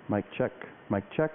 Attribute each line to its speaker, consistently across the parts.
Speaker 1: Mic check, mic check.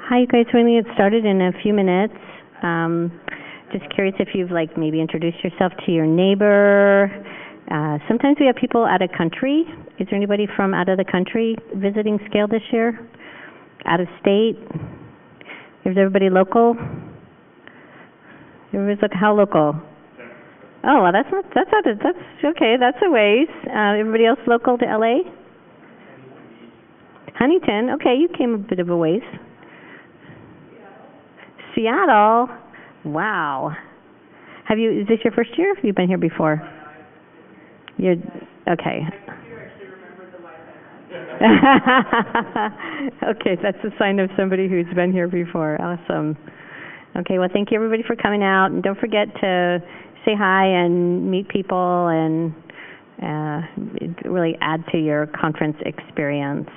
Speaker 2: Hi, you guys. We're going to get started in a few minutes. Just curious if you've maybe introduced yourself to your neighbor. Sometimes we have people out of country. Is there anybody from out of the country visiting SCaLE this year? Out of state? Is everybody local? Everybody's how local? Oh, well, that's okay. That's a ways. Everybody else local to LA? Huntington. Okay, you came a bit of a ways. Seattle. Wow. Is this your first year? Have you been here before? You're okay. Okay, that's a sign of somebody who's been here before. Awesome. Okay, well, thank you everybody for coming out, and don't forget to say hi and meet people and really add to your conference experience.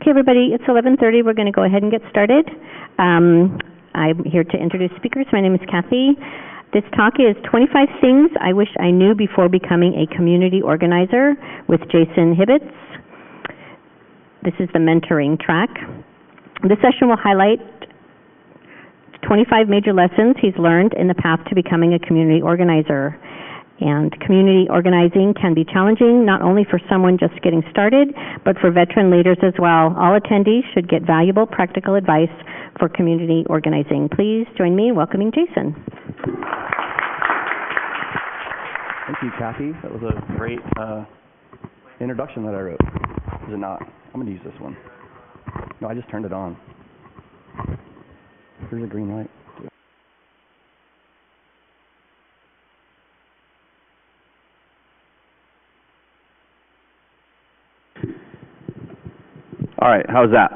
Speaker 2: Okay, everybody, it's 11:30. We're going to go ahead and get started. I'm here to introduce speakers. My name is Kathy. This talk is 25 Things I Wish I Knew Before Becoming a Community Organizer with Jason Hibbets. This is the mentoring track. This session will highlight 25 major lessons he's learned in the path to becoming a community organizer. And community organizing can be challenging, not only for someone just getting started, but for veteran leaders as well. All attendees should get valuable, practical advice for community organizing. Please join me in welcoming Jason.
Speaker 1: Thank you, Kathy. That was a great introduction that I wrote. Is it not? I'm going to use this one. No, I just turned it on. Here's a green light. All right, how's that?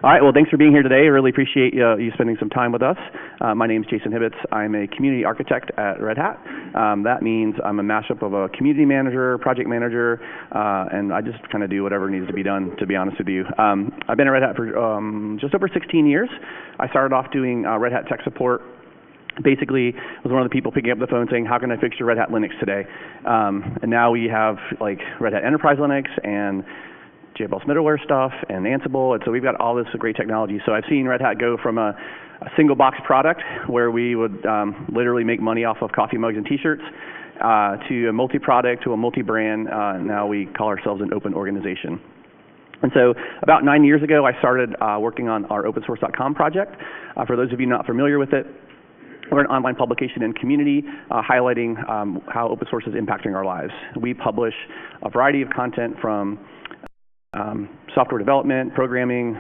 Speaker 1: All right, well, thanks for being here today. I really appreciate you spending some time with us. My name is Jason Hibbets. I'm a community architect at Red Hat. That means I'm a mashup of a community manager, project manager, and I just kind of do whatever needs to be done, to be honest with you. I've been at Red Hat for just over 16 years. I started off doing Red Hat tech support. Basically, was one of the people picking up the phone saying, how can I fix your Red Hat Linux today? And now we have like Red Hat Enterprise Linux and JBoss middleware stuff and Ansible, and so we've got all this great technology. So I've seen Red Hat go from a single box product where we would literally make money off of coffee mugs and t-shirts to a multi-product, to a multi-brand. Now we call ourselves an open organization. And so about 9 years ago, I started working on our opensource.com project. For those of you not familiar with it, we're an online publication and community highlighting how open source is impacting our lives. We publish a variety of content from software development, programming,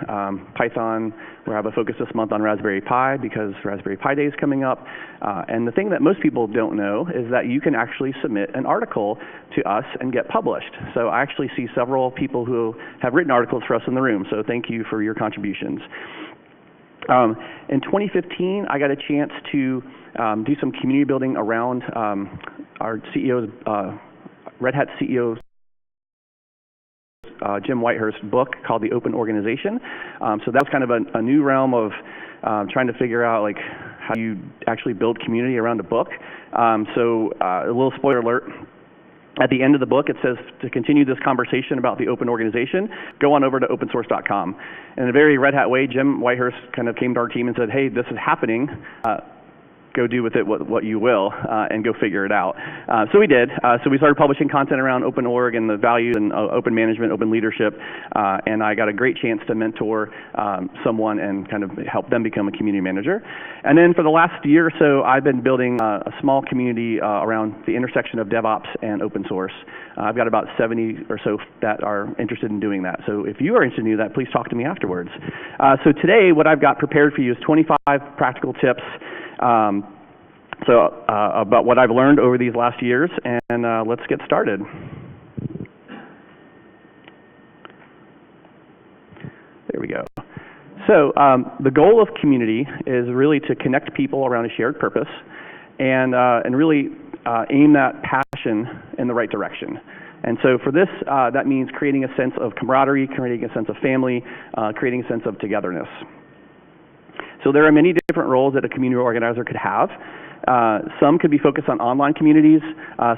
Speaker 1: Python. We have a focus this month on Raspberry Pi because Raspberry Pi Day is coming up. And the thing that most people don't know is that you can actually submit an article to us and get published. So I actually see several people who have written articles for us in the room, so thank you for your contributions. In 2015, I got a chance to do some community building around our CEO's, Red Hat CEO's Jim Whitehurst's book called The Open Organization. So that was kind of a new realm of trying to figure out like how you actually build community around a book. So a little spoiler alert. At the end of the book, it says to continue this conversation about the open organization, go on over to opensource.com. In a very Red Hat way, Jim Whitehurst kind of came to our team and said, hey, this is happening. Go do with it what you will and go figure it out. So we did. So we started publishing content around open org and the values and open management, open leadership, and I got a great chance to mentor someone and kind of help them become a community manager. And then for the last year or so, I've been building a small community around the intersection of DevOps and open source. I've got about 70 or so that are interested in doing that. So if you are interested in doing that, please talk to me afterwards. So today, what I've got prepared for you is 25 practical tips about what I've learned over these last years, and let's get started. There we go. So the goal of community is really to connect people around a shared purpose and really aim that passion in the right direction. And so for this, that means creating a sense of camaraderie, creating a sense of family, creating a sense of togetherness. So there are many different roles that a community organizer could have. Some could be focused on online communities,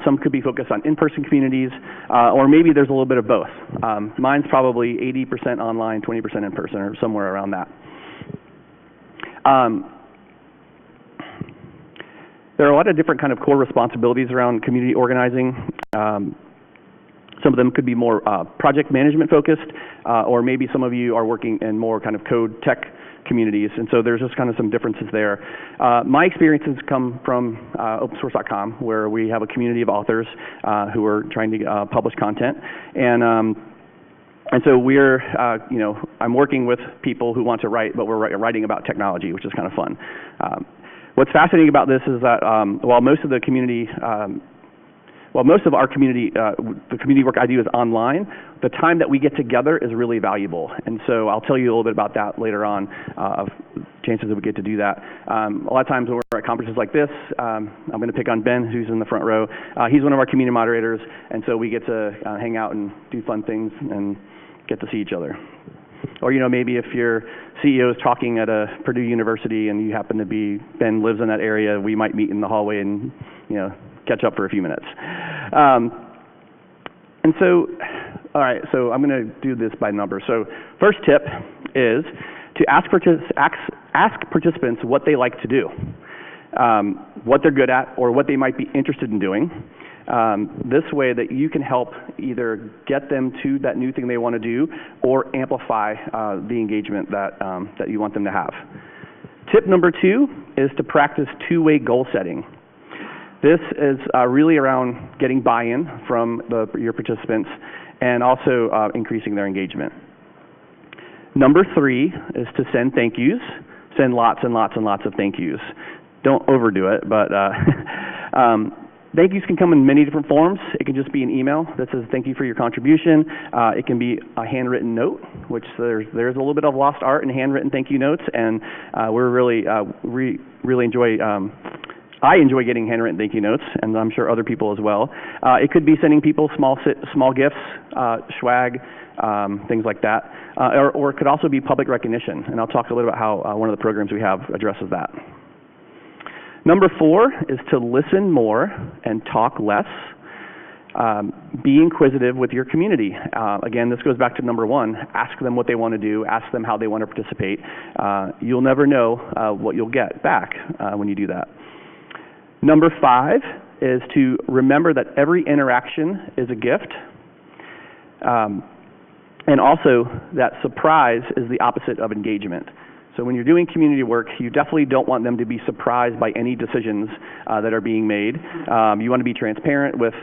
Speaker 1: some could be focused on in-person communities, or maybe there's a little bit of both. Mine's probably 80% online, 20% in person, or somewhere around that. There are a lot of different kind of core responsibilities around community organizing. Some of them could be more project management focused, or maybe some of you are working in more kind of code tech communities, and so there's just kind of some differences there. My experiences come from opensource.com, where we have a community of authors who are trying to publish content, and so we're, I'm working with people who want to write, but we're writing about technology, which is kind of fun. What's fascinating about this is that while most of the community most of our community, the community work I do is online, the time that we get together is really valuable. And so I'll tell you a little bit about that later on, of chances that we get to do that. A lot of times when we're at conferences like this, I'm going to pick on Ben, who's in the front row. He's one of our community moderators, and so we get to hang out and do fun things and get to see each other. Or, maybe if your CEO is talking at a Purdue University and you happen to be, Ben lives in that area, we might meet in the hallway and, catch up for a few minutes. And so, all right, so I'm going to do this by number. So first tip is to ask participants what they like to do, what they're good at, or what they might be interested in doing. This way that you can help either get them to that new thing they want to do or amplify the engagement that you want them to have. Tip number 2 is to practice two-way goal setting. This is really around getting buy-in from your participants and also increasing their engagement. Number 3 is to send thank yous. Send lots and lots and lots of thank yous. Don't overdo it, but thank yous can come in many different forms. It can just be an email that says thank you for your contribution. It can be a handwritten note, which there's a little bit of lost art in handwritten thank you notes, and we're really enjoy. I enjoy getting handwritten thank you notes, and I'm sure other people as well. It could be sending people small gifts, swag, things like that, or it could also be public recognition, and I'll talk a little about how one of the programs we have addresses that. Number 4 is to listen more and talk less. Be inquisitive with your community. Again, this goes back to number 1. Ask them what they want to do. Ask them how they want to participate. You'll never know what you'll get back when you do that. Number 5 is to remember that every interaction is a gift. And also that surprise is the opposite of engagement. So when you're doing community work, you definitely don't want them to be surprised by any decisions that are being made. You want to be transparent with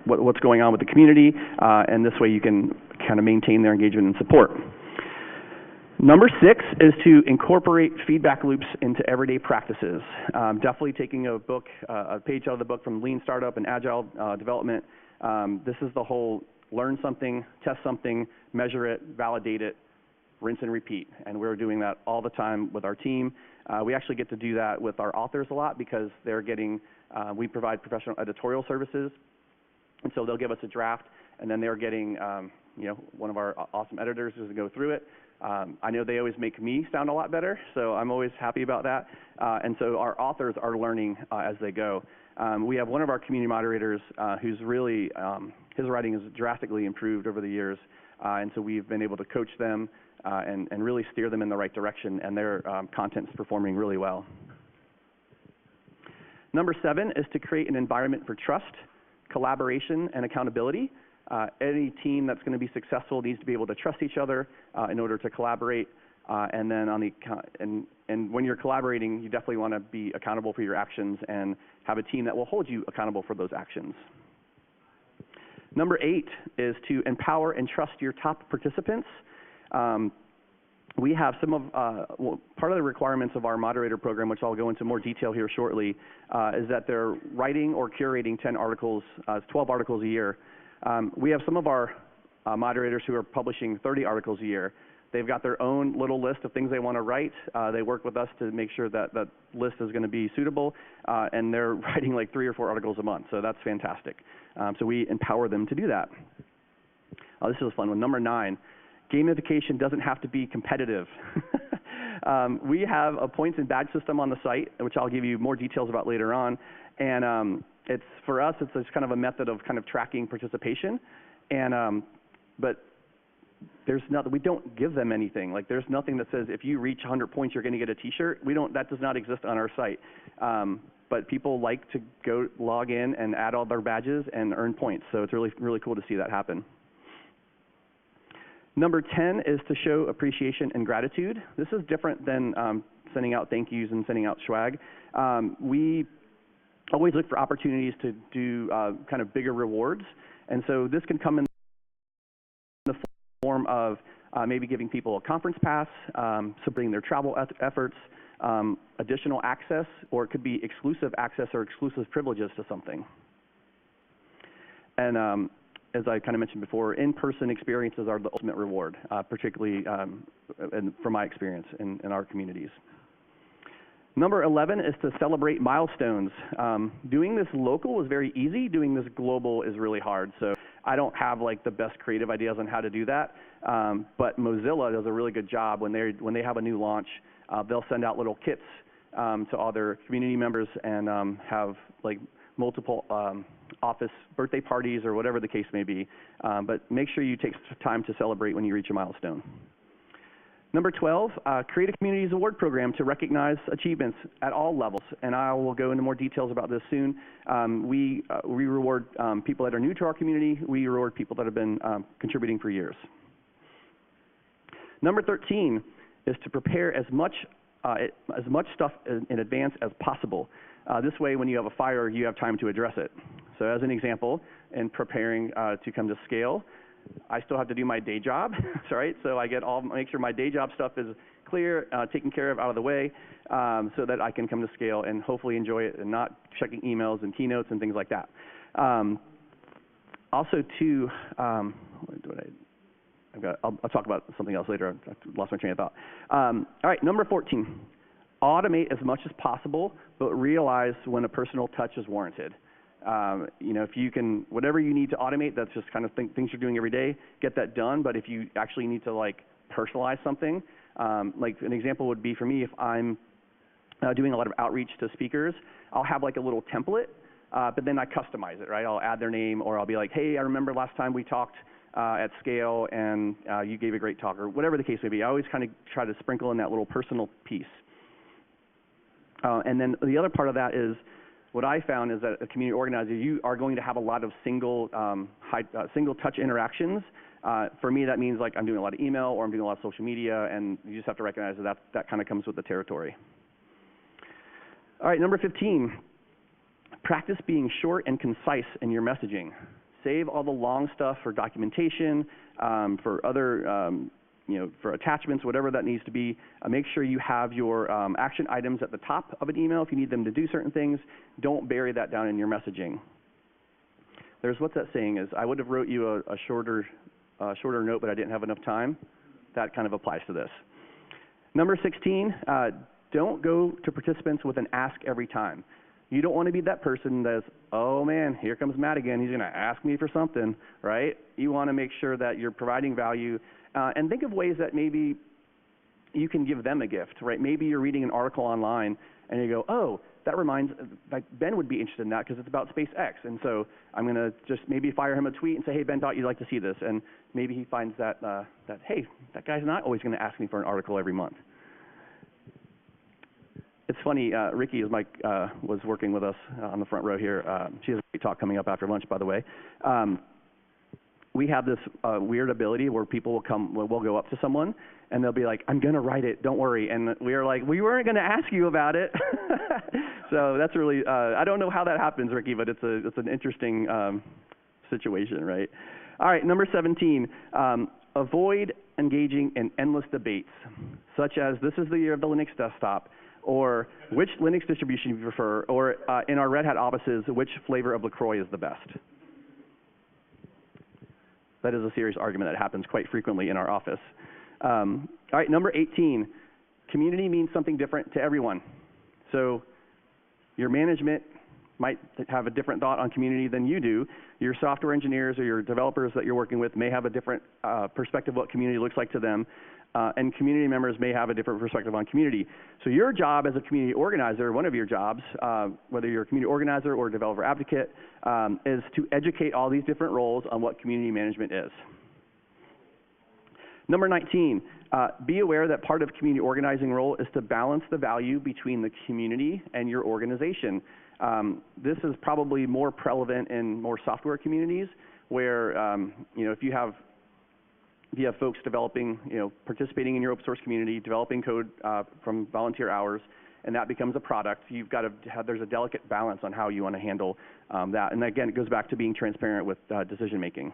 Speaker 1: what's going on with the community, and this way you can kind of maintain their engagement and support. Number 6 is to incorporate feedback loops into everyday practices. Definitely taking a page out of the book from Lean Startup and Agile Development. This is the whole learn something, test something, measure it, validate it, rinse and repeat, and we're doing that all the time with our team. We actually get to do that with our authors a lot because they're getting, we provide professional editorial services, and so they'll give us a draft, and then they're getting, one of our awesome editors is to go through it. I know they always make me sound a lot better, so I'm always happy about that, and so our authors are learning as they go. We have one of our community moderators who's really, his writing has drastically improved over the years, and so we've been able to coach them and really steer them in the right direction, and their content's performing really well. Number 7 is to create an environment for trust, collaboration, and accountability. Any team that's going to be successful needs to be able to trust each other in order to collaborate, and then and when you're collaborating, you definitely want to be accountable for your actions and have a team that will hold you accountable for those actions. Number 8 is to empower and trust your top participants. We have some of, part of the requirements of our moderator program, which I'll go into more detail here shortly, is that they're writing or curating 10 articles, 12 articles a year. We have some of our moderators who are publishing 30 articles a year. They've got their own little list of things they want to write. They work with us to make sure that that list is going to be suitable, and they're writing like 3 or 4 articles a month, so that's fantastic. So we empower them to do that. This is a fun one. Number 9, gamification doesn't have to be competitive. We have a points and badge system on the site, which I'll give you more details about later on, and it's for us, it's just kind of a method of kind of tracking participation, and but there's nothing, we don't give them anything. Like there's nothing that says if you reach 100 points, you're going to get a T-shirt. That does not exist on our site. But people like to go log in and add all their badges and earn points. So it's really, really cool to see that happen. Number 10 is to show appreciation and gratitude. This is different than sending out thank yous and sending out swag. We always look for opportunities to do kind of bigger rewards. And so this can come in the form of maybe giving people a conference pass, supporting their travel efforts, additional access, or it could be exclusive access or exclusive privileges to something. And as I kind of mentioned before, in-person experiences are the ultimate reward, particularly from my experience in our communities. Number 11 is to celebrate milestones. Doing this local is very easy. Doing this global is really hard. So I don't have like the best creative ideas on how to do that, but Mozilla does a really good job when they have a new launch. They'll send out little kits to all their community members and have like multiple office birthday parties or whatever the case may be. But make sure you take time to celebrate when you reach a milestone. Number 12, create a community's award program to recognize achievements at all levels. And I will go into more details about this soon. We reward people that are new to our community. We reward people that have been contributing for years. Number 13 is to prepare as much stuff in advance as possible. This way, when you have a fire, you have time to address it. So as an example, in preparing to come to SCaLE, I still have to do my day job, right? So I make sure my day job stuff is clear, taken care of, out of the way, so that I can come to SCaLE and hopefully enjoy it and not checking emails and keynotes and things like that. Also, too, I'll talk about something else later. I lost my train of thought. All right, number 14. Automate as much as possible, but realize when a personal touch is warranted. If you can, whatever you need to automate, that's just kind of things you're doing every day, get that done. But if you actually need to like personalize something, like an example would be for me, if I'm doing a lot of outreach to speakers, I'll have like a little template, but then I customize it, right? I'll add their name, or I'll be like, hey, I remember last time we talked at SCaLE and you gave a great talk, or whatever the case may be. I always kind of try to sprinkle in that little personal piece. And then the other part of that is, what I found is that a community organizer, you are going to have a lot of single touch interactions. For me, that means like I'm doing a lot of email or I'm doing a lot of social media, and you just have to recognize that kind of comes with the territory. All right, number 15, practice being short and concise in your messaging. Save all the long stuff for documentation, for other for attachments, whatever that needs to be. Make sure you have your action items at the top of an email if you need them to do certain things. Don't bury that down in your messaging. What's that saying is, I would have wrote you a shorter note, but I didn't have enough time. That kind of applies to this. Number 16, don't go to participants with an ask every time. You don't want to be that person that's, oh man, here comes Matt again. He's going to ask me for something, right? You want to make sure that you're providing value. And think of ways that maybe you can give them a gift, right? Maybe you're reading an article online and you go, oh, that reminds, like Ben would be interested in that because it's about SpaceX. And so I'm going to just maybe fire him a tweet and say, hey, Ben, thought you'd like to see this. And maybe he finds that, hey, that guy's not always going to ask me for an article every month. It's funny, Ricky was working with us on the front row here. She has a great talk coming up after lunch, by the way. We have this weird ability where people will go up to someone and they'll be like, I'm going to write it, don't worry. And we're like, we weren't going to ask you about it. So that's really, I don't know how that happens, Ricky, but it's an interesting situation, right? All right, number 17, avoid engaging in endless debates, such as this is the year of the Linux desktop, or which Linux distribution you prefer, or in our Red Hat offices, which flavor of LaCroix is the best. That is a serious argument that happens quite frequently in our office. All right, number 18, community means something different to everyone. So your management might have a different thought on community than you do. Your software engineers or your developers that you're working with may have a different perspective of what community looks like to them. And community members may have a different perspective on community. So your job as a community organizer, one of your jobs, whether you're a community organizer or a developer advocate, is to educate all these different roles on what community management is. Number 19, be aware that part of community organizing role is to balance the value between the community and your organization. This is probably more prevalent in more software communities where, if you have folks developing, participating in your open source community, developing code from volunteer hours, and that becomes a product, you've got to there's a delicate balance on how you want to handle that. And again, it goes back to being transparent with decision making.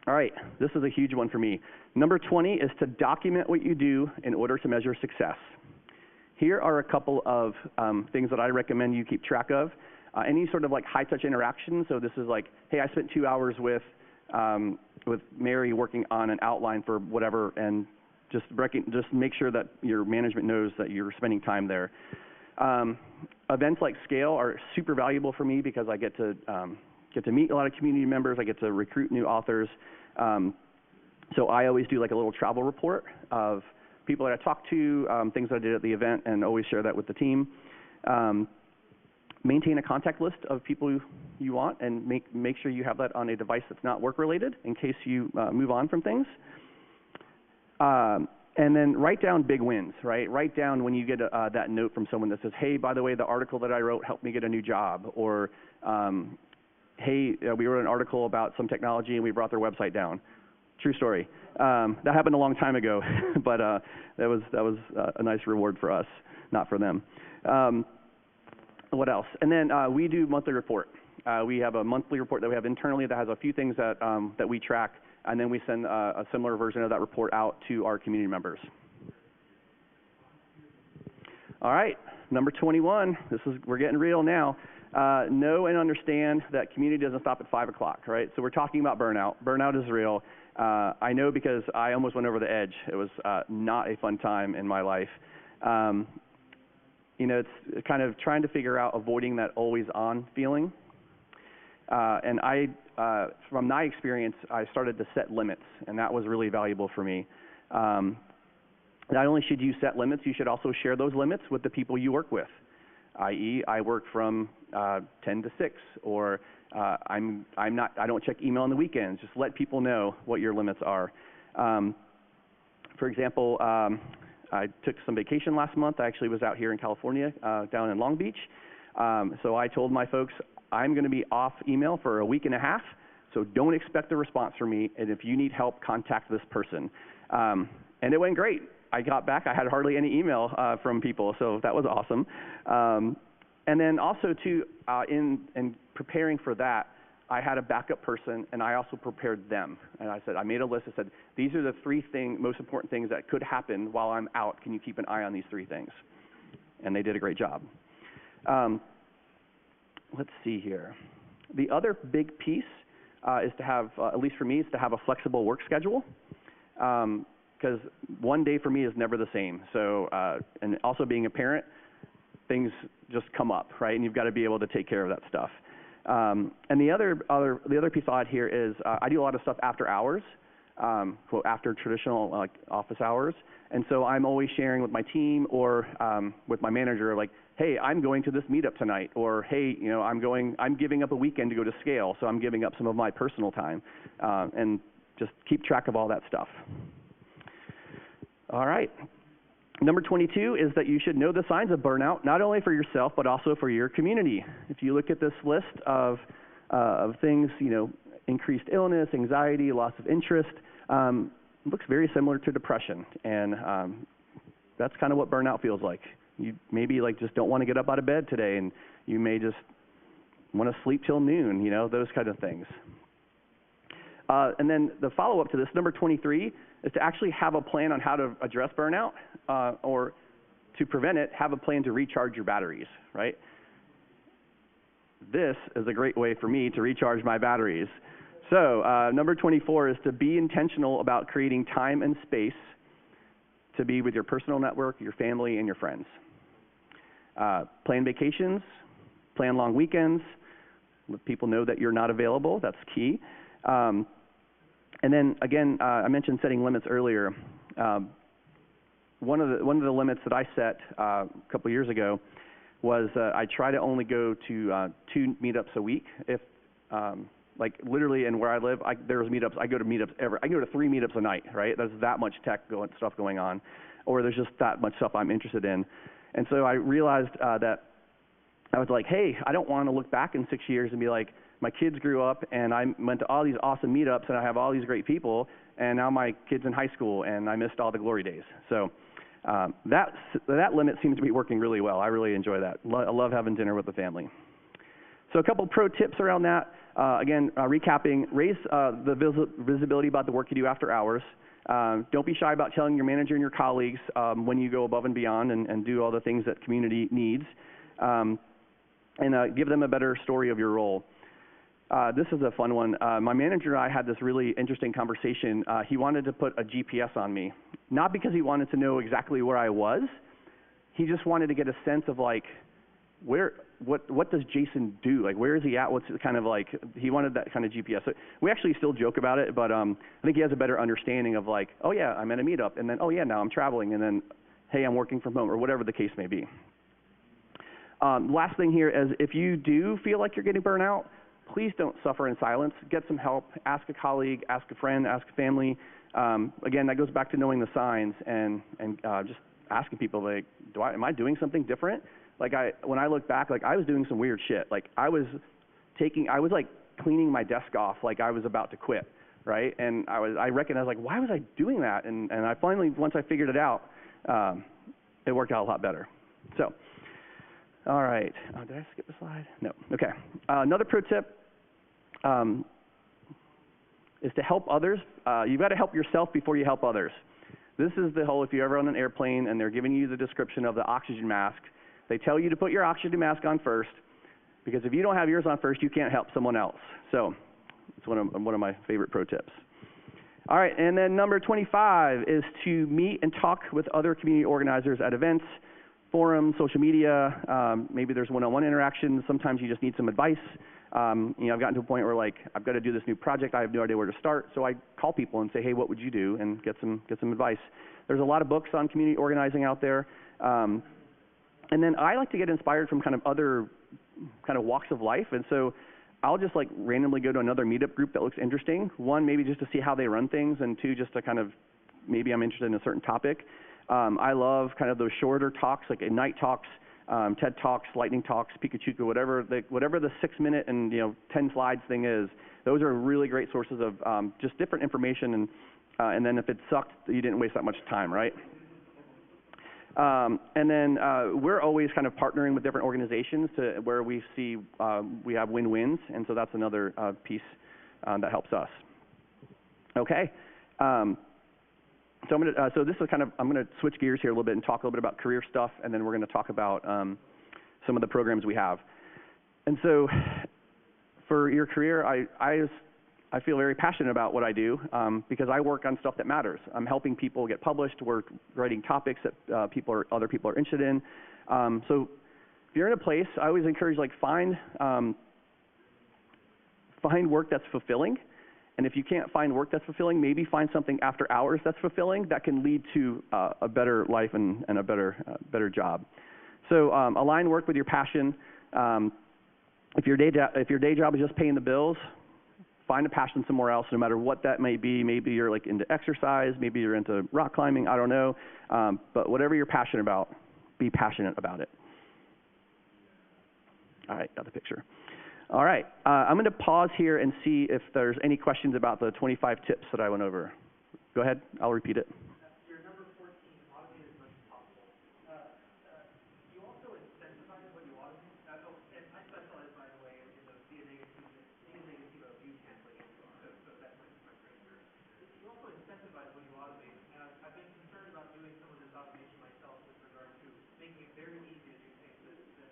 Speaker 1: All right, this is a huge one for me. Number 20 is to document what you do in order to measure success. Here are a couple of things that I recommend you keep track of. Any sort of like high touch interaction. So this is like, hey, I spent 2 hours with Mary working on an outline for whatever, and just make sure that your management knows that you're spending time there. Events like SCaLE are super valuable for me because I get to get to meet a lot of community members. I get to recruit new authors. So I always do like a little travel report of people that I talked to, things that I did at the event, and always share that with the team. Maintain a contact list of people you want, and make sure you have that on a device that's not work-related in case you move on from things. And then write down big wins, right? Write down when you get that note from someone that says, hey, by the way, the article that I wrote helped me get a new job, or hey, we wrote an article about some technology and we brought their website down. True story. That happened a long time ago, but that was a nice reward for us, not for them. What else? And then we do monthly report. We have a monthly report that we have internally that has a few things that we track, and then we send a similar version of that report out to our community members. All right, number 21. We're getting real now. Know and understand that community doesn't stop at 5 o'clock, right? So we're talking about burnout. Burnout is real. I know because I almost went over the edge. It was not a fun time in my life. You know, it's kind of trying to figure out avoiding that always on feeling. And from my experience, I started to set limits, and that was really valuable for me. Not only should you set limits, you should also share those limits with the people you work with, i.e., I work from 10 to 6, or I don't check email on the weekends. Just let people know what your limits are. For example, I took some vacation last month. I actually was out here in California, down in Long Beach. So I told my folks, I'm going to be off email for a week and a half, so don't expect a response from me, and if you need help, contact this person. And it went great. I got back, I had hardly any email from people, so that was awesome. And then also too, in preparing for that, I had a backup person, and I also prepared them. And I made a list. I said, these are the 3 most important things that could happen while I'm out. Can you keep an eye on these 3 things? And they did a great job. Let's see here. The other big piece is to have, at least for me, is to have a flexible work schedule. Because one day for me is never the same. So, and also being a parent, things just come up, right? And you've got to be able to take care of that stuff. And the other piece I'll add here is I do a lot of stuff after hours, quote, after traditional like office hours. And so I'm always sharing with my team or with my manager, like, hey, I'm going to this meetup tonight, or hey, you know, I'm giving up a weekend to go to SCaLE, so I'm giving up some of my personal time, and just keep track of all that stuff. All right. Number 22 is that you should know the signs of burnout, not only for yourself, but also for your community. If you look at this list of things, you know, increased illness, anxiety, loss of interest, it looks very similar to depression. And that's kind of what burnout feels like. You maybe like just don't want to get up out of bed today, and you may just want to sleep till noon, you know, those kind of things. And then the follow-up to this, number 23, is to actually have a plan on how to address burnout, or to prevent it, have a plan to recharge your batteries, right? This is a great way for me to recharge my batteries. So number 24 is to be intentional about creating time and space to be with your personal network, your family, and your friends. Plan vacations, plan long weekends, let people know that you're not available, that's key. And then again, I mentioned setting limits earlier. One of the limits that I set a couple years ago was I try to only go to 2 meetups a week. If like literally, and where I live, there's meetups. I go to meetups I go to 3 meetups a night, right? There's that much stuff going on, or there's just that much stuff I'm interested in. And so I realized that I was like, hey, I don't want to look back in 6 years and be like, my kids grew up and I went to all these awesome meetups and I have all these great people, and now my kid's in high school and I missed all the glory days. So that limit seems to be working really well. I really enjoy that. I love having dinner with the family. So a couple pro tips around that. Again, recapping, raise the visibility about the work you do after hours. Don't be shy about telling your manager and your colleagues when you go above and beyond and do all the things that community needs. And give them a better story of your role. This is a fun one. My manager and I had this really interesting conversation. He wanted to put a GPS on me, not because he wanted to know exactly where I was. He just wanted to get a sense of like, where what does Jason do? Like, where is he at? What's kind of like, he wanted that kind of GPS. So we actually still joke about it, but I think he has a better understanding of like, oh yeah, I'm at a meetup, and then, oh yeah, now I'm traveling, and then, hey, I'm working from home, or whatever the case may be. Last thing here is, if you do feel like you're getting burnout, please don't suffer in silence. Get some help. Ask a colleague, ask a friend, ask a family. Again, that goes back to knowing the signs and just asking people, like, am I doing something different? Like, when I look back, like, I was doing some weird shit. Like, I was like cleaning my desk off like I was about to quit, right? And I recognized, like, why was I doing that? And I finally, once I figured it out, it worked out a lot better. So, all right. Did I skip a slide? No. Okay. Another pro tip is to help others. You've got to help yourself before you help others. This is the whole, if you're ever on an airplane and they're giving you the description of the oxygen mask, they tell you to put your oxygen mask on first, because if you don't have yours on first, you can't help someone else. So it's one of my favorite pro tips. All right, and then number 25 is to meet and talk with other community organizers at events, forums, social media. Maybe there's one-on-one interactions. Sometimes you just need some advice. I've gotten to a point where, like, I've got to do this new project. I have no idea where to start. So I call people and say, hey, what would you do? And get some advice. There's a lot of books on community organizing out there. And then I like to get inspired from kind of other kind of walks of life. And so I'll just like randomly go to another meetup group that looks interesting. One, maybe just to see how they run things, and two, just to kind of, maybe I'm interested in a certain topic. I love kind of those shorter talks, like Ignite talks, TED Talks, Lightning Talks, Pikachu, whatever the 6-minute and 10 slides thing is. Those are really great sources of just different information, and then if it sucked, you didn't waste that much time, right? And then we're always kind of partnering with different organizations to where we see we have win-wins, and so that's another piece that helps us. Okay. So this is kind of, I'm going to switch gears here a little bit and talk a little bit about career stuff, and then we're going to talk about some of the programs we have. And so for your career, I feel very passionate about what I do because I work on stuff that matters. I'm helping people get published. We're writing topics that other people are interested in. So if you're in a place, I always encourage, like, find work that's fulfilling. And if you can't find work that's fulfilling, maybe find something after hours that's fulfilling that can lead to a better life and a better job. So align work with your passion. If your day job is just paying the bills, find a passion somewhere else, no matter what that may be. Maybe you're like into exercise, maybe you're into rock climbing, I don't know. But whatever you're passionate about, be passionate about it. All right, got the picture. All right, I'm going to pause here and see if there's any questions about the 25 tips that I went over. Go ahead, I'll repeat it.
Speaker 3: Your number 14, automate as much as possible. You also incentivize what you automate. And I specialize, by the way, in the DNA view handling, so that's my career. You also incentivize what you automate. And I've been concerned about doing some of this automation myself with regard to making it very easy to do things that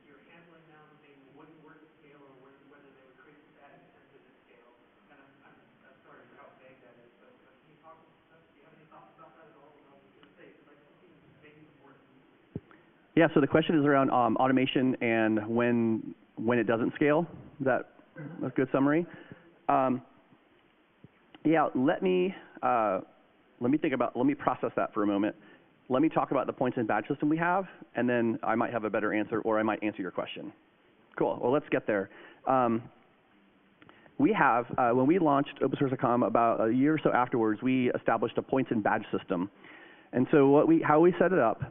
Speaker 3: you're handling now, maybe wouldn't work at SCaLE, or whether they would create static senses at SCaLE. And I'm sorry for how vague that is, but can you talk? Do you have any thoughts about that at all? I was going to say, like, something vague is important.
Speaker 1: Yeah, so the question is around automation and when it doesn't scale. Is that a good summary? Yeah, let me process that for a moment. Let me talk about the points and badge system we have, and then I might have a better answer, or I might answer your question. Cool, well, let's get there. We have, when we launched open-source.com about a year or so afterwards, we established a points and badge system. And so how we set it up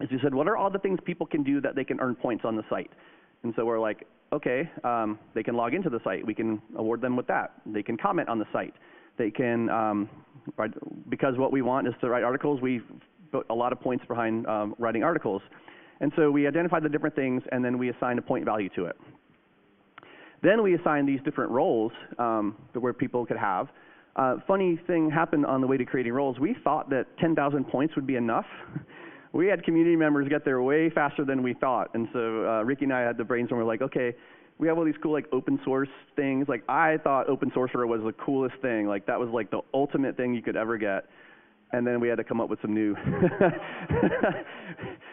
Speaker 1: is we said, what are all the things people can do that they can earn points on the site? And so we're like, okay, they can log into the site. We can award them with that. They can comment on the site. They can, because what we want is to write articles, we put a lot of points behind writing articles. And so we identified the different things, and then we assigned a point value to it. Then we assigned these different roles where people could have. Funny thing happened on the way to creating roles. We thought that 10,000 points would be enough. We had community members get there way faster than we thought. And so Ricky and I had the brainstorm. We're like, okay, we have all these cool like open source things. Like I thought open sourcer was the coolest thing. Like that was like the ultimate thing you could ever get. and then we had to come up with some new.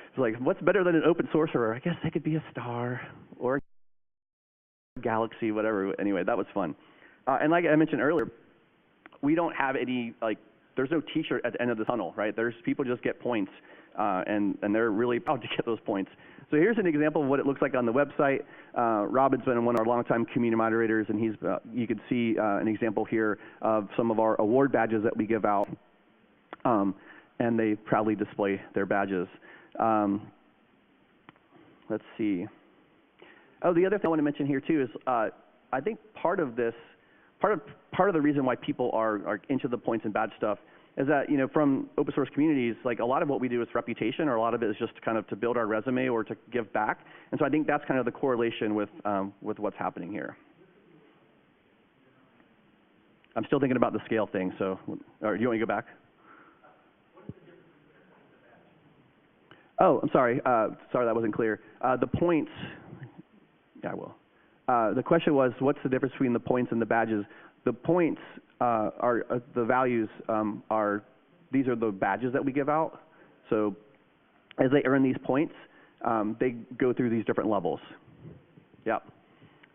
Speaker 1: It's like, what's better than an open sorcerer? I guess they could be a star or a galaxy, whatever. Anyway, that was fun. And like I mentioned earlier, we don't have any, like, there's no t-shirt at the end of the tunnel, right? There's people just get points, and they're really proud to get those points. So here's an example of what it looks like on the website. Robin's been one of our longtime community moderators, and he's, you can see an example here of some of our award badges that we give out, and they proudly display their badges. Let's see. Oh, the other thing I want to mention here too is I think part of this, part of the reason why people are into the points and badge stuff is that, you know, from open source communities, like a lot of what we do is reputation, or a lot of it is just kind of to build our resume or to give back. And so I think that's kind of the correlation with what's happening here. I'm still thinking about the SCaLE thing, so, or do you want me to go back? Oh, I'm sorry. Sorry, that wasn't clear. The points, yeah, I will. The question was, what's the difference between the points and the badges? The points are the values these are the badges that we give out. So as they earn these points, they go through these different levels. Yep.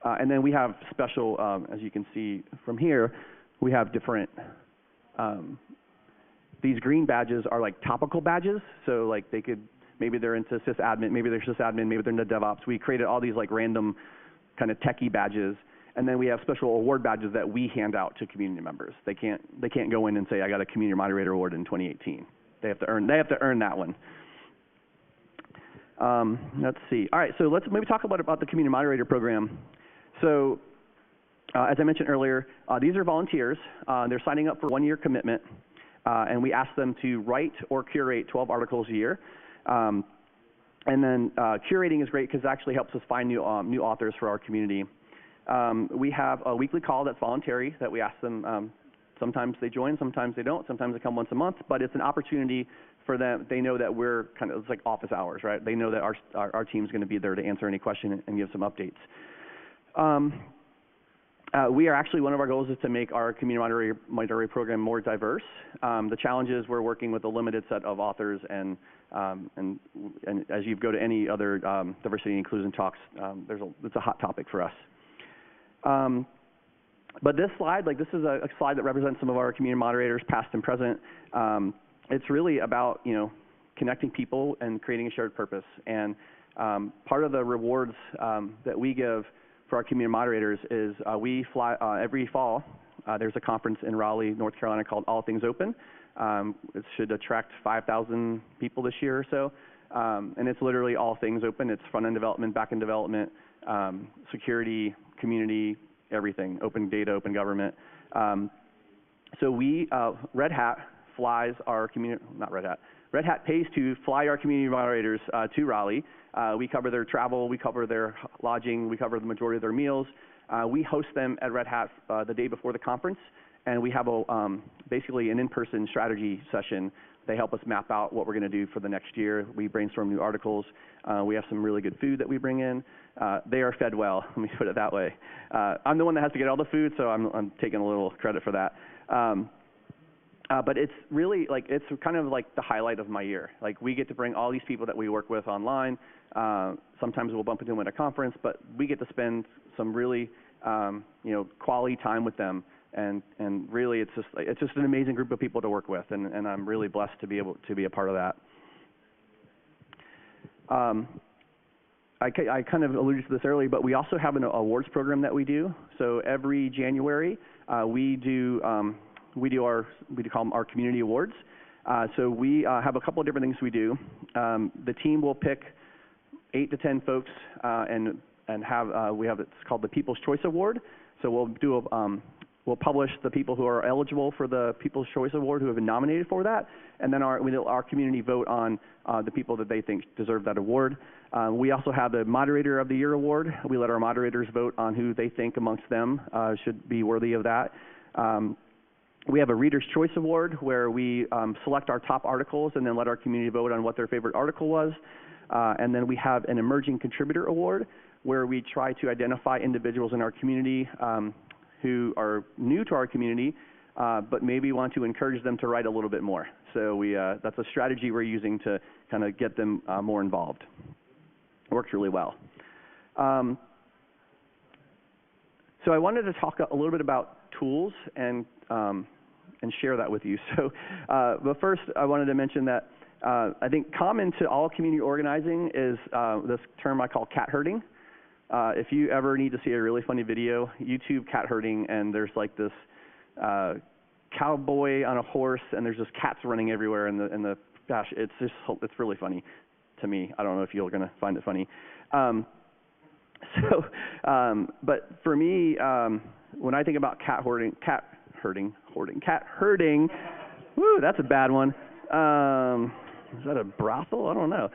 Speaker 1: And then we have special, as you can see from here, we have different, these green badges are like topical badges. So like they could, maybe they're into sysadmin, maybe they're sysadmin, maybe they're into DevOps. We created all these like random kind of techie badges. And then we have special award badges that we hand out to community members. They can't go in and say, I got a community moderator award in 2018. They have to earn that one. Let's see. All right, so let's maybe talk about the community moderator program. So as I mentioned earlier, these are volunteers. They're signing up for a 1-year commitment, and we ask them to write or curate 12 articles a year. And then curating is great because it actually helps us find new authors for our community. We have a weekly call that's voluntary that we ask them. Sometimes they join, sometimes they don't, sometimes they come once a month, but it's an opportunity for them. They know that we're kind of, it's like office hours, right? They know that our team's going to be there to answer any question and give some updates. We are actually, one of our goals is to make our community moderator program more diverse. The challenge is we're working with a limited set of authors, and as you go to any other diversity and inclusion talks, it's a hot topic for us. But this slide, like this is a slide that represents some of our community moderators, past and present. It's really about, you know, connecting people and creating a shared purpose. And part of the rewards that we give for our community moderators is we fly every fall. There's a conference in Raleigh, North Carolina called All Things Open. It should attract 5,000 people this year or so. And it's literally all things open. It's front-end development, back-end development, security, community, everything, open data, open government. So we, Red Hat flies our community, not Red Hat, Red Hat pays to fly our community moderators to Raleigh. We cover their travel, we cover their lodging, we cover the majority of their meals. We host them at Red Hat the day before the conference, and we have basically an in-person strategy session. They help us map out what we're going to do for the next year. We brainstorm new articles. We have some really good food that we bring in. They are fed well, let me put it that way. I'm the one that has to get all the food, so I'm taking a little credit for that. But it's really like, it's kind of like the highlight of my year. Like we get to bring all these people that we work with online. Sometimes we'll bump into them at a conference, but we get to spend some really quality time with them. And really, it's just an amazing group of people to work with, and I'm really blessed to be able to be a part of that. I kind of alluded to this earlier, but we also have an awards program that we do. So every January, we call them our community awards. So we have a couple of different things we do. The team will pick 8 to 10 folks, and we have it's called the People's Choice Award. So we'll do we'll publish the people who are eligible for the People's Choice Award who have been nominated for that, and then our community vote on the people that they think deserve that award. We also have the Moderator of the Year Award. We let our moderators vote on who they think amongst them should be worthy of that. We have a Reader's Choice Award where we select our top articles and then let our community vote on what their favorite article was. And then we have an Emerging Contributor Award where we try to identify individuals in our community who are new to our community, but maybe want to encourage them to write a little bit more. So that's a strategy we're using to kind of get them more involved. It works really well. So I wanted to talk a little bit about tools and share that with you. So, but first I wanted to mention that I think common to all community organizing is this term I call cat herding. If you ever need to see a really funny video, YouTube cat herding, and there's like this cowboy on a horse, and there's just cats running everywhere, and gosh, it's really funny to me. I don't know if you're gonna find it funny. But for me, when I think about cat herding, woo, that's a bad one. Is that a brothel? I don't know.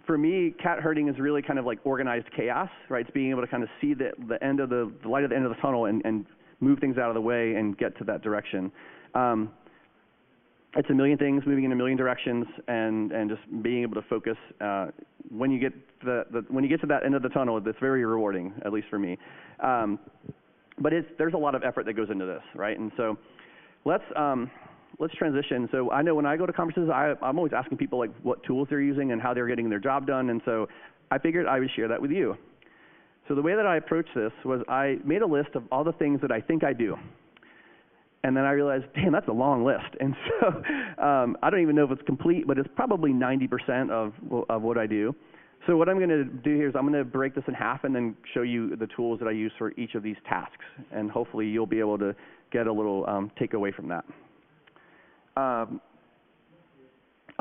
Speaker 1: For me, cat herding is really kind of like organized chaos, right? It's being able to kind of see the end of the light at the end of the tunnel and move things out of the way and get to that direction. It's a million things moving in a million directions, and just being able to focus. When you get when you get to that end of the tunnel, it's very rewarding, at least for me. But there's a lot of effort that goes into this, right? And so let's transition. So I know when I go to conferences, I'm always asking people like what tools they're using and how they're getting their job done, and so I figured I would share that with you. So the way that I approached this was I made a list of all the things that I think I do. And then I realized, damn, that's a long list. And so I don't even know if it's complete, but it's probably 90% of what I do. So what I'm going to do here is I'm going to break this in half and then show you the tools that I use for each of these tasks. And hopefully you'll be able to get a little takeaway from that.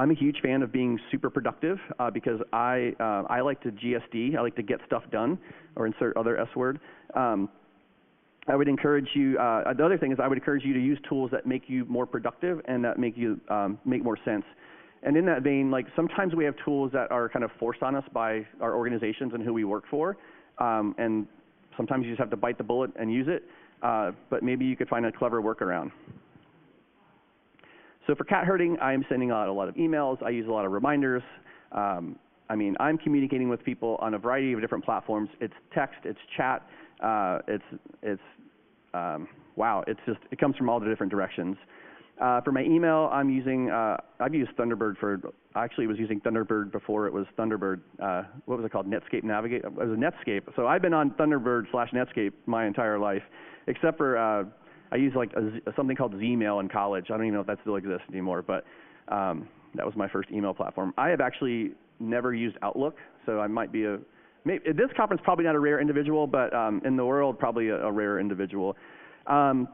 Speaker 1: I'm a huge fan of being super productive because I like to GSD. I like to get stuff done, or insert other S word. I would encourage you, the other thing is I would encourage you to use tools that make you more productive and that make you make more sense. And in that vein, like sometimes we have tools that are kind of forced on us by our organizations and who we work for, and sometimes you just have to bite the bullet and use it, but maybe you could find a clever workaround. So for cat herding, I am sending out a lot of emails. I use a lot of reminders. I mean, I'm communicating with people on a variety of different platforms. It's text, it's chat, wow, it comes from all the different directions. For my email, I'm using, I've used Thunderbird I actually was using Thunderbird before it was Thunderbird, what was it called, Netscape Navigate? It was a Netscape. So I've been on Thunderbird/Netscape my entire life, except for, I used like something called Zmail in college. I don't even know if that still exists anymore, but that was my first email platform. I have actually never used Outlook, so I might be at this conference, probably not a rare individual, but in the world, probably a rare individual. I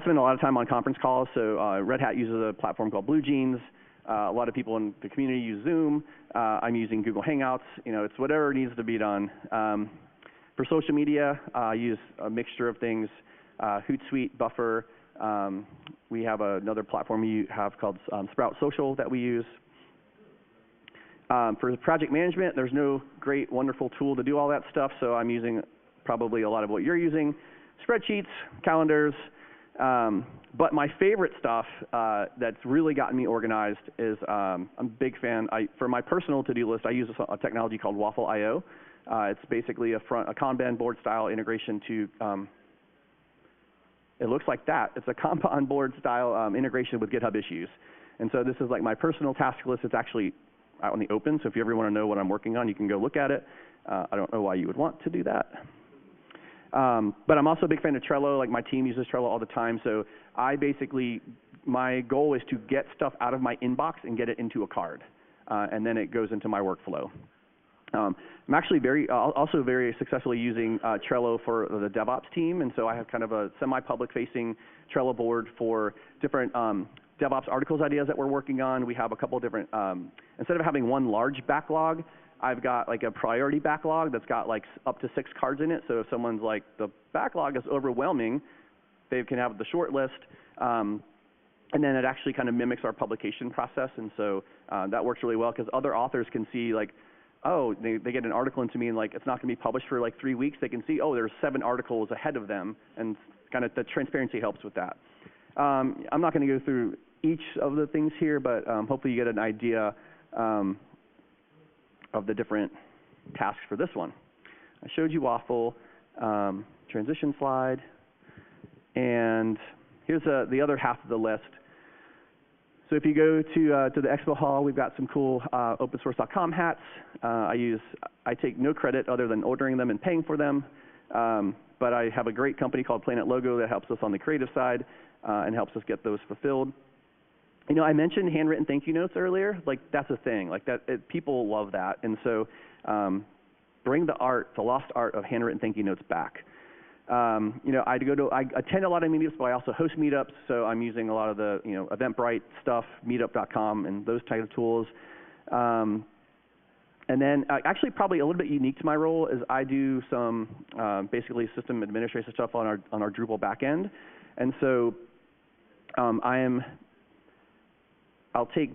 Speaker 1: spend a lot of time on conference calls, so Red Hat uses a platform called Blue Jeans. A lot of people in the community use Zoom. I'm using Google Hangouts. You know, it's whatever needs to be done. For social media, I use a mixture of things, Hootsuite, Buffer. We have another platform we have called Sprout Social that we use. For project management, there's no great, wonderful tool to do all that stuff, so I'm using probably a lot of what you're using. Spreadsheets, calendars, but my favorite stuff that's really gotten me organized is I'm a big fan. For my personal to-do list, I use a technology called Waffle.io. It's basically a Kanban board style integration to, it looks like that. It's a Kanban board style integration with GitHub issues. And so this is like my personal task list. It's actually out in the open, so if you ever want to know what I'm working on, you can go look at it. I don't know why you would want to do that. But I'm also a big fan of Trello. Like my team uses Trello all the time, so my goal is to get stuff out of my inbox and get it into a card, and then it goes into my workflow. I'm actually also very successfully using Trello for the DevOps team, and so I have kind of a semi-public facing Trello board for different DevOps articles ideas that we're working on. We have a couple different, instead of having one large backlog, I've got like a priority backlog that's got like up to 6 cards in it. So if someone's like, the backlog is overwhelming, they can have the short list. And then it actually kind of mimics our publication process. And so that works really well because other authors can see like, oh, they get an article into me and like it's not going to be published for like 3 weeks. They can see, oh, there's 7 articles ahead of them. And kind of the transparency helps with that. I'm not going to go through each of the things here, but hopefully you get an idea of the different tasks for this one. I showed you Waffle, transition slide, And here's the other half of the list. So if you go to the expo hall, we've got some cool opensource.com hats. I take no credit other than ordering them and paying for them. But I have a great company called Planet Logo that helps us on the creative side and helps us get those fulfilled. You know, I mentioned handwritten thank you notes earlier. Like, that's a thing. Like, people love that. And so bring the lost art of handwritten thank you notes back. You know, I attend a lot of meetups, but I also host meetups. So I'm using a lot of the, Eventbrite stuff, meetup.com, and those type of tools. And then actually probably a little bit unique to my role is I do some basically system administration stuff on our Drupal backend. And so I'll take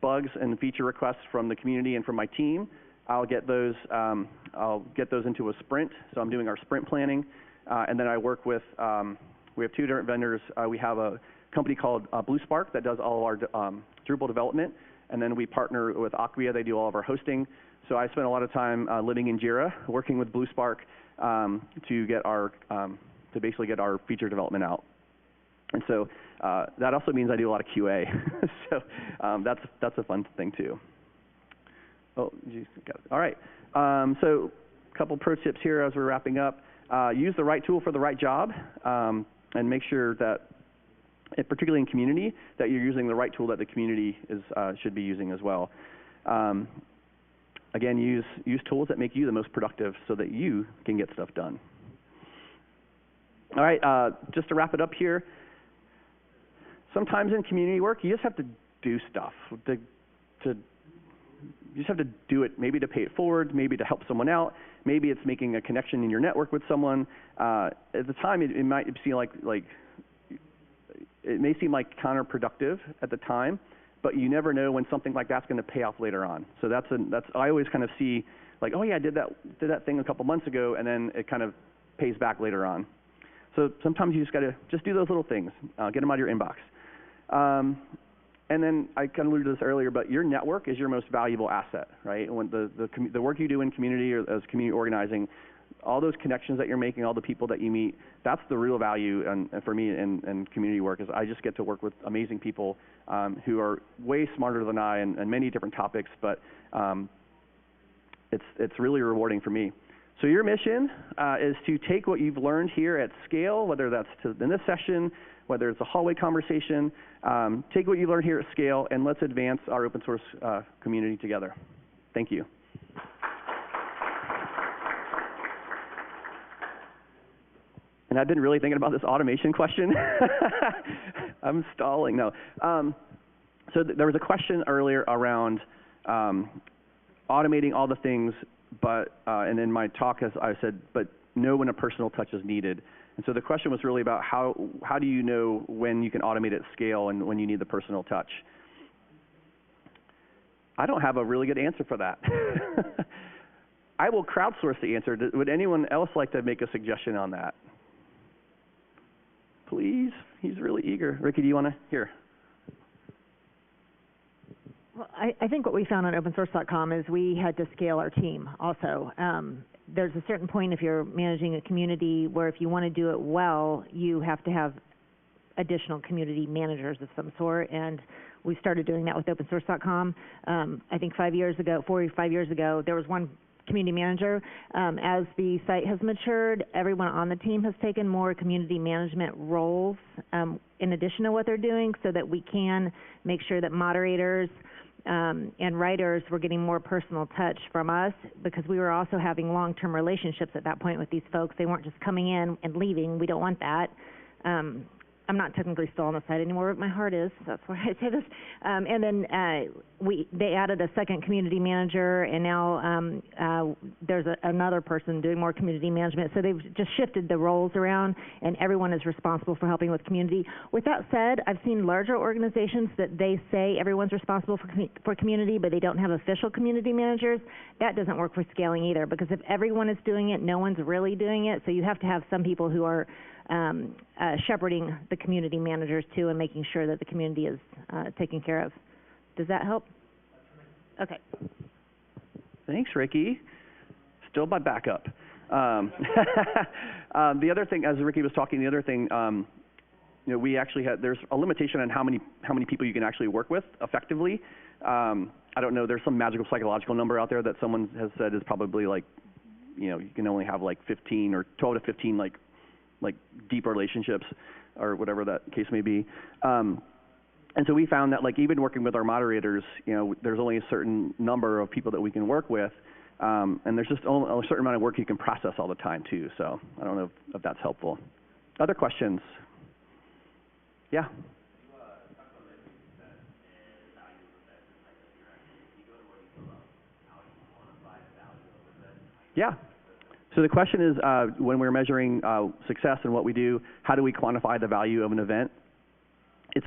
Speaker 1: bugs and feature requests from the community and from my team. I'll get those into a sprint. So I'm doing our sprint planning. And then I work with, we have two different vendors. We have a company called BlueSpark that does all of our Drupal development. And then we partner with Acquia. They do all of our hosting. So I spend a lot of time living in Jira, working with BlueSpark to basically get our feature development out. And so that also means I do a lot of QA. So that's a fun thing too. Oh, geez, got it. All right. So a couple pro tips here as we're wrapping up. Use the right tool for the right job, and make sure that, particularly in community, that you're using the right tool that the community should be using as well. Again, use tools that make you the most productive so that you can get stuff done. All right, just to wrap it up here, sometimes in community work, you just have to do stuff. You just have to do it, maybe to pay it forward, maybe to help someone out. Maybe it's making a connection in your network with someone. At the time, it might seem like it may seem like counterproductive at the time, but you never know when something like that's going to pay off later on. So I always kind of see like, oh yeah, I did that thing a couple months ago, and then it kind of pays back later on. So sometimes you just got to do those little things, get them out of your inbox. And then I kind of alluded to this earlier, but your network is your most valuable asset, right? When the work you do in community or as community organizing, all those connections that you're making, all the people that you meet, that's the real value. And for me in community work is I just get to work with amazing people who are way smarter than I in many different topics, but it's really rewarding for me. So your mission is to take what you've learned here at SCaLE, whether that's in this session, whether it's a hallway conversation, take what you learned here at SCaLE, and let's advance our open source community together. Thank you. And I've been really thinking about this automation question. I'm stalling. No. So there was a question earlier around automating all the things, but and in my talk, as I said, but know when a personal touch is needed. And so the question was really about how do you know when you can automate at scale and when you need the personal touch? I don't have a really good answer for that. I will crowdsource the answer. Would anyone else like to make a suggestion on that? Please, he's really eager. Ricky, do you want to hear?
Speaker 4: Well, I think what we found on opensource.com is we had to scale our team also. There's a certain point if you're managing a community where if you want to do it well, you have to have additional community managers of some sort, and we started doing that with opensource.com. I think 4 or 5 years ago, there was one community manager. As the site has matured, everyone on the team has taken more community management roles in addition to what they're doing so that we can make sure that moderators and writers were getting more personal touch from us because we were also having long-term relationships at that point with these folks. They weren't just coming in and leaving. We don't want that. I'm not technically still on the site anymore, but my heart is. That's why I say this. And then they added a second community manager, and now there's another person doing more community management. So they've just shifted the roles around, and everyone is responsible for helping with community. With that said, I've seen larger organizations that they say everyone's responsible for community, but they don't have official community managers. That doesn't work for scaling either, because if everyone is doing it, no one's really doing it. So you have to have some people who are shepherding the community managers too and making sure that the community is taken care of. Does that help? Okay.
Speaker 1: Thanks, Ricky. Still my backup. The other thing, as Ricky was talking, the other thing, you know, we actually had, there's a limitation on how many people you can actually work with effectively. I don't know, there's some magical psychological number out there that someone has said is probably like, you know, you can only have like 15 or 12 to 15 like deep relationships or whatever that case may be. And so we found that like even working with our moderators, you know, there's only a certain number of people that we can work with. And there's just only a certain amount of work you can process all the time too. So I don't know if that's helpful. Other questions? Yeah. Yeah. So the question is, when we're measuring success and what we do, how do we quantify the value of an event? It's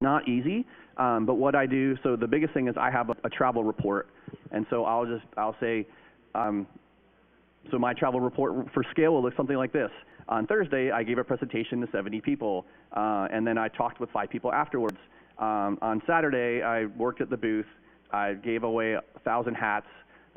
Speaker 1: not easy, but what I do, so the biggest thing is I have a travel report, and so I'll say, so my travel report for SCaLE will look something like this. On Thursday, I gave a presentation to 70 people, and then I talked with 5 people afterwards. On Saturday, I worked at the booth. I gave away 1,000 hats.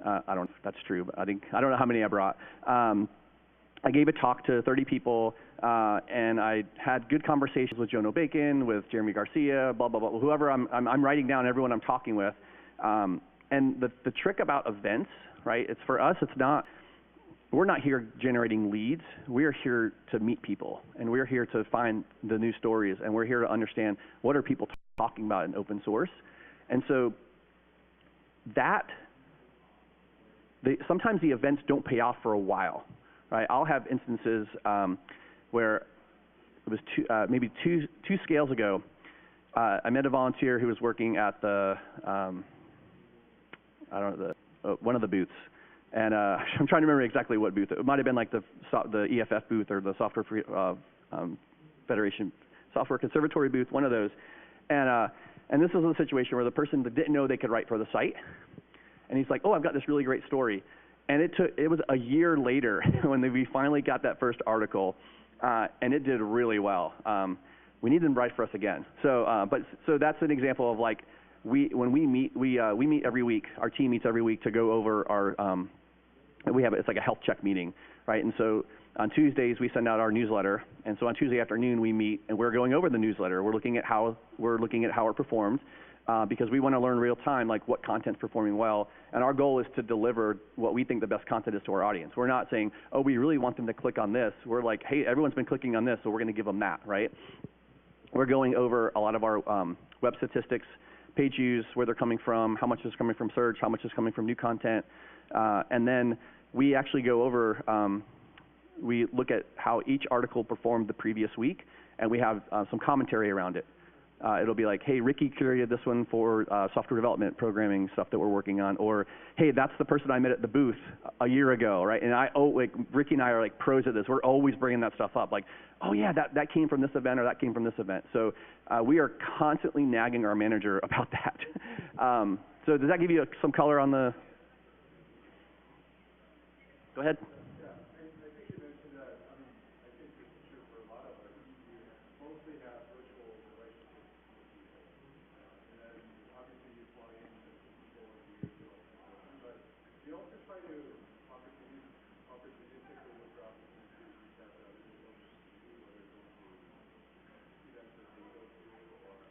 Speaker 1: I don't know if that's true, but I don't know how many I brought. I gave a talk to 30 people, and I had good conversations with Jono Bacon, with Jeremy Garcia, blah, blah, blah, whoever I'm writing down everyone I'm talking with. And the trick about events, right, it's for us, we're not here generating leads. We're here to meet people, and we're here to find the new stories, and we're here to understand what are people talking about in open source. And so sometimes the events don't pay off for a while, right? I'll have instances where it was maybe two SCaLEs ago. I met a volunteer who was working at the one of the booths, and I'm trying to remember exactly what booth. It might have been like the EFF booth or the Software Federation Software Conservatory booth, one of those. And this was a situation where the person didn't know they could write for the site. And he's like, oh, I've got this really great story. And it was a year later when we finally got that first article, and it did really well. We need them to write for us again. So that's an example of like, when we meet every week. Our team meets every week to go over our, it's like a health check meeting, right? And so on Tuesdays, we send out our newsletter. And so on Tuesday afternoon, we meet, and we're going over the newsletter. We're looking at how it performed. Because we want to learn real time, like what content's performing well. And our goal is to deliver what we think the best content is to our audience. We're not saying, oh, we really want them to click on this. We're like, hey, everyone's been clicking on this, so we're going to give them that, right? We're going over a lot of our web statistics, page views, where they're coming from, how much is coming from search, how much is coming from new content. And then we actually go over, we look at how each article performed the previous week, and we have some commentary around it. It'll be like, hey, Ricky curated this one for software development programming stuff that we're working on, or hey, that's the person I met at the booth a year ago, right? And like Ricky and I are like pros at this. We're always bringing that stuff up, like, oh yeah, that came from this event or that came from this event. So we are constantly nagging our manager about that. So does that give you some color on the? Go ahead.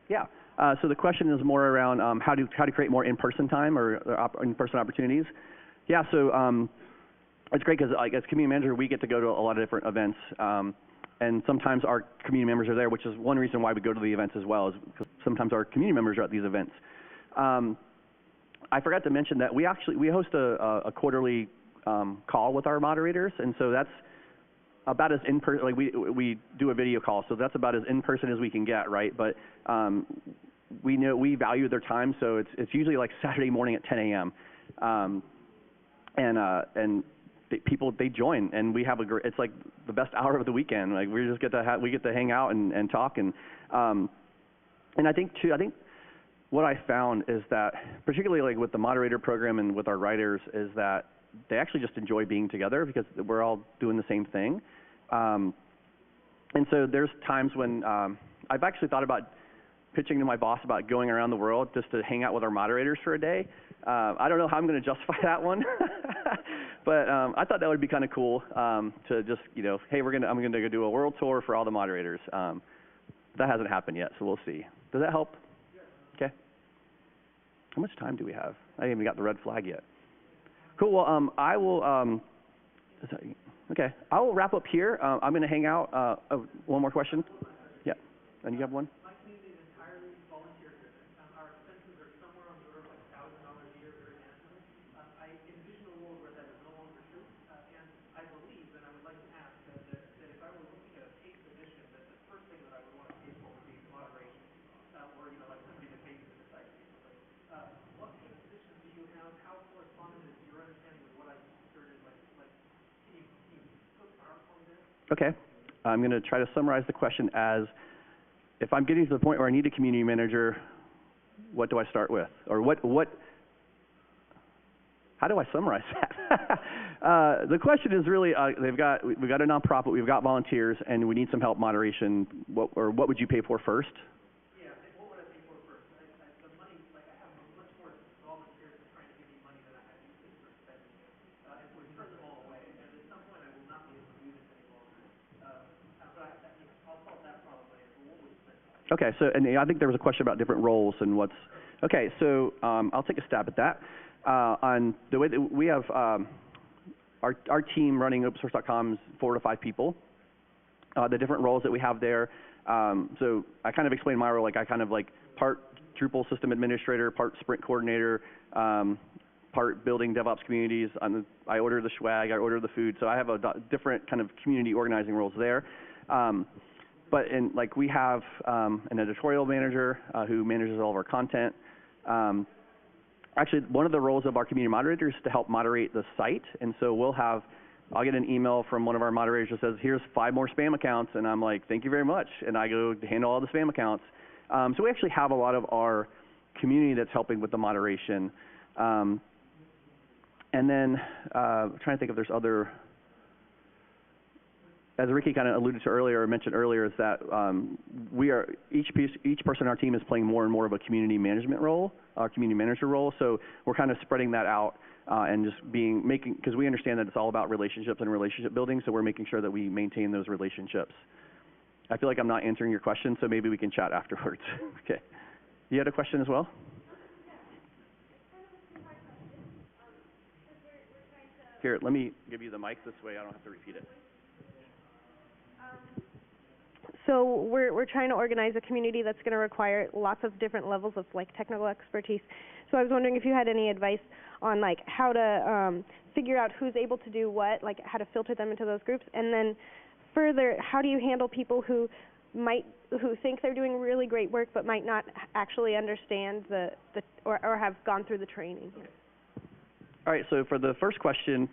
Speaker 1: Yeah. So the question is more around how to create more in-person time or in-person opportunities. Yeah. So it's great because like, as community manager, we get to go to a lot of different events, and sometimes our community members are there, which is one reason why we go to the events as well, is because sometimes our community members are at these events. I forgot to mention that we host a quarterly call with our moderators, and so that's about as in-person, like we do a video call, so that's about as in-person as we can get, right? But we know we value their time, so it's usually like Saturday morning at 10 a.m. And people, they join, and we have it's like the best hour of the weekend. Like we just get to hang out and talk, and I think what I found is that, particularly like with the moderator program and with our writers, is that they actually just enjoy being together because we're all doing the same thing. And so there's times when I've actually thought about pitching to my boss about going around the world just to hang out with our moderators for a day. I don't know how I'm going to justify that one, but I thought that would be kind of cool to just, hey, I'm going to go do a world tour for all the moderators. That hasn't happened yet, so we'll see. Does that help? Okay. How much time do we have? I haven't even got the red flag yet. Cool. Well, I will. Okay. I will wrap up here. I'm going to hang out. One more question. Yeah. And you have one?
Speaker 3: My community is entirely volunteer-driven. Our expenses are somewhere on the order of like $1,000 a year very manageable. I envision a world where that is no longer true, and I believe, and I would like to ask, that if I were looking at a paid position, that the first thing that I would want to pay for would be moderation, or like somebody to pay for the site, basically. What paid positions do you have? How correspondent is your understanding with what I inserted? Can you put PowerPoint there?
Speaker 1: Okay. I'm going to try to summarize the question as, if I'm getting to the point where I need a community manager, what do I start with? Or how do I summarize that? The question is really, we've got a nonprofit, we've got volunteers, and we need some help moderation. What would you pay for first?
Speaker 3: Yeah, and what would I pay for first? The money, I have much more volunteers than trying to give me money that I have used for spending. And so we turn them all away, and at some point I will not be able to do this any longer. But I'll solve that problem later. But what would you spend?
Speaker 1: Okay, so and I think there was a question about different roles and what's. Okay, so I'll take a stab at that. On the way that we have our team running opensource.com is 4 to 5 people. The different roles that we have there. So I kind of explained my role, I kind of part Drupal system administrator, part sprint coordinator, part building DevOps communities. I order the swag, I order the food. So I have a different kind of community organizing roles there. But we have an editorial manager who manages all of our content. Actually, one of the roles of our community moderator is to help moderate the site. And so I'll get an email from one of our moderators that says, here's 5 more spam accounts. And I'm like, thank you very much. And I go handle all the spam accounts. So we actually have a lot of our community that's helping with the moderation. And then I'm trying to think if there's other. As Ricky kind of alluded to earlier, or mentioned earlier, is that each person on our team is playing more and more of a community management role, our community manager role. So we're kind of spreading that out and just because we understand that it's all about relationships and relationship building. So we're making sure that we maintain those relationships. I feel like I'm not answering your question, so maybe we can chat afterwards. Okay. You had a question as well? Here, let me give you the mic this way. I don't have to repeat it.
Speaker 5: So we're trying to organize a community that's going to require lots of different levels of technical expertise. So I was wondering if you had any advice on how to figure out who's able to do what, how to filter them into those groups, and then further, how do you handle people who think they're doing really great work but might not actually understand or have gone through the training?
Speaker 1: All right. So for the first question.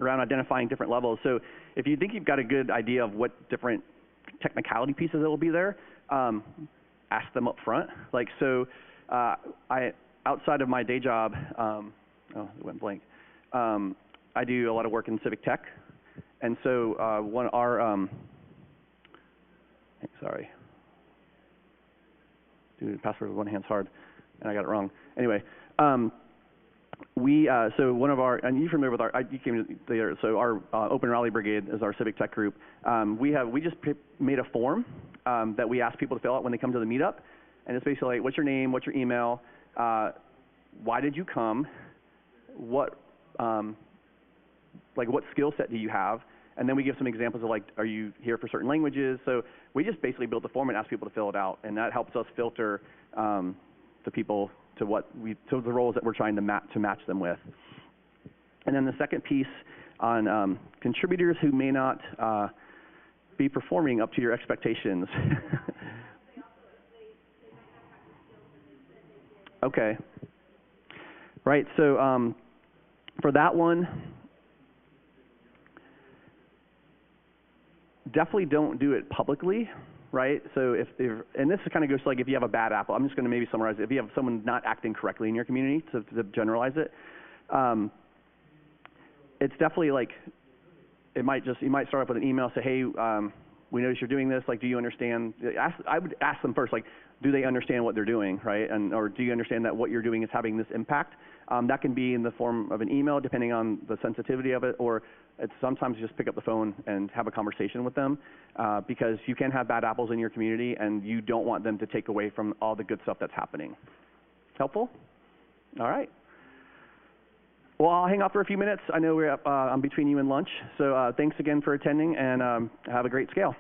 Speaker 1: Around identifying different levels. So if you think you've got a good idea of what different technicality pieces that will be there, ask them up front. I outside of my day job, it went blank. I do a lot of work in civic tech, and so sorry, dude, password with one hand's hard, and I got it wrong. Anyway. So one of our, and you're familiar with you came there, so our Open Rally Brigade is our civic tech group. We just made a form that we ask people to fill out when they come to the meetup, and it's basically what's your name, what's your email, why did you come, what skill set do you have, and then we give some examples of are you here for certain languages. So we just basically built the form and ask people to fill it out, and that helps us filter the people to the roles that we're trying to match them with. And then the second piece on contributors who may not be performing up to your expectations. Okay. Right. So for that one, definitely don't do it publicly. Right, so and this kind of goes to if you have a bad apple. I'm just going to maybe summarize it. If you have someone not acting correctly in your community, to generalize it, it's definitely you might start off with an email, say, hey, we notice you're doing this. Like, do you understand? I would ask them first, like, do they understand what they're doing, right? And or do you understand that what you're doing is having this impact? That can be in the form of an email, depending on the sensitivity of it, or it's sometimes just pick up the phone and have a conversation with them, because you can have bad apples in your community, and you don't want them to take away from all the good stuff that's happening. Helpful? All right. Well, I'll hang out for a few minutes. I know I'm between you and lunch, so thanks again for attending, and have a great SCaLE.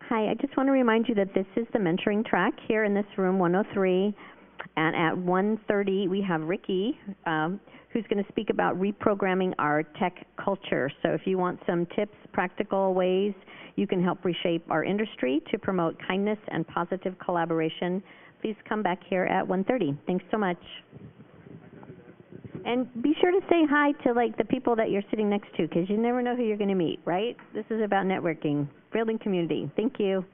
Speaker 2: Hi, I just want to remind you that this is the mentoring track here in this room 103, and at 1:30 we have Ricky, who's going to speak about reprogramming our tech culture. So if you want some tips, practical ways you can help reshape our industry to promote kindness and positive collaboration, please come back here at 1:30. Thanks so much. And be sure to say hi to like the people that you're sitting next to, because you never know who you're going to meet, right? This is about networking, building community. Thank you.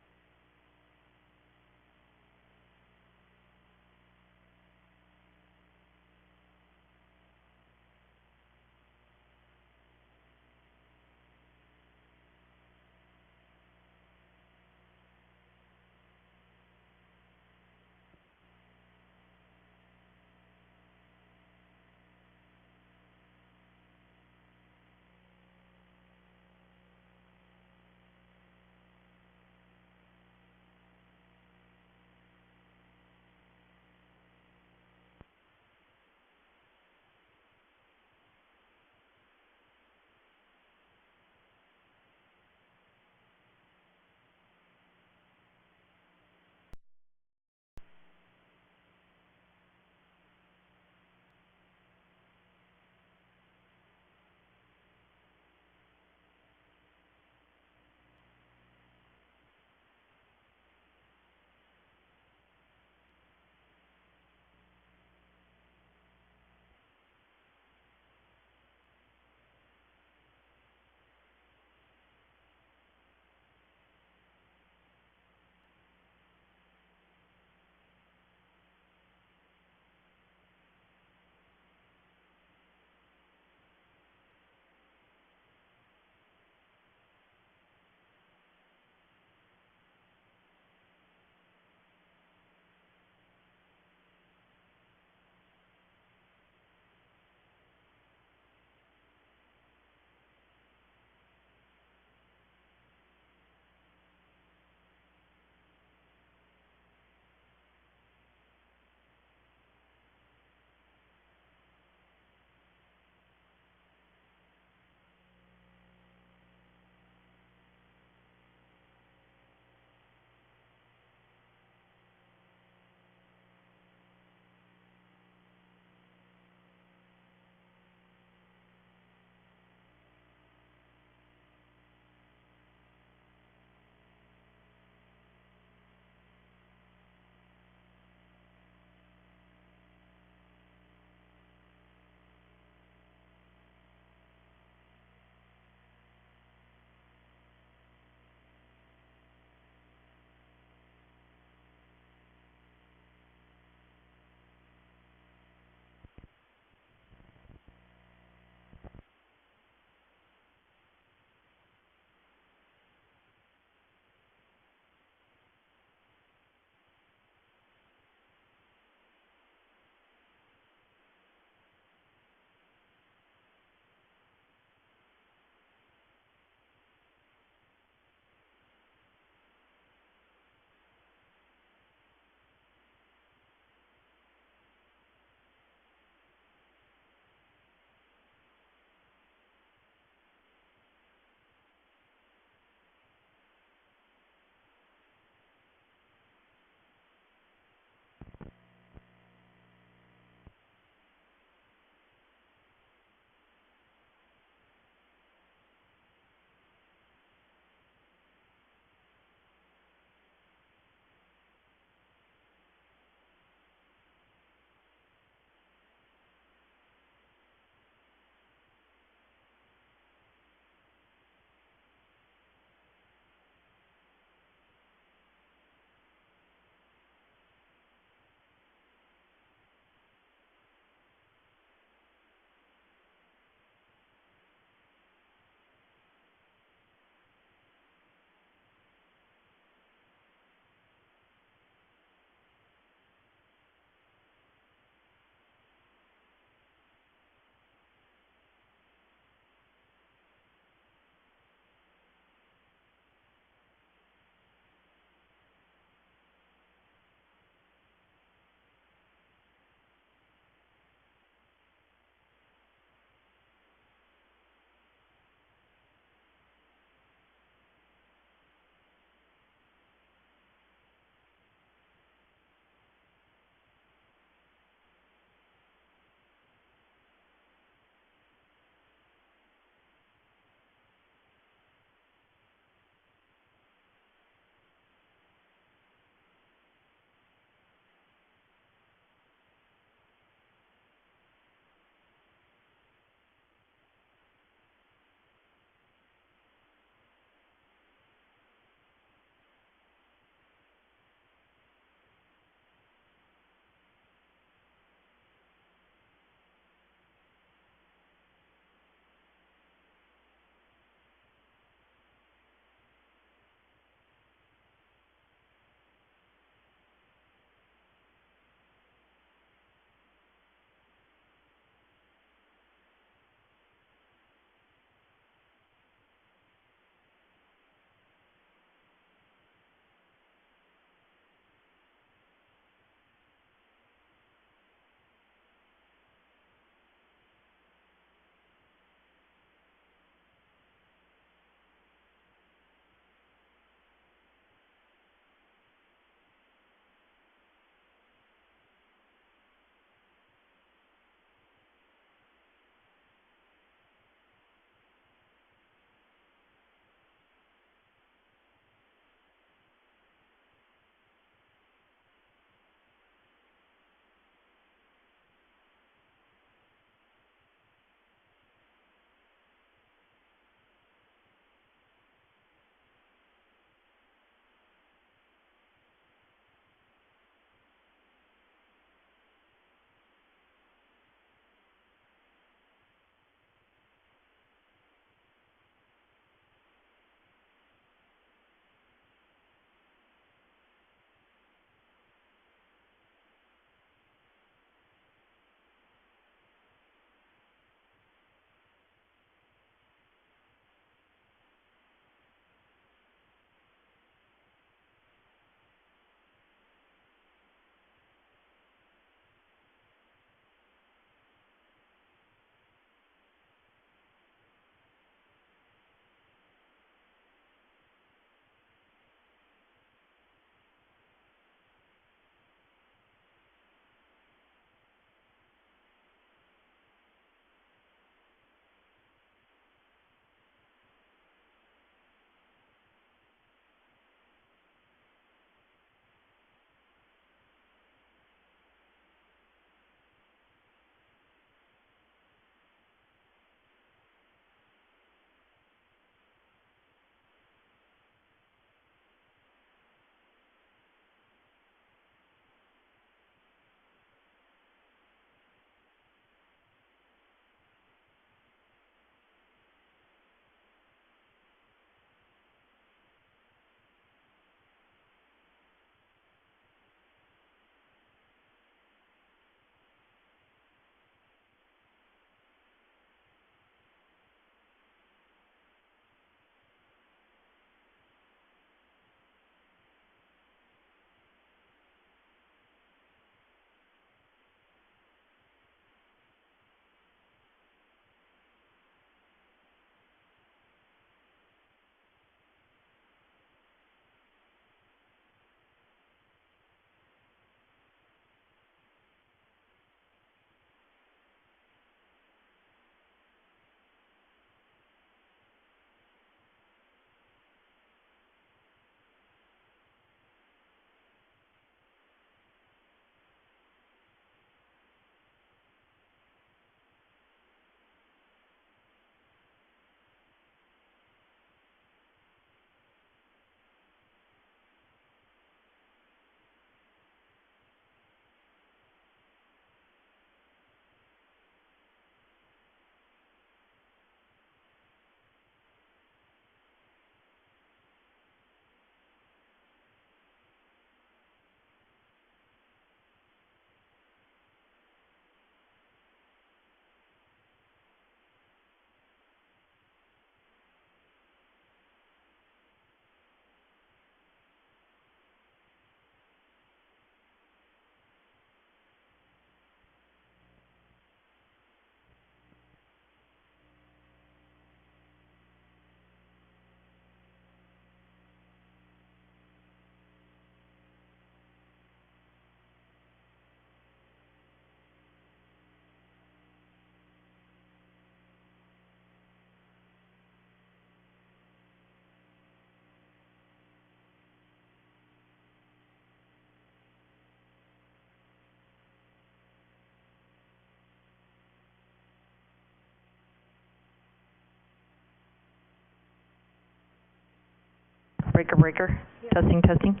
Speaker 6: breaker. Testing, testing.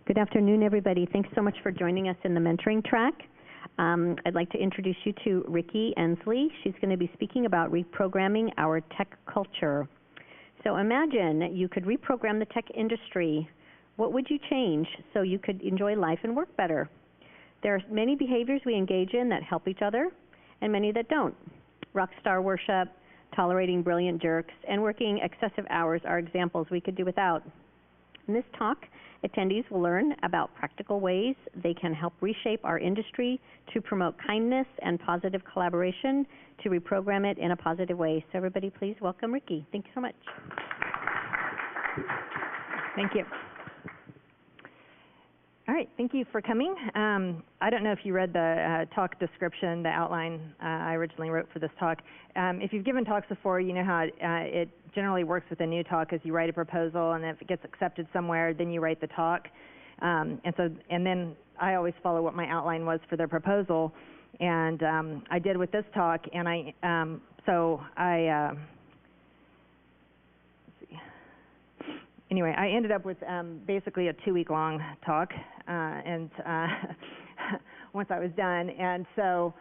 Speaker 2: Good afternoon, everybody. Thanks so much for joining us in the mentoring track. I'd like to introduce you to Rikki Ensley. She's going to be speaking about reprogramming our tech culture. So imagine you could reprogram the tech industry. What would you change so you could enjoy life and work better? There are many behaviors we engage in that help each other and many that don't. Rockstar worship, tolerating brilliant jerks, and working excessive hours are examples we could do without. In this talk, attendees will learn about practical ways they can help reshape our industry to promote kindness and positive collaboration, to reprogram it in a positive way. So everybody, please welcome Rikki. Thank you so much.
Speaker 4: Thank you. All right, thank you for coming. I don't know if you read the talk description, the outline I originally wrote for this talk. If you've given talks before, you know how it generally works with a new talk is you write a proposal, and if it gets accepted somewhere, then you write the talk. And then I always follow what my outline was for the proposal, and I did with this talk, and anyway, I ended up with basically a 2-week-long talk, and once I was done. And so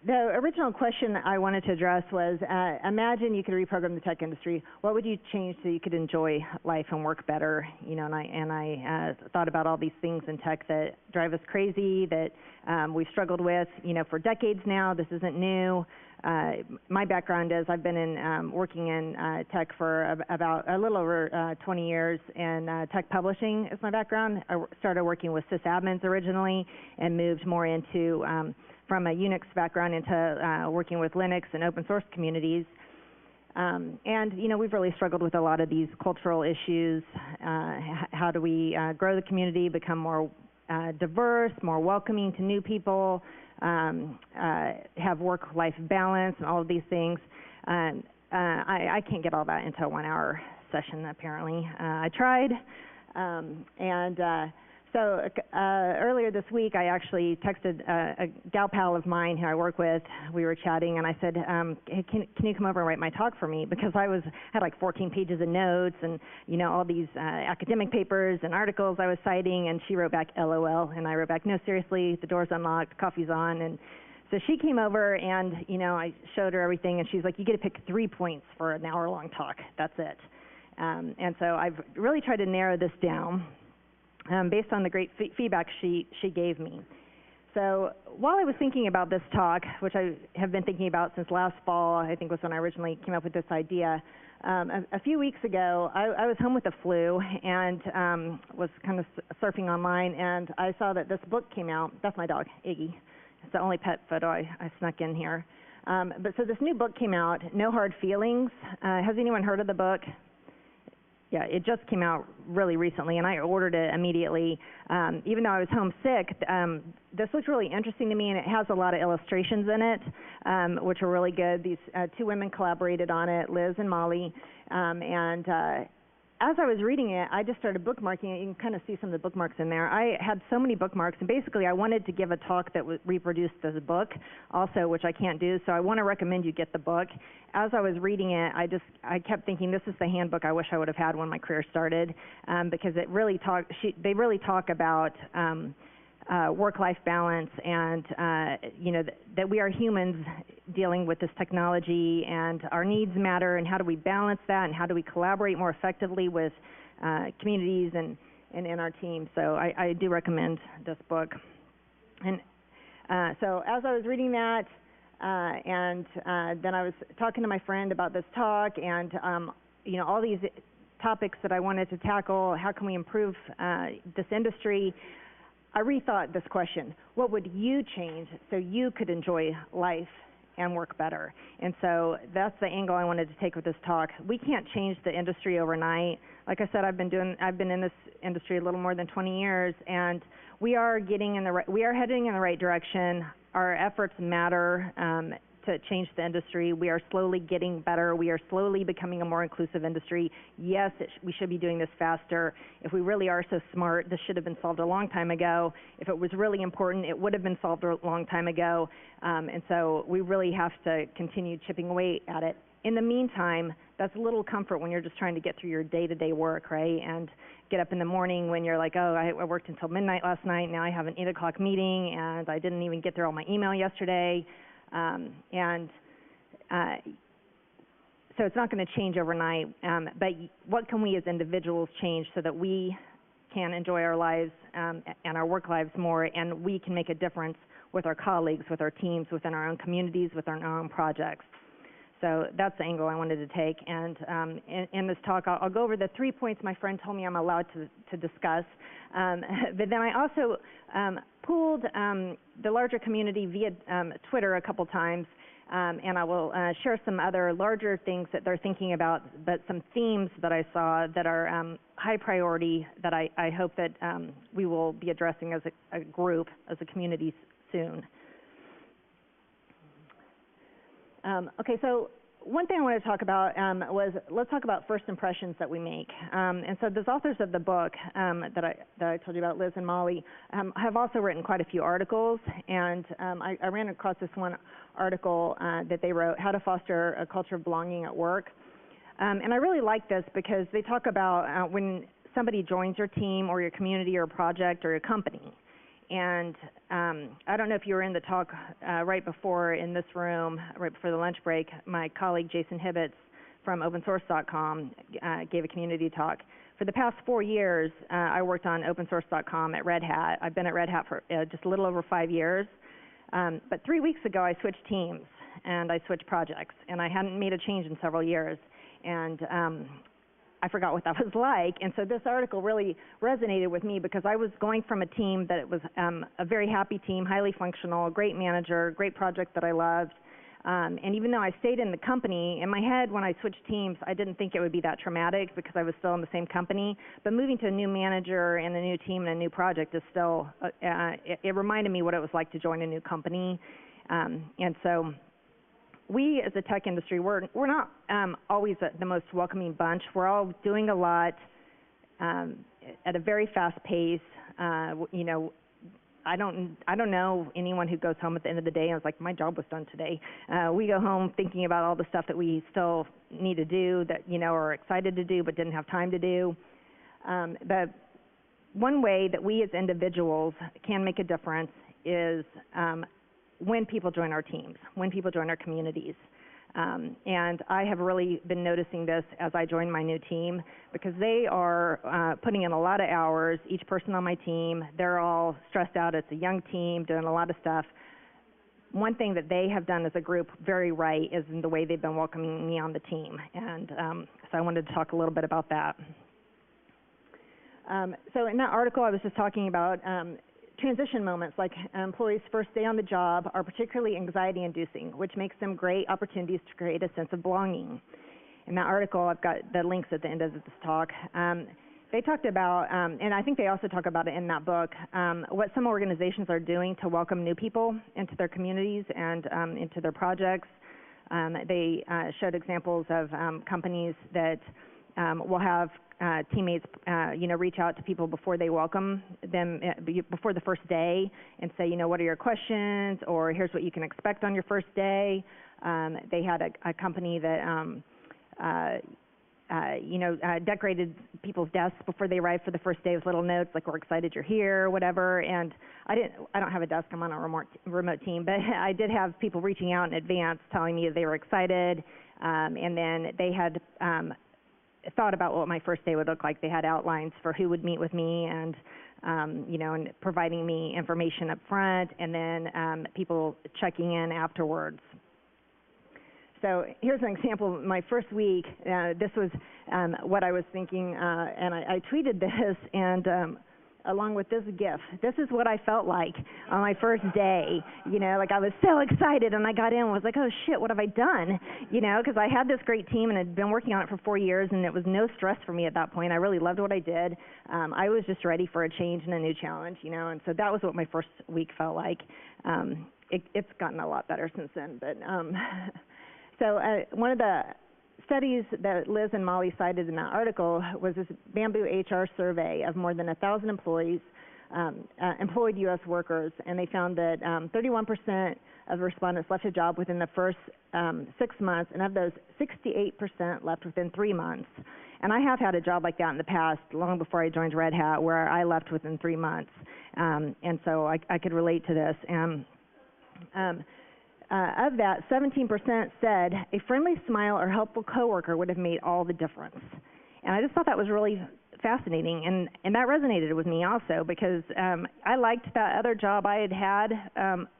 Speaker 4: the original question I wanted to address was, imagine you could reprogram the tech industry. What would you change so you could enjoy life and work better? You know, and I thought about all these things in tech that drive us crazy, that we've struggled with, you know, for decades now. This isn't new. My background is I've been working in tech for about a little over 20 years, and tech publishing is my background. I started working with sysadmins originally and moved more into, from a Unix background into working with Linux and open source communities. And, you know, we've really struggled with a lot of these cultural issues. How do we grow the community, become more diverse, more welcoming to new people, have work-life balance, and all of these things. I can't get all that into a 1-hour session, apparently. I tried, so earlier this week, I actually texted a gal pal of mine who I work with. We were chatting, and I said, hey, can you come over and write my talk for me? Because I had like 14 pages of notes and, you know, all these academic papers and articles I was citing, and she wrote back, LOL, and I wrote back, no, seriously, the door's unlocked, coffee's on. And so she came over, and, you know, I showed her everything, and she's like, you get to pick 3 points for an hour-long talk. That's it. And so I've really tried to narrow this down based on the great feedback she gave me. So while I was thinking about this talk, which I have been thinking about since last fall, I think was when I originally came up with this idea, a few weeks ago, I was home with the flu and was kind of surfing online, and I saw that this book came out. That's my dog, Iggy. It's the only pet photo I snuck in here. But so this new book came out, No Hard Feelings. Has anyone heard of the book? Yeah, it just came out really recently, and I ordered it immediately. Even though I was homesick, this looked really interesting to me, and it has a lot of illustrations in it, which are really good. These 2 women collaborated on it, Liz and Molly, and as I was reading it, I just started bookmarking it. You can kind of see some of the bookmarks in there. I had so many bookmarks, and basically I wanted to give a talk that was reproduced as a book also, which I can't do, so I want to recommend you get the book. As I was reading it, I kept thinking, this is the handbook I wish I would have had when my career started, because they really talk about work-life balance, and that we are humans dealing with this technology, and our needs matter, and how do we balance that, and how do we collaborate more effectively with communities and in our team. So I do recommend this book. And so as I was reading that, and then I was talking to my friend about this talk, and all these topics that I wanted to tackle. How can we improve this industry? I rethought this question: what would you change so you could enjoy life and work better? And so that's the angle I wanted to take with this talk. We can't change the industry overnight. Like I said, I've been in this industry a little more than 20 years, and we are heading in the right direction. Our efforts matter to change the industry. We are slowly getting better. We are slowly becoming a more inclusive industry. Yes, we should be doing this faster. If we really are so smart, this should have been solved a long time ago. If it was really important, it would have been solved a long time ago. And so we really have to continue chipping away at it. In the meantime, that's a little comfort when you're just trying to get through your day-to-day work, right? And get up in the morning when you're like, oh, I worked until midnight last night. Now I have an 8 o'clock meeting, and I didn't even get through all my email yesterday. So it's not going to change overnight, but what can we as individuals change so that we can enjoy our lives and our work lives more, and we can make a difference with our colleagues, with our teams, within our own communities, within our own projects. So that's the angle I wanted to take. And in this talk, I'll go over the 3 points my friend told me I'm allowed to discuss. But then I also pooled the larger community via Twitter a couple times, and I will share some other larger things that they're thinking about, but some themes that I saw that are high priority that I hope that we will be addressing as a group, as a community soon. Okay, so one thing I wanted to talk about was, let's talk about first impressions that we make. And so those authors of the book that I told you about, Liz and Molly, have also written quite a few articles. And I ran across this one article that they wrote, How to Foster a Culture of Belonging at Work. And I really like this because they talk about when somebody joins your team or your community or project or your company. And I don't know if you were in the talk right before in this room, right before the lunch break, my colleague Jason Hibbets from opensource.com gave a community talk. For the past 4 years, I worked on opensource.com at Red Hat. I've been at Red Hat for just a little over 5 years. But 3 weeks ago, I switched teams and I switched projects. And I hadn't made a change in several years. And I forgot what that was like, and so this article really resonated with me because I was going from a team that was a very happy team, highly functional, great manager, great project that I loved, and even though I stayed in the company, in my head when I switched teams, I didn't think it would be that traumatic because I was still in the same company, but moving to a new manager and a new team and a new project is still, it reminded me what it was like to join a new company, and so we as a tech industry, we're not always the most welcoming bunch. We're all doing a lot at a very fast pace. You know, I don't know anyone who goes home at the end of the day and is like, my job was done today. We go home thinking about all the stuff that we still need to do, that are excited to do but didn't have time to do. But one way that we as individuals can make a difference is when people join our teams, when people join our communities. And I have really been noticing this as I join my new team because they are putting in a lot of hours, each person on my team. They're all stressed out. It's a young team doing a lot of stuff. One thing that they have done as a group very right is in the way they've been welcoming me on the team. And so I wanted to talk a little bit about that. So in that article, I was just talking about transition moments, like employees' first day on the job, are particularly anxiety-inducing, which makes them great opportunities to create a sense of belonging. In that article, I've got the links at the end of this talk. They talked about, and I think they also talk about it in that book, what some organizations are doing to welcome new people into their communities and into their projects. They showed examples of companies that we'll have teammates, reach out to people before they welcome them, before the first day, and say, what are your questions, or here's what you can expect on your first day. They had a company that decorated people's desks before they arrived for the first day with little notes like, we're excited you're here, or whatever. And I don't have a desk, I'm on a remote team, but I did have people reaching out in advance telling me they were excited, and then they had thought about what my first day would look like. They had outlines for who would meet with me, and and providing me information up front, and then people checking in afterwards. So here's an example. My first week, this was what I was thinking, and I tweeted this, and along with this GIF, this is what I felt like on my first day. Like I was so excited, and I got in and was like, oh shit, what have I done? Because I had this great team and had been working on it for 4 years, and it was no stress for me at that point. I really loved what I did. I was just ready for a change and a new challenge, and so that was what my first week felt like. It's gotten a lot better since then, but so one of the studies that Liz and Molly cited in that article was this Bamboo HR survey of more than 1,000 employees, employed U.S. workers, and they found that 31% of respondents left a job within the first 6 months, and of those, 68% left within 3 months. And I have had a job like that in the past, long before I joined Red Hat, where I left within 3 months, and so I could relate to this. Of that, 17% said a friendly smile or helpful coworker would have made all the difference. And I just thought that was really fascinating, and that resonated with me also, because I liked that other job I had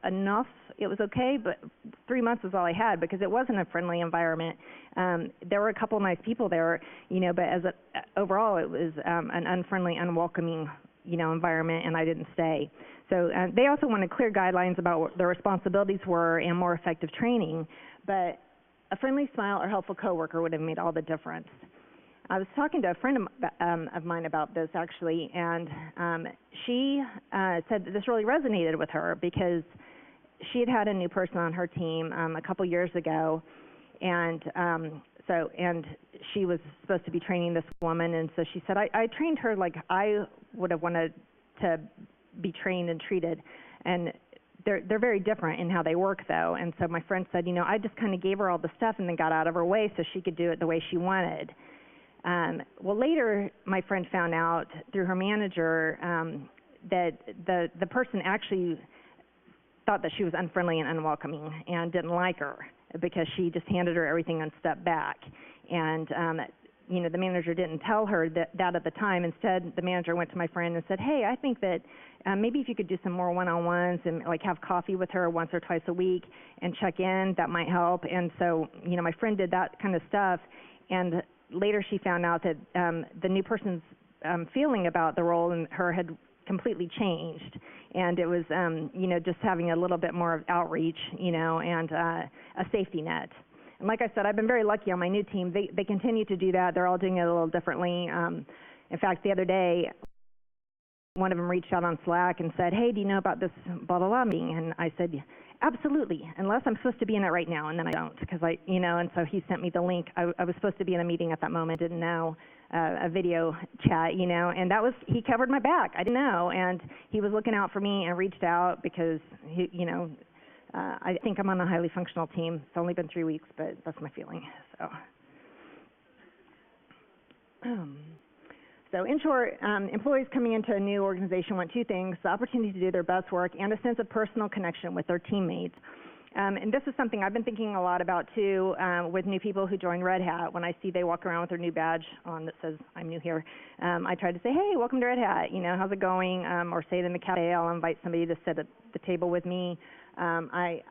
Speaker 4: enough. It was okay, but 3 months was all I had, because it wasn't a friendly environment. There were a couple of nice people there, but overall it was an unfriendly, unwelcoming environment, and I didn't stay. So they also wanted clear guidelines about what their responsibilities were and more effective training, but a friendly smile or helpful coworker would have made all the difference. I was talking to a friend of mine about this, actually, and she said that this really resonated with her, because she had a new person on her team a couple years ago, and she was supposed to be training this woman, and so she said, I trained her like I would have wanted to be trained and treated, and they're very different in how they work, though. And so my friend said, I just kind of gave her all the stuff and then got out of her way so she could do it the way she wanted. Well, later my friend found out through her manager that the person actually thought that she was unfriendly and unwelcoming and didn't like her, because she just handed her everything and stepped back. And the manager didn't tell her that at the time. Instead, the manager went to my friend and said, hey, I think that maybe if you could do some more one-on-ones and like have coffee with her once or twice a week and check in, that might help. And so, my friend did that kind of stuff. And later she found out that the new person's feeling about the role and her had completely changed. And it was, just having a little bit more of outreach, and a safety net. And like I said, I've been very lucky on my new team. They continue to do that. They're all doing it a little differently. In fact, the other day, one of them reached out on Slack and said, hey, do you know about this blah, blah, blah meeting? And I said, absolutely, unless I'm supposed to be in it right now, and then I don't, because and so he sent me the link. I was supposed to be in a meeting at that moment, didn't know, a video chat, and that was, he covered my back. I didn't know, and he was looking out for me and reached out because, I think I'm on a highly functional team. It's only been 3 weeks, but that's my feeling. So in short, employees coming into a new organization want two things: the opportunity to do their best work and a sense of personal connection with their teammates. And this is something I've been thinking a lot about, too, with new people who join Red Hat. When I see they walk around with their new badge on that says, I'm new here, I try to say, hey, welcome to Red Hat, how's it going? Or say it in the cafe, I'll invite somebody to sit at the table with me. I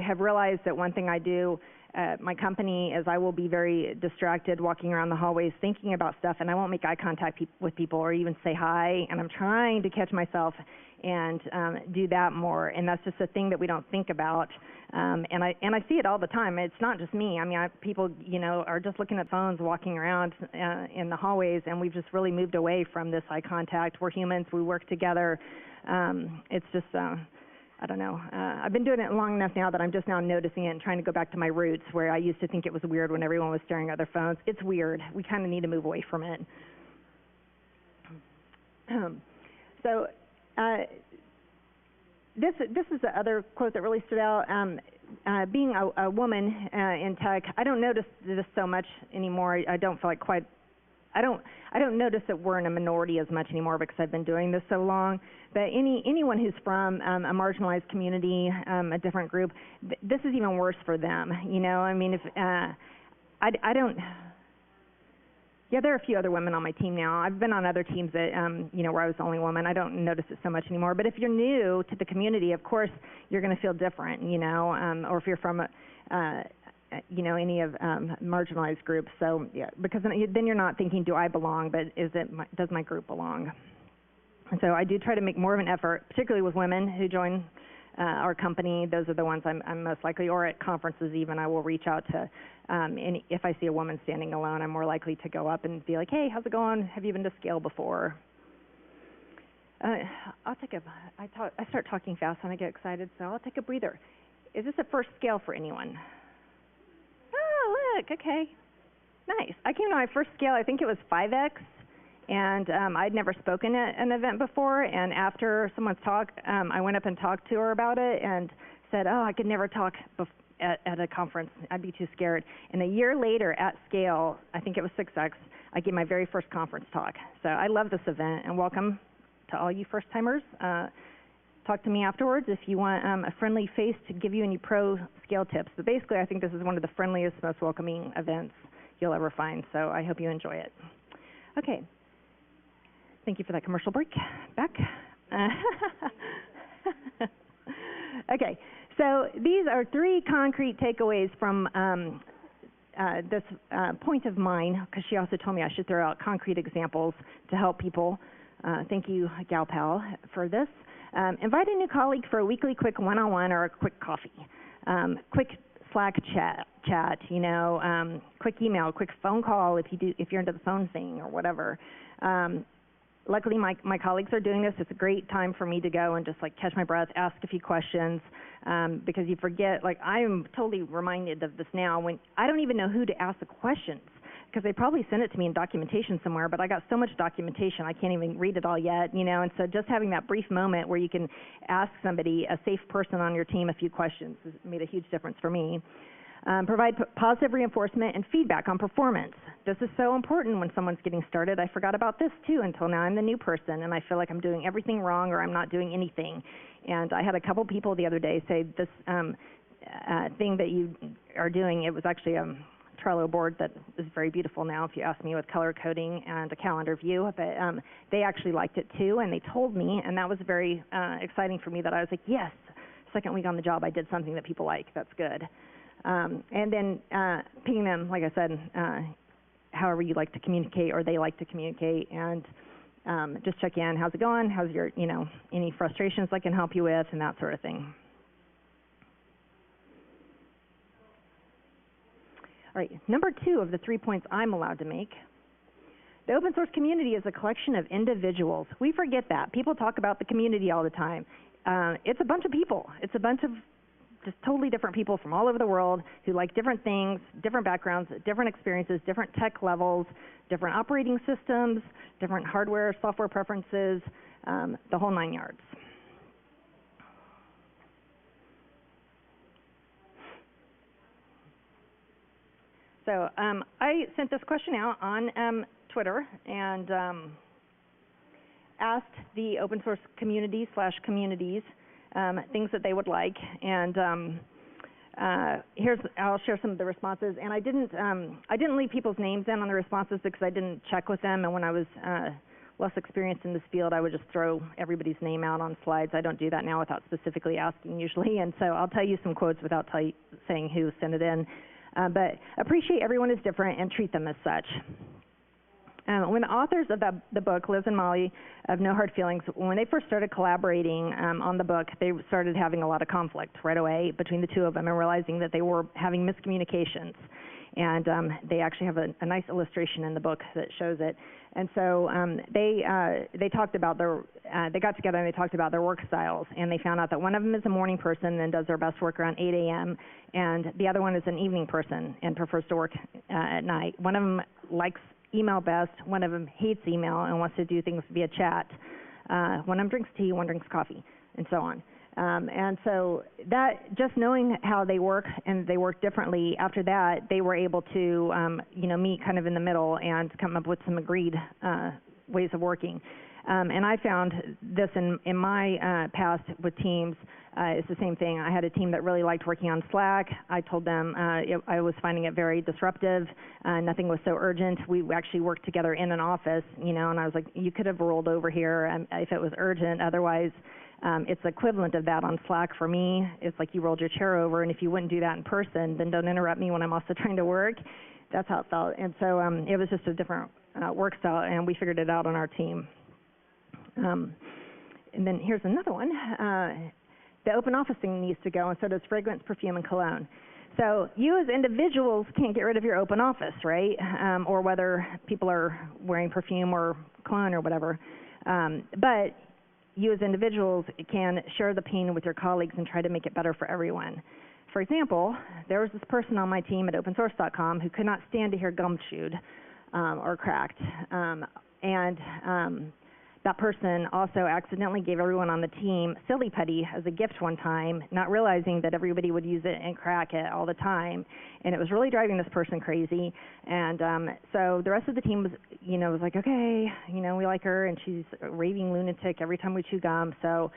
Speaker 4: have realized that one thing I do at my company is I will be very distracted walking around the hallways thinking about stuff, and I won't make eye contact with people or even say hi, and I'm trying to catch myself and do that more, and that's just a thing that we don't think about. And I see it all the time. It's not just me. I mean, people, are just looking at phones, walking around in the hallways, and we've just really moved away from this eye contact. We're humans. We work together. It's just I don't know. I've been doing it long enough now that I'm just now noticing it and trying to go back to my roots where I used to think it was weird when everyone was staring at their phones. It's weird. We kind of need to move away from it. This is the other quote that really stood out. Being a woman in tech, I don't notice this so much anymore. I don't feel like quite. I don't notice that we're in a minority as much anymore because I've been doing this so long. But anyone who's from a marginalized community, a different group, this is even worse for them. You know, I mean, if I don't. Yeah, there are a few other women on my team now. I've been on other teams that, you know, where I was the only woman. I don't notice it so much anymore. But if you're new to the community, of course, you're going to feel different, you know, or if you're from, you know, any of marginalized groups. So, yeah, because then you're not thinking, do I belong, but does my group belong? And so I do try to make more of an effort, particularly with women who join our company. Those are the ones I'm most likely, or at conferences even, I will reach out to, and if I see a woman standing alone, I'm more likely to go up and be like, hey, how's it going? Have you been to SCaLE before? I start talking fast when I get excited, so I'll take a breather. Is this a first SCaLE for anyone? Oh, look, okay. Nice. I came to my first SCaLE, I think it was 5X. And I'd never spoken at an event before, and after someone's talk, I went up and talked to her about it and said, oh, I could never talk at a conference. I'd be too scared. And a year later at SCaLE, I think it was 6X, I gave my very first conference talk. So I love this event, and welcome to all you first-timers. Talk to me afterwards if you want a friendly face to give you any pro SCaLE tips. But basically, I think this is one of the friendliest, most welcoming events you'll ever find, so I hope you enjoy it. Okay. Thank you for that commercial break. Back. Okay, so these are 3 concrete takeaways from this point of mine, because she also told me I should throw out concrete examples to help people. Thank you, Gal Pal, for this. Invite a new colleague for a weekly quick one-on-one or a quick coffee. Quick Slack chat, you know, quick email, quick phone call if you're into the phone thing or whatever. Luckily, my colleagues are doing this. It's a great time for me to go and just like catch my breath, ask a few questions, because you forget. Like I am totally reminded of this now when I don't even know who to ask the questions because they probably sent it to me in documentation somewhere. But I got so much documentation I can't even read it all yet, you know. And so just having that brief moment where you can ask somebody, a safe person on your team, a few questions has made a huge difference for me. Provide positive reinforcement and feedback on performance. This is so important when someone's getting started. I forgot about this too until now I'm the new person and I feel like I'm doing everything wrong or I'm not doing anything. And I had a couple people the other day say this thing that you are doing, it was actually a Trello board that is very beautiful now if you ask me, with color coding and a calendar view, but they actually liked it too and they told me, and that was very exciting for me that I was like, yes, second week on the job I did something that people like, that's good. And then pinging them, like I said, however you like to communicate or they like to communicate, and just check in. How's it going? How's your, you know, any frustrations I can help you with, and that sort of thing. All right, number 2 of the 3 points I'm allowed to make. The open source community is a collection of individuals. We forget that. People talk about the community all the time. It's a bunch of people. It's a bunch of just totally different people from all over the world who like different things, different backgrounds, different experiences, different tech levels, different operating systems, different hardware, software preferences, the whole 9 yards. So I sent this question out on Twitter and asked the open source community / communities things that they would like, and I'll share some of the responses. And I didn't leave people's names in on the responses because I didn't check with them. And when I was less experienced in this field, I would just throw everybody's name out on slides. I don't do that now without specifically asking usually. And so I'll tell you some quotes without saying who sent it in. But appreciate everyone is different and treat them as such. When the authors of the book, Liz and Molly of No Hard Feelings, when they first started collaborating on the book, they started having a lot of conflict right away between the two of them and realizing that they were having miscommunications. and they actually have a nice illustration in the book that shows it. And so they talked about they got together and they talked about their work styles, and they found out that one of them is a morning person and does their best work around 8 a.m., and the other one is an evening person and prefers to work at night. One of them likes email best, one of them hates email and wants to do things via chat. One of them drinks tea, one drinks coffee, and so on. And so that, just knowing how they work, and they work differently, after that they were able to meet kind of in the middle and come up with some agreed ways of working. And I found this in my past with teams. It's the same thing. I had a team that really liked working on Slack. I told them I was finding it very disruptive. Nothing was so urgent. We actually worked together in an office, and I was like, you could have rolled over here if it was urgent. Otherwise, it's equivalent of that on Slack for me. It's like you rolled your chair over, and if you wouldn't do that in person, then don't interrupt me when I'm also trying to work. That's how it felt. And so it was just a different work style, and we figured it out on our team. And then here's another one. The open office thing needs to go, and so does fragrance, perfume, and cologne. So you as individuals can't get rid of your open office, right? Or whether people are wearing perfume or cologne or whatever. But you as individuals can share the pain with your colleagues and try to make it better for everyone. For example, there was this person on my team at opensource.com who could not stand to hear gum chewed or cracked. That person also accidentally gave everyone on the team silly putty as a gift one time, not realizing that everybody would use it and crack it all the time. And it was really driving this person crazy. And so the rest of the team was like, okay, we like her, and she's a raving lunatic every time we chew gum. So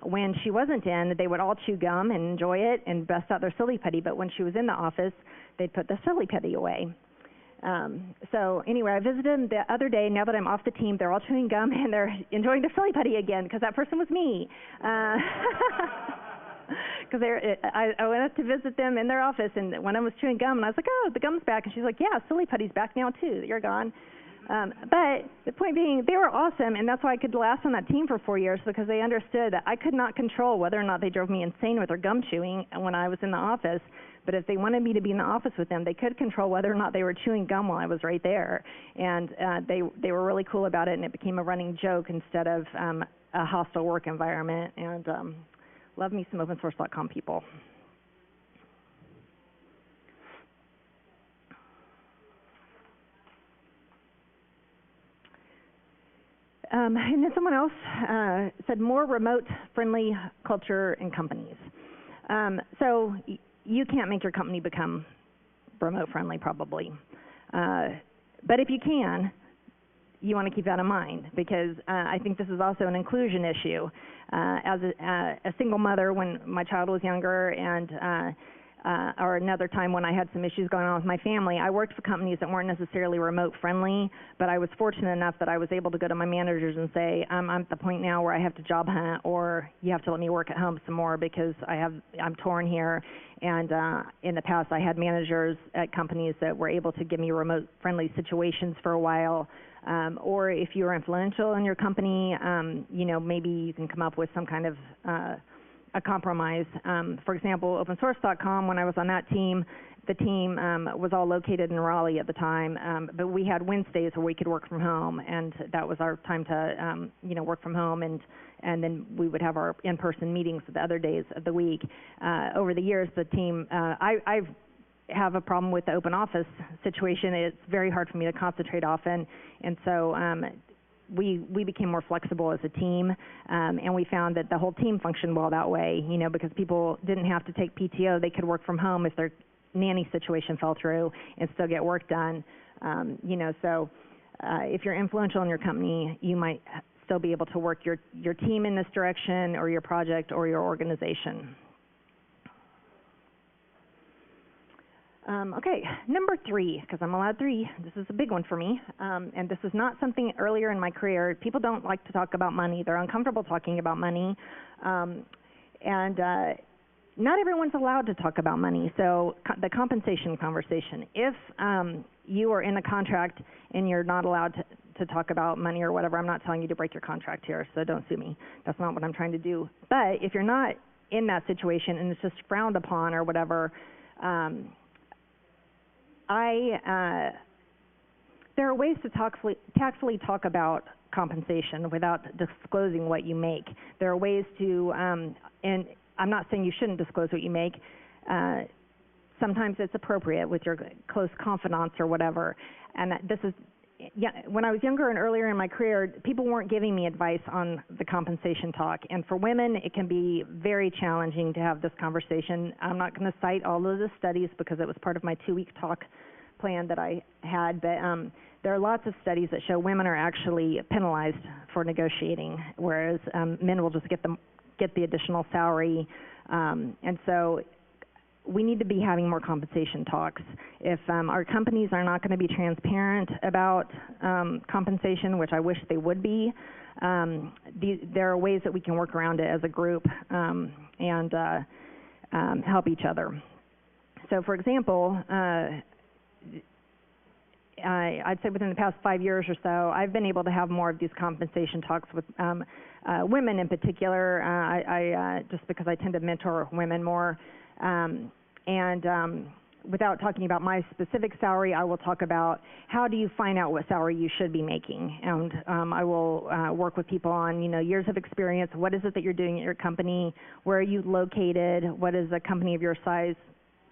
Speaker 4: when she wasn't in, they would all chew gum and enjoy it and bust out their silly putty. But when she was in the office, they'd put the silly putty away. So anyway, I visited them the other day. Now that I'm off the team, they're all chewing gum and they're enjoying their silly putty again, because that person was me. Because I went up to visit them in their office, and one of them was chewing gum, and I was like, oh, the gum's back. And she's like, yeah, silly putty's back now too. You're gone. But the point being, they were awesome, and that's why I could last on that team for 4 years, because they understood that I could not control whether or not they drove me insane with their gum chewing when I was in the office. But if they wanted me to be in the office with them, they could control whether or not they were chewing gum while I was right there. And they were really cool about it, and it became a running joke instead of a hostile work environment. And love me some opensource.com people. And then someone else said more remote-friendly culture in companies. So you can't make your company become remote-friendly, probably. But if you can, you want to keep that in mind, because I think this is also an inclusion issue. As a single mother, when my child was younger, and or another time when I had some issues going on with my family, I worked for companies that weren't necessarily remote friendly, but I was fortunate enough that I was able to go to my managers and say, I'm at the point now where I have to job hunt, or you have to let me work at home some more because I'm torn here. And in the past, I had managers at companies that were able to give me remote friendly situations for a while. Or if you're influential in your company, maybe you can come up with some kind of a compromise. For example, opensource.com, when I was on that team, the team was all located in Raleigh at the time, but we had Wednesdays where we could work from home, and that was our time to work from home, and then we would have our in-person meetings the other days of the week. Over the years, the team, I have a problem with the open office situation. It's very hard for me to concentrate often, and so we became more flexible as a team, and we found that the whole team functioned well that way, because people didn't have to take PTO. They could work from home if their nanny situation fell through and still get work done. So if you're influential in your company, you might still be able to work your team in this direction, or your project, or your organization. Okay, number 3, because I'm allowed 3. This is a big one for me, and this is not something earlier in my career. People don't like to talk about money. They're uncomfortable talking about money, and not everyone's allowed to talk about money. So the compensation conversation. If you are in a contract and you're not allowed to talk about money or whatever, I'm not telling you to break your contract here, so don't sue me. That's not what I'm trying to do. But if you're not in that situation and it's just frowned upon or whatever, there are ways to tactfully talk about compensation without disclosing what you make. There are ways to, and I'm not saying you shouldn't disclose what you make. Sometimes it's appropriate with your close confidants or whatever. And this is, yeah, when I was younger and earlier in my career, people weren't giving me advice on the compensation talk. And for women, it can be very challenging to have this conversation. I'm not going to cite all of the studies because it was part of my 2-week talk plan that I had, but there are lots of studies that show women are actually penalized for negotiating, whereas men will just get the additional salary. And so we need to be having more compensation talks. If our companies are not going to be transparent about compensation, which I wish they would be, there are ways that we can work around it as a group and help each other. So, for example, I'd say within the past 5 years or so, I've been able to have more of these compensation talks with women in particular, just because I tend to mentor women more. Without talking about my specific salary, I will talk about how do you find out what salary you should be making. And I will work with people on, years of experience. What is it that you're doing at your company? Where are you located? What is a company of your size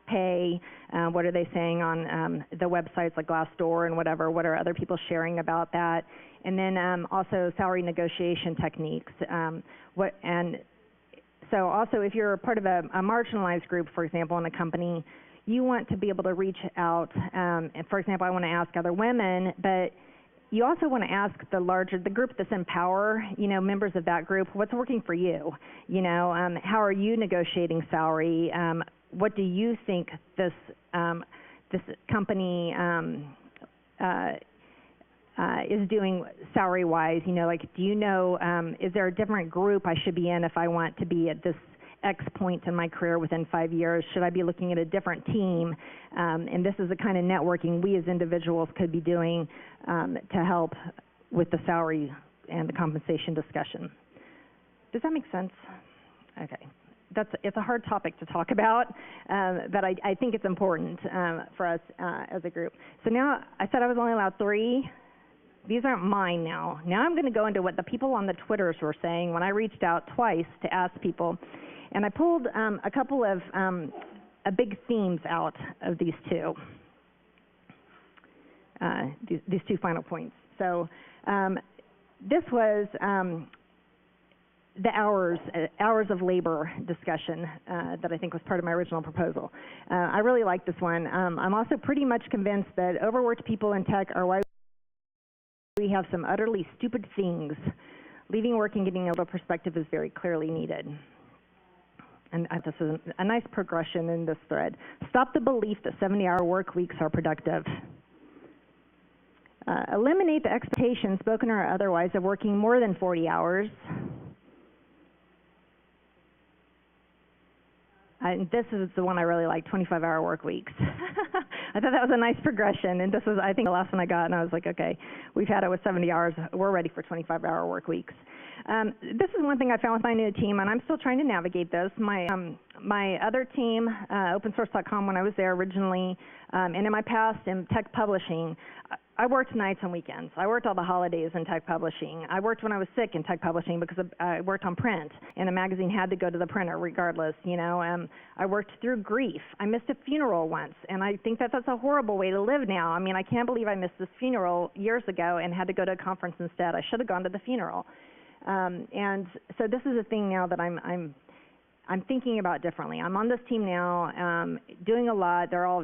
Speaker 4: pay? What are they saying on the websites like Glassdoor and whatever? What are other people sharing about that? And then also salary negotiation techniques. So also if you're part of a marginalized group, for example, in a company, you want to be able to reach out. And for example, I want to ask other women, but you also want to ask the group that's in power, members of that group, what's working for you? How are you negotiating salary? What do you think this company is doing salary-wise? Do you know, is there a different group I should be in if I want to be at this X point in my career within 5 years? Should I be looking at a different team? And this is the kind of networking we as individuals could be doing to help with the salary and the compensation discussion. Does that make sense? Okay. It's a hard topic to talk about, but I think it's important for us as a group. So now, I said I was only allowed 3. These aren't mine now. Now I'm going to go into what the people on the Twitters were saying when I reached out twice to ask people. And I pulled a couple of big themes out of these two final points. So this was the hours of labor discussion that I think was part of my original proposal. I really like this one. I'm also pretty much convinced that overworked people in tech are why we have some utterly stupid things. Leaving work and getting a little perspective is very clearly needed. And this is a nice progression in this thread. Stop the belief that 70-hour work weeks are productive. Eliminate the expectation, spoken or otherwise, of working more than 40 hours. And this is the one I really like, 25-hour work weeks. I thought that was a nice progression, and this was, I think, the last one I got, and I was like, okay, we've had it with 70 hours. We're ready for 25-hour work weeks. This is one thing I found with my new team, and I'm still trying to navigate this. My other team, opensource.com, when I was there originally, and in my past in tech publishing, I worked nights and weekends. I worked all the holidays in tech publishing. I worked when I was sick in tech publishing because I worked on print, and a magazine had to go to the printer regardless, I worked through grief. I missed a funeral once, and I think that that's a horrible way to live now. I mean, I can't believe I missed this funeral years ago and had to go to a conference instead. I should have gone to the funeral. And so this is a thing now that I'm thinking about differently. I'm on this team now, doing a lot. They're all,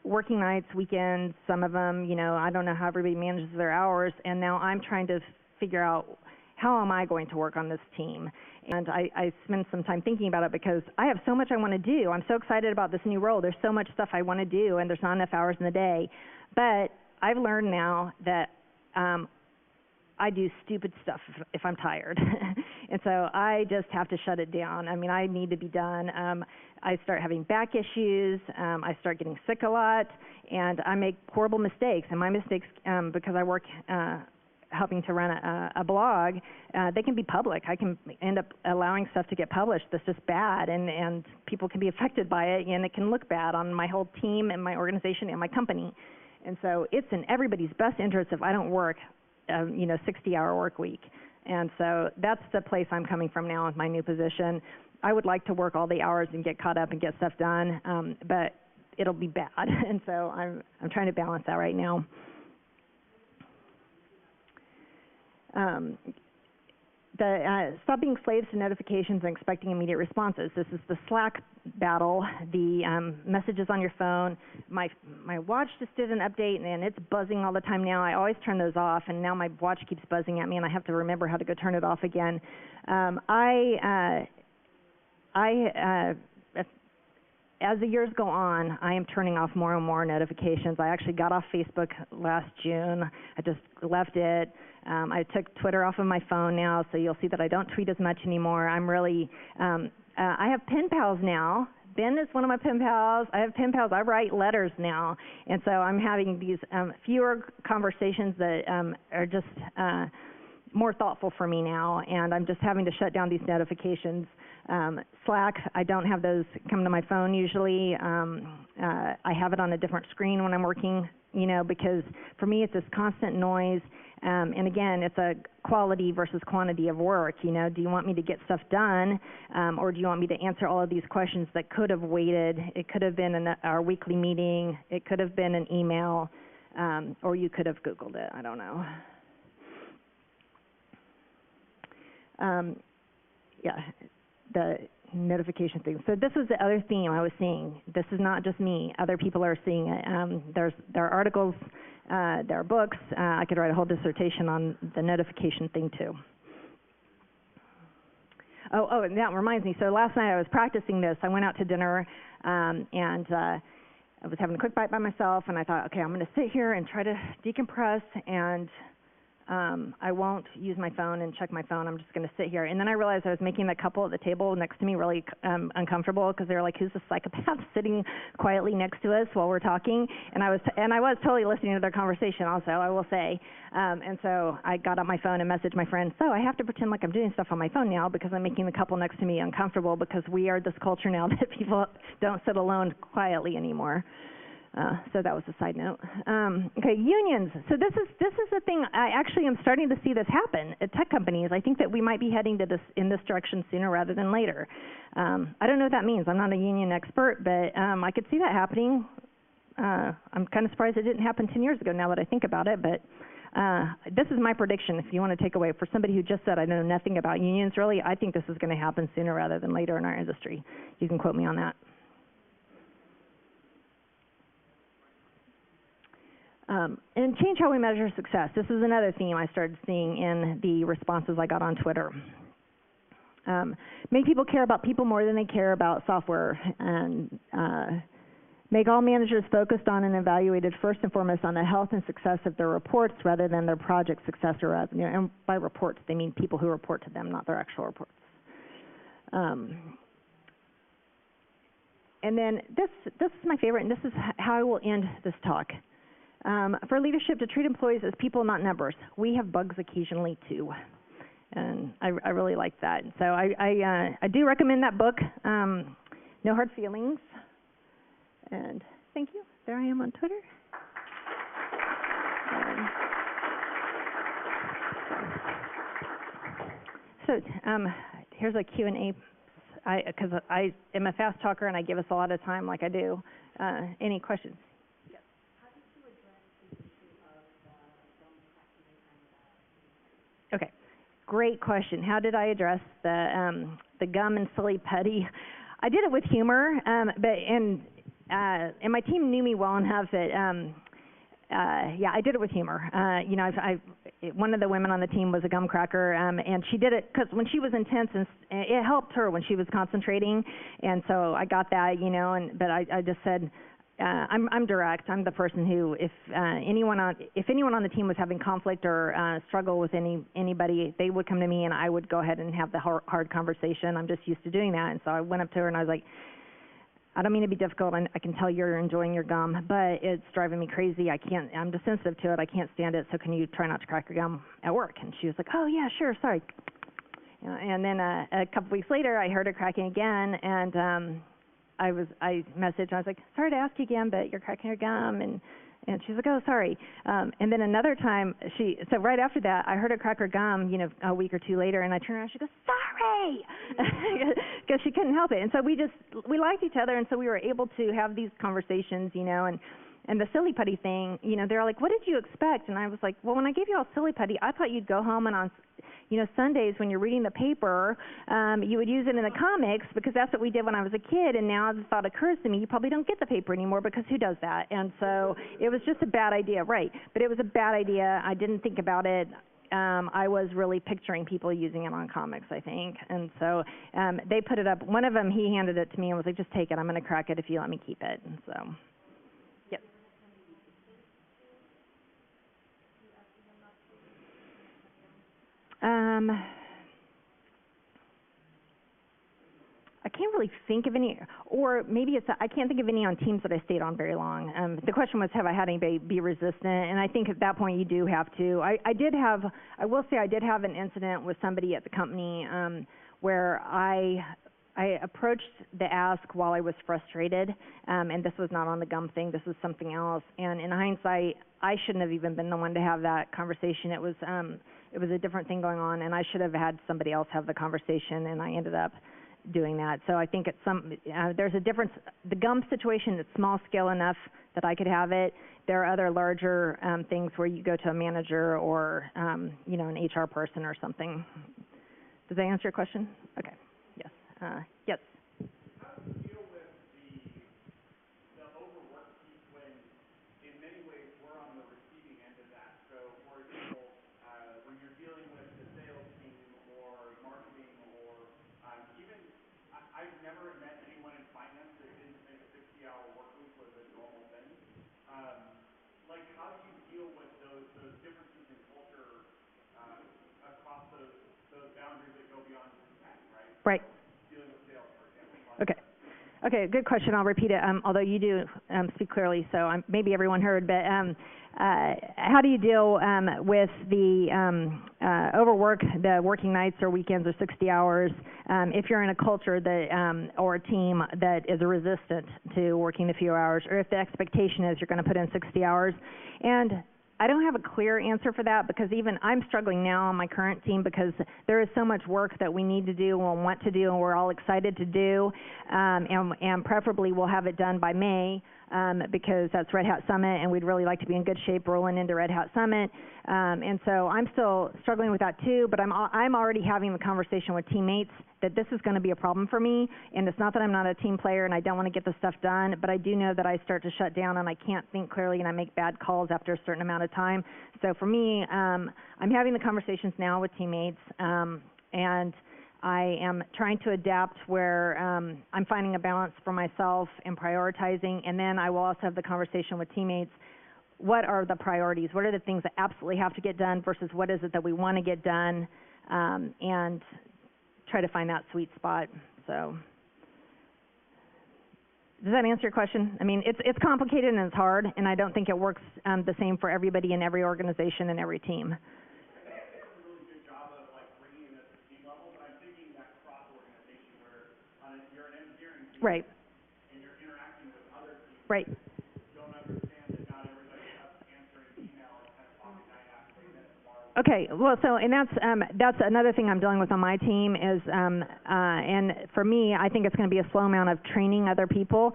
Speaker 4: working nights, weekends, some of them, I don't know how everybody manages their hours, and now I'm trying to figure out how am I going to work on this team. And I spend some time thinking about it because I have so much I want to do. I'm so excited about this new role. There's so much stuff I want to do, and there's not enough hours in the day. But I've learned now that I do stupid stuff if I'm tired. And so I just have to shut it down. I mean, I need to be done. I start having back issues. I start getting sick a lot. And I make horrible mistakes. And my mistakes, because I work
Speaker 7: helping to run a blog, they can be public. I can end up allowing stuff to get published that's just bad, and people can be affected by it, and it can look bad on my whole team and my organization and my company. And so it's in everybody's best interest if I don't work, 60-hour work week. And so that's the place I'm coming from now with my new position. I would like to work all the hours and get caught up and get stuff done, but it'll be bad. And so I'm trying to balance that right now. Stop being slaves to notifications and expecting immediate responses. This is the Slack battle, the messages on your phone. My watch just did an update, and it's buzzing all the time now. I always turn those off, and now my watch keeps buzzing at me, and I have to remember how to go turn it off again. As the years go on, I am turning off more and more notifications. I actually got off Facebook last June. I just left it. I took Twitter off of my phone now, so you'll see that I don't tweet as much anymore. I'm really, I have pen pals now. Ben is one of my pen pals. I have pen pals. I write letters now. And so I'm having these fewer conversations that are just more thoughtful for me now, and I'm just having to shut down these notifications. Slack, I don't have those come to my phone usually. I have it on a different screen when I'm working, because for me it's this constant noise. And again, it's a quality versus quantity of work. Do you want me to get stuff done, or do you want me to answer all of these questions that could have waited? It could have been our weekly meeting. It could have been an email, or you could have Googled it. I don't know. The notification thing. So this was the other theme I was seeing. This is not just me. Other people are seeing it. There are articles, there are books. I could write a whole dissertation on the notification thing too. Oh, and that reminds me. So last night I was practicing this. I went out to dinner, and I was having a quick bite by myself, and I thought, okay, I'm going to sit here and try to decompress, and I won't use my phone and check my phone. I'm just going to sit here. And then I realized I was making the couple at the table next to me really uncomfortable, because they were like, who's the psychopath sitting quietly next to us while we're talking? And I was totally listening to their conversation also, I will say. And so I got on my phone and messaged my friend, so I have to pretend like I'm doing stuff on my phone now because I'm making the couple next to me uncomfortable, because we are this culture now that people don't sit alone quietly anymore. So that was a side note. Okay, unions. So this is the thing. I actually am starting to see this happen at tech companies. I think that we might be heading to this in this direction sooner rather than later. I don't know what that means. I'm not a union expert, but I could see that happening. I'm kind of surprised it didn't happen 10 years ago now that I think about it, but this is my prediction. If you want to take away, for somebody who just said I know nothing about unions really, I think this is going to happen sooner rather than later in our industry. You can quote me on that. And change how we measure success. This is another theme I started seeing in the responses I got on Twitter. Make people care about people more than they care about software, and make all managers focused on and evaluated first and foremost on the health and success of their reports rather than their project success or revenue. And by reports, they mean people who report to them, not their actual reports. And then this is my favorite, and this is how I will end this talk. For leadership to treat employees as people, not numbers. We have bugs occasionally too, and I really like that. So I do recommend that book, No Hard Feelings. And thank you. There I am on Twitter. So here's a Q&A, because I am a fast talker and I give us a lot of time like I do. Any questions? Okay, great question. How did I address the gum and silly putty? I did it with humor, and my team knew me well enough that yeah, I did it with humor. One of the women on the team was a gum cracker, and she did it because when she was intense, and it helped her when she was concentrating, and so I got that, but I just said, I'm direct. I'm the person who, if anyone on the team was having conflict or struggle with anybody, they would come to me and I would go ahead and have the hard conversation. I'm just used to doing that, and so I went up to her and I was like, I don't mean to be difficult, I can tell you're enjoying your gum, but it's driving me crazy. I'm just sensitive to it. I can't stand it, so can you try not to crack your gum at work? And she was like, oh, yeah, sure, sorry. And then a couple weeks later, I heard her cracking again, and I messaged, and I was like, sorry to ask you again, but you're cracking your gum, and she's like, oh, sorry. And then another time, so right after that, I heard her crack her gum, a week or two later, and I turned around and she goes, sorry, because she couldn't help it. And so we liked each other, and so we were able to have these conversations, and the silly putty thing, they're like, what did you expect? And I was like, well, when I gave you all silly putty, I thought you'd go home and on Sundays when you're reading the paper, you would use it in the comics because that's what we did when I was a kid, and now the thought occurs to me, you probably don't get the paper anymore because who does that? And so it was just a bad idea, right? But it was a bad idea. I didn't think about it. I was really picturing people using it on comics, I think. And so they put it up. One of them, he handed it to me and was like, just take it. I'm going to crack it if you let me keep it. And so, yep. I can't really think of any, or maybe I can't think of any on teams that I stayed on very long. The question was, have I had anybody be resistant? And I think at that point you do have to. I will say I did have an incident with somebody at the company where I approached the ask while I was frustrated, and this was not on the gum thing, this was something else. And in hindsight, I shouldn't have even been the one to have that conversation. It was a different thing going on, and I should have had somebody else have the conversation, and I ended up doing that. So I think there's a difference. The gum situation is small scale enough that I could have it. There are other larger things where you go to a manager or an HR person or something. Does that answer your question? Okay. Yes. Yes.
Speaker 3: How do you deal with the overwork piece when, in many ways, we're on the receiving end of that? So, for example, when you're dealing with the sales team or marketing or even, I've never met anyone in finance that didn't think a 60-hour work week was a normal thing. How do you deal with those differences in culture across those boundaries that go beyond tech, right?
Speaker 7: Right.
Speaker 3: Dealing with sales, for example.
Speaker 7: Okay, good question. I'll repeat it, although you do speak clearly, so maybe everyone heard. But how do you deal with the overwork, the working nights or weekends or 60 hours, if you're in a culture that or a team that is resistant to working a few hours, or if the expectation is you're going to put in 60 hours? And I don't have a clear answer for that because even I'm struggling now on my current team because there is so much work that we need to do and want to do and we're all excited to do, and preferably we'll have it done by May because that's Red Hat Summit and we'd really like to be in good shape rolling into Red Hat Summit. And so I'm still struggling with that too, but I'm already having the conversation with teammates that this is going to be a problem for me, and it's not that I'm not a team player and I don't want to get the stuff done, but I do know that I start to shut down and I can't think clearly and I make bad calls after a certain amount of time. So for me, I'm having the conversations now with teammates, and I am trying to adapt where I'm finding a balance for myself and prioritizing, and then I will also have the conversation with teammates. What are the priorities? What are the things that absolutely have to get done versus what is it that we want to get done, and try to find that sweet spot. So does that answer your question? I mean, it's complicated and it's hard, and I don't think it works the same for everybody in every organization and every team. Right.
Speaker 3: And you're interacting with other people.
Speaker 7: Right.
Speaker 3: Don't understand that not everybody has to answer an email at 10 o'clock at night after they minutes tomorrow.
Speaker 7: Okay. Well, so and that's another thing I'm dealing with on my team is and for me, I think it's going to be a slow amount of training other people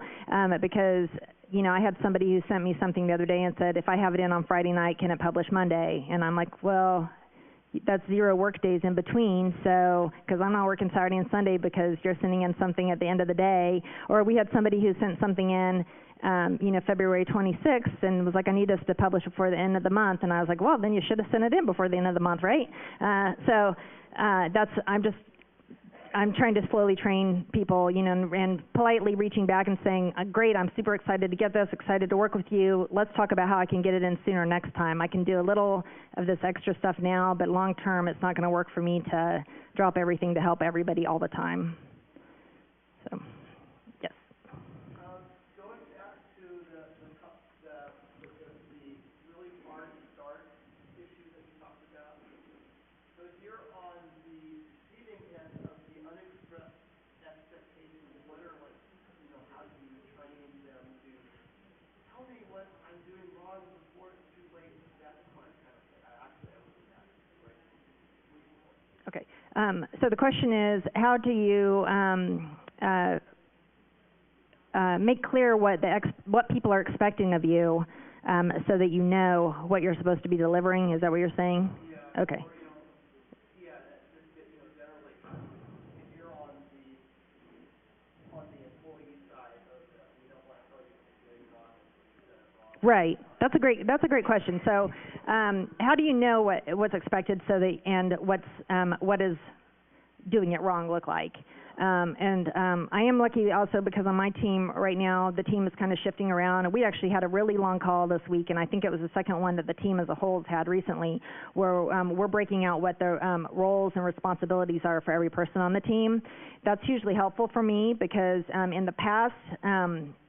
Speaker 7: because I had somebody who sent me something the other day and said, if I have it in on Friday night, can it publish Monday? And I'm like, well, that's 0 work days in between, so, because I'm not working Saturday and Sunday because you're sending in something at the end of the day. Or we had somebody who sent something in, February 26th and was like, I need us to publish before the end of the month. And I was like, well, then you should have sent it in before the end of the month, right? I'm trying to slowly train people, and politely reaching back and saying, great, I'm super excited to get this, excited to work with you. Let's talk about how I can get it in sooner next time. I can do a little of this extra stuff now, but long term, it's not going to work for me to drop everything to help everybody all the time. So, yes. So the question is, how do you make clear what people are expecting of you, so that you know what you're supposed to be delivering? Is that what you're saying?
Speaker 3: Yeah.
Speaker 7: Okay.
Speaker 3: Generally, if you're on the employee side of we don't want to tell you what you're wrong.
Speaker 7: Right. That's a great question. So, how do you know what's expected, so that and what is doing it wrong look like? I am lucky also because on my team right now, the team is kind of shifting around. We actually had a really long call this week, and I think it was the second one that the team as a whole has had recently, where we're breaking out what the roles and responsibilities are for every person on the team. That's hugely helpful for me because in the past,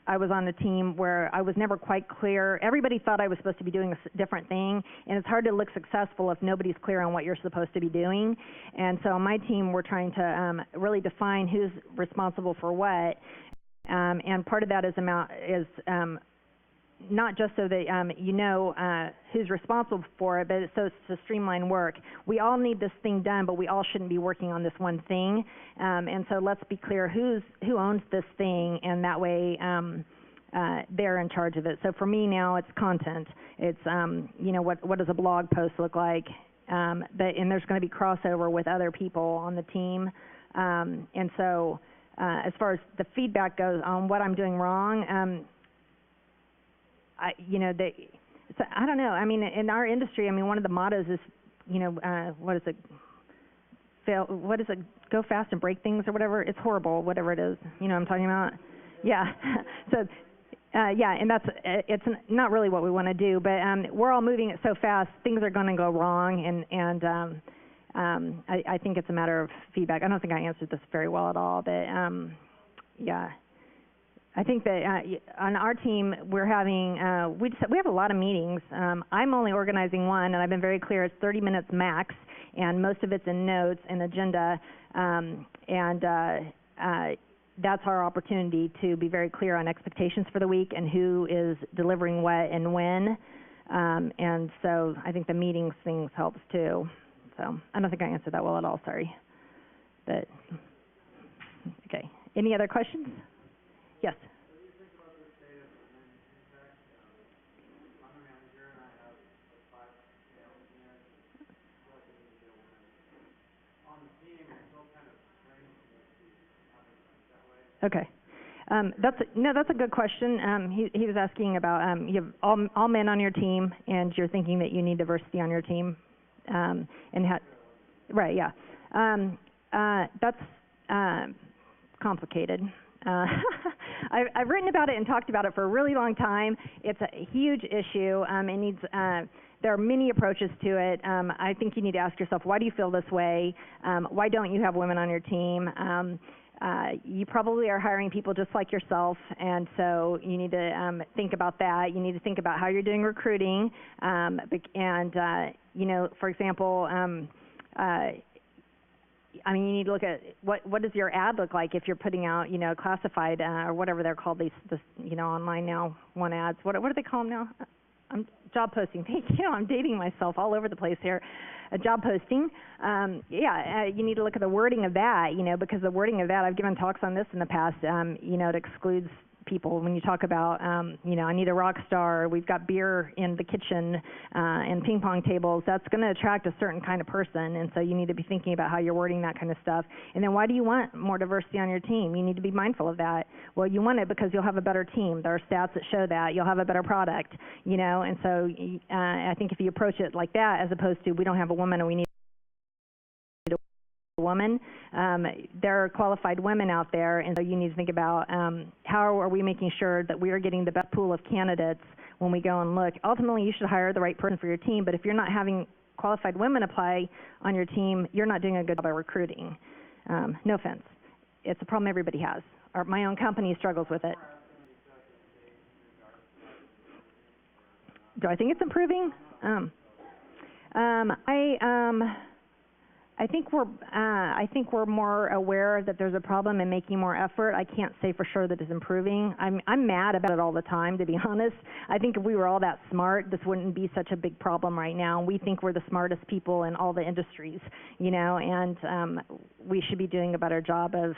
Speaker 7: I was on a team where I was never quite clear. Everybody thought I was supposed to be doing a different thing, and it's hard to look successful if nobody's clear on what you're supposed to be doing. And so on my team, we're trying to really define who's responsible for what, and part of that is not just so that you know who's responsible for it, but it's so it's to streamline work. We all need this thing done, but we all shouldn't be working on this one thing. And so let's be clear who owns this thing, and that way they're in charge of it. So for me now, it's content. It's what does a blog post look like? And there's going to be crossover with other people on the team. And so as far as the feedback goes on what I'm doing wrong. I don't know. I mean, in our industry, one of the mottos is, what is it? Go fast and break things or whatever. It's horrible, whatever it is. You know what I'm talking about? Yeah. So, and it's not really what we want to do. But we're all moving it so fast, things are going to go wrong, and I think it's a matter of feedback. I don't think I answered this very well at all, but yeah. I think that on our team, we're having, we have a lot of meetings. I'm only organizing one, and I've been very clear it's 30 minutes max, and most of it's in notes and agenda, that's our opportunity to be very clear on expectations for the week and who is delivering what and when, and so I think the meetings things helps too. So I don't think I answered that well at all, sorry. But, okay. Any other questions? Yes.
Speaker 3: What do you think about this data? In fact, I'm a manager and I have 5 male engineers. I feel like I need to get a woman on the team. It's still kind of strange to me to be having it that way.
Speaker 7: Okay. That's a good question. He was asking about you have all men on your team, and you're thinking that you need diversity on your team, right? Yeah. That's complicated. I've written about it and talked about it for a really long time. It's a huge issue. It needs. There are many approaches to it. I think you need to ask yourself, why do you feel this way? Why don't you have women on your team? You probably are hiring people just like yourself, and so you need to think about that. You need to think about how you're doing recruiting, for example. You need to look at what does your ad look like if you're putting out, classified or whatever they're called, these online now one ads. What do they call them now? Job posting. Thank you. I'm dating myself all over the place here. A job posting. You need to look at the wording of that, because the wording of that, I've given talks on this in the past. It excludes people when you talk about, I need a rock star, we've got beer in the kitchen and ping pong tables. That's going to attract a certain kind of person, and so you need to be thinking about how you're wording that kind of stuff. And then why do you want more diversity on your team? You need to be mindful of that. Well, you want it because you'll have a better team. There are stats that show that. You'll have a better product, and so I think if you approach it like that as opposed to we don't have a woman and we need woman, there are qualified women out there, and so you need to think about how are we making sure that we are getting the best pool of candidates when we go and look. Ultimately, you should hire the right person for your team, but if you're not having qualified women apply on your team, you're not doing a good job at recruiting. No offense. It's a problem everybody has. My own company struggles with it. Do I think it's improving? I think we're more aware that there's a problem and making more effort. I can't say for sure that it's improving. I'm mad about it all the time, to be honest. I think if we were all that smart, this wouldn't be such a big problem right now. We think we're the smartest people in all the industries, you know, and we should be doing a better job of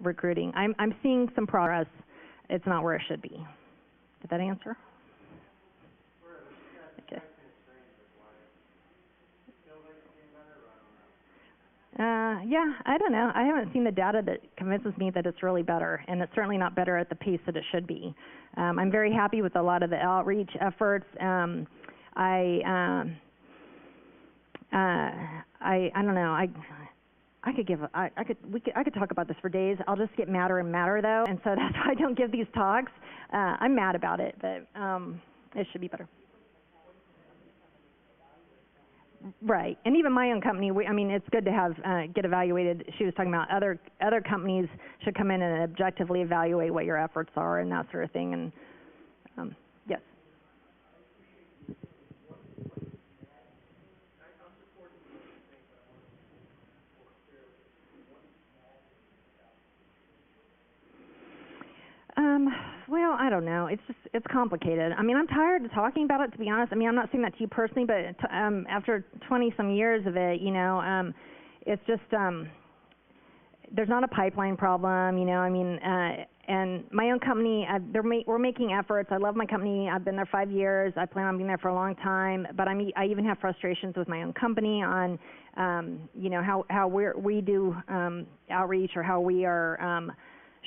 Speaker 7: recruiting. I'm seeing some progress. It's not where it should be. Did that answer? Okay. Yeah, I don't know. I haven't seen the data that convinces me that it's really better, and it's certainly not better at the pace that it should be. I'm very happy with a lot of the outreach efforts. I don't know. I could talk about this for days. I'll just get madder and madder though, and so that's why I don't give these talks. I'm mad about it, but it should be better. Right, and even my own company. I mean, it's good to have get evaluated. She was talking about other companies should come in and objectively evaluate what your efforts are and that sort of thing. And yes. Well, I don't know. It's complicated. I mean, I'm tired of talking about it, to be honest. I mean, I'm not saying that to you personally, but after 20-some years of it, you know, it's just there's not a pipeline problem, you know. I mean, and my own company, we're making efforts. I love my company. I've been there 5 years. I plan on being there for a long time. But I even have frustrations with my own company on, you know, how we do outreach or how we are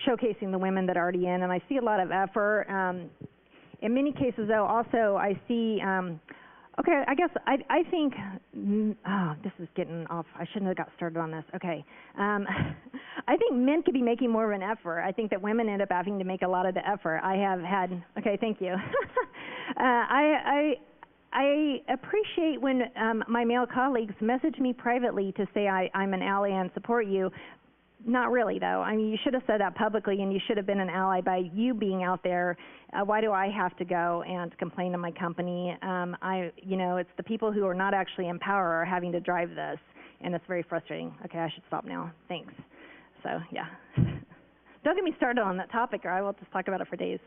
Speaker 7: showcasing the women that are already in, and I see a lot of effort. In many cases, though, also I see, okay, I guess I think, this is getting off. I shouldn't have got started on this. Okay. I think men could be making more of an effort. I think that women end up having to make a lot of the effort. I have had, okay, thank you. I appreciate when my male colleagues message me privately to say I'm an ally and support you. Not really, though. I mean, you should have said that publicly, and you should have been an ally by you being out there. Why do I have to go and complain to my company? You know, it's the people who are not actually in power are having to drive this, and it's very frustrating. Okay, I should stop now. Thanks. So, yeah. Don't get me started on that topic, or I will just talk about it for days.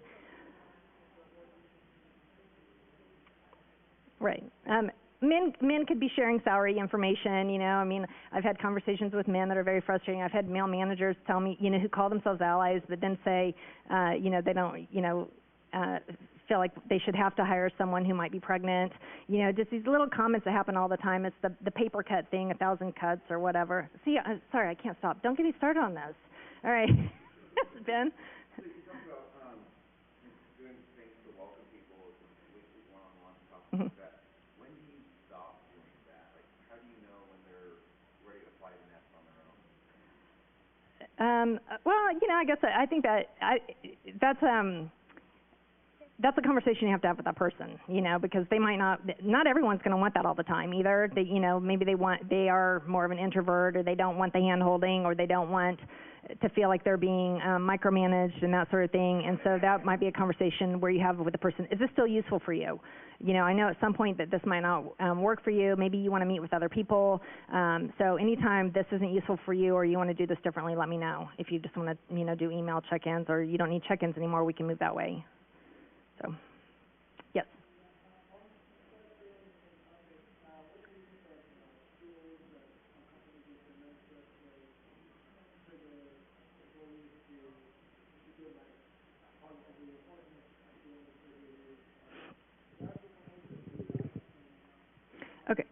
Speaker 7: Right. Men could be sharing salary information, you know. I mean, I've had conversations with men that are very frustrating. I've had male managers tell me, you know, who call themselves allies, but then say, you know, they don't, you know, feel like they should have to hire someone who might be pregnant. You know, just these little comments that happen all the time. It's the paper cut thing, 1,000 cuts or whatever. See, sorry, I can't stop. Don't get me started on this. All right. Ben?
Speaker 8: So you talk about doing things to welcome people, weekly one-on-one, talk about that. When do you stop doing that? Like, how do you know when they're ready to fly the nest on their own?
Speaker 7: Well, you know, I guess I think that's a conversation you have to have with that person, you know, because they might not everyone's going to want that all the time either. They, you know, maybe they are more of an introvert, or they don't want the hand holding, or they don't want to feel like they're being micromanaged and that sort of thing. And so that might be a conversation where you have with the person, is this still useful for you? You know, I know at some point that this might not work for you. Maybe you want to meet with other people. So anytime this isn't useful for you, or you want to do this differently, let me know. If you just want to, you know, do email check-ins, or you don't need check-ins anymore, we can move that way. So, yes. Okay.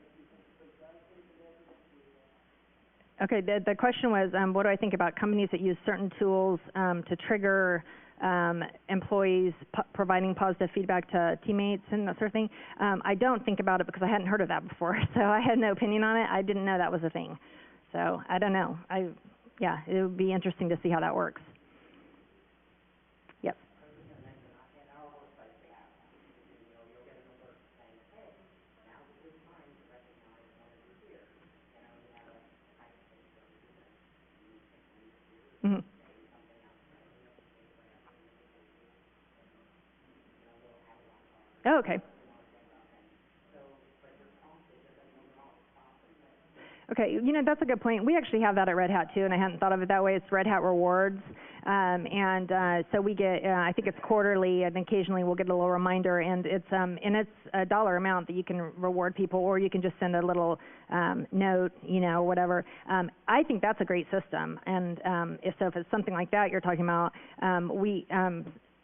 Speaker 7: Okay, the question was, what do I think about companies that use certain tools to trigger employees providing positive feedback to teammates and that sort of thing? I don't think about it because I hadn't heard of that before, so I had no opinion on it. I didn't know that was a thing. So I don't know. Yeah, it would be interesting to see how that works. Yep. Mm-hmm. Oh, okay. Okay, you know, that's a good point. We actually have that at Red Hat too, and I hadn't thought of it that way. It's Red Hat Rewards, so we get, I think it's quarterly, and occasionally we'll get a little reminder, and it's a dollar amount that you can reward people, or you can just send a little note, you know, whatever. I think that's a great system, and if it's something like that you're talking about,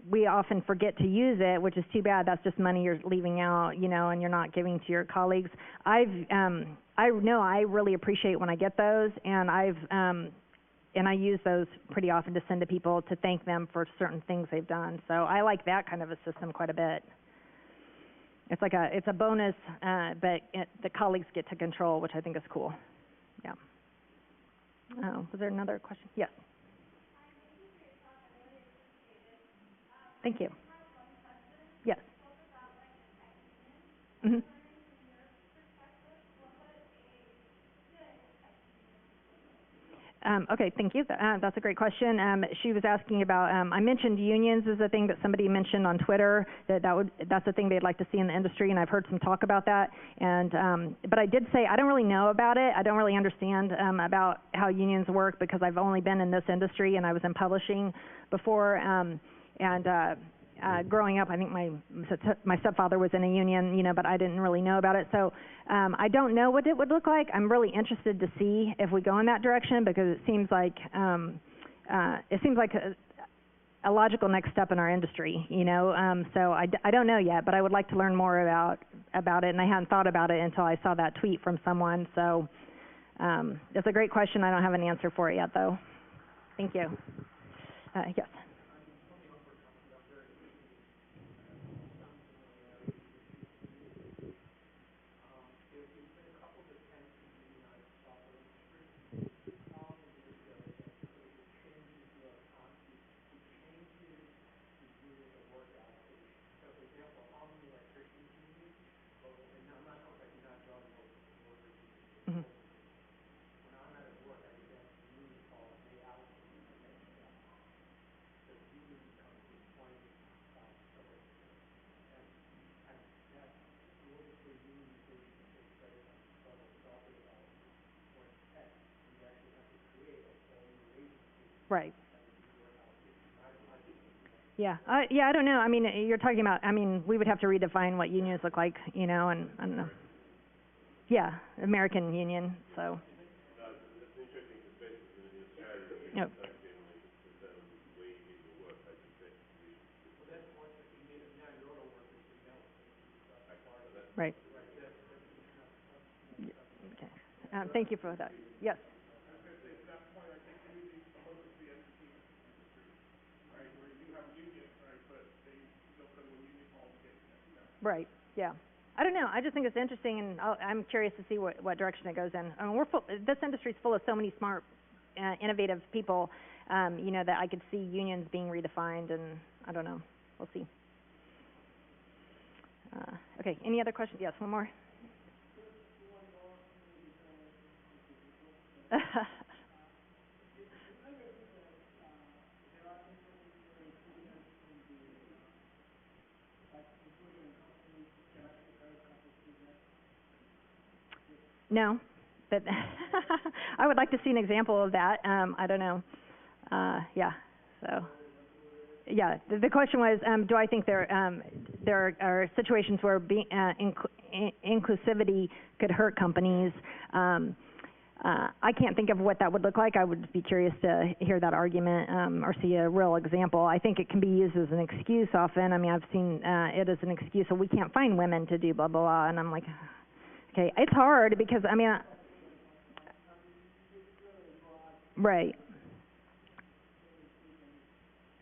Speaker 7: we often forget to use it, which is too bad. That's just money you're leaving out, you know, and you're not giving to your colleagues. I know I really appreciate when I get those, and I use those pretty often to send to people to thank them for certain things they've done. So I like that kind of a system quite a bit. It's a bonus, but the colleagues get to control, which I think is cool. Yeah. Oh, was there another question? Yes. Thank you. Yes. Mm-hmm. Okay, thank you. That's a great question. She was asking about, I mentioned unions as a thing that somebody mentioned on Twitter, that's a thing they'd like to see in the industry, and I've heard some talk about that. But I did say I don't really know about it. I don't really understand about how unions work because I've only been in this industry, and I was in publishing before. Growing up, I think my stepfather was in a union, you know, but I didn't really know about it. So I don't know what it would look like. I'm really interested to see if we go in that direction because it seems like a logical next step in our industry, you know. So I don't know yet, but I would like to learn more about it, and I hadn't thought about it until I saw that tweet from someone. So it's a great question. I don't have an answer for it yet, though. Thank you. Yes. Right. Yeah. I don't know. I mean, you're talking about, I mean, we would have to redefine what unions look like, you know, and I don't know. Yeah, American Union, so. Yep. Right. Okay. Thank you for that. Yes. Right. Yeah. I don't know. I just think it's interesting, and I'm curious to see what direction it goes in. I mean, this industry is full of so many smart, innovative people, you know, that I could see unions being redefined, and I don't know. We'll see. Okay. Any other questions? Yes. One more. No, but I would like to see an example of that. I don't know. Yeah. So, yeah. The question was, do I think there are situations where inclusivity could hurt companies? I can't think of what that would look like. I would be curious to hear that argument or see a real example. I think it can be used as an excuse often. I mean, I've seen it as an excuse. So we can't find women to do blah, blah, blah. And I'm like, okay, it's hard because, I mean, right.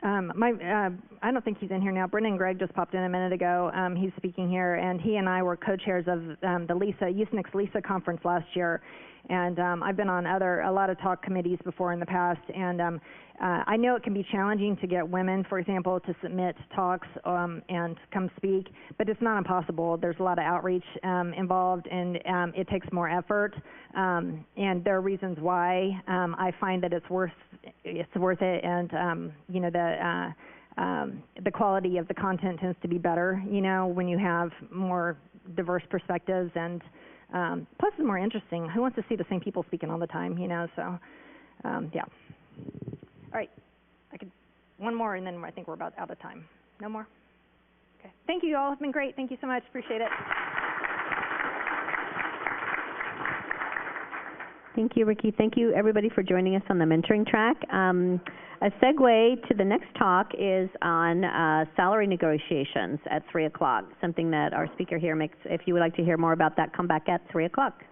Speaker 7: I don't think he's in here now. Brendan Gregg just popped in a minute ago. He's speaking here, and he and I were co-chairs of the USENIX LISA conference last year. And I've been on a lot of talk committees before in the past, and I know it can be challenging to get women, for example, to submit talks and come speak, but it's not impossible. There's a lot of outreach involved, and it takes more effort. And there are reasons why I find that it's worth it, and you know, the quality of the content tends to be better, you know, when you have more diverse perspectives, and Plus, it's more interesting. Who wants to see the same people speaking all the time, you know? So, yeah. All right. One more, and then I think we're about out of time. No more? Okay. Thank you all. It's been great. Thank you so much. Appreciate it.
Speaker 2: Thank you, Ricky. Thank you, everybody, for joining us on the mentoring track. A segue to the next talk is on salary negotiations at 3 o'clock, something that our speaker here makes. If you would like to hear more about that, come back at 3 o'clock.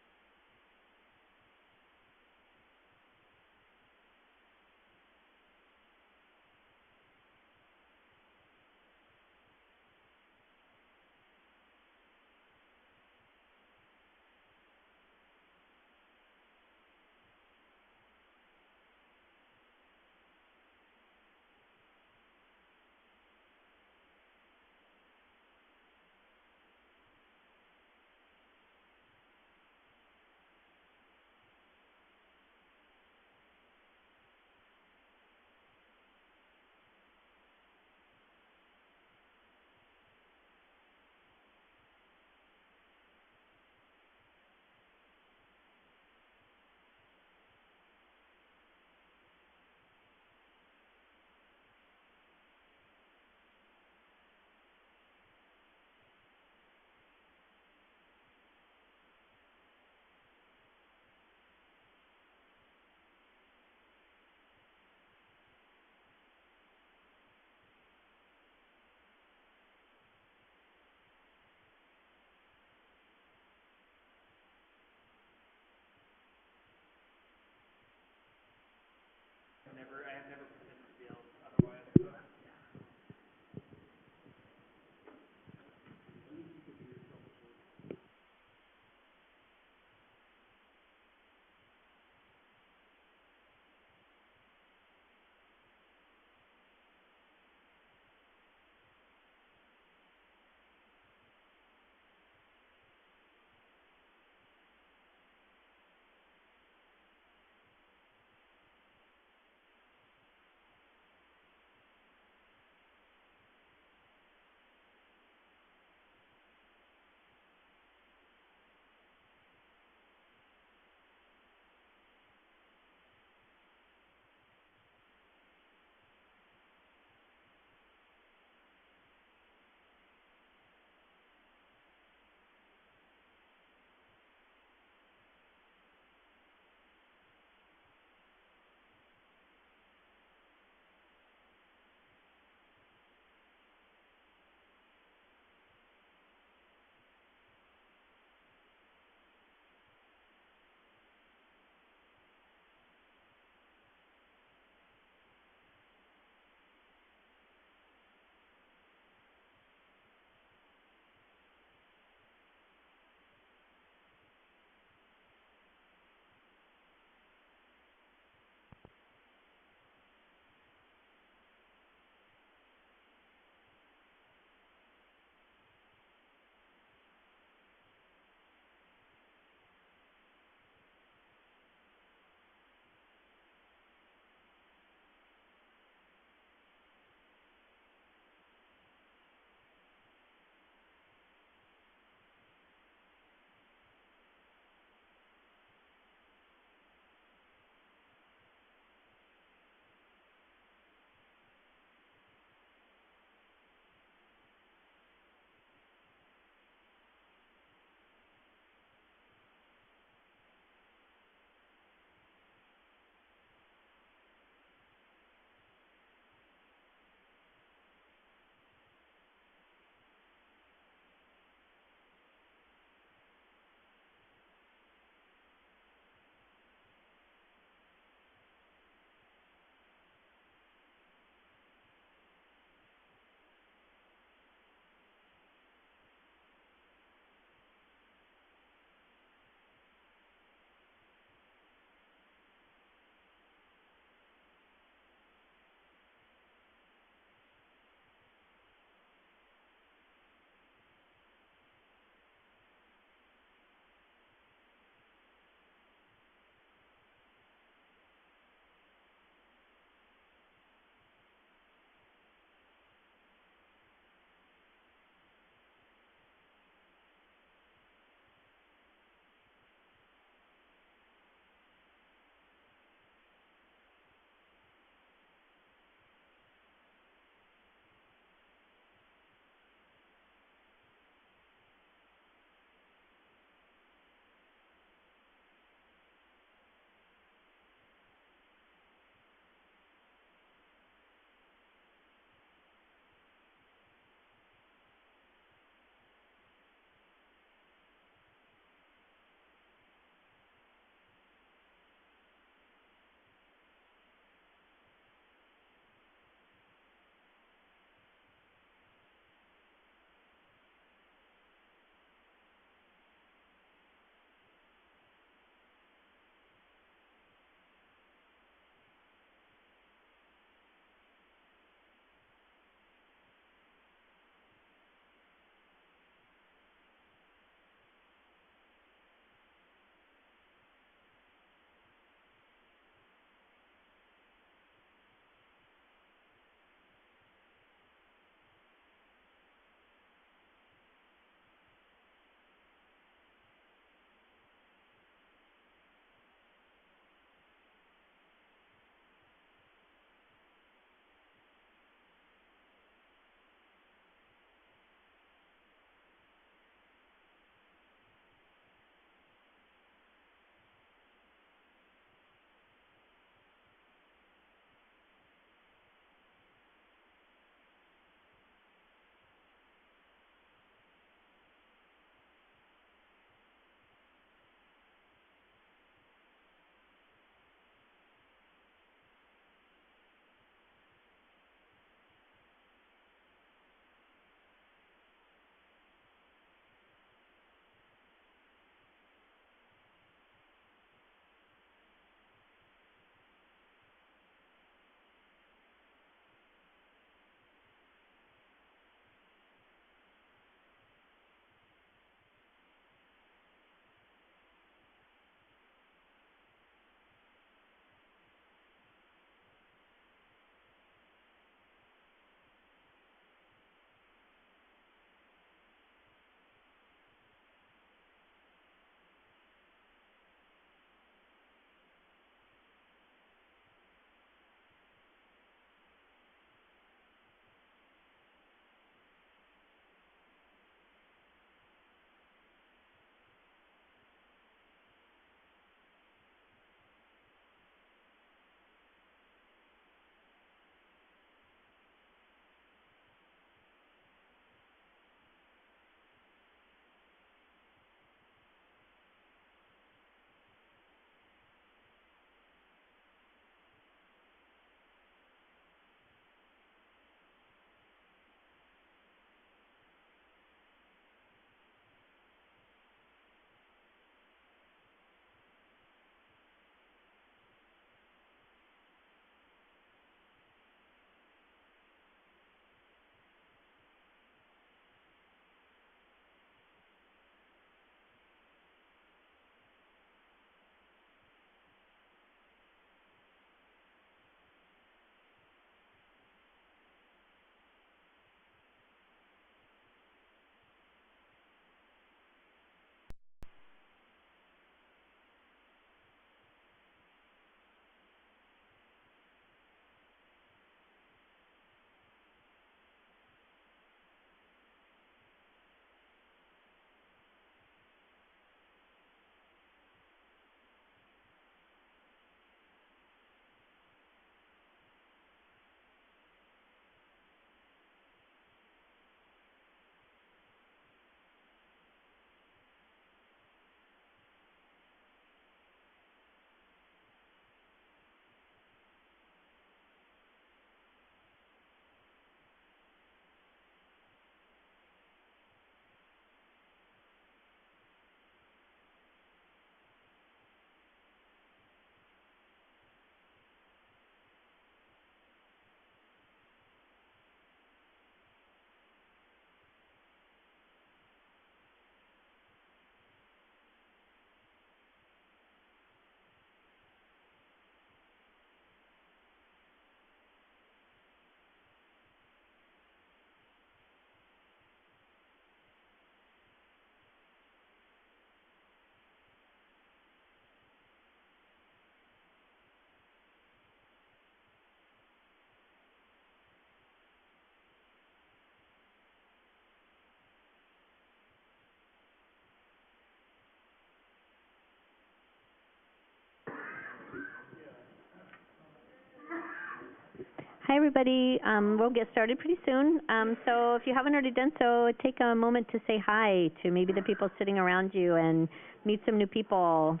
Speaker 2: Hi, everybody. We'll get started pretty soon. So if you haven't already done so, take a moment to say hi to maybe the people sitting around you and meet some new people.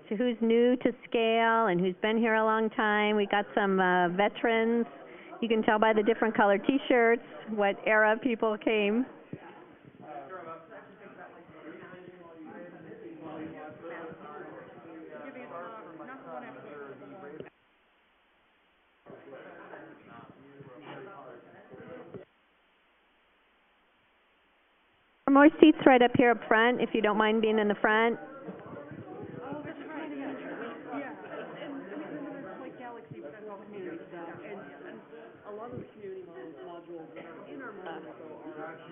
Speaker 2: So who's new to SCaLE and who's been here a long time? We got some veterans. You can tell by the different color T-shirts what era people came. More seats right up here up front, if you don't mind being in the front.
Speaker 3: A lot of the community modules that are in our module are to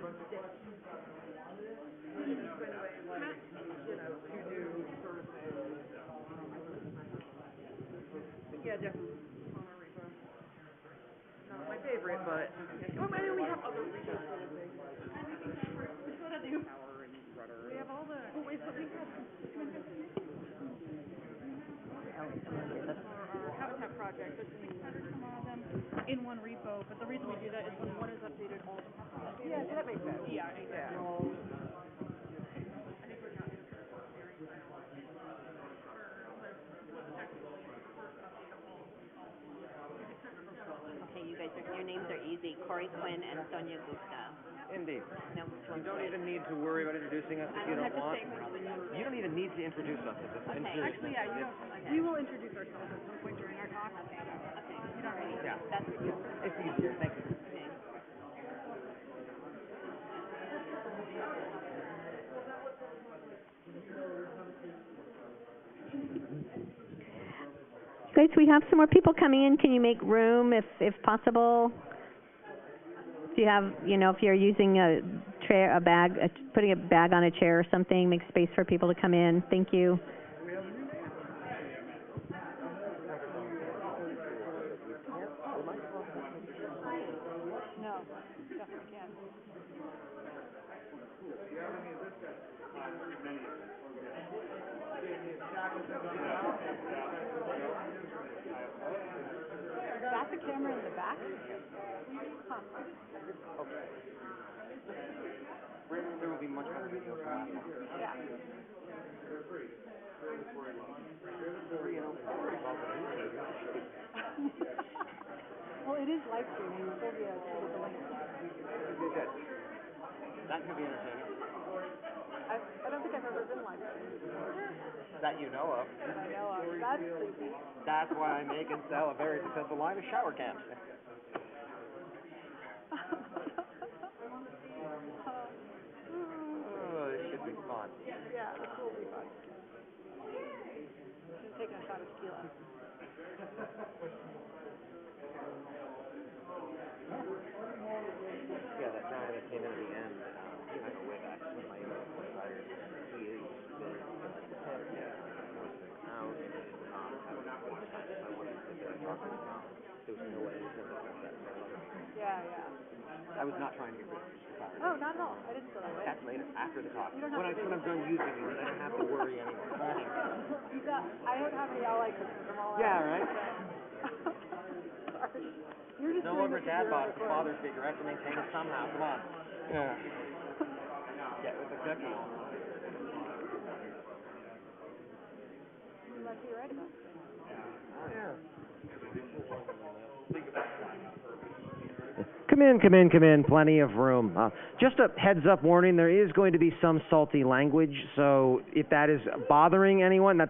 Speaker 3: do services. Yeah, definitely. On our repo. Not my favorite, but I know we have other repos. Which one do? Power and rudder. We have all the. Oh, wait, but we have. Our habitat project, there's 600 some of them in one repo, but the reason we do that is when one is updated, all the stuff. Yeah, so that makes sense. Yeah, exactly.
Speaker 2: Okay, you guys, your names are easy. Corey Quinn and Sonia Gupta.
Speaker 9: Indeed.
Speaker 2: No, which
Speaker 9: You
Speaker 2: one's
Speaker 9: don't
Speaker 2: right?
Speaker 9: even need to worry about introducing us if you don't want. You don't even need to introduce us at this point.
Speaker 2: Okay.
Speaker 3: Actually, yeah, you don't. We will introduce ourselves at some point during our talk. Okay. You don't really.
Speaker 9: Yeah.
Speaker 2: That's what you.
Speaker 9: It's easier. Thank you.
Speaker 2: Okay. Guys, we have some more people coming in. Can you make room if possible? If you have, if you're using a tray, a bag, putting a bag on a chair or something, make space for people to come in. Thank you.
Speaker 3: No, definitely can't. That's a camera in the back? Huh.
Speaker 9: Okay. There will be much better video for that one.
Speaker 3: Yeah. Well, it is live streaming. Sylvia shared the link.
Speaker 9: Good. That could be entertaining.
Speaker 3: I don't think I've ever been live streamed before.
Speaker 9: That you know of.
Speaker 3: I know of. That's creepy.
Speaker 9: That's why I make and sell a very successful line of shower cams. Oh, it should be fun.
Speaker 3: Yeah, this will be fun. I'm taking a shot of tequila.
Speaker 9: Yeah, that guy that came in at the end, he had a way back when my provider, he used to be out, there was no way to send that.
Speaker 3: Yeah.
Speaker 9: I was not trying to get rid of the fire.
Speaker 3: Oh, not at all. I didn't feel that way.
Speaker 9: That's later, after the talk.
Speaker 3: You don't have
Speaker 9: When I'm done using you, then I don't have to worry anymore.
Speaker 3: I don't have any all like Christmas. I'm all
Speaker 9: Yeah, right?
Speaker 3: Sorry. You're just
Speaker 9: No
Speaker 3: doing
Speaker 9: longer
Speaker 3: it
Speaker 9: dad
Speaker 3: for
Speaker 9: bod, it's a
Speaker 3: your
Speaker 9: father figure. I have to maintain it somehow. Come on. Yeah. Yeah, exactly.
Speaker 3: You might be right about that.
Speaker 9: Oh, yeah.
Speaker 10: Come in. Plenty of room. Just a heads-up warning, there is going to be some salty language, so if that is bothering anyone,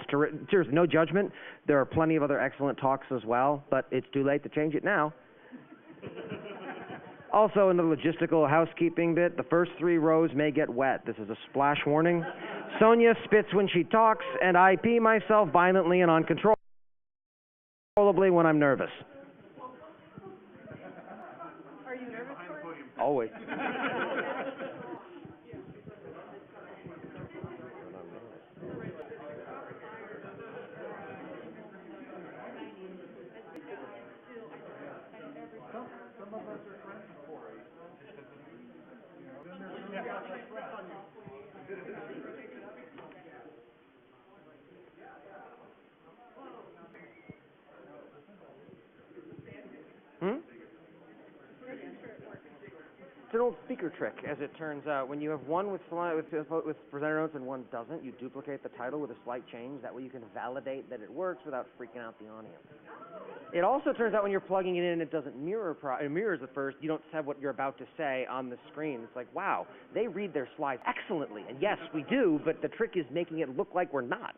Speaker 10: there's no judgment. There are plenty of other excellent talks as well, but it's too late to change it now. Also, in the logistical housekeeping bit, the first 3 rows may get wet. This is a splash warning. Sonia spits when she talks, and I pee myself violently and uncontrollably when I'm nervous.
Speaker 3: Are you nervous, Corey?
Speaker 10: Always.
Speaker 8: Some of us are friends of Corey.
Speaker 10: Hmm? an old speaker trick, as it turns out. When you have one with presenter notes and one doesn't, you duplicate the title with a slight change. That way you can validate that it works without freaking out the audience. It also turns out when you're plugging it in and it doesn't it mirrors at first, you don't have what you're about to say on the screen. It's like, wow, they read their slides excellently. And yes, we do, but the trick is making it look like we're not.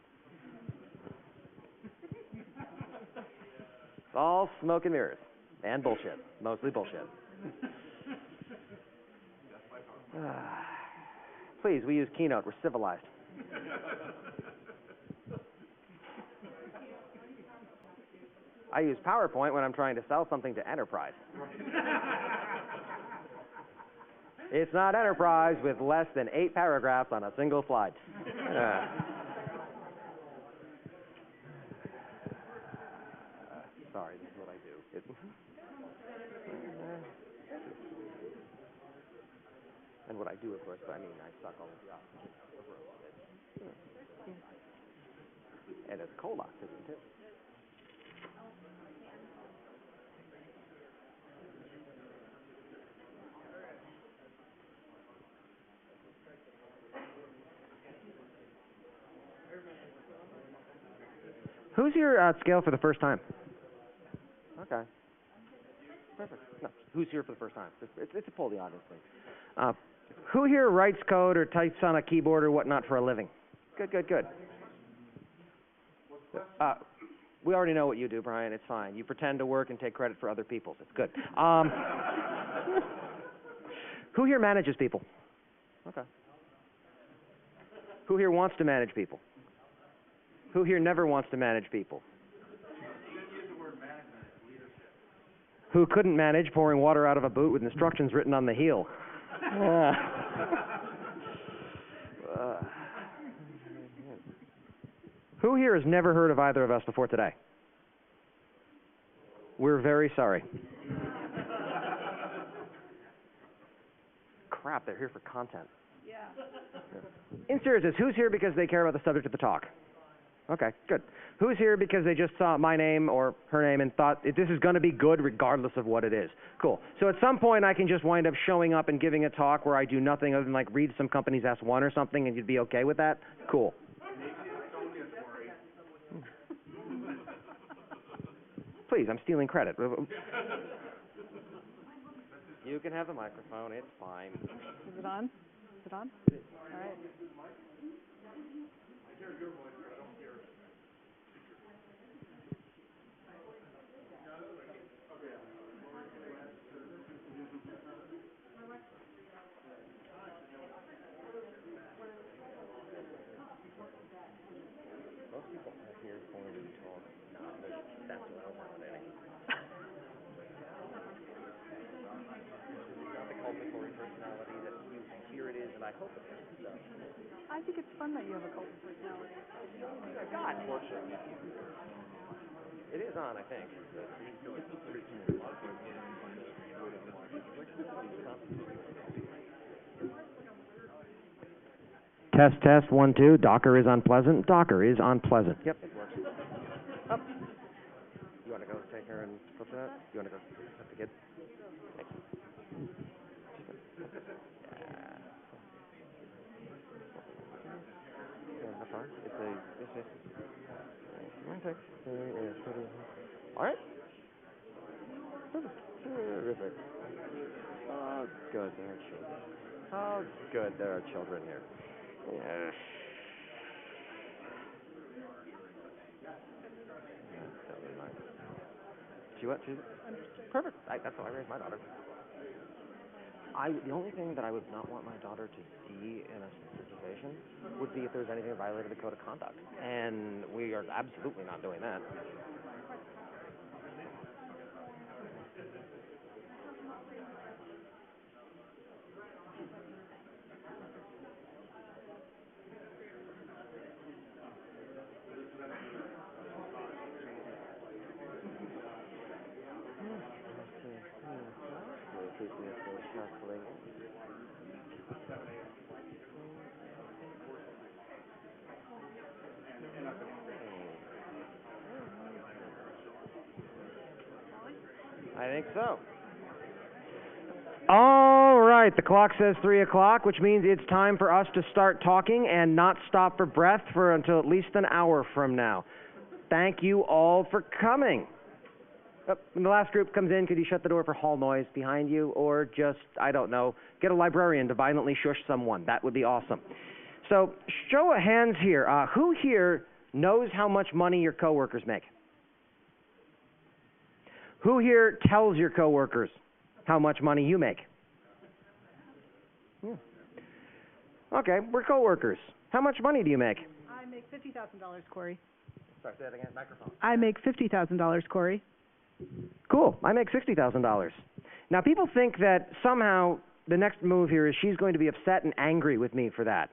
Speaker 10: It's all smoke and mirrors. And bullshit. Mostly bullshit. Please, we use Keynote. We're civilized. I use PowerPoint when I'm trying to sell something to enterprise. It's not enterprise with less than 8 paragraphs on a single slide. Sorry, this is what I do. And what I do, of course, but I mean, I suck all of the oxygen. And it's cold oxygen, too. Who's here at SCaLE for the first time? Okay. Perfect. No, who's here for the first time? It's a poll the audience thing. Who here writes code or types on a keyboard or whatnot for a living? Good, good, good. We already know what you do, Brian. It's fine. You pretend to work and take credit for other people's. It's good. Who here manages people? Okay. Who here wants to manage people? Who here never wants to manage people? Who couldn't manage pouring water out of a boot with instructions written on the heel? Who here has never heard of either of us before today? We're very sorry. Crap, they're here for content. Yeah. In seriousness, who's here because they care about the subject of the talk? Okay, good. Who's here because they just saw my name or her name and thought this is going to be good regardless of what it is? Cool. So at some point I can just wind up showing up and giving a talk where I do nothing other than like read some company's S1 or something, and you'd be okay with that? Cool. Please, I'm stealing credit. You can have the microphone. It's fine.
Speaker 6: Is it on? Is it on? All right.
Speaker 10: Most people are here for the talk. That's what I want anyway. Not the culpatory personality that you hear it is, and I hope it is. So.
Speaker 6: I think it's fun that you have a cult of personality.
Speaker 10: God, fortunately. It is on, I think. Test, test, 1, 2. Docker is unpleasant. Docker is unpleasant. Yep, it works. Up. You want to go take her and flip that? You want to go flip the kid? Thanks. Yeah, how far? It's all right. Terrific. Oh, good, there are children. Oh, good, there are children here. Yes. She what? She's perfect. That's how I raised my daughter. The only thing that I would not want my daughter to see in a situation would be if there was anything that violated the code of conduct. And we are absolutely not doing that. I think so. All right. right, the clock says 3 o'clock, which means it's time for us to start talking and not stop for breath for until at least an hour from now. Thank you all for coming. When the last group comes in, could you shut the door for hall noise behind you? Or just, I don't know, get a librarian to violently shush someone. That would be awesome. So, show of hands here. Who here knows how much money your coworkers make? Who here tells your coworkers how much money you make? Yeah. Okay, we're coworkers. How much money do you make?
Speaker 6: I make $50,000, Corey.
Speaker 10: Sorry, say that again. Microphone.
Speaker 6: I make $50,000, Corey.
Speaker 10: Cool. I make $60,000. Now, people think that somehow the next move here is she's going to be upset and angry with me for that.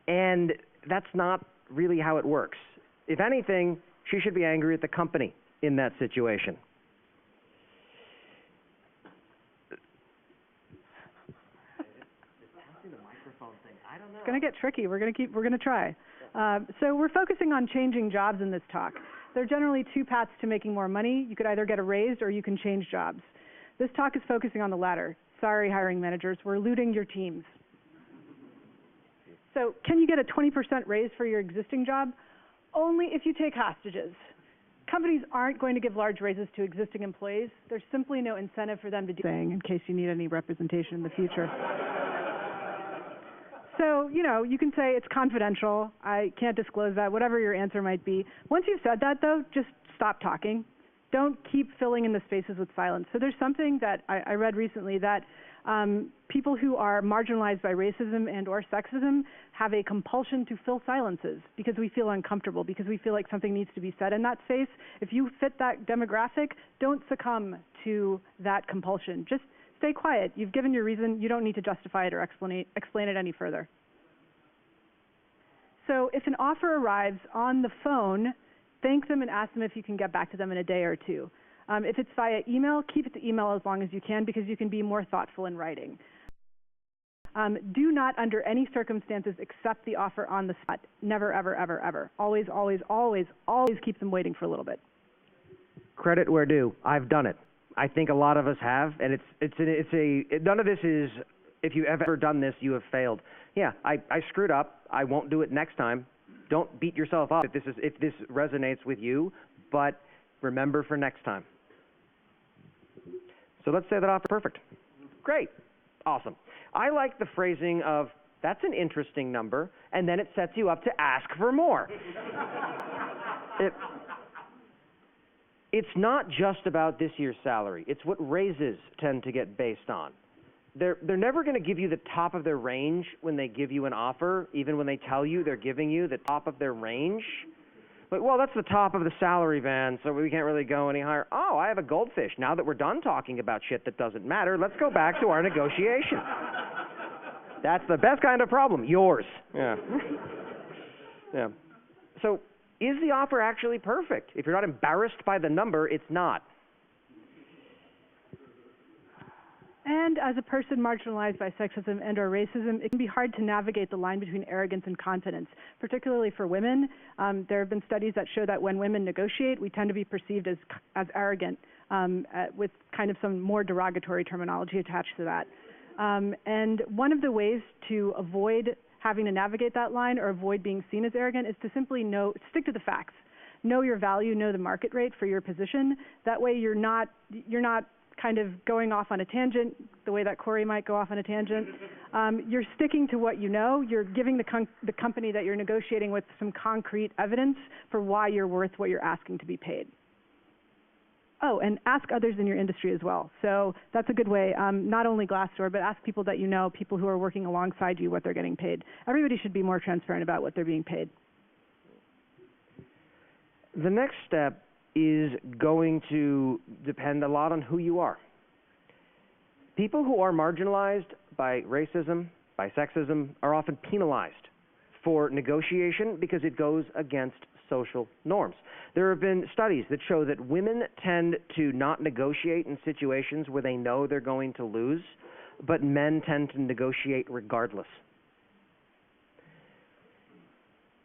Speaker 10: And that's not really how it works. If anything, she should be angry at the company in that situation.
Speaker 6: It's going to get tricky. We're going to try. So we're focusing on changing jobs in this talk. There are generally two paths to making more money. You could either get a raise or you can change jobs. This talk is focusing on the latter. Sorry, hiring managers, we're looting your teams. So can you get a 20% raise for your existing job? Only if you take hostages. Companies aren't going to give large raises to existing employees. There's simply no incentive for them to do anything, in case you need any representation in the future. So, you can say it's confidential, I can't disclose that, whatever your answer might be. Once you've said that, though, just stop talking. Don't keep filling in the spaces with silence. So there's something that I read recently that people who are marginalized by racism and or sexism have a compulsion to fill silences because we feel uncomfortable, because we feel like something needs to be said in that space. If you fit that demographic, don't succumb to that compulsion. Just stay quiet. You've given your reason. You don't need to justify it or explain it any further. So if an offer arrives on the phone, thank them and ask them if you can get back to them in a day or two. If it's via email, keep it to email as long as you can because you can be more thoughtful in writing. Do not, under any circumstances, accept the offer on the spot. Never, ever, ever, ever. Always, always, always, always keep them waiting for a little bit.
Speaker 10: Credit where due. I've done it. I think a lot of us have, and none of this is, if you've ever done this, you have failed. Yeah, I screwed up. I won't do it next time. Don't beat yourself up if this resonates with you, but remember for next time. So let's say that offer perfect. Great. Awesome. I like the phrasing of, that's an interesting number, and then it sets you up to ask for more. It's not just about this year's salary. It's what raises tend to get based on. They're never going to give you the top of their range when they give you an offer, even when they tell you they're giving you the top of their range. But, well, that's the top of the salary band, so we can't really go any higher. Oh, I have a goldfish. Now that we're done talking about shit that doesn't matter, let's go back to our negotiation. That's the best kind of problem. Yours. Yeah. Yeah. So, is the offer actually perfect? If you're not embarrassed by the number, it's not.
Speaker 6: And as a person marginalized by sexism and or racism, it can be hard to navigate the line between arrogance and confidence, particularly for women. There have been studies that show that when women negotiate, we tend to be perceived as arrogant, with kind of some more derogatory terminology attached to that. And one of the ways to avoid having to navigate that line or avoid being seen as arrogant is to simply stick to the facts. Know your value, know the market rate for your position. That way you're not kind of going off on a tangent, the way that Corey might go off on a tangent. You're sticking to what you know. You're giving the company that you're negotiating with some concrete evidence for why you're worth what you're asking to be paid. Oh, and ask others in your industry as well. So that's a good way, not only Glassdoor, but ask people that you know, people who are working alongside you, what they're getting paid. Everybody should be more transparent about what they're being paid.
Speaker 10: The next step is going to depend a lot on who you are. People who are marginalized by racism, by sexism, are often penalized for negotiation because it goes against social norms. There have been studies that show that women tend to not negotiate in situations where they know they're going to lose, but men tend to negotiate regardless.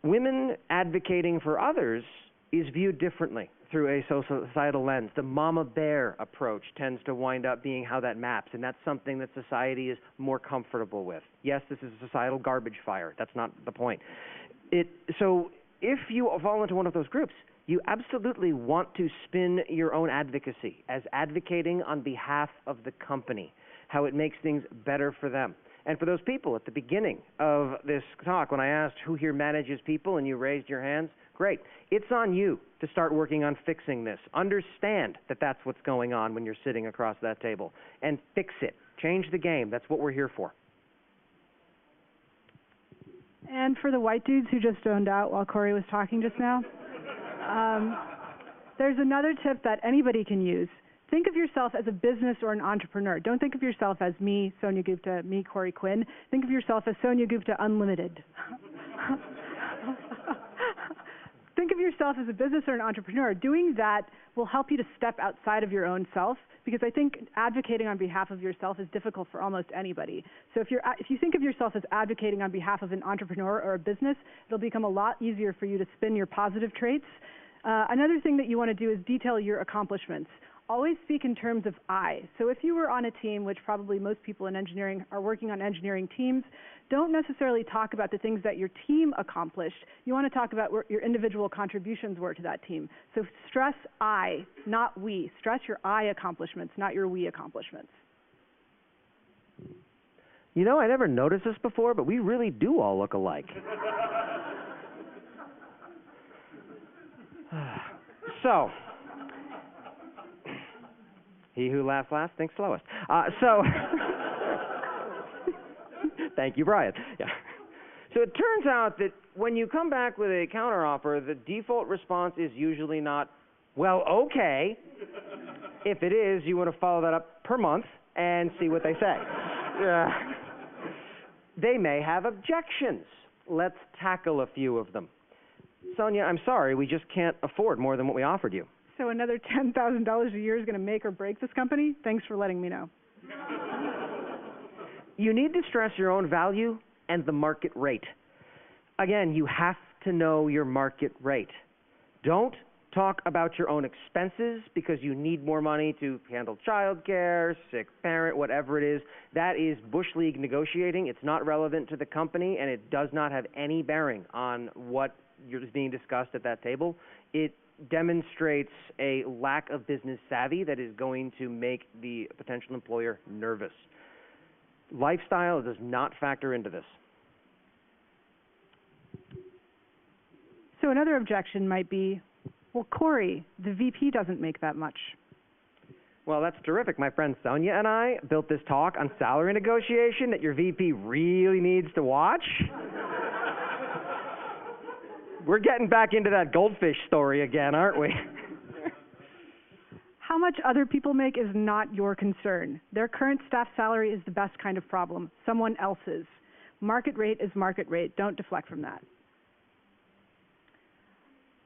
Speaker 10: Women advocating for others is viewed differently through a societal lens. The mama bear approach tends to wind up being how that maps, and that's something that society is more comfortable with. Yes, this is a societal garbage fire. That's not the point. So if you fall into one of those groups, you absolutely want to spin your own advocacy as advocating on behalf of the company, how it makes things better for them. And for those people at the beginning of this talk, when I asked who here manages people and you raised your hands, great. It's on you to start working on fixing this. Understand that that's what's going on when you're sitting across that table. And fix it. Change the game. That's what we're here for.
Speaker 6: And for the white dudes who just zoned out while Corey was talking just now, there's another tip that anybody can use. Think of yourself as a business or an entrepreneur. Don't think of yourself as me, Sonia Gupta, me, Corey Quinn. Think of yourself as Sonia Gupta Unlimited. Think of yourself as a business or an entrepreneur. Doing that will help you to step outside of your own self, because I think advocating on behalf of yourself is difficult for almost anybody. So if you think of yourself as advocating on behalf of an entrepreneur or a business, it'll become a lot easier for you to spin your positive traits. Another thing that you want to do is detail your accomplishments. Always speak in terms of I. So if you were on a team, which probably most people in engineering are working on engineering teams, don't necessarily talk about the things that your team accomplished. You want to talk about what your individual contributions were to that team. So stress I, not we. Stress your I accomplishments, not your we accomplishments.
Speaker 10: You know, I never noticed this before, but we really do all look alike. So, he who laughs last thinks slowest. Thank you, Brian. Yeah. So it turns out that when you come back with a counteroffer, the default response is usually not, well, okay. If it is, you want to follow that up per month and see what they say. They may have objections. Let's tackle a few of them. Sonia, I'm sorry, we just can't afford more than what we offered you.
Speaker 6: So another $10,000 a year is going to make or break this company? Thanks for letting me know.
Speaker 10: You need to stress your own value and the market rate. Again, you have to know your market rate. Don't talk about your own expenses because you need more money to handle childcare, sick parent, whatever it is. That is Bush League negotiating. It's not relevant to the company, and it does not have any bearing on what is being discussed at that table. It demonstrates a lack of business savvy that is going to make the potential employer nervous. Lifestyle does not factor into this.
Speaker 6: So another objection might be, well, Corey, the VP doesn't make that much.
Speaker 10: Well, that's terrific. My friend Sonia and I built this talk on salary negotiation that your VP really needs to watch. We're getting back into that goldfish story again, aren't we?
Speaker 6: How much other people make is not your concern. Their current staff salary is the best kind of problem, someone else's. Market rate is market rate. Don't deflect from that.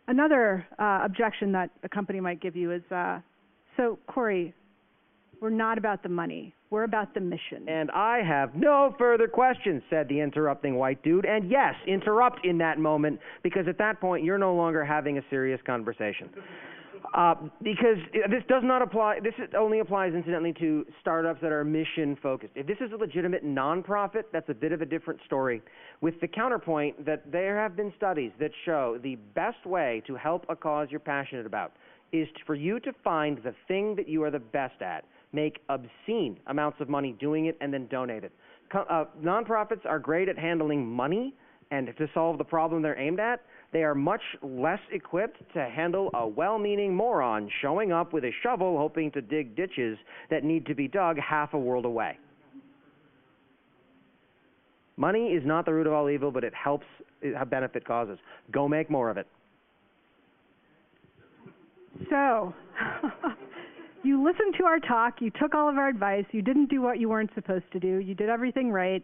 Speaker 6: Another objection that a company might give you is, so Corey, we're not about the money. We're about the mission.
Speaker 10: And I have no further questions, said the interrupting white dude. And yes, interrupt in that moment, because at that point, you're no longer having a serious conversation. Because this does not apply, only applies incidentally to startups that are mission focused. If this is a legitimate nonprofit, that's a bit of a different story, with the counterpoint that there have been studies that show the best way to help a cause you're passionate about is for you to find the thing that you are the best at, make obscene amounts of money doing it, and then donate it. Nonprofits are great at handling money, and to solve the problem they're aimed at, they are much less equipped to handle a well-meaning moron showing up with a shovel hoping to dig ditches that need to be dug half a world away. Money is not the root of all evil, but it helps benefit causes. Go make more of it.
Speaker 6: So, you listened to our talk, you took all of our advice, you didn't do what you weren't supposed to do, you did everything right,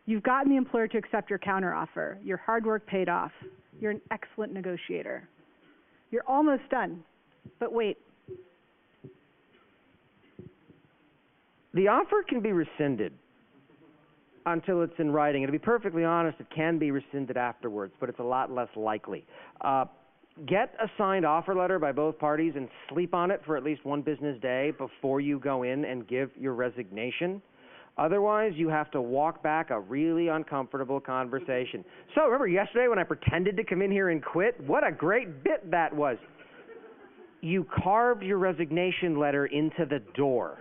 Speaker 6: you've gotten the employer to accept your counteroffer, your hard work paid off, you're an excellent negotiator. You're almost done, but wait.
Speaker 10: The offer can be rescinded until it's in writing. And to be perfectly honest, it can be rescinded afterwards, but it's a lot less likely. Get a signed offer letter by both parties and sleep on it for at least one business day before you go in and give your resignation. Otherwise, you have to walk back a really uncomfortable conversation. So remember yesterday when I pretended to come in here and quit? What a great bit that was. You carved your resignation letter into the door.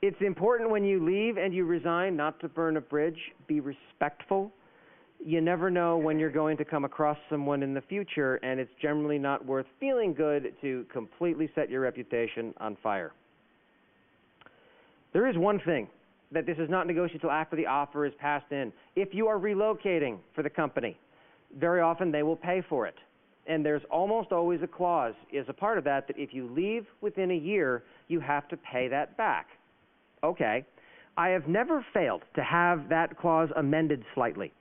Speaker 10: It's important when you leave and you resign not to burn a bridge. Be respectful. You never know when you're going to come across someone in the future, and it's generally not worth feeling good to completely set your reputation on fire. There is one thing that this is not negotiated until after the offer is passed in. If you are relocating for the company, very often they will pay for it. And there's almost always a clause as a part of that if you leave within a year, you have to pay that back. Okay. I have never failed to have that clause amended slightly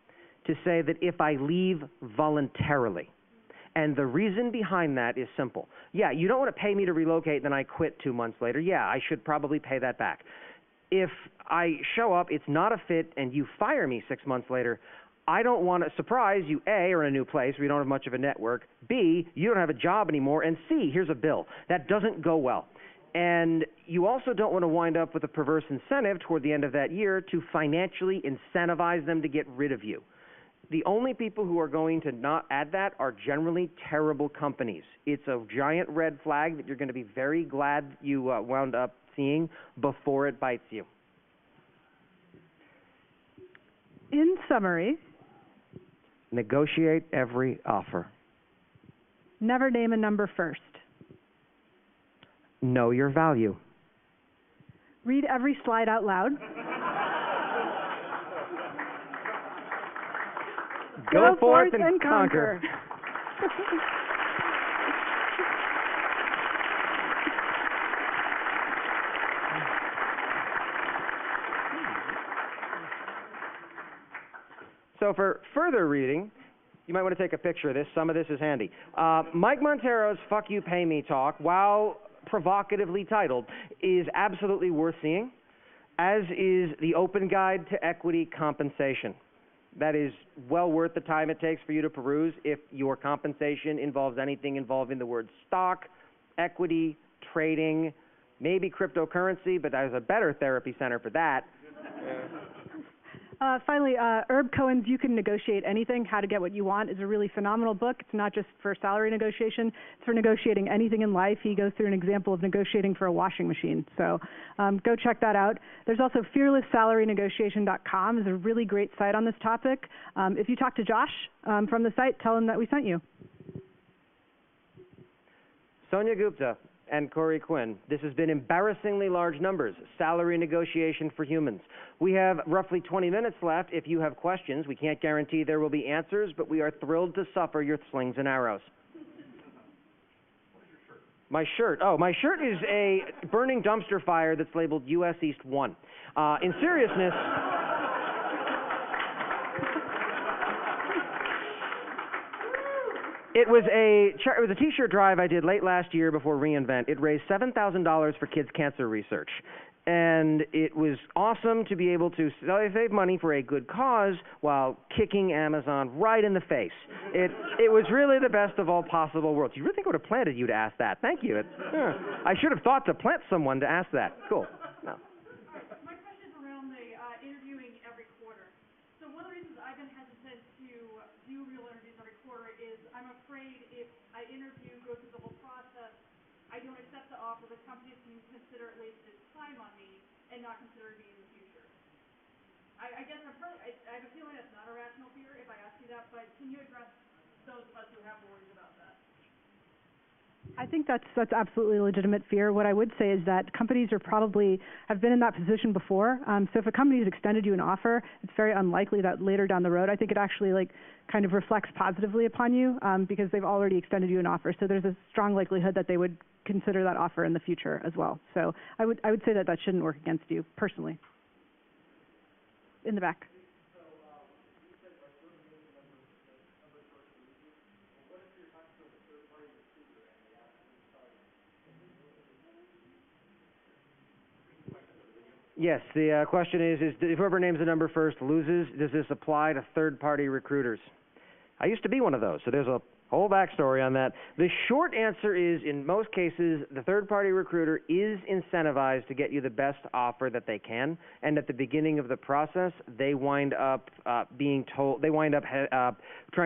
Speaker 10: to say that if I leave voluntarily. And the reason behind that is simple. Yeah, you don't want to pay me to relocate, then I quit 2 months later. Yeah, I should probably pay that back. If I show up, it's not a fit, and you fire me 6 months later, I don't want to surprise you, A, are in a new place where you don't have much of a network, B, you don't have a job anymore, and C, here's a bill. That doesn't go well. And you also don't want to wind up with a perverse incentive toward the end of that year to financially incentivize them to get rid of you. The only people who are going to not add that are generally terrible companies. It's a giant red flag that you're going to be very glad you wound up seeing before it bites you.
Speaker 6: In summary,
Speaker 10: negotiate every offer.
Speaker 6: Never name a number first.
Speaker 10: Know your value.
Speaker 6: Read every slide out loud.
Speaker 10: Go forth and conquer. So for further reading, you might want to take a picture of this. Some of this is handy. Mike Montero's Fuck You Pay Me talk, while provocatively titled, is absolutely worth seeing, as is the Open Guide to Equity Compensation. That is well worth the time it takes for you to peruse if your compensation involves anything involving the word stock, equity, trading, maybe cryptocurrency, but there's a better therapy center for that.
Speaker 6: Finally, Herb Cohen's You Can Negotiate Anything, How to Get What You Want is a really phenomenal book. It's not just for salary negotiation. It's for negotiating anything in life. He goes through an example of negotiating for a washing machine. So go check that out. There's also fearlessSalaryNegotiation.com is a really great site on this topic. If you talk to Josh from the site, tell him that we sent you.
Speaker 10: Sonia Gupta and Corey Quinn. This has been embarrassingly large numbers, salary negotiation for humans. We have roughly 20 minutes left. If you have questions, we can't guarantee there will be answers, but we are thrilled to suffer your slings and arrows. What is your shirt? My shirt? Oh, my shirt is a burning dumpster fire that's labeled US East 1. In seriousness, It was a T-shirt drive I did late last year before reInvent. It raised $7,000 for kids' cancer research. And it was awesome to be able to save money for a good cause while kicking Amazon right in the face. It was really the best of all possible worlds. You really think I would have planted you to ask that? Thank you. I should have thought to plant someone to ask that. Cool. No.
Speaker 11: My question is around the interviewing every quarter. So one of the reasons I've been hesitant to do real interviews every quarter is I'm afraid if I interview, go through the whole process, I don't accept the offer, the company can consider it wasted time on me and not consider me in the future. I guess I have a feeling that's not a rational fear if I ask you that, but can you address those of us who have worries about that?
Speaker 6: I think that's absolutely a legitimate fear. What I would say is that companies are probably have been in that position before. So if a company has extended you an offer, it's very unlikely that later down the road, I think it actually kind of reflects positively upon you because they've already extended you an offer. So there's a strong likelihood that they would consider that offer in the future as well. So I would say that shouldn't work against you personally. In the back.
Speaker 10: Yes, the question is whoever names the number first loses. Does this apply to third-party recruiters? I used to be one of those, so there's a whole backstory on that. The short answer is, in most cases, the third-party recruiter is incentivized to get you the best offer that they can, and at the beginning of the process, they wind up trying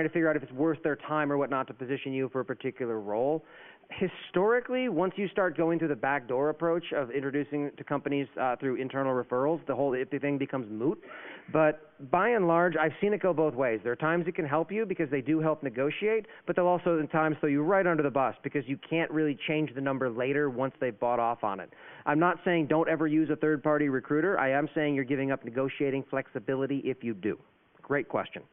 Speaker 10: to figure out if it's worth their time or whatnot to position you for a particular role. Historically, once you start going through the backdoor approach of introducing to companies through internal referrals, the thing becomes moot. But by and large, I've seen it go both ways. There are times it can help you because they do help negotiate, but they'll also at times throw you right under the bus because you can't really change the number later once they've bought off on it. I'm not saying don't ever use a third-party recruiter. I am saying you're giving up negotiating flexibility if you do. Great question.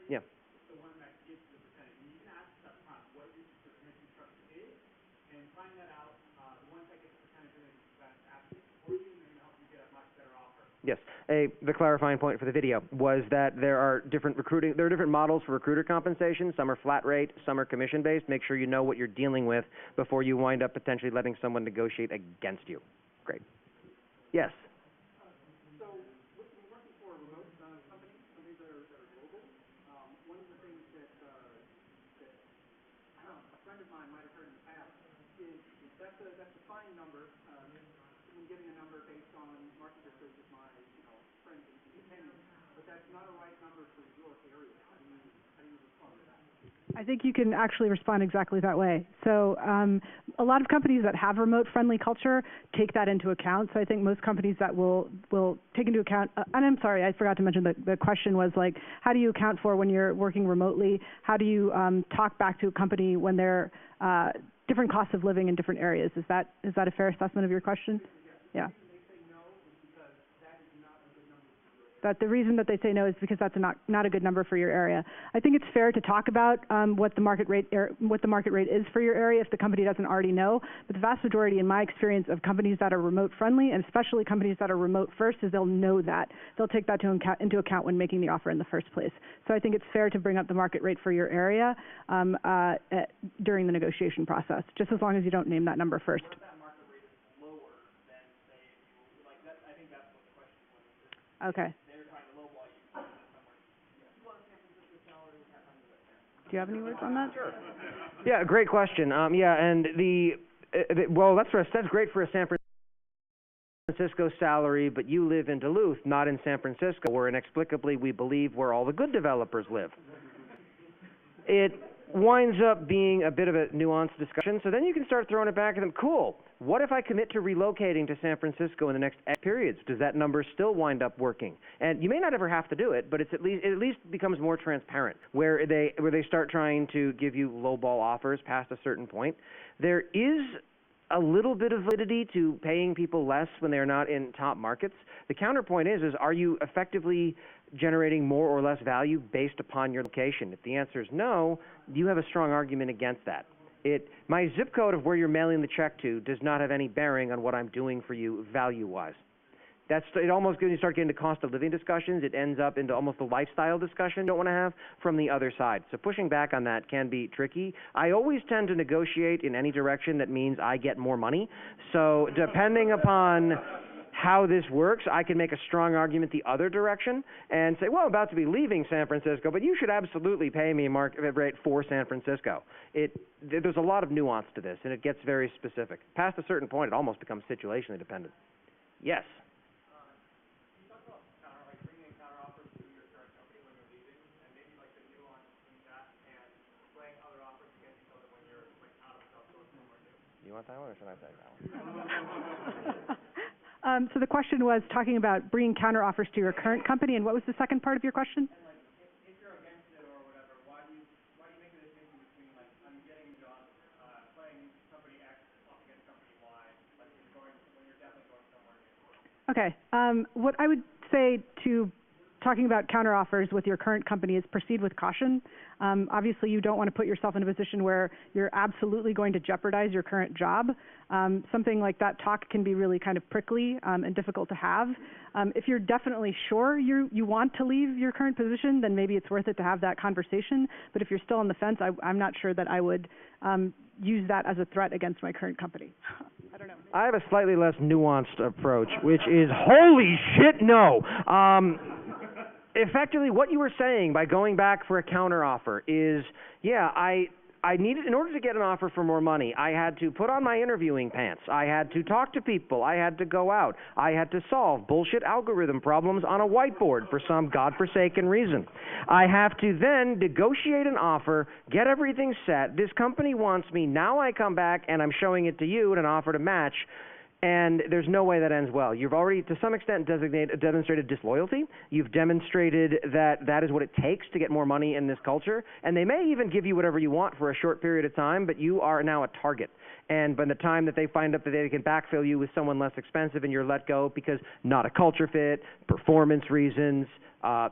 Speaker 10: Yeah.
Speaker 3: The one that gives the percentage. And you can ask up front what your commission structure is and find that out. The ones that get the percentage are going to ask it for you and they're going to help you get a much better offer.
Speaker 10: Yes. The clarifying point for the video was that there are different models for recruiter compensation. Some are flat rate, some are commission based. Make sure you know what you're dealing with before you wind up potentially letting someone negotiate against you. Great. Yes.
Speaker 3: So when working for remote companies that are global, one of the things that a friend of mine might have heard in the past is that's a fine number. When giving a number based on market research is my friends and opinion, but that's not a right number for your area. How do you respond to that?
Speaker 6: I think you can actually respond exactly that way. So a lot of companies that have remote-friendly culture take that into account. So I think most companies that will take into account, and I'm sorry, I forgot to mention the question was like, how do you account for when you're working remotely? How do you talk back to a company when they're different costs of living in different areas? Is that a fair assessment of your question? Yeah. That the reason that they say no is because that's not a good number for your area. I think it's fair to talk about what the market rate is for your area if the company doesn't already know. But the vast majority, in my experience, of companies that are remote friendly, and especially companies that are remote first, is they'll know that. They'll take that into account when making the offer in the first place. So I think it's fair to bring up the market rate for your area during the negotiation process, just as long as you don't name that number first. Okay. Do you have any words on that?
Speaker 10: Sure. Yeah, great question. And that's great for a San Francisco salary, but you live in Duluth, not in San Francisco, where inexplicably we believe where all the good developers live. It winds up being a bit of a nuanced discussion, so then you can start throwing it back at them. Cool. What if I commit to relocating to San Francisco in the next X periods? Does that number still wind up working? And you may not ever have to do it, but it at least becomes more transparent, where they start trying to give you lowball offers past a certain point. There is a little bit of validity to paying people less when they're not in top markets. The counterpoint is are you effectively generating more or less value based upon your location? If the answer is no, you have a strong argument against that. My zip code of where you're mailing the check to does not have any bearing on what I'm doing for you value-wise. It almost, when you start getting to cost of living discussions, it ends up into almost a lifestyle discussion you don't want to have from the other side. So pushing back on that can be tricky. I always tend to negotiate in any direction that means I get more money. So depending upon how this works, I can make a strong argument the other direction and say, well, I'm about to be leaving San Francisco, but you should absolutely pay me market rate for San Francisco. There's a lot of nuance to this, and it gets very specific. Past a certain point, it almost becomes situationally dependent. Yes? You want that one, or should I take that one?
Speaker 6: So the question was talking about bringing counteroffers to your current company, and what was the second part of your question?
Speaker 3: If you're against it or whatever, why do you make the distinction between I'm getting a job playing company X off against company Y, when you're definitely going somewhere new?
Speaker 6: Okay. What I would say to talking about counteroffers with your current company is proceed with caution. Obviously, you don't want to put yourself in a position where you're absolutely going to jeopardize your current job. Something like that talk can be really kind of prickly and difficult to have. If you're definitely sure you want to leave your current position, then maybe it's worth it to have that conversation. But if you're still on the fence, I'm not sure that I would use that as a threat against my current company. I don't know.
Speaker 10: I have a slightly less nuanced approach, which is, holy shit, no. Effectively, what you were saying by going back for a counteroffer is, yeah, I needed, in order to get an offer for more money, I had to put on my interviewing pants. I had to talk to people. I had to go out. I had to solve bullshit algorithm problems on a whiteboard for some godforsaken reason. I have to then negotiate an offer, get everything set. This company wants me. Now I come back and I'm showing it to you in an offer to match. And there's no way that ends well. You've already, to some extent, demonstrated disloyalty. You've demonstrated that that is what it takes to get more money in this culture. And they may even give you whatever you want for a short period of time, but you are now a target. And by the time that they find out that they can backfill you with someone less expensive and you're let go because not a culture fit, performance reasons,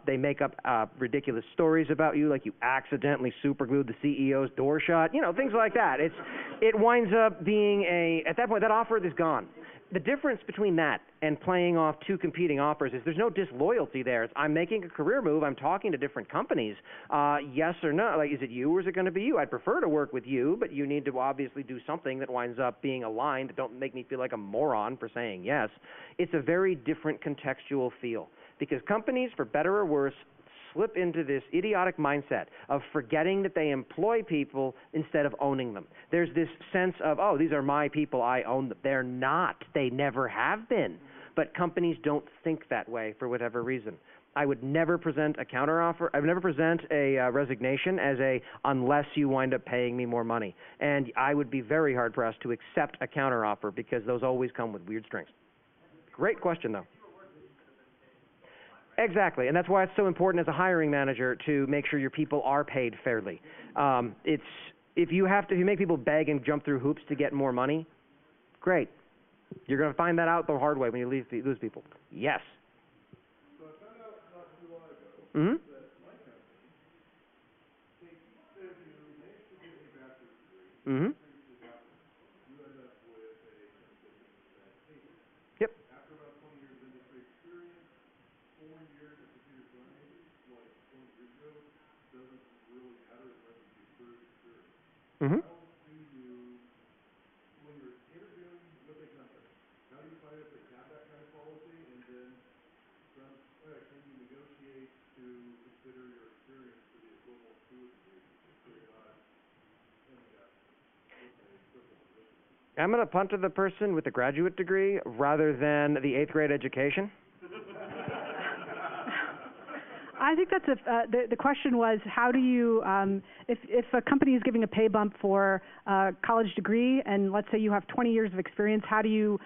Speaker 10: they make up ridiculous stories about you, like you accidentally superglued the CEO's door shut, things like that. It winds up being at that point, that offer is gone. The difference between that and playing off two competing offers is there's no disloyalty there. I'm making a career move. I'm talking to different companies. Yes or no? Like, is it you or is it going to be you? I'd prefer to work with you, but you need to obviously do something that winds up being aligned. Don't make me feel like a moron for saying yes. It's a very different contextual feel because companies, for better or worse, slip into this idiotic mindset of forgetting that they employ people instead of owning them. There's this sense of, oh, these are my people, I own them. They're not. They never have been. But companies don't think that way for whatever reason. I would never present a counteroffer. I would never present a resignation as unless you wind up paying me more money. And I would be very hard-pressed to accept a counteroffer because those always come with weird strings. Great question, though. Exactly, and that's why it's so important as a hiring manager to make sure your people are paid fairly. If you make people beg and jump through hoops to get more money, great. You're going to find that out the hard way when you lose people. Yes.
Speaker 12: So I found out not too long ago
Speaker 10: Mm-hmm.
Speaker 12: that my company, if you manage to get a bachelor's degree,
Speaker 10: Mm-hmm.
Speaker 12: you end up with a 10% pay.
Speaker 10: Yep.
Speaker 12: After about 20 years of industry experience, 4 years of computer science, like 20 years ago, doesn't really matter unless you do further experience.
Speaker 10: Mm-hmm.
Speaker 12: How do you, when you're interviewing with a company, how do you find if they have that kind of policy, and then can you negotiate to consider your experience to be equivalent to a degree, so you're not ending up with a triple position?
Speaker 10: I'm going to punt to the person with the graduate degree rather than the 8th grade education.
Speaker 6: I think that's the question was, how do you, if a company is giving a pay bump for a college degree, and let's say you have 20 years of experience, how do you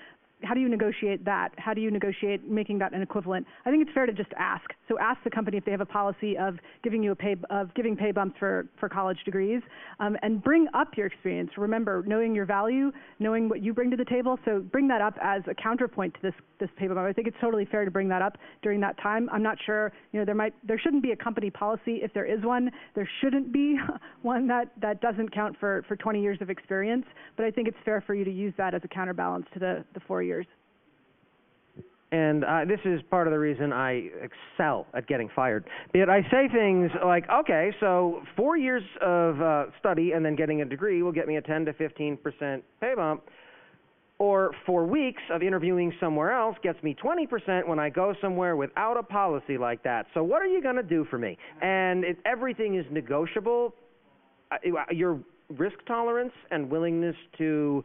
Speaker 6: negotiate that? How do you negotiate making that an equivalent? I think it's fair to just ask. So ask the company if they have a policy of giving pay bumps for college degrees, and bring up your experience. Remember, knowing your value, knowing what you bring to the table. So bring that up as a counterpoint to this pay bump. I think it's totally fair to bring that up during that time. I'm not sure. There shouldn't be a company policy. If there is one, there shouldn't be one that doesn't count for 20 years of experience. But I think it's fair for you to use that as a counterbalance to the 4 years.
Speaker 10: And this is part of the reason I excel at getting fired. But I say things like, okay, so 4 years of study and then getting a degree will get me a 10 to 15% pay bump. Or 4 weeks of interviewing somewhere else gets me 20% when I go somewhere without a policy like that. So what are you going to do for me? And everything is negotiable. Your risk tolerance and willingness to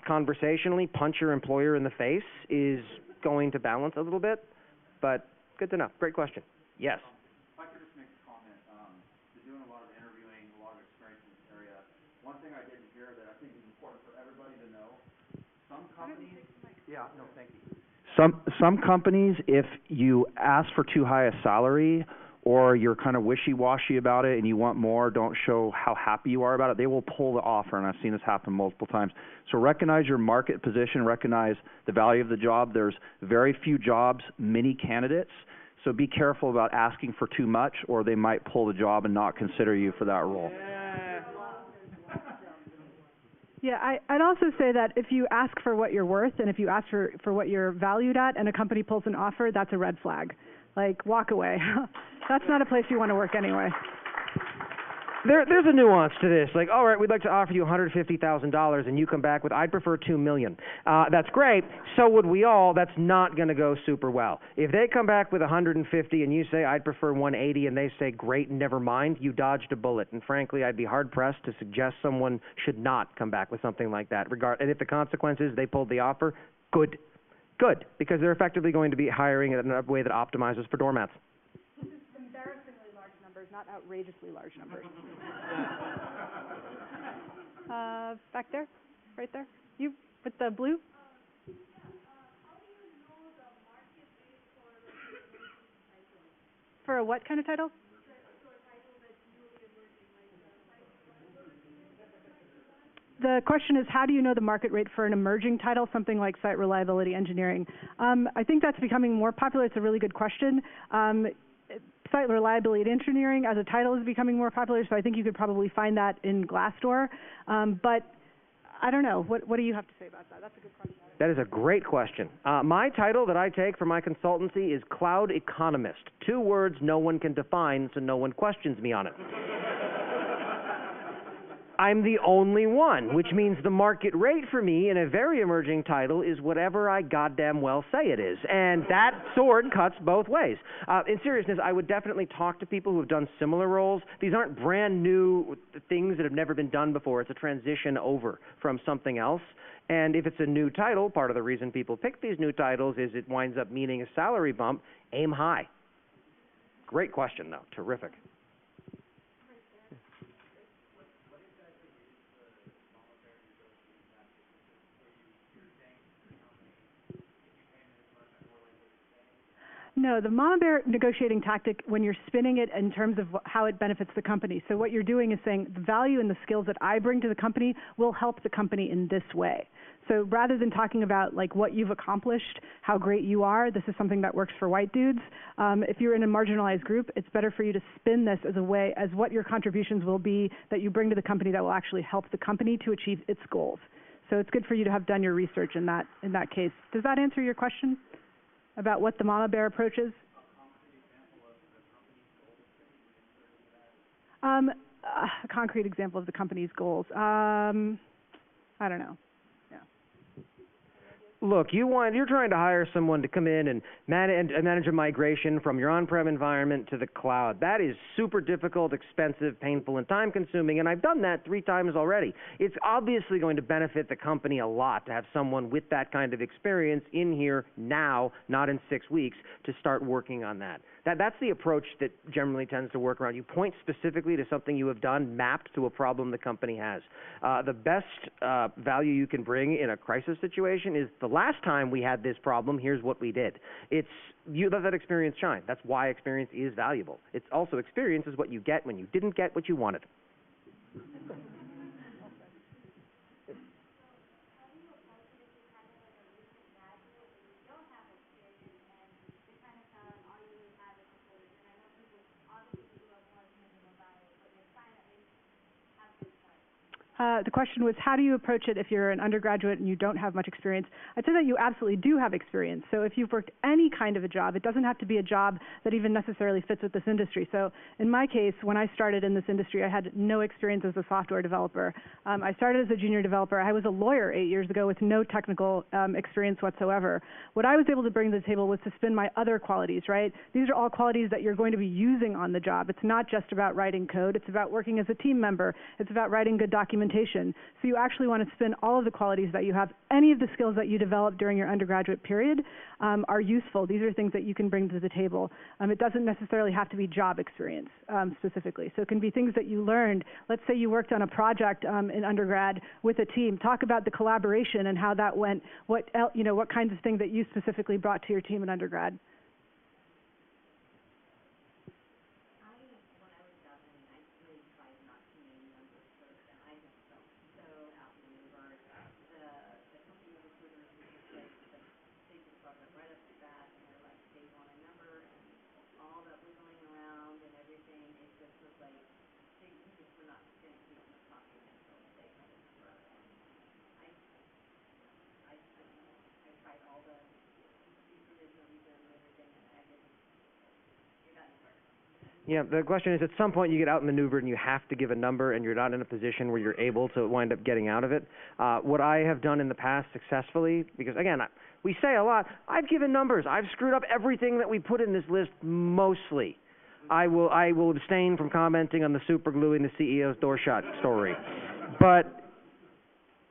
Speaker 10: conversationally punch your employer in the face is going to balance a little bit, but good to know. Great question. Yes.
Speaker 8: If I could just make a comment, you're doing a lot of interviewing, a lot of experience in this area. One thing I didn't hear that I think is important for everybody to know, some companies, thank you.
Speaker 1: Some companies, if you ask for too high a salary or you're kind of wishy-washy about it and you want more, don't show how happy you are about it, they will pull the offer, and I've seen this happen multiple times. So recognize your market position, recognize the value of the job. There's very few jobs, many candidates.
Speaker 10: So be careful about asking for too much, or they might pull the job and not consider you for that role.
Speaker 6: Yeah, I'd also say that if you ask for what you're worth and if you ask for what you're valued at and a company pulls an offer, that's a red flag. Like, walk away. That's not a place you want to work anyway.
Speaker 10: There's a nuance to this. Like, all right, we'd like to offer you $150,000, and you come back with, I'd prefer $2 million. That's great. So would we all. That's not going to go super well. If they come back with 150 and you say, I'd prefer 180, and they say, great, never mind, you dodged a bullet. And frankly, I'd be hard-pressed to suggest someone should not come back with something like that. And if the consequence is they pulled the offer, good, because they're effectively going to be hiring in a way that optimizes for doormats.
Speaker 6: Embarrassingly large numbers, not outrageously large numbers. Back there, right there. You with the blue? For a what kind of title? The question is, how do you know the market rate for an emerging title, something like site reliability engineering? I think that's becoming more popular. It's a really good question. Site reliability engineering as a title is becoming more popular, so I think you could probably find that in Glassdoor. But I don't know. What do you have to say about that? That's a good question.
Speaker 10: That is a great question. My title that I take for my consultancy is Cloud Economist. 2 words no one can define, so no one questions me on it. I'm the only one, which means the market rate for me in a very emerging title is whatever I goddamn well say it is. And that sword cuts both ways. In seriousness, I would definitely talk to people who have done similar roles. These aren't brand new things that have never been done before. It's a transition over from something else. And if it's a new title, part of the reason people pick these new titles is it winds up meaning a salary bump. Aim high. Great question, though. Terrific.
Speaker 6: No, the mama bear negotiating tactic, when you're spinning it in terms of how it benefits the company. So what you're doing is saying the value and the skills that I bring to the company will help the company in this way. So rather than talking about like what you've accomplished, how great you are, this is something that works for white dudes. If you're in a marginalized group, it's better for you to spin this as a way, as what your contributions will be that you bring to the company that will actually help the company to achieve its goals. So it's good for you to have done your research in that case. Does that answer your question about what the mama bear approach is? A concrete example of the company's goals. I don't know.
Speaker 10: Look, you're trying to hire someone to come in and manage a migration from your on-prem environment to the cloud. That is super difficult, expensive, painful, and time-consuming, and I've done that 3 times already. It's obviously going to benefit the company a lot to have someone with that kind of experience in here now, not in 6 weeks, to start working on that. That's the approach that generally tends to work around. You point specifically to something you have done mapped to a problem the company has. The best value you can bring in a crisis situation is the last time we had this problem, here's what we did. You let that experience shine. That's why experience is valuable. It's also experience is what you get when you didn't get what you wanted.
Speaker 6: The question was, how do you approach it if you're an undergraduate and you don't have much experience? I'd say that you absolutely do have experience. So if you've worked any kind of a job, it doesn't have to be a job that even necessarily fits with this industry. So in my case, when I started in this industry, I had no experience as a software developer. I started as a junior developer. I was a lawyer 8 years ago with no technical experience whatsoever. What I was able to bring to the table was to spin my other qualities, right? These are all qualities that you're going to be using on the job. It's not just about writing code. It's about working as a team member. It's about writing good documentation. So you actually want to spin all of the qualities that you have. Any of the skills that you develop during your undergraduate period are useful. These are things that you can bring to the table. It doesn't necessarily have to be job experience specifically. So it can be things that you learned. Let's say you worked on a project in undergrad with a team. Talk about the collaboration and how that went. What kinds of things that you specifically brought to your team in undergrad.
Speaker 10: Yeah, the question is, at some point you get outmaneuvered and you have to give a number, and you're not in a position where you're able to wind up getting out of it. What I have done in the past successfully, because again, we say a lot, I've given numbers. I've screwed up everything that we put in this list mostly. I will abstain from commenting on the super gluing the CEO's door shut story. But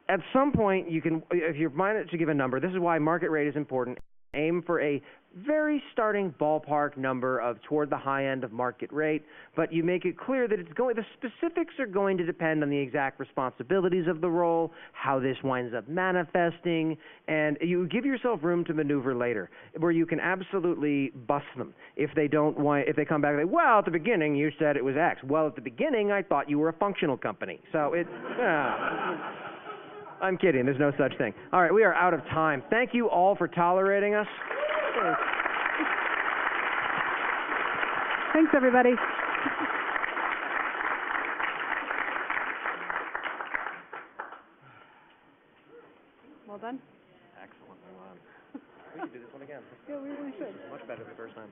Speaker 10: at some point, you can, if you're minded to give a number, this is why market rate is important. Aim for a very starting ballpark number of toward the high end of market rate, but you make it clear that the specifics are going to depend on the exact responsibilities of the role, how this winds up manifesting, and you give yourself room to maneuver later, where you can absolutely bust them if they come back and say, well, at the beginning you said it was X. Well, at the beginning I thought you were a functional company. So I'm kidding. There's no such thing. All right, we are out of time. Thank you all for tolerating us.
Speaker 6: Thanks, everybody. Well done.
Speaker 10: Excellent. We should do this one again.
Speaker 6: Yeah, we really should.
Speaker 10: Much better the first time.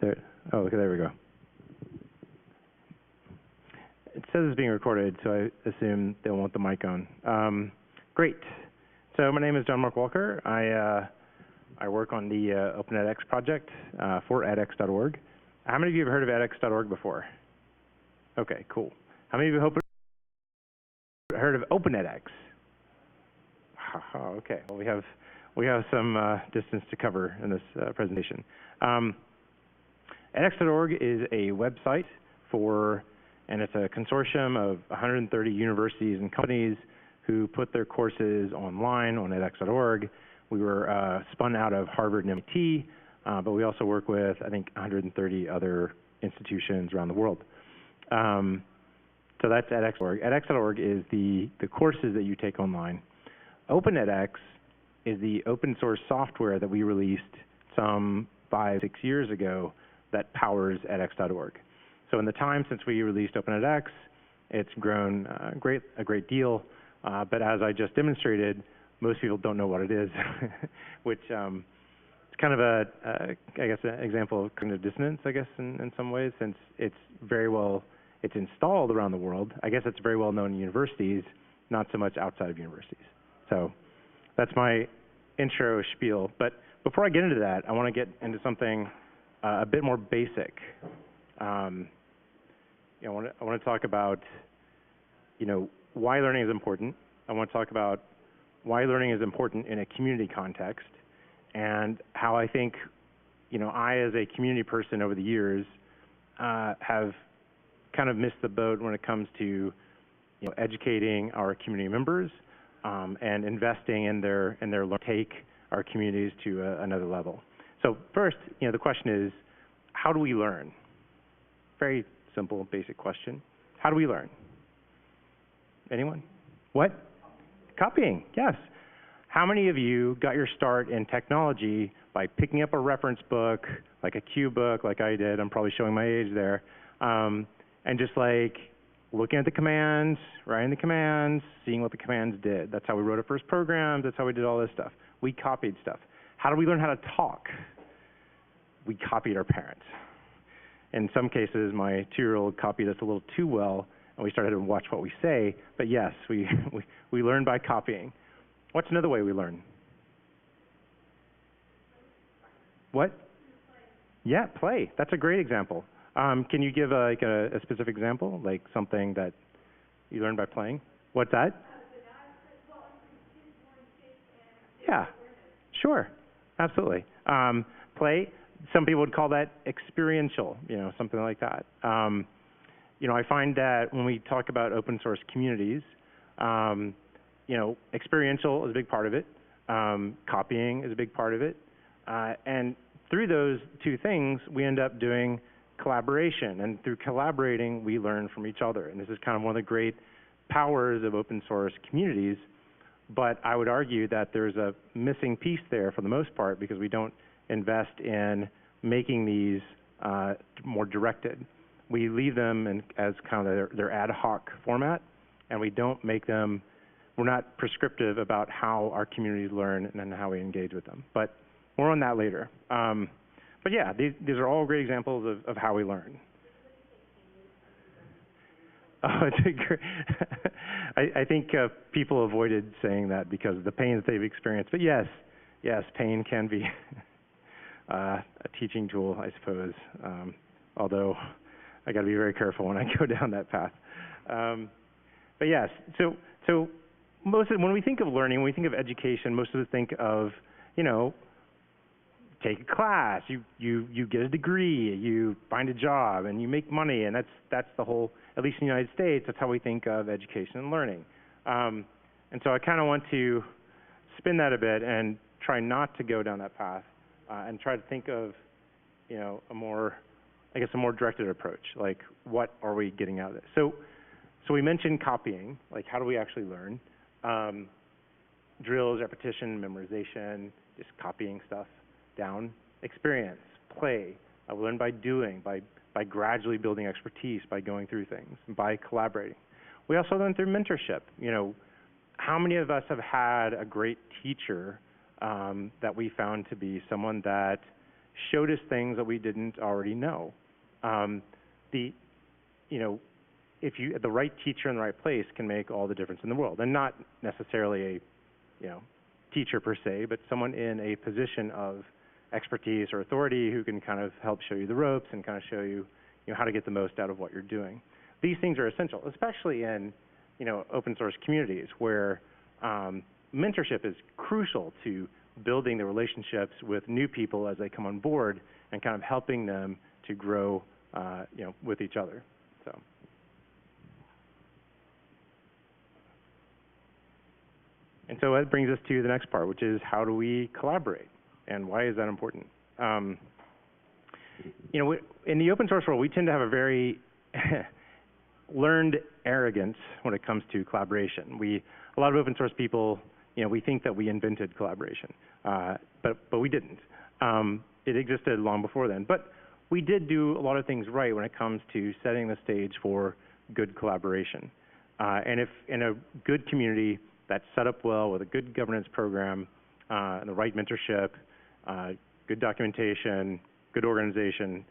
Speaker 13: There. Oh, okay, there we go. It says it's being recorded, so I assume they want the mic on. Great. So my name is John Mark Walker. I work on the Open edX project for edX.org. How many of you have heard of edX.org before? Okay, cool. How many of you have heard of Open edX? Okay, well, we have some distance to cover in this presentation. edX.org is a website and it's a consortium of 130 universities and companies who put their courses online on edX.org. We were spun out of Harvard and MIT, but we also work with, I think, 130 other institutions around the world. So that's edX.org. edX.org is the courses that you take online. Open edX is the open source software that we released some 5-6 years ago that powers edX.org. So in the time since we released Open edX, it's grown a great deal. But as I just demonstrated, most people don't know what it is, which is kind of I guess, an example of cognitive dissonance, I guess, in some ways, since it's installed around the world. I guess it's very well known in universities, not so much outside of universities. So that's my intro spiel. But before I get into that, I want to get into something a bit more basic. I want to talk about, why learning is important. I want to talk about why learning is important in a community context, and how I think, I as a community person over the years have kind of missed the boat when it comes to, educating our community members and investing in their take our communities to another level. So first, the question is, how do we learn? Very simple, basic question. How do we learn? Anyone? What? Copying, yes. How many of you got your start in technology by picking up a reference book, like a Q book, like I did? I'm probably showing my age there. And just like looking at the commands, writing the commands, seeing what the commands did. That's how we wrote our first programs. That's how we did all this stuff. We copied stuff. How do we learn how to talk? We copied our parents. In some cases, my 2-year-old copied us a little too well, and we started to watch what we say. But yes, we learn by copying. What's another way we learn? What? Yeah, play. That's a great example. Can you give a specific example, like something that you learned by playing? What's that? Yeah, sure, absolutely. Play. Some people would call that experiential, something like that. I find that when we talk about open source communities, experiential is a big part of it. Copying is a big part of it. And through those two things, we end up doing collaboration. And through collaborating, we learn from each other. And this is kind of one of the great powers of open source communities. But I would argue that there's a missing piece there for the most part, because we don't invest in making these more directed. We leave them as kind of their ad hoc format, and we don't make them, we're not prescriptive about how our communities learn and how we engage with them. But more on that later. But yeah, these are all great examples of how we learn. Oh, it's a great I think people avoided saying that because of the pain that they've experienced. But yes, pain can be a teaching tool, I suppose. Although I got to be very careful when I go down that path. But yes, so when we think of learning, when we think of education, most of us think of, take a class, you get a degree, you find a job, and you make money, and that's the whole, at least in the United States, that's how we think of education and learning. And so I kind of want to spin that a bit and try not to go down that path, and try to think of, a more directed approach. Like, what are we getting out of this? So we mentioned copying. Like, how do we actually learn? Drills, repetition, memorization, just copying stuff down. Experience, play. We learn by doing, by gradually building expertise, by going through things, by collaborating. We also learn through mentorship. How many of us have had a great teacher that we found to be someone that showed us things that we didn't already know. If the right teacher in the right place can make all the difference in the world, and not necessarily a, teacher per se, but someone in a position of expertise or authority who can kind of help show you the ropes and kind of show you, how to get the most out of what you're doing. These things are essential, especially in, open source communities where mentorship is crucial to building the relationships with new people as they come on board and kind of helping them to grow, with each other. So. And so that brings us to the next part, which is how do we collaborate, and why is that important? In the open source world, we tend to have a very learned arrogance when it comes to collaboration. A lot of open source people, we think that we invented collaboration, but we didn't. It existed long before then. But we did do a lot of things right when it comes to setting the stage for good collaboration. And if in a good community that's set up well with a good governance program, and the right mentorship, good documentation, good organization,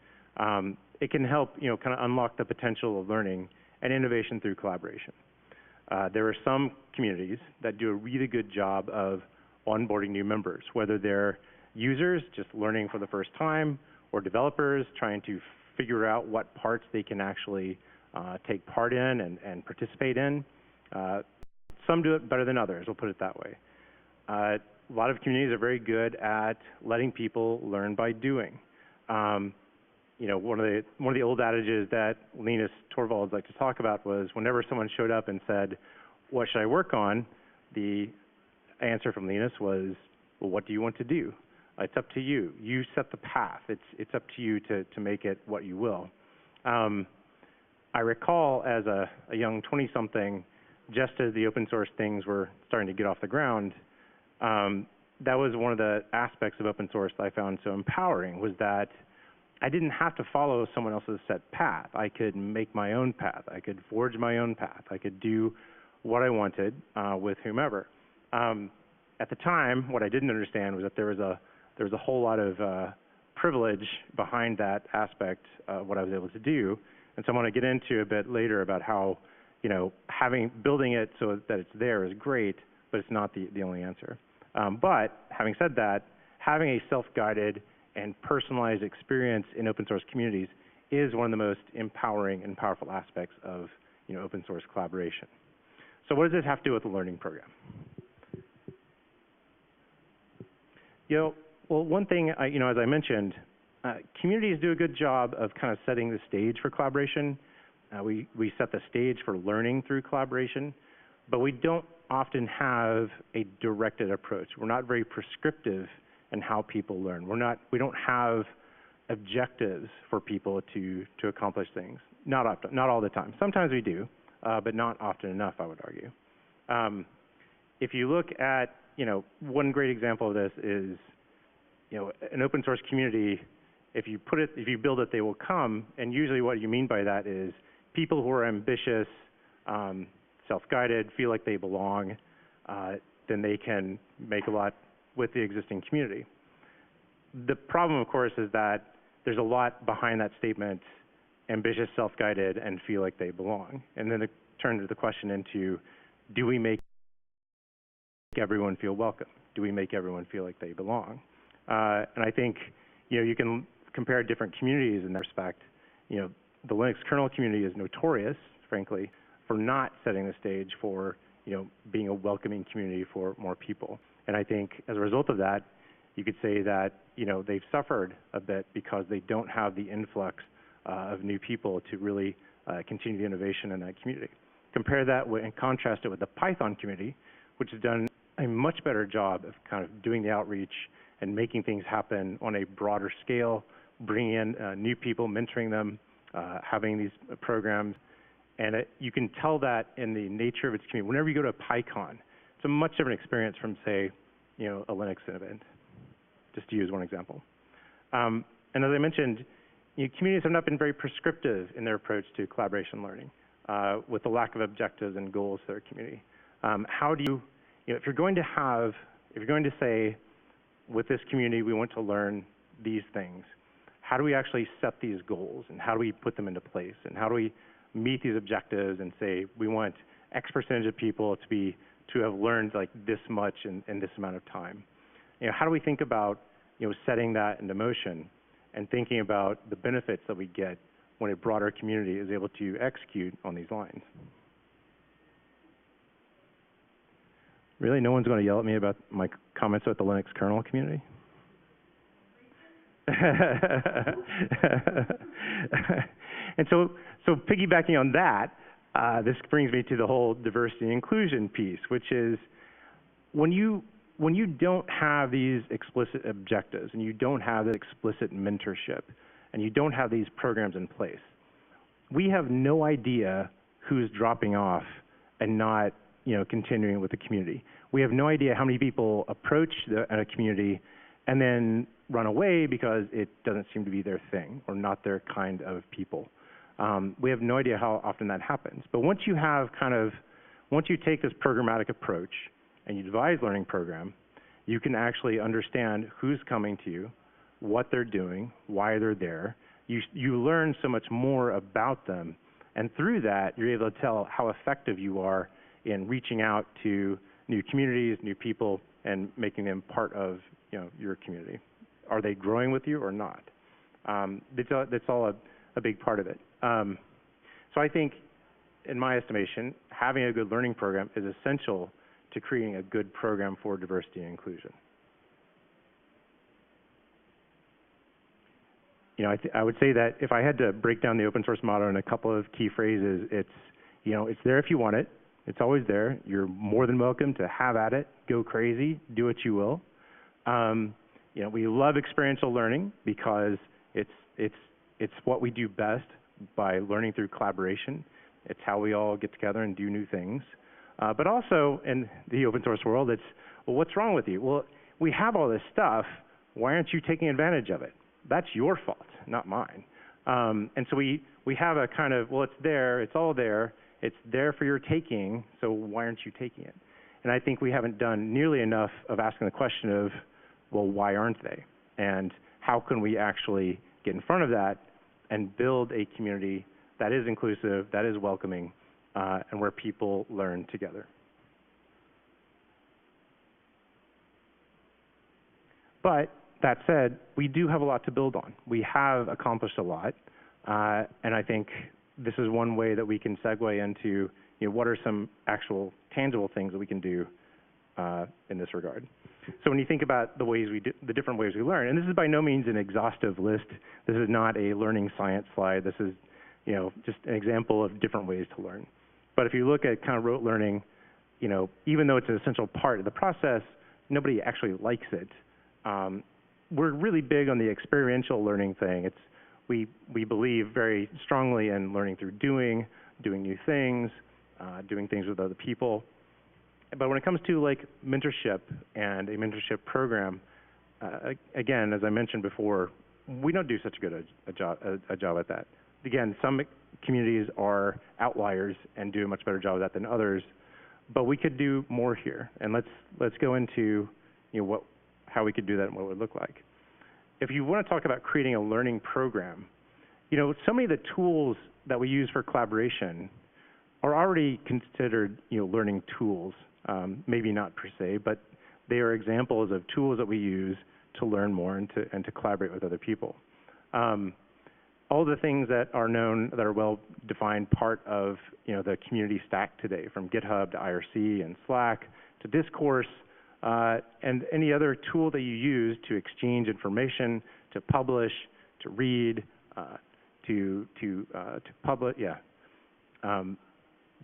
Speaker 13: it can help, kind of unlock the potential of learning and innovation through collaboration. There are some communities that do a really good job of onboarding new members, whether they're users just learning for the first time, or developers trying to figure out what parts they can actually take part in and participate in. Some do it better than others, we'll put it that way. A lot of communities are very good at letting people learn by doing. One of the old adages that Linus Torvalds liked to talk about was whenever someone showed up and said, "What should I work on?" the answer from Linus was, "Well, what do you want to do? It's up to you. You set the path. It's up to you to make it what you will." I recall as a young 20-something, just as the open source things were starting to get off the ground, that was one of the aspects of open source that I found so empowering, was that I didn't have to follow someone else's set path. I could make my own path. I could forge my own path. I could do what I wanted with whomever. At the time, what I didn't understand was that there was a whole lot of privilege behind that aspect of what I was able to do. And so I want to get into a bit later about how, building it so that it's there is great, but it's not the only answer. But having said that, having a self-guided and personalized experience in open source communities is one of the most empowering and powerful aspects of, open source collaboration. So what does this have to do with the learning program? Well, one thing, as I mentioned, communities do a good job of kind of setting the stage for collaboration. We set the stage for learning through collaboration, but we don't often have a directed approach. We're not very prescriptive in how people learn. We don't have objectives for people to accomplish things. Not often, not all the time. Sometimes we do, but not often enough, I would argue. If you look at, one great example of this is, an open source community. If you build it, they will come. And usually, what you mean by that is people who are ambitious, self-guided, feel like they belong, then they can make a lot with the existing community. The problem, of course, is that there's a lot behind that statement: ambitious, self-guided, and feel like they belong. And then it turns the question into, do we make everyone feel welcome? Do we make everyone feel like they belong? And I think, you can compare different communities in that respect. The Linux kernel community is notorious, frankly, for not setting the stage for, being a welcoming community for more people. And I think as a result of that, you could say that, they've suffered a bit because they don't have the influx of new people to really continue the innovation in that community. Compare that and contrast it with the Python community, which has done a much better job of kind of doing the outreach and making things happen on a broader scale, bringing in new people, mentoring them, having these programs. And you can tell that in the nature of its community. Whenever you go to a PyCon, it's a much different experience from, say, a Linux event, just to use one example. And as I mentioned, communities have not been very prescriptive in their approach to collaboration learning, with the lack of objectives and goals to their community. How do you, if you're going to say, with this community, we want to learn these things, how do we actually set these goals, and how do we put them into place, and how do we meet these objectives and say we want X percentage of people to have learned like this much in this amount of time? You know, how do we think about, you know, setting that into motion and thinking about the benefits that we get when a broader community is able to execute on these lines? Really, no one's going to yell at me about my comments about the Linux kernel community? And so piggybacking on that, this brings me to the whole diversity and inclusion piece, which is when you don't have these explicit objectives and you don't have that explicit mentorship and you don't have these programs in place, we have no idea who's dropping off and not, you know, continuing with the community. We have no idea how many people approach a community and then run away because it doesn't seem to be their thing or not their kind of people. We have no idea how often that happens. But once you take this programmatic approach and you devise learning program, you can actually understand who's coming to you, what they're doing, why they're there. You learn so much more about them, and through that, you're able to tell how effective you are in reaching out to new communities, new people, and making them part of, you know, your community. Are they growing with you or not? That's all a big part of it. So I think, in my estimation, having a good learning program is essential to creating a good program for diversity and inclusion. You know, I would say that if I had to break down the open source model in a couple of key phrases, it's, you know, it's there if you want it. It's always there. You're more than welcome to have at it, go crazy, do what you will. You know, we love experiential learning because it's what we do best by learning through collaboration. It's how we all get together and do new things. But also in the open source world, it's, well, what's wrong with you? Well, we have all this stuff. Why aren't you taking advantage of it? That's your fault, not mine. And so we have a kind of, well, it's there, it's all there, it's there for your taking, so why aren't you taking it? And I think we haven't done nearly enough of asking the question of, well, why aren't they? And how can we actually get in front of that and build a community that is inclusive, that is welcoming, and where people learn together. But that said, we do have a lot to build on. We have accomplished a lot, and I think this is one way that we can segue into, you know, what are some actual tangible things that we can do in this regard. So when you think about the different ways we learn, and this is by no means an exhaustive list. This is not a learning science slide. This is, you know, just an example of different ways to learn. But if you look at kind of rote learning, you know, even though it's an essential part of the process, nobody actually likes it. We're really big on the experiential learning thing. We believe very strongly in learning through doing new things, doing things with other people. But when it comes to like mentorship and a mentorship program, again, as I mentioned before, we don't do such a job at that. Again, some communities are outliers and do a much better job of that than others, but we could do more here. And let's go into, you know, how we could do that and what it would look like. If you want to talk about creating a learning program, you know, so many of the tools that we use for collaboration are already considered, you know, learning tools. Maybe not per se, but they are examples of tools that we use to learn more and to collaborate with other people. All the things that are known, that are well-defined part of, you know, the community stack today, from GitHub to IRC and Slack to Discourse, and any other tool that you use to exchange information, to publish, to read, to publish,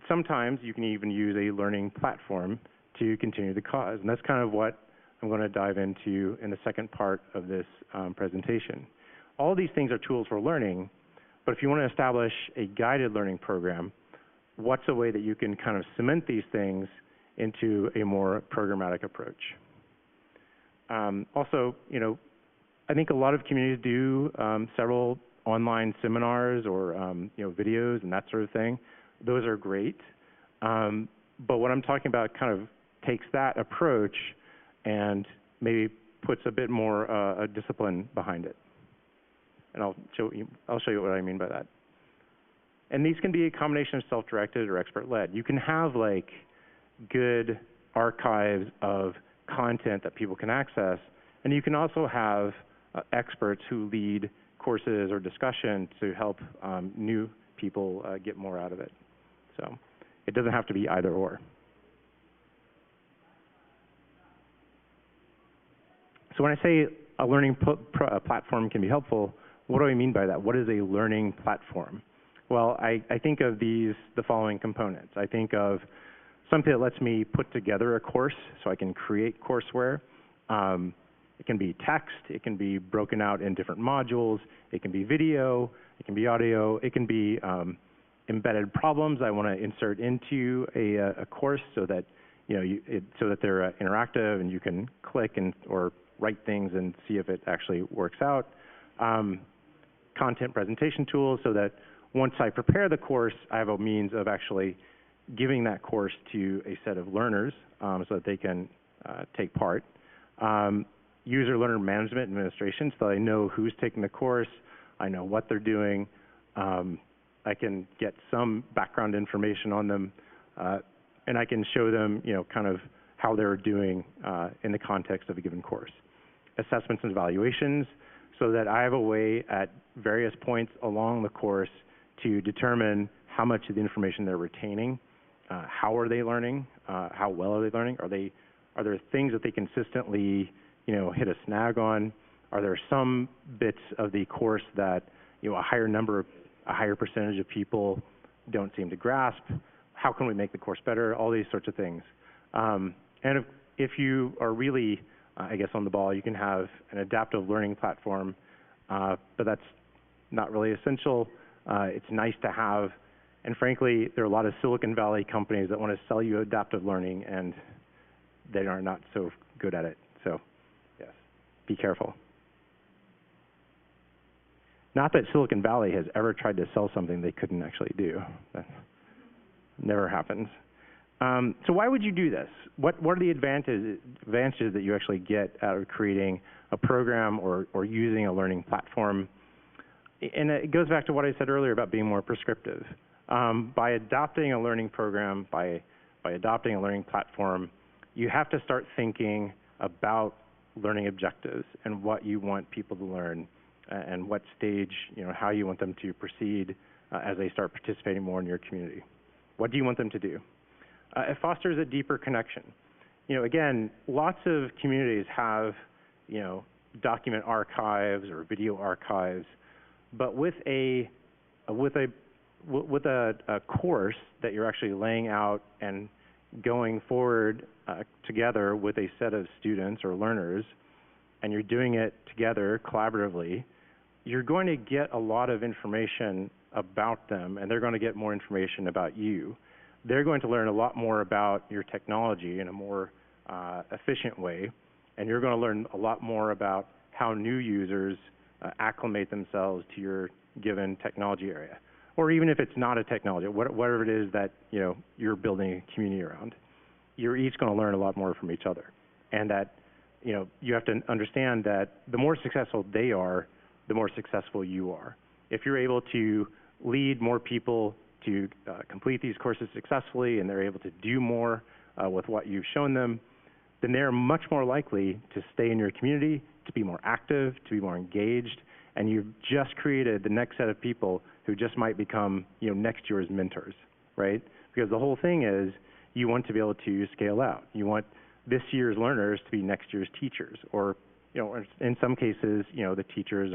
Speaker 13: sometimes you can even use a learning platform to continue the cause. And that's kind of what I'm going to dive into in the second part of this presentation. All these things are tools for learning, but if you want to establish a guided learning program, what's a way that you can kind of cement these things into a more programmatic approach? Also, you know, I think a lot of communities do several online seminars or you know, videos and that sort of thing. Those are great, but what I'm talking about kind of takes that approach and maybe puts a bit more a discipline behind it. And I'll show you what I mean by that. And these can be a combination of self-directed or expert-led. You can have like good archives of content that people can access, and you can also have experts who lead courses or discussion to help new people get more out of it. So it doesn't have to be either or. So when I say a learning platform can be helpful, what do I mean by that? What is a learning platform? Well, I think of the following components. I think of something that lets me put together a course so I can create courseware. It can be text, it can be broken out in different modules, it can be video, it can be audio, it can be embedded problems I want to insert into a course so that so that they're interactive and you can click or write things and see if it actually works out. Content presentation tools so that once I prepare the course, I have a means of actually giving that course to a set of learners so that they can take part. User learner management administration, so that I know who's taking the course, I know what they're doing, I can get some background information on them, and I can show them, kind of how they're doing in the context of a given course. Assessments and evaluations, so that I have a way at various points along the course to determine how much of the information they're retaining, how are they learning, how well are they learning, are there things that they consistently hit a snag on, are there some bits of the course that a higher percentage of people don't seem to grasp, how can we make the course better, all these sorts of things. And if you are really, I guess, on the ball, you can have an adaptive learning platform, but that's not really essential. It's nice to have, and frankly, there are a lot of Silicon Valley companies that want to sell you adaptive learning, and they are not so good at it. So, yes, be careful. Not that Silicon Valley has ever tried to sell something they couldn't actually do. That never happens. So why would you do this? What are the advantages that you actually get out of creating a program or using a learning platform? And it goes back to what I said earlier about being more prescriptive. By adopting a learning program, by adopting a learning platform, you have to start thinking about learning objectives and what you want people to learn and what stage, how you want them to proceed as they start participating more in your community. What do you want them to do? It fosters a deeper connection. Again, lots of communities have, document archives or video archives, but with a course that you're actually laying out and going forward together with a set of students or learners, and you're doing it together collaboratively, you're going to get a lot of information about them, and they're going to get more information about you. They're going to learn a lot more about your technology in a more efficient way, and you're going to learn a lot more about how new users acclimate themselves to your given technology area. Or even if it's not a technology, whatever it is that you're building a community around, you're each going to learn a lot more from each other. And that you have to understand that the more successful they are, the more successful you are. If you're able to lead more people to complete these courses successfully and they're able to do more with what you've shown them, then they're much more likely to stay in your community, to be more active, to be more engaged, and you've just created the next set of people who just might become next year's mentors, right? Because the whole thing is you want to be able to scale out. You want this year's learners to be next year's teachers, or in some cases, the teachers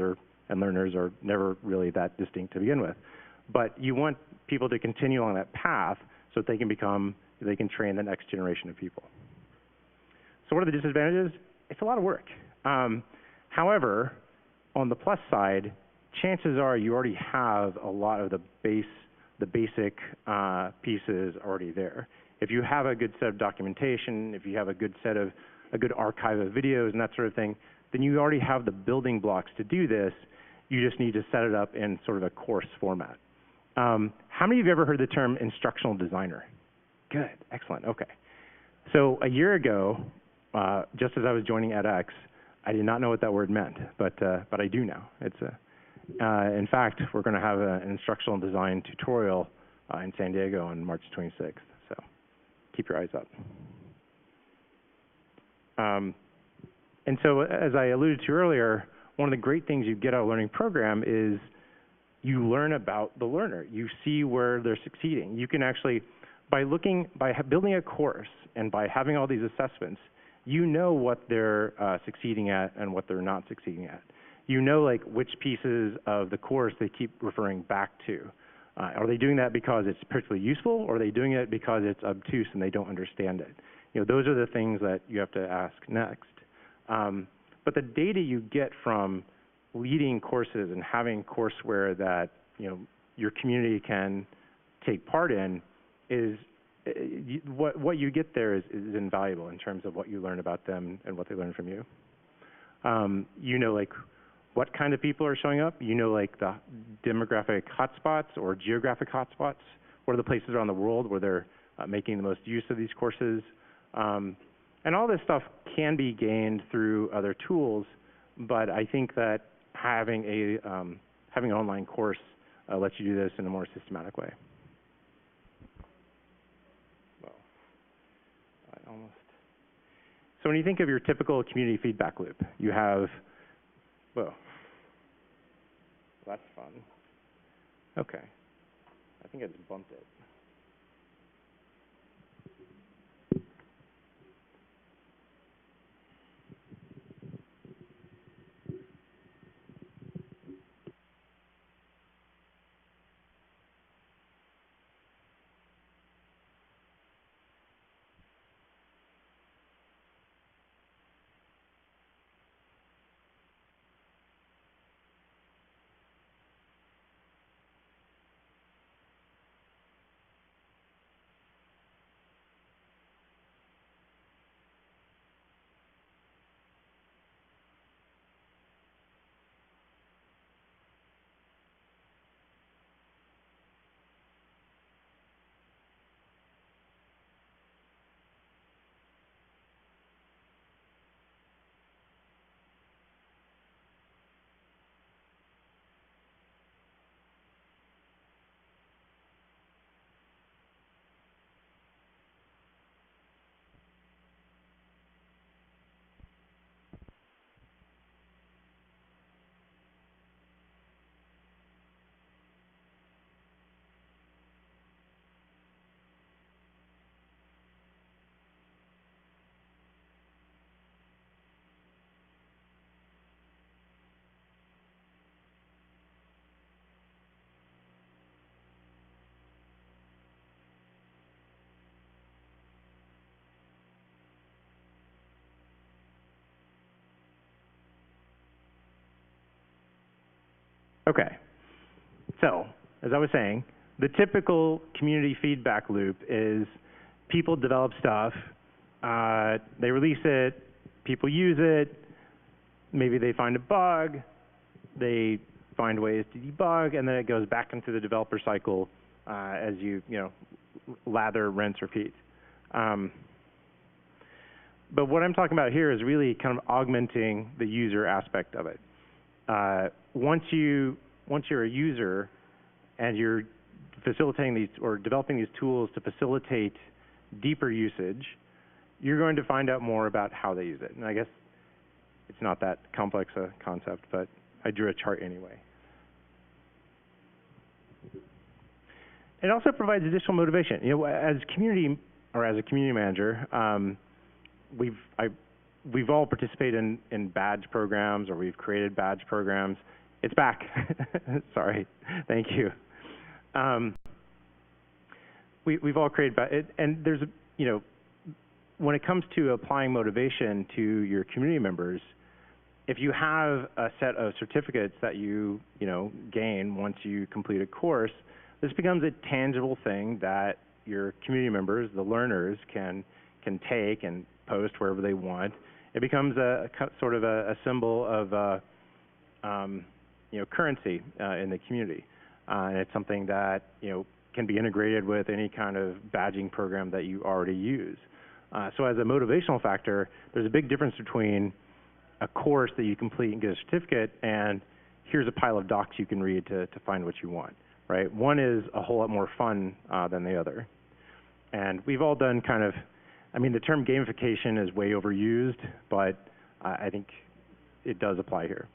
Speaker 13: and learners are never really that distinct to begin with. But you want people to continue on that path so that they can train the next generation of people. So what are the disadvantages? It's a lot of work. However, on the plus side, chances are you already have a lot of the basic pieces already there. If you have a good set of documentation, if you have a good archive of videos and that sort of thing, then you already have the building blocks to do this. You just need to set it up in sort of a course format. How many of you have ever heard the term instructional designer? Good, excellent, okay. So a year ago, just as I was joining edX, I did not know what that word meant, but I do now. In fact, we're going to have an instructional design tutorial in San Diego on March 26th, so keep your eyes up. And so, as I alluded to earlier, one of the great things you get out of a learning program is you learn about the learner. You see where they're succeeding. You can actually, by building a course and by having all these assessments, you know what they're succeeding at and what they're not succeeding at. You know, like, which pieces of the course they keep referring back to. Are they doing that because it's particularly useful, or are they doing it because it's obtuse and they don't understand it? You know, those are the things that you have to ask next. But the data you get from leading courses and having courseware that, you know, your community can take part in is what you get there is invaluable in terms of what you learn about them and what they learn from you. You know, like, what kind of people are showing up. You know, like, the demographic hotspots or geographic hotspots. What are the places around the world where they're making the most use of these courses? And all this stuff can be gained through other tools, but I think that having an online course lets you do this in a more systematic way. Well, So when you think of your typical community feedback loop, you have, whoa, that's fun. Okay, I think I just bumped it. Okay, so as I was saying, the typical community feedback loop is people develop stuff, they release it, people use it, maybe they find a bug, they find ways to debug, and then it goes back into the developer cycle as you lather, rinse, repeat. But what I'm talking about here is really kind of augmenting the user aspect of it. Once you're a user and you're facilitating these or developing these tools to facilitate deeper usage, you're going to find out more about how they use it. And I guess it's not that complex a concept, but I drew a chart anyway. It also provides additional motivation. As a community manager, we've all participated in badge programs, or we've created badge programs. It's back. Sorry. Thank you. We've all created and there's when it comes to applying motivation to your community members, if you have a set of certificates that you gain once you complete a course, this becomes a tangible thing that your community members, the learners, can take and post wherever they want. It becomes a sort of a symbol of currency in the community, and it's something that can be integrated with any kind of badging program that you already use. So as a motivational factor, there's a big difference between a course that you complete and get a certificate, and here's a pile of docs you can read to find what you want, right? One is a whole lot more fun than the other. And we've all done kind of, I mean, the term gamification is way overused, but I think it does apply here.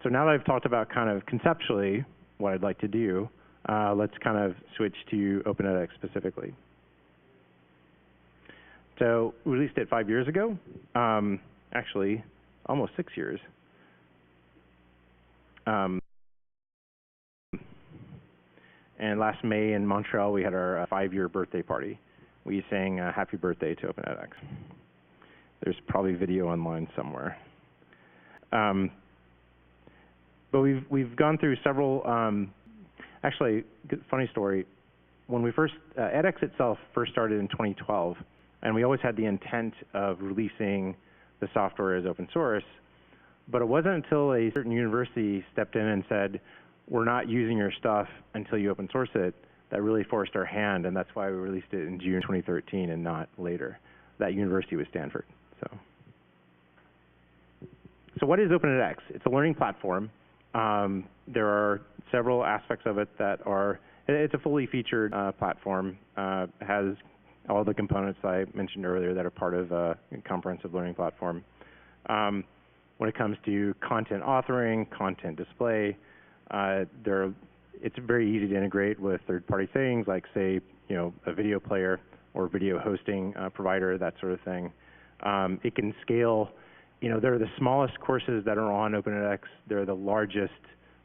Speaker 13: So now that I've talked about kind of conceptually what I'd like to do, let's kind of switch to Open edX specifically. So we released it 5 years ago, actually almost 6 years. And last May in Montreal, we had our 5-year birthday party. We sang happy birthday to Open edX. There's probably video online somewhere. But we've gone through several, actually, funny story. When we first, edX itself first started in 2012, and we always had the intent of releasing the software as open source, but it wasn't until a certain university stepped in and said, we're not using your stuff until you open source it, that really forced our hand, and that's why we released it in June 2013 and not later. That university was Stanford. So what is Open edX? It's a learning platform. There are several aspects of it that are, it's a fully featured platform. It has all the components I mentioned earlier that are part of a comprehensive learning platform. When it comes to content authoring, content display, it's very easy to integrate with third-party things like, say, a video player or video hosting provider, that sort of thing. It can scale. They're the smallest courses that are on Open edX. They're the largest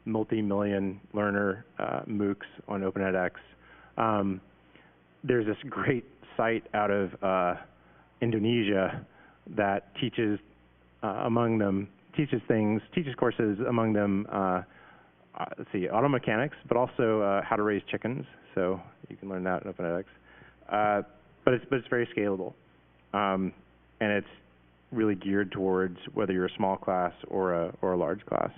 Speaker 13: multi-million learner MOOCs on Open edX. There's this great site out of Indonesia that teaches courses, among them, auto mechanics, but also how to raise chickens. So you can learn that in Open edX. But it's very scalable, and it's really geared towards whether you're a small class or a large class.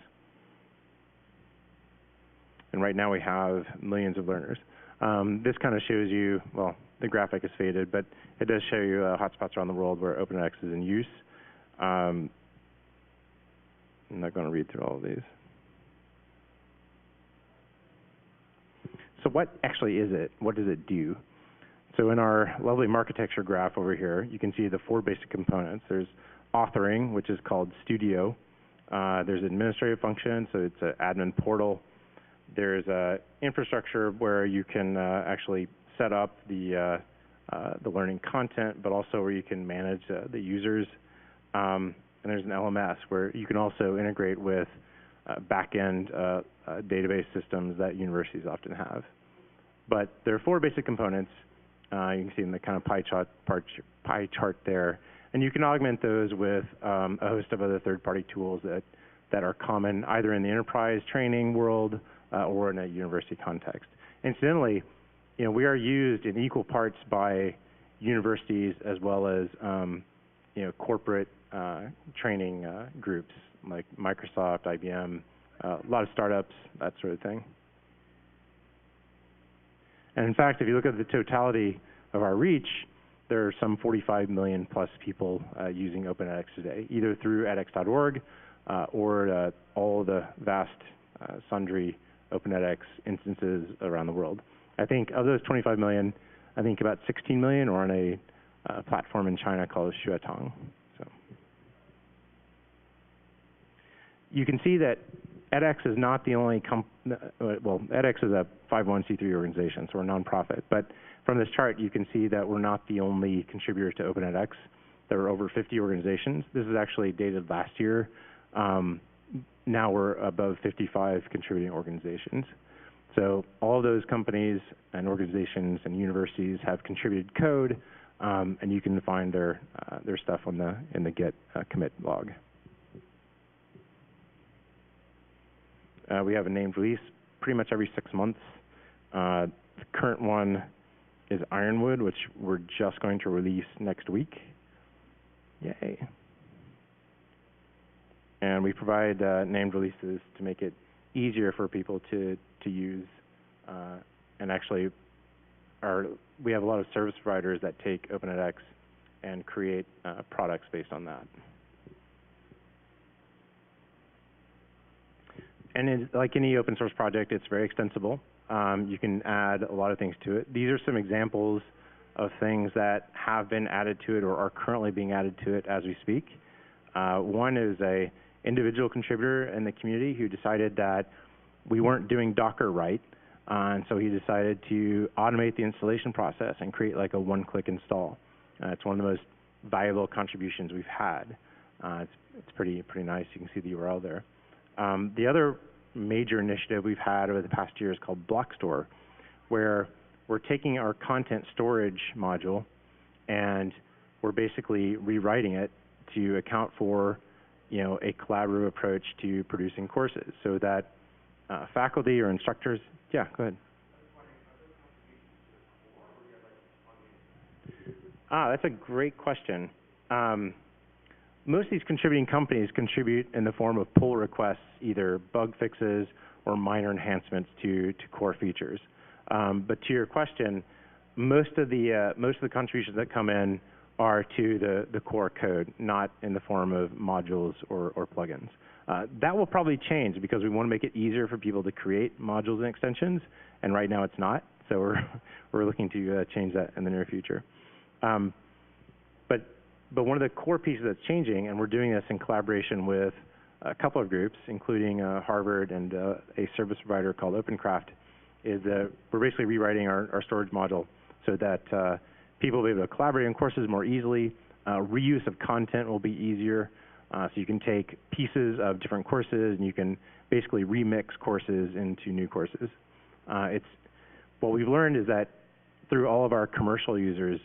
Speaker 13: And right now we have millions of learners. This kind of shows you, well, the graphic is faded, but it does show you hotspots around the world where Open edX is in use. I'm not going to read through all of these. So what actually is it? What does it do? So in our lovely architecture graph over here, you can see the 4 basic components. There's authoring, which is called Studio. There's administrative function, so it's an admin portal. There's infrastructure where you can actually set up the learning content, but also where you can manage the users. And there's an LMS where you can also integrate with back-end database systems that universities often have. But there are 4 basic components. You can see in the kind of pie chart there. And you can augment those with a host of other third-party tools that are common either in the enterprise training world or in a university context. Incidentally, we are used in equal parts by universities as well as corporate training groups like Microsoft, IBM, a lot of startups, that sort of thing. And in fact, if you look at the totality of our reach, there are some 45 million plus people using Open edX today, either through edX.org or all the vast sundry Open edX instances around the world. I think of those 25 million, I think about 16 million are on a platform in China called Xuetong. So you can see that edX is not the only edX is a 501c3 organization, so we're a nonprofit. But from this chart, you can see that we're not the only contributor to Open edX. There are over 50 organizations. This is actually dated last year. Now we're above 55 contributing organizations. So all those companies and organizations and universities have contributed code, and you can find their stuff in the Git commit log. We have a named release pretty much every 6 months. The current one is Ironwood, which we're just going to release next week. Yay. And we provide named releases to make it easier for people to use. And actually, our we have a lot of service providers that take Open edX and create products based on that. And like any open source project, it's very extensible. You can add a lot of things to it. These are some examples of things that have been added to it or are currently being added to it as we speak. One is a individual contributor in the community who decided that we weren't doing Docker right, and so he decided to automate the installation process and create like a one-click install. It's one of the most valuable contributions we've had. It's pretty nice. You can see the URL there. The other major initiative we've had over the past year is called Block Store, where we're taking our content storage module and we're basically rewriting it to account for, you know, a collaborative approach to producing courses, so that faculty or instructors, yeah, go ahead. That's a great question. Most of these contributing companies contribute in the form of pull requests, either bug fixes or minor enhancements to core features. But to your question, most of the contributions that come in are to the core code, not in the form of modules or plugins. That will probably change because we want to make it easier for people to create modules and extensions, and right now it's not. So we're looking to change that in the near future. But one of the core pieces that's changing, and we're doing this in collaboration with a couple of groups, including Harvard and a service provider called OpenCraft, is that we're basically rewriting our storage module so that people will be able to collaborate on courses more easily. Reuse of content will be easier. So you can take pieces of different courses and you can basically remix courses into new courses. What we've learned is that through all of our commercial users,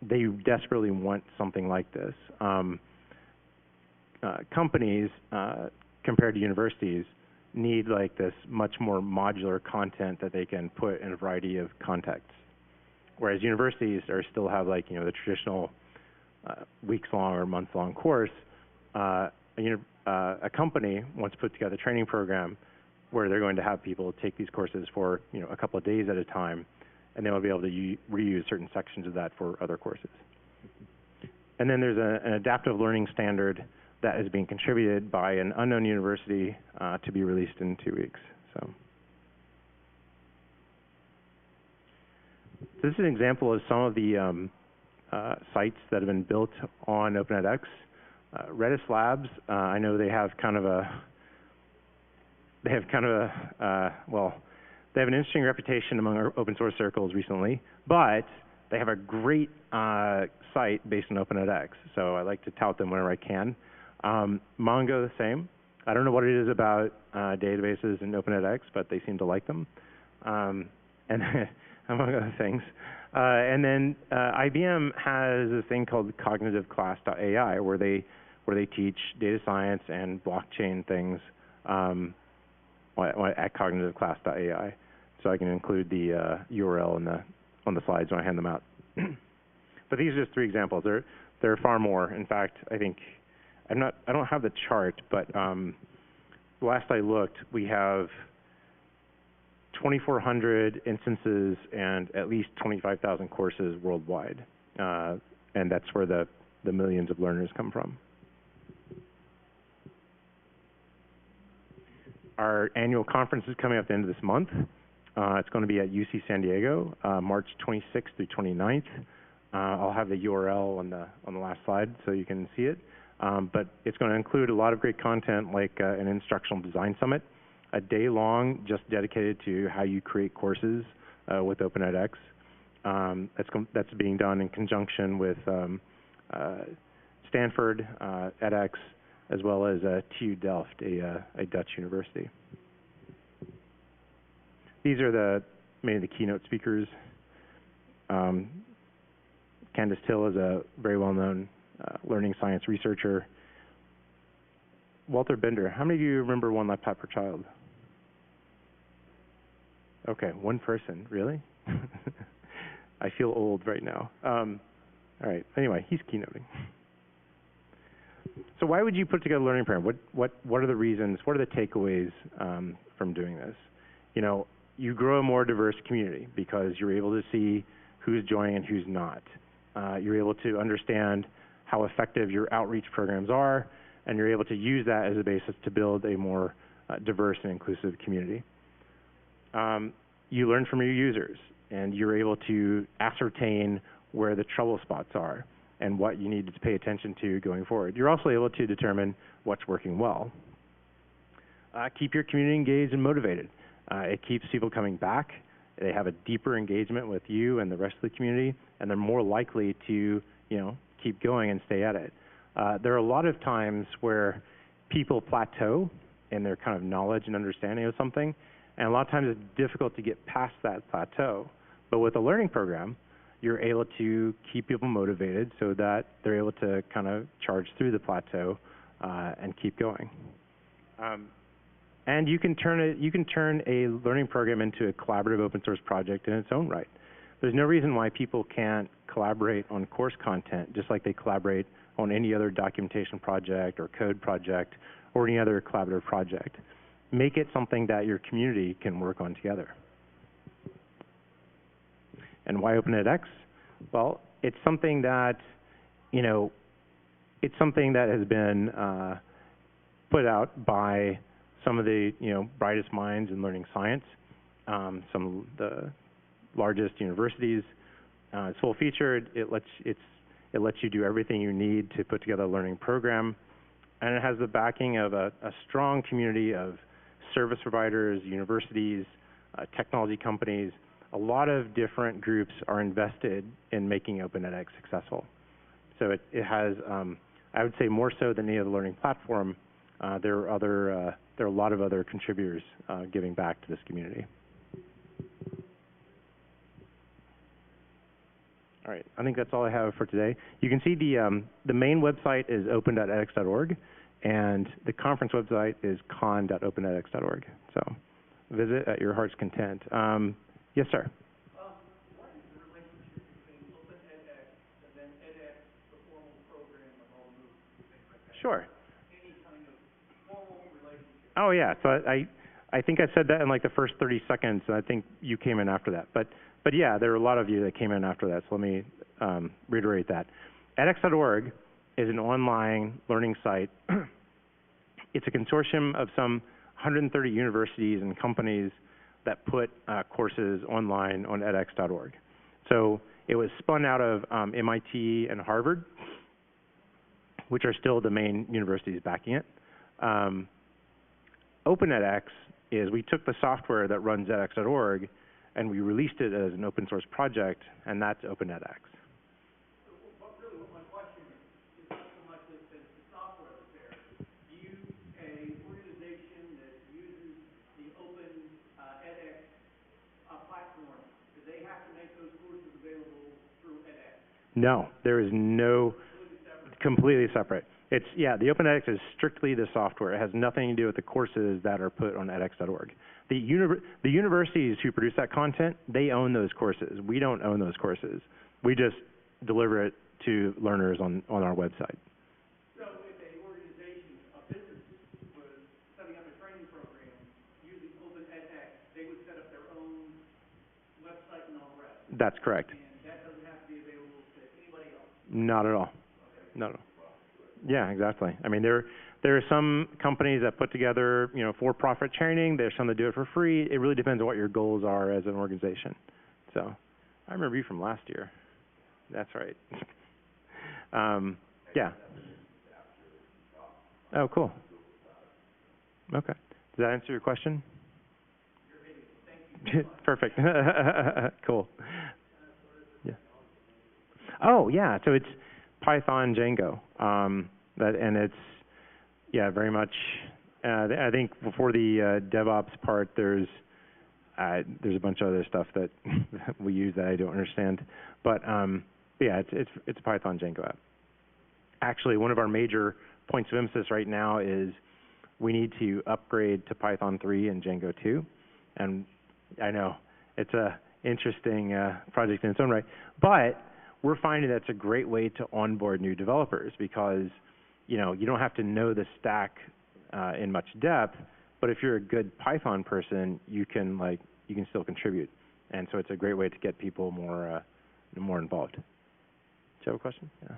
Speaker 13: they desperately want something like this. Companies, compared to universities, need like this much more modular content that they can put in a variety of contexts. Whereas universities still have, like, you know, the traditional weeks-long or month-long course. A company wants to put together a training program where they're going to have people take these courses for, you know, a couple of days at a time, and they will be able to reuse certain sections of that for other courses. And then there's an adaptive learning standard that is being contributed by an unknown university to be released in 2 weeks. So this is an example of some of the sites that have been built on Open edX. Redis Labs, I know they have kind of they have an interesting reputation among our open source circles recently, but they have a great site based on Open edX, so I like to tout them whenever I can. Mongo, the same. I don't know what it is about databases in Open edX, but they seem to like them, and among other things. And then IBM has a thing called cognitiveclass.ai, where they teach data science and blockchain things at cognitiveclass.ai. So I can include the URL on the slides when I hand them out. But these are just 3 examples. There are far more. In fact, I think I don't have the chart, but last I looked, we have 2,400 instances and at least 25,000 courses worldwide, and that's where the millions of learners come from. Our annual conference is coming up at the end of this month. It's going to be at UC San Diego, March 26th through 29th. I'll have the URL on the last slide so you can see it. But it's going to include a lot of great content, like an instructional design summit, a day long just dedicated to how you create courses with Open edX. That's being done in conjunction with Stanford edX, as well as TU Delft, a Dutch university. These are many of the keynote speakers. Candace Till is a very well-known learning science researcher. Walter Bender, how many of you remember One Laptop Per Child? Okay, one person, really? I feel old right now. All right, anyway, he's keynoting. So why would you put together a learning program? What are the reasons? What are the takeaways from doing this? You know, you grow a more diverse community because you're able to see who's joining and who's not. You're able to understand how effective your outreach programs are, and you're able to use that as a basis to build a more diverse and inclusive community. You learn from your users, and you're able to ascertain where the trouble spots are and what you need to pay attention to going forward. You're also able to determine what's working well. Keep your community engaged and motivated. It keeps people coming back. They have a deeper engagement with you and the rest of the community, and they're more likely to, keep going and stay at it. There are a lot of times where people plateau in their kind of knowledge and understanding of something, and a lot of times it's difficult to get past that plateau. But with a learning program, you're able to keep people motivated so that they're able to kind of charge through the plateau and keep going. And you can turn a learning program into a collaborative open source project in its own right. There's no reason why people can't collaborate on course content just like they collaborate on any other documentation project or code project or any other collaborative project. Make it something that your community can work on together. And why Open edX? Well, it's something that, it's something that has been put out by some of the brightest minds in learning science, some of the largest universities. It's full featured. It lets you do everything you need to put together a learning program, and it has the backing of a strong community of service providers, universities, technology companies. A lot of different groups are invested in making Open edX successful. So it has, I would say, more so than any other learning platform. There are a lot of other contributors giving back to this community. All right, I think that's all I have for today. You can see the main website is open.edx.org, and the conference website is con.openedx.org. So visit at your heart's content. Yes, sir.
Speaker 3: What is the relationship between Open edX and then edX, the formal program of all MOOCs and things like that?
Speaker 13: Sure.
Speaker 3: Any kind of formal relationship?
Speaker 13: Oh, yeah. So I think I said that in like the first 30 seconds, and I think you came in after that. But yeah, there are a lot of you that came in after that, so let me reiterate that. edX.org is an online learning site. It's a consortium of some 130 universities and companies that put courses online on edX.org. So it was spun out of MIT and Harvard, which are still the main universities backing it. Open edX is we took the software that runs edX.org and we released it as an open source project, and that's Open edX.
Speaker 3: But really what my question is not so much as the software that's there. Do you, an organization that uses the Open edX platform, do they have to make those courses available through edX?
Speaker 13: No, there is no, completely separate. It's, the Open edX is strictly the software. It has nothing to do with the courses that are put on edX.org. The universities who produce that content, they own those courses. We don't own those courses. We just deliver it to learners on our website.
Speaker 3: So if an organization, a business, was setting up a training program using Open edX, they would set up their own website and all the rest?
Speaker 13: That's correct.
Speaker 3: And that doesn't have to be available to anybody else?
Speaker 13: Not at all. Okay. Not at all. Yeah, exactly. I mean, there are some companies that put together, for-profit training. There's some that do it for free. It really depends on what your goals are as an organization. So, I remember you from last year. That's right. Yeah. Oh, cool. Okay. Does that answer your question? Perfect. Cool. Yeah. Oh, yeah. So it's Python Django. And it's, very much, I think before the DevOps part, there's a bunch of other stuff that we use that I don't understand. But, it's a Python Django app. Actually, one of our major points of emphasis right now is we need to upgrade to Python 3 and Django 2. And I know it's a interesting project in its own right. But we're finding that's a great way to onboard new developers because, you don't have to know the stack in much depth, but if you're a good Python person, you can still contribute. And so it's a great way to get people more more involved. Do you have a question? Yeah.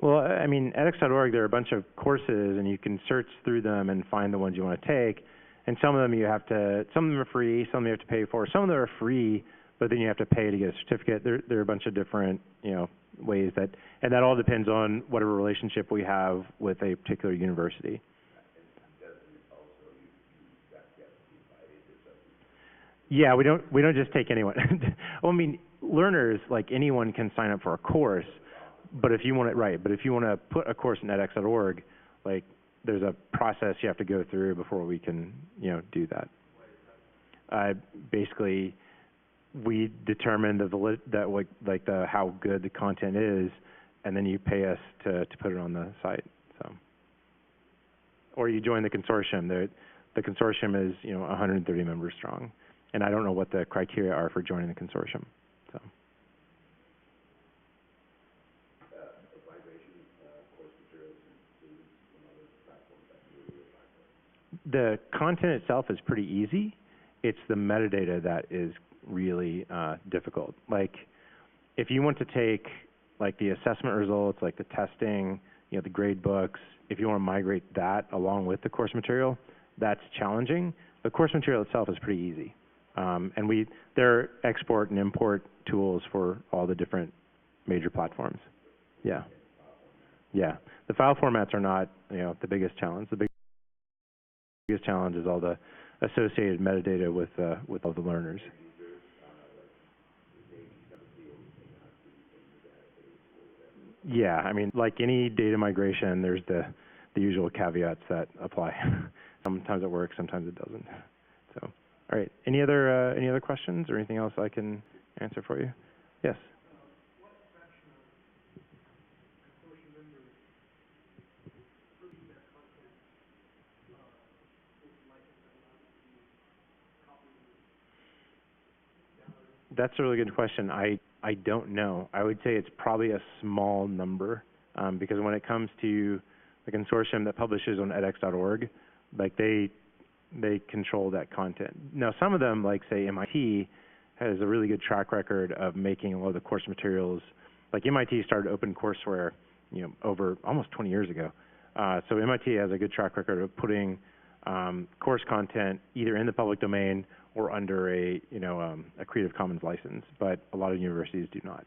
Speaker 13: Well, I mean, edX.org, there are a bunch of courses, and you can search through them and find the ones you want to take. And some of them some of them are free, some of them you have to pay for. Some of them are free, but then you have to pay to get a certificate. There are a bunch of different, ways and that all depends on whatever relationship we have with a particular university. Yeah, we don't just take anyone. Well, I mean, learners, like anyone, can sign up for a course. But if you want to put a course in edX.org, like there's a process you have to go through before we can, do that. Basically, we determine how good the content is, and then you pay us to put it on the site. So, or you join the consortium. The consortium is 130 members strong, and I don't know what the criteria are for joining the consortium. So. The content itself is pretty easy. It's the metadata that is really difficult. Like, if you want to take like the assessment results, like the testing, the grade books, if you want to migrate that along with the course material, that's challenging. The course material itself is pretty easy. And there are export and import tools for all the different major platforms. Yeah. Yeah. The file formats are not, the biggest challenge. The biggest challenge is all the associated metadata with all the learners. Yeah, I mean, like any data migration, there's the usual caveats that apply. Sometimes it works, sometimes it doesn't. So, all right. Any other questions or anything else I can answer for you? Yes. That's a really good question. I don't know. I would say it's probably a small number because when it comes to the consortium that publishes on edX.org, like they control that content. Now, some of them, like say MIT, has a really good track record of making a lot of the course materials. Like MIT started OpenCourseWare, over almost 20 years ago. So MIT has a good track record of putting course content either in the public domain or under a Creative Commons license, but a lot of universities do not.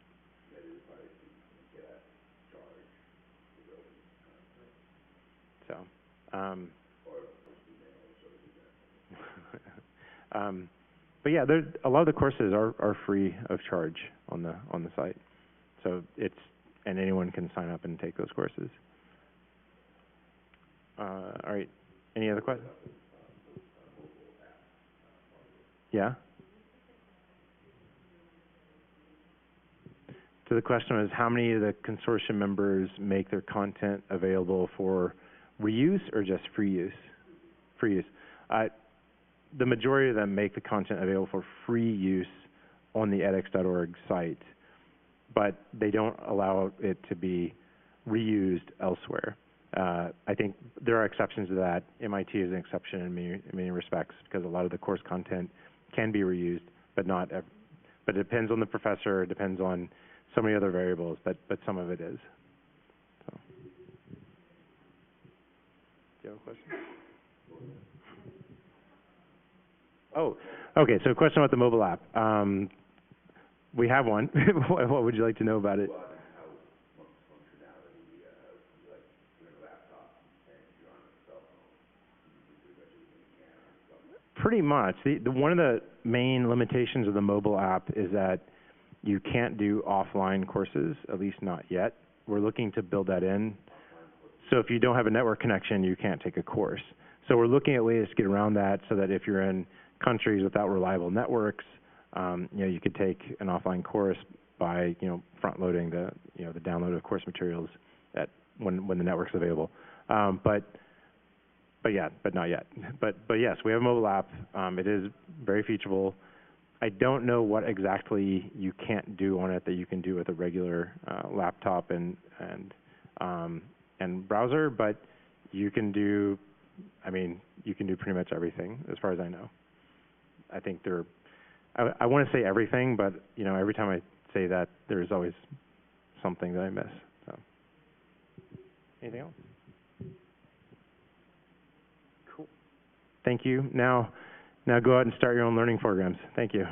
Speaker 13: So, but yeah, a lot of the courses are free of charge on the site, so and anyone can sign up and take those courses. All right, any other questions? Yeah? So the question was, how many of the consortium members make their content available for reuse or just free use? Free use. The majority of them make the content available for free use on the edX.org site, but they don't allow it to be reused elsewhere. I think there are exceptions to that. MIT is an exception in many respects because a lot of the course content can be reused, but it depends on the professor, it depends on so many other variables, but some of it is. So. Do you have a question? Oh, okay, so a question about the mobile app. We have one. What would you like to know about it? Pretty much. One of the main limitations of the mobile app is that you can't do offline courses, at least not yet. We're looking to build that in. So if you don't have a network connection, you can't take a course. So we're looking at ways to get around that so that if you're in countries without reliable networks, you could take an offline course by, front loading the download of course materials when the network's available. But not yet. But yes, we have a mobile app. It is very featureable. I don't know what exactly you can't do on it that you can do with a regular laptop and browser, but you can do, I mean, you can do pretty much everything as far as I know. I think I want to say everything, but you know, every time I say that, there's always something that I miss. So, anything else? Cool. Thank you. Now go out and start your own learning programs. Thank you.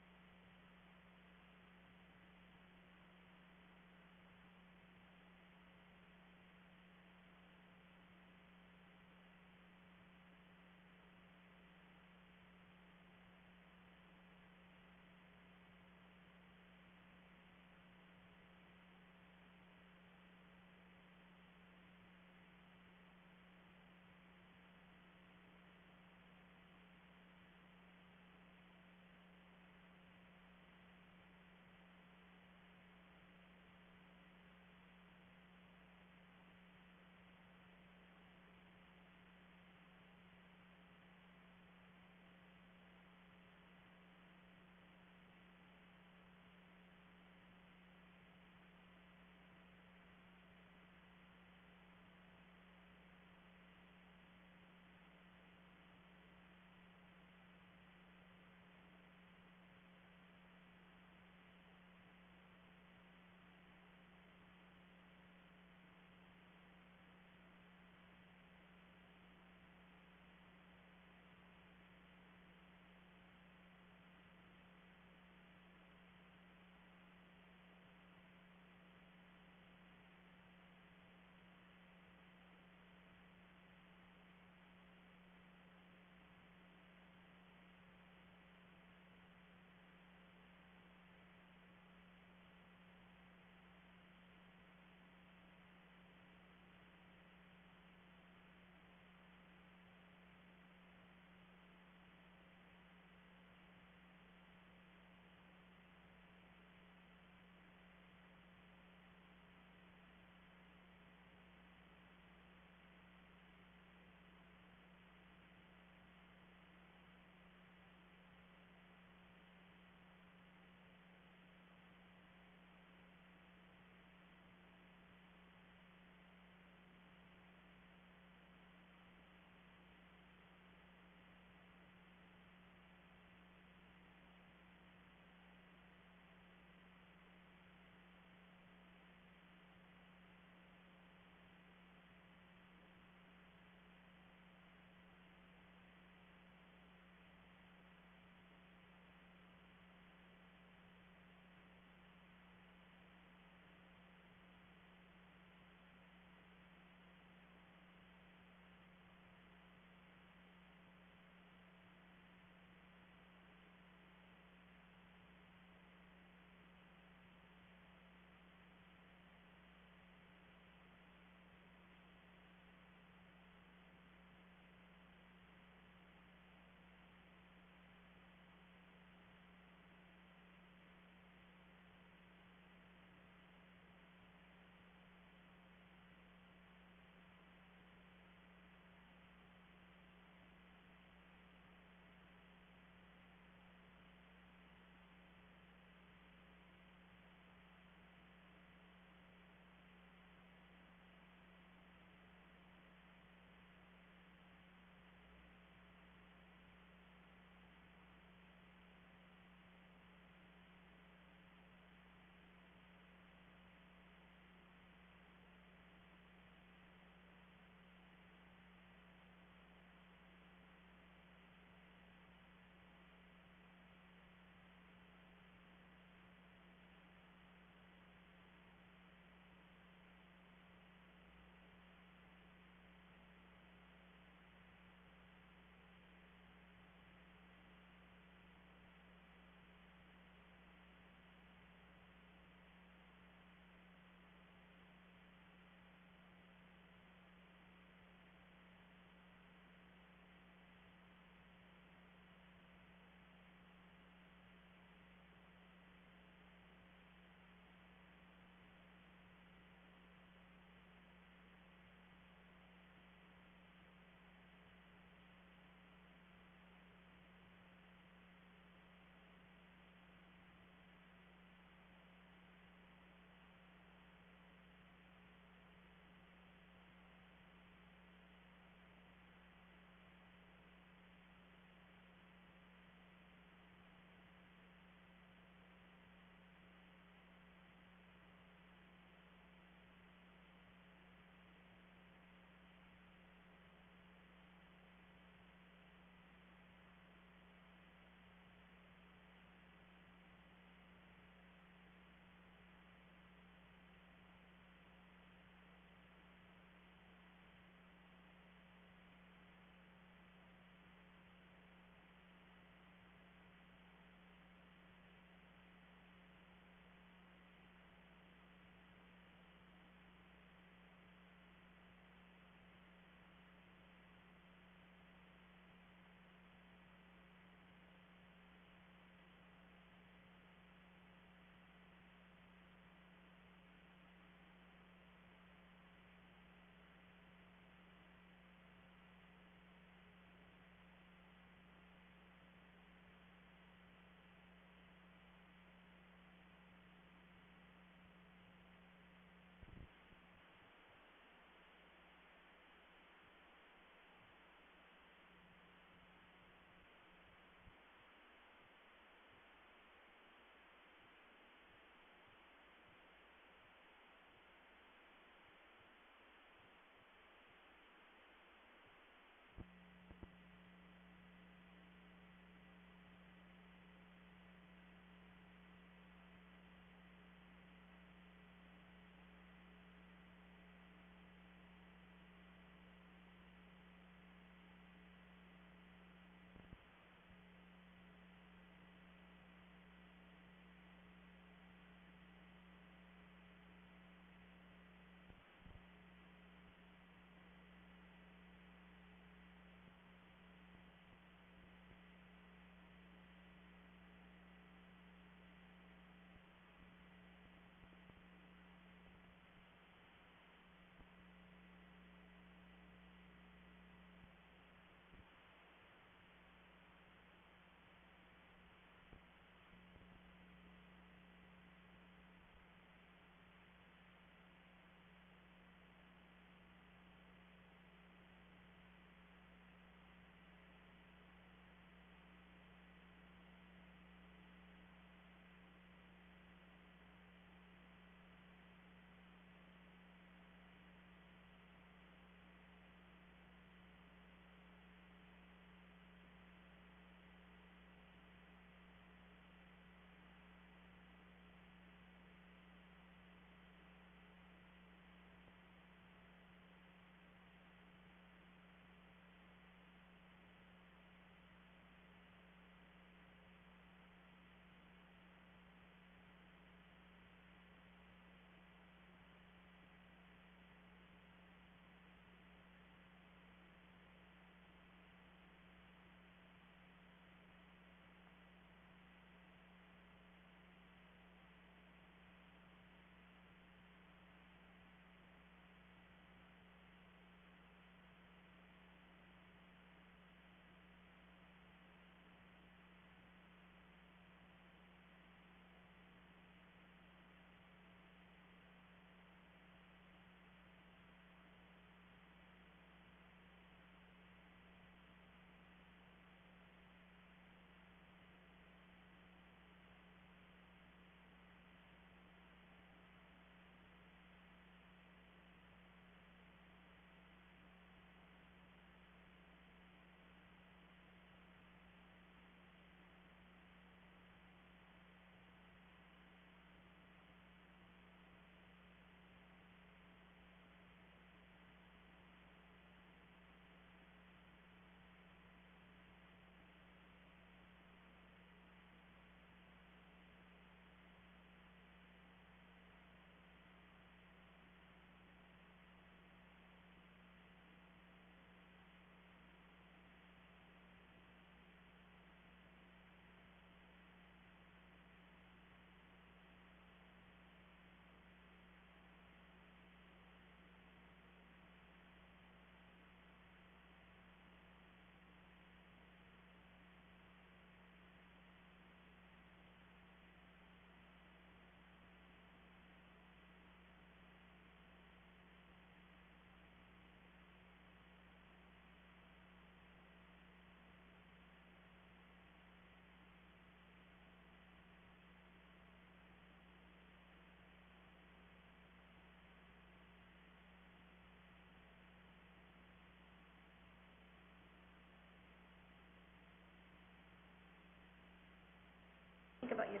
Speaker 2: think about your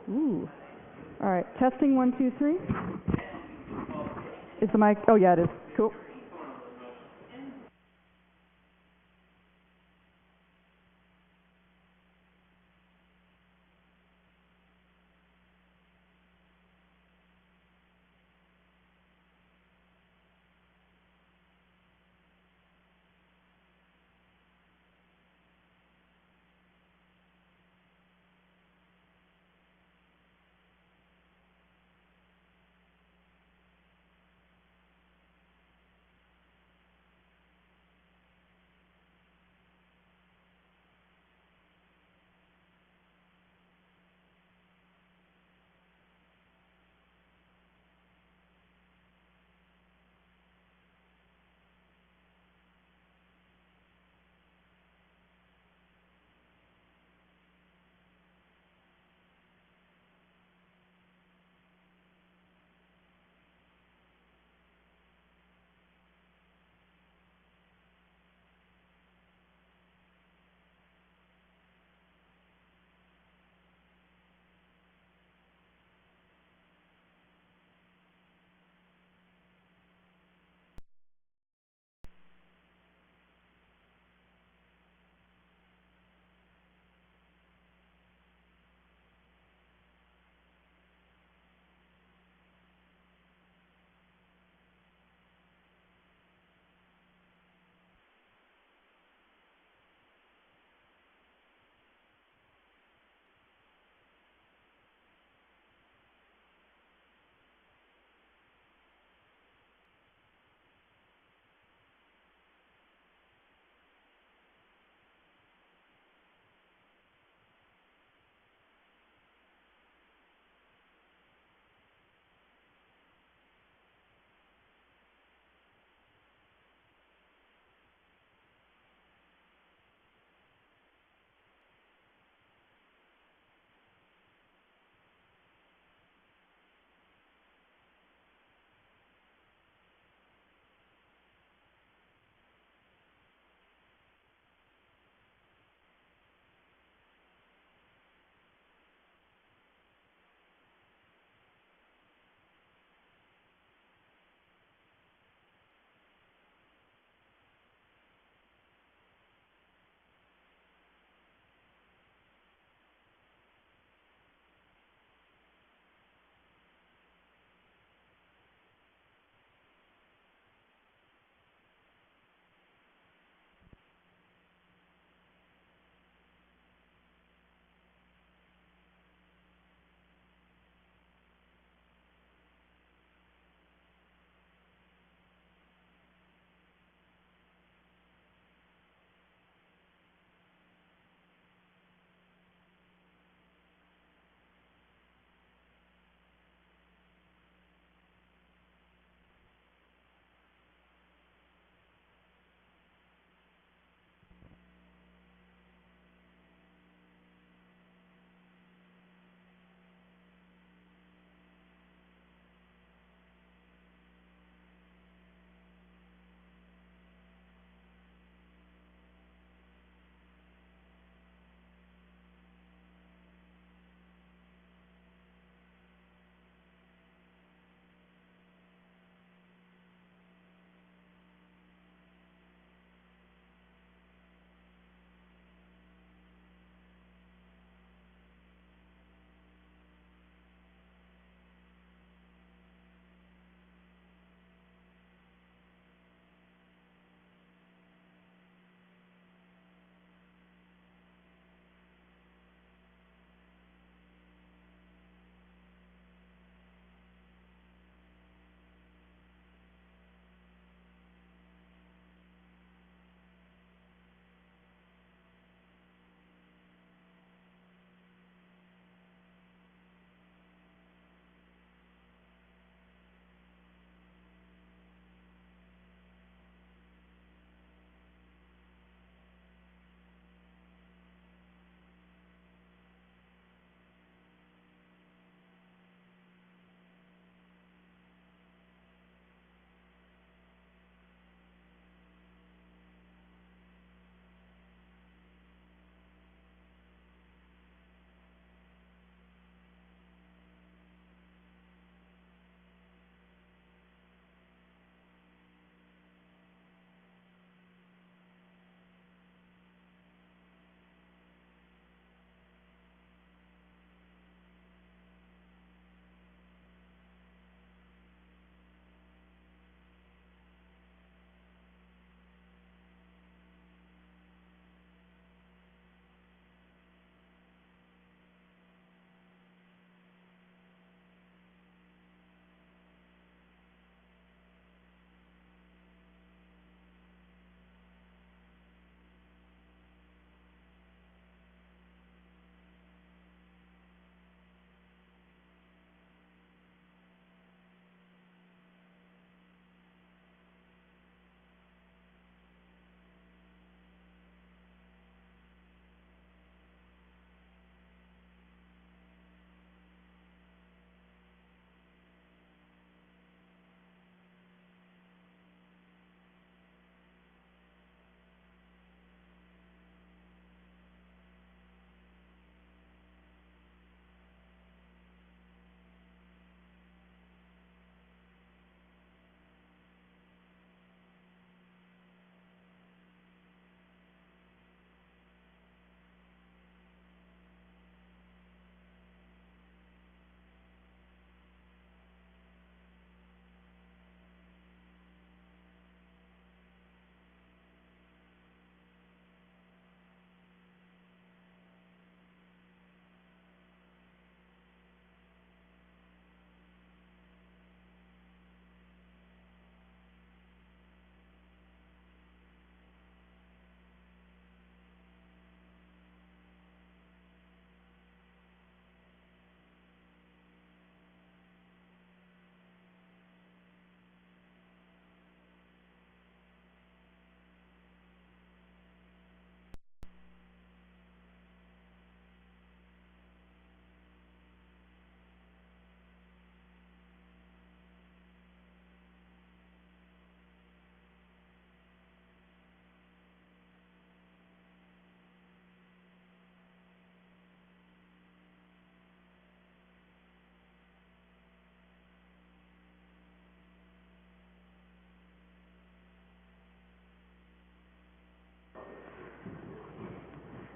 Speaker 14: Ooh. All right. Testing 1, 2, 3. Is the mic? Oh yeah, it is. Cool.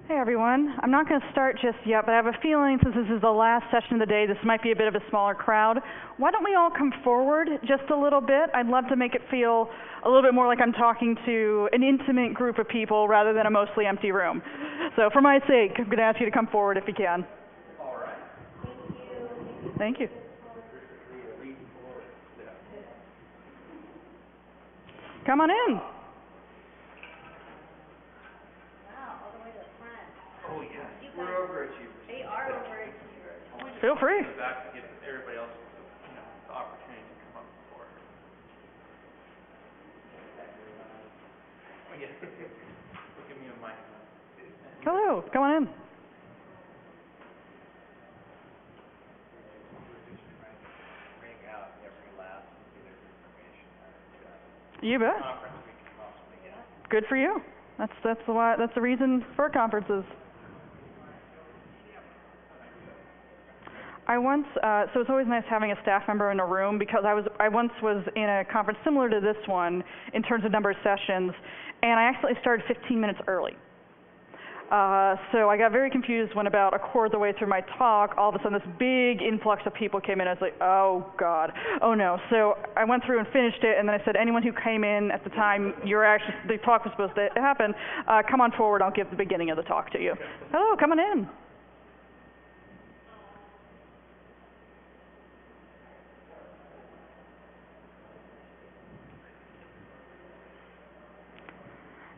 Speaker 15: Hey everyone, I'm not going to start just yet, but I have a feeling since this is the last session of the day, this might be a bit of a smaller crowd. Why don't we all come forward just a little bit? I'd love to make it feel a little bit more like I'm talking to an intimate group of people rather than a mostly empty room. So for my sake, I'm going to ask you to come forward if you can.
Speaker 3: All right.
Speaker 15: Thank you. Come on in.
Speaker 3: Oh, yes. We're overachievers. They are overachievers.
Speaker 15: Feel free.
Speaker 3: Back to give everybody else, the opportunity to come up before. Oh, yeah. Give me a mic.
Speaker 15: Hello, come on in.
Speaker 9: Bring out every last bit of information
Speaker 15: You bet.
Speaker 9: conference we can possibly get.
Speaker 15: Good for you. That's the reason for conferences. So it's always nice having a staff member in a room because I once was in a conference similar to this one in terms of number of sessions, and I actually started 15 minutes early. So I got very confused when about a quarter of the way through my talk, all of a sudden this big influx of people came in. I was like, oh God, oh no. So I went through and finished it, and then I said, anyone who came in at the time the talk was supposed to happen, come on forward, I'll give the beginning of the talk to you. Hello, come on in.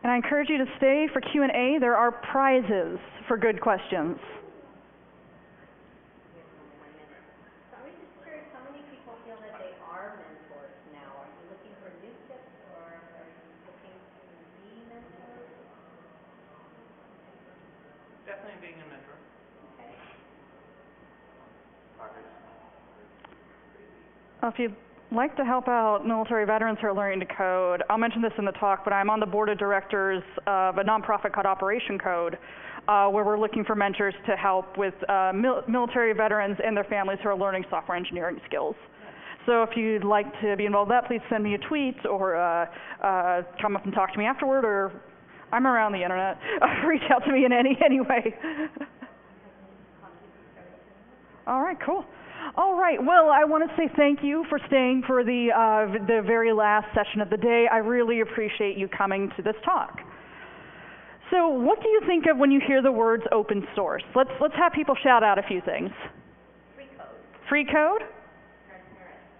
Speaker 15: And I encourage you to stay for Q&A. There are prizes for good questions.
Speaker 2: So I'm just curious, how many people feel that they are mentors now? Are you looking for new tips, or are you looking to be mentors?
Speaker 3: Definitely being a mentor.
Speaker 2: Okay.
Speaker 15: If you'd like to help out military veterans who are learning to code, I'll mention this in the talk, but I'm on the board of directors of a nonprofit called Operation Code, where we're looking for mentors to help with military veterans and their families who are learning software engineering skills. So if you'd like to be involved in that, please send me a tweet or come up and talk to me afterward, or I'm around the internet. Reach out to me in any way. All right, cool. All right, well, I want to say thank you for staying for the very last session of the day. I really appreciate you coming to this talk. So what do you think of when you hear the words open source? Let's have people shout out a few things.
Speaker 2: Free code.
Speaker 15: Free code?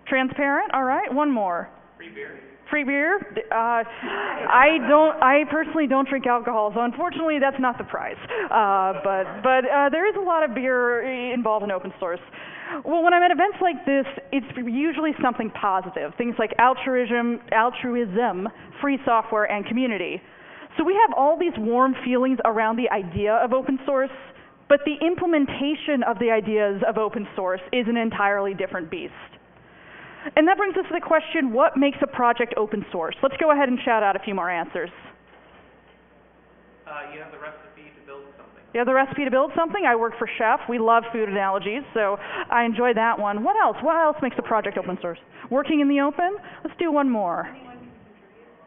Speaker 15: Transparent, all right, one more.
Speaker 3: Free beer.
Speaker 15: Free beer? I personally don't drink alcohol, so unfortunately that's not the prize. But there is a lot of beer involved in open source. Well, when I'm at events like this, it's usually something positive, things like altruism, free software, and community. So we have all these warm feelings around the idea of open source, but the implementation of the ideas of open source is an entirely different beast. And that brings us to the question, what makes a project open source? Let's go ahead and shout out a few more answers.
Speaker 3: You have the recipe to build something.
Speaker 15: You have the recipe to build something? I work for Chef. We love food analogies, so I enjoy that one. What else? What else makes a project open source? Working in the open? Let's do one more.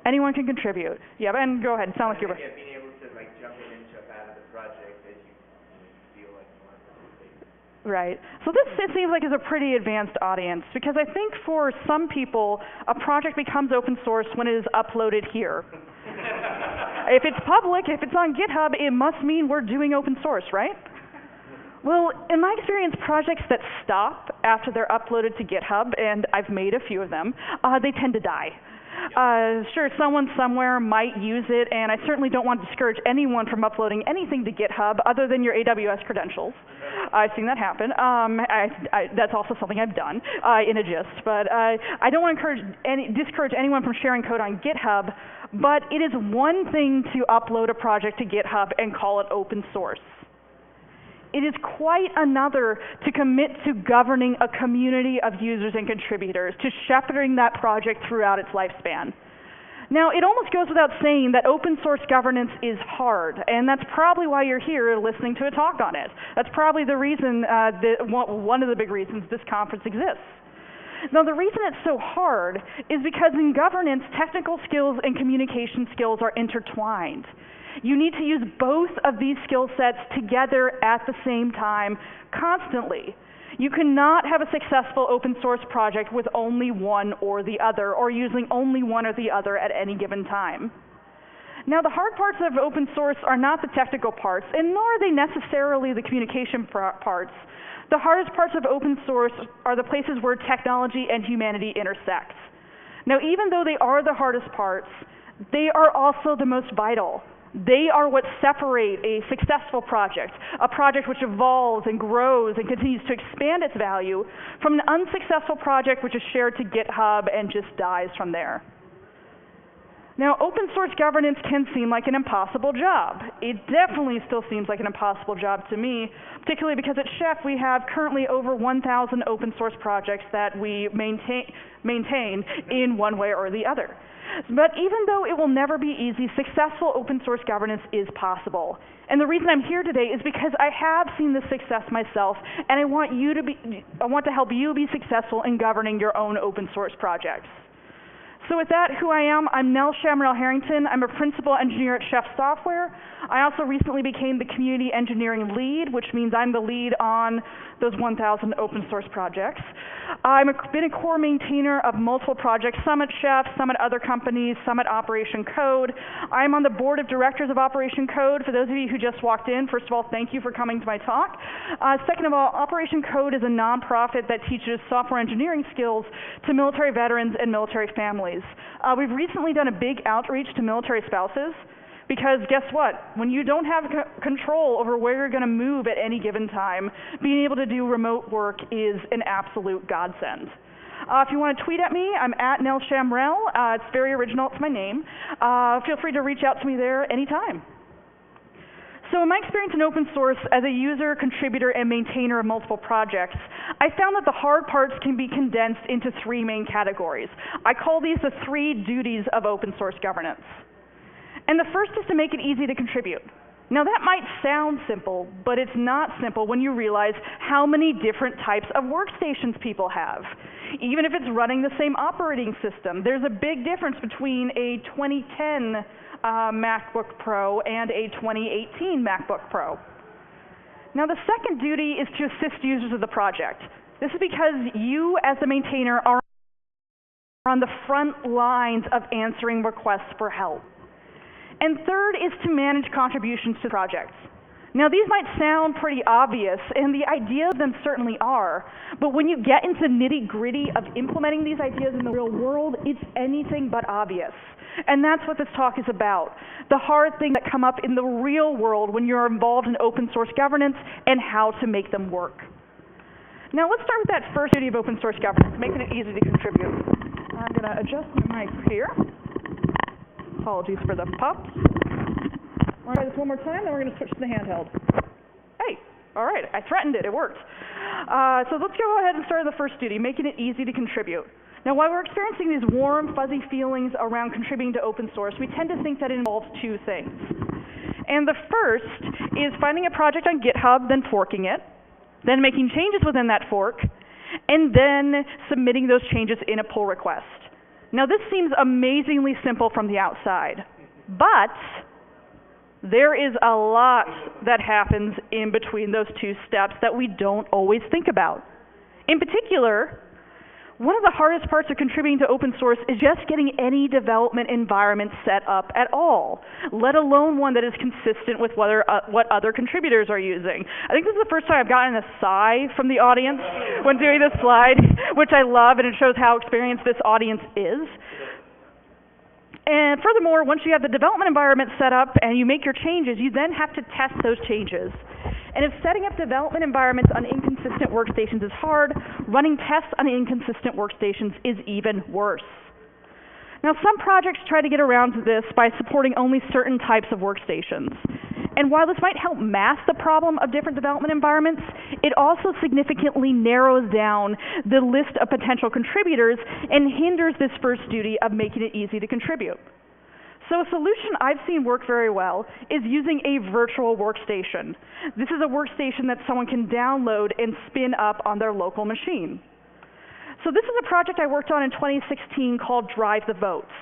Speaker 15: Anyone can contribute. Yeah, and go ahead. Sound like you were.
Speaker 9: Yeah, being able to jump in and jump out of the project as you feel like you want to participate.
Speaker 15: Right. So this, it seems like, is a pretty advanced audience, because I think for some people, a project becomes open source when it is uploaded here. If it's public, if it's on GitHub, it must mean we're doing open source, right? Well, in my experience, projects that stop after they're uploaded to GitHub, and I've made a few of them, they tend to die. Sure, someone somewhere might use it, and I certainly don't want to discourage anyone from uploading anything to GitHub other than your AWS credentials. I've seen that happen. That's also something I've done in a gist. But I don't want to discourage anyone from sharing code on GitHub, but it is one thing to upload a project to GitHub and call it open source. It is quite another to commit to governing a community of users and contributors, to shepherding that project throughout its lifespan. Now, it almost goes without saying that open source governance is hard, and that's probably why you're here listening to a talk on it. That's probably the reason, one of the big reasons this conference exists. Now, the reason it's so hard is because in governance, technical skills and communication skills are intertwined. You need to use both of these skill sets together at the same time, constantly. You cannot have a successful open source project with only one or the other, or using only one or the other at any given time. Now, the hard parts of open source are not the technical parts, and nor are they necessarily the communication parts. The hardest parts of open source are the places where technology and humanity intersect. Now, even though they are the hardest parts, they are also the most vital. They are what separate a successful project, a project which evolves and grows and continues to expand its value, from an unsuccessful project which is shared to GitHub and just dies from there. Now, open source governance can seem like an impossible job. It definitely still seems like an impossible job to me, particularly because at Chef we have currently over 1,000 open source projects that we maintain in one way or the other. But even though it will never be easy, successful open source governance is possible. And the reason I'm here today is because I have seen this success myself, and I want to help you be successful in governing your own open source projects. So with that, who I am, I'm Nell Shamrell Harrington. I'm a principal engineer at Chef Software. I also recently became the community engineering lead, which means I'm the lead on those 1,000 open source projects. I've been a core maintainer of multiple projects, some at Chef, some at other companies, some at Operation Code. I'm on the board of directors of Operation Code. For those of you who just walked in, first of all, thank you for coming to my talk. Second of all, Operation Code is a nonprofit that teaches software engineering skills to military veterans and military families. We've recently done a big outreach to military spouses, because guess what? When you don't have control over where you're going to move at any given time, being able to do remote work is an absolute godsend. If you want to tweet at me, I'm at Nell Shamrell. It's very original, it's my name. Feel free to reach out to me there anytime. So in my experience in open source as a user, contributor, and maintainer of multiple projects, I found that the hard parts can be condensed into three main categories. I call these the 3 duties of open source governance. And the first is to make it easy to contribute. Now that might sound simple, but it's not simple when you realize how many different types of workstations people have. Even if it's running the same operating system, there's a big difference between a 2010 MacBook Pro and a 2018 MacBook Pro. Now the second duty is to assist users of the project. This is because you as the maintainer are on the front lines of answering requests for help. And third is to manage contributions to projects. Now these might sound pretty obvious, and the idea of them certainly are, but when you get into the nitty-gritty of implementing these ideas in the real world, it's anything but obvious. And that's what this talk is about, the hard things that come up in the real world when you're involved in open source governance and how to make them work. Now let's start with that first duty of open source governance, making it easy to contribute. I'm going to adjust my mic here. Apologies for the pops. We're going to try this one more time, then we're going to switch to the handheld. Hey, all right, I threatened it, it worked. So let's go ahead and start with the first duty, making it easy to contribute. Now, while we're experiencing these warm, fuzzy feelings around contributing to open source, we tend to think that it involves 2 things. And the first is finding a project on GitHub, then forking it, then making changes within that fork, and then submitting those changes in a pull request. Now, this seems amazingly simple from the outside, but there is a lot that happens in between those 2 steps that we don't always think about. In particular, one of the hardest parts of contributing to open source is just getting any development environment set up at all, let alone one that is consistent with what other contributors are using. I think this is the first time I've gotten a sigh from the audience when doing this slide, which I love, and it shows how experienced this audience is. And furthermore, once you have the development environment set up and you make your changes, you then have to test those changes. And if setting up development environments on inconsistent workstations is hard, running tests on inconsistent workstations is even worse. Now, some projects try to get around to this by supporting only certain types of workstations. And while this might help mask the problem of different development environments, it also significantly narrows down the list of potential contributors and hinders this first duty of making it easy to contribute. So a solution I've seen work very well is using a virtual workstation. This is a workstation that someone can download and spin up on their local machine. So this is a project I worked on in 2016 called Drive the Votes.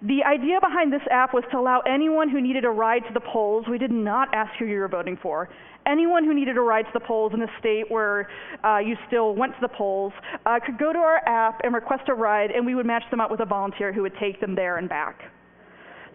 Speaker 15: The idea behind this app was to allow anyone who needed a ride to the polls, we did not ask who you were voting for, anyone who needed a ride to the polls in a state where you still went to the polls could go to our app and request a ride, and we would match them up with a volunteer who would take them there and back.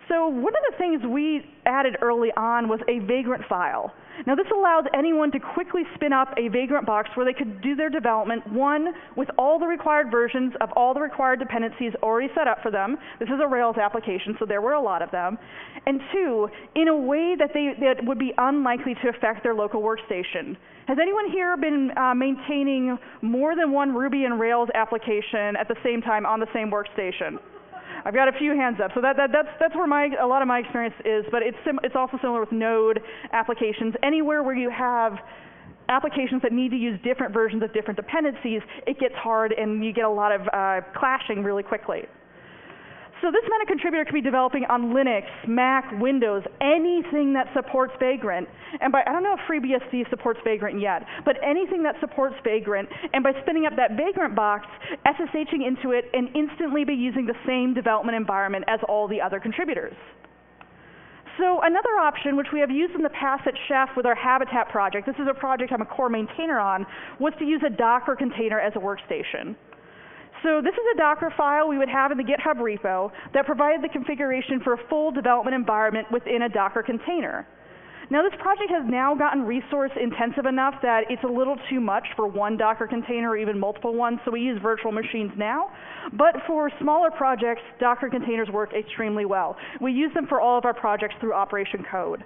Speaker 15: So one of the things we added early on was a vagrant file. Now this allows anyone to quickly spin up a vagrant box where they could do their development, one, with all the required versions of all the required dependencies already set up for them. This is a Rails application, so there were a lot of them. And two, in a way that would be unlikely to affect their local workstation. Has anyone here been maintaining more than one Ruby and Rails application at the same time on the same workstation? I've got a few hands up, so that's where a lot of my experience is, but it's also similar with Node applications. Anywhere where you have applications that need to use different versions of different dependencies, it gets hard and you get a lot of clashing really quickly. So this meant a contributor could be developing on Linux, Mac, Windows, anything that supports Vagrant. And I don't know if FreeBSD supports Vagrant yet, but anything that supports Vagrant, and by spinning up that Vagrant box, SSHing into it, and instantly be using the same development environment as all the other contributors. So another option, which we have used in the past at Chef with our Habitat project, this is a project I'm a core maintainer on, was to use a Docker container as a workstation. So this is a Docker file we would have in the GitHub repo that provided the configuration for a full development environment within a Docker container. Now this project has now gotten resource intensive enough that it's a little too much for one Docker container or even multiple ones, so we use virtual machines now. But for smaller projects, Docker containers work extremely well. We use them for all of our projects through Operation Code.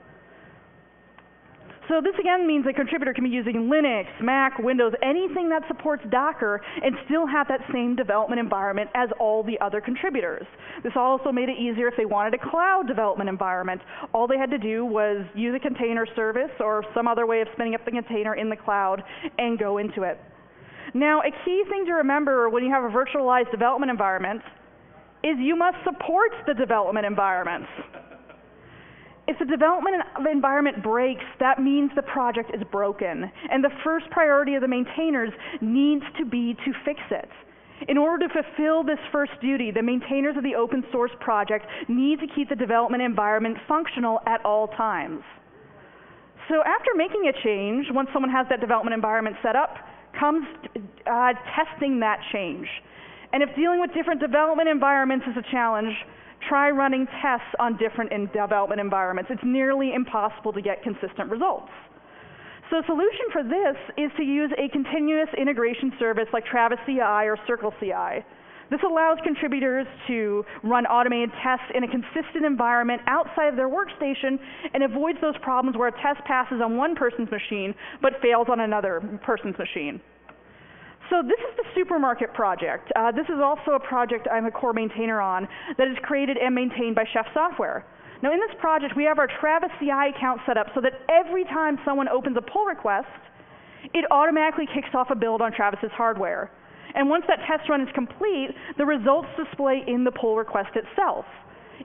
Speaker 15: So this again means a contributor can be using Linux, Mac, Windows, anything that supports Docker and still have that same development environment as all the other contributors. This also made it easier if they wanted a cloud development environment. All they had to do was use a container service or some other way of spinning up the container in the cloud and go into it. Now, a key thing to remember when you have a virtualized development environment is you must support the development environment. If the development environment breaks, that means the project is broken, and the first priority of the maintainers needs to be to fix it. In order to fulfill this first duty, the maintainers of the open source project need to keep the development environment functional at all times. So after making a change, once someone has that development environment set up, comes testing that change. And if dealing with different development environments is a challenge, try running tests on different development environments. It's nearly impossible to get consistent results. So a solution for this is to use a continuous integration service like Travis CI or Circle CI. This allows contributors to run automated tests in a consistent environment outside of their workstation and avoids those problems where a test passes on one person's machine but fails on another person's machine. So this is the Supermarket project. This is also a project I'm a core maintainer on that is created and maintained by Chef Software. Now in this project, we have our Travis CI account set up so that every time someone opens a pull request, it automatically kicks off a build on Travis's hardware. And once that test run is complete, the results display in the pull request itself.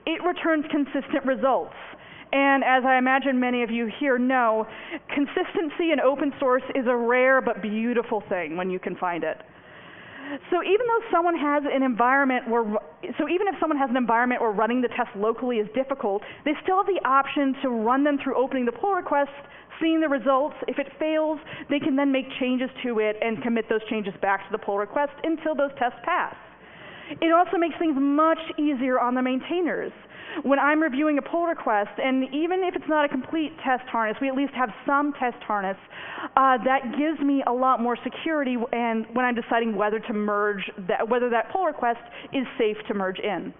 Speaker 15: It returns consistent results. And as I imagine many of you here know, consistency in open source is a rare but beautiful thing when you can find it. So even if someone has an environment where running the test locally is difficult, they still have the option to run them through opening the pull request, seeing the results. If it fails, they can then make changes to it and commit those changes back to the pull request until those tests pass. It also makes things much easier on the maintainers. When I'm reviewing a pull request, and even if it's not a complete test harness, we at least have some test harness, that gives me a lot more security and when I'm deciding whether to merge, whether that pull request is safe to merge in.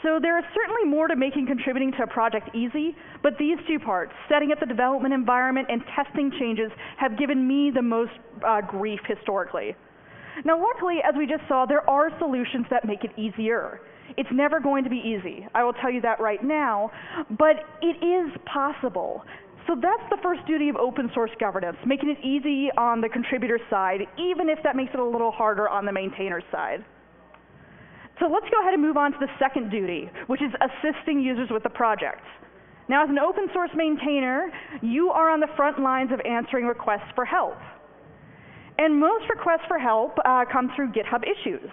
Speaker 15: So there is certainly more to making contributing to a project easy, but these two parts, setting up the development environment and testing changes, have given me the most grief historically. Now luckily, as we just saw, there are solutions that make it easier. It's never going to be easy, I will tell you that right now, but it is possible. So that's the first duty of open source governance, making it easy on the contributor side, even if that makes it a little harder on the maintainer side. So let's go ahead and move on to the second duty, which is assisting users with the project. Now as an open source maintainer, you are on the front lines of answering requests for help. And most requests for help come through GitHub issues.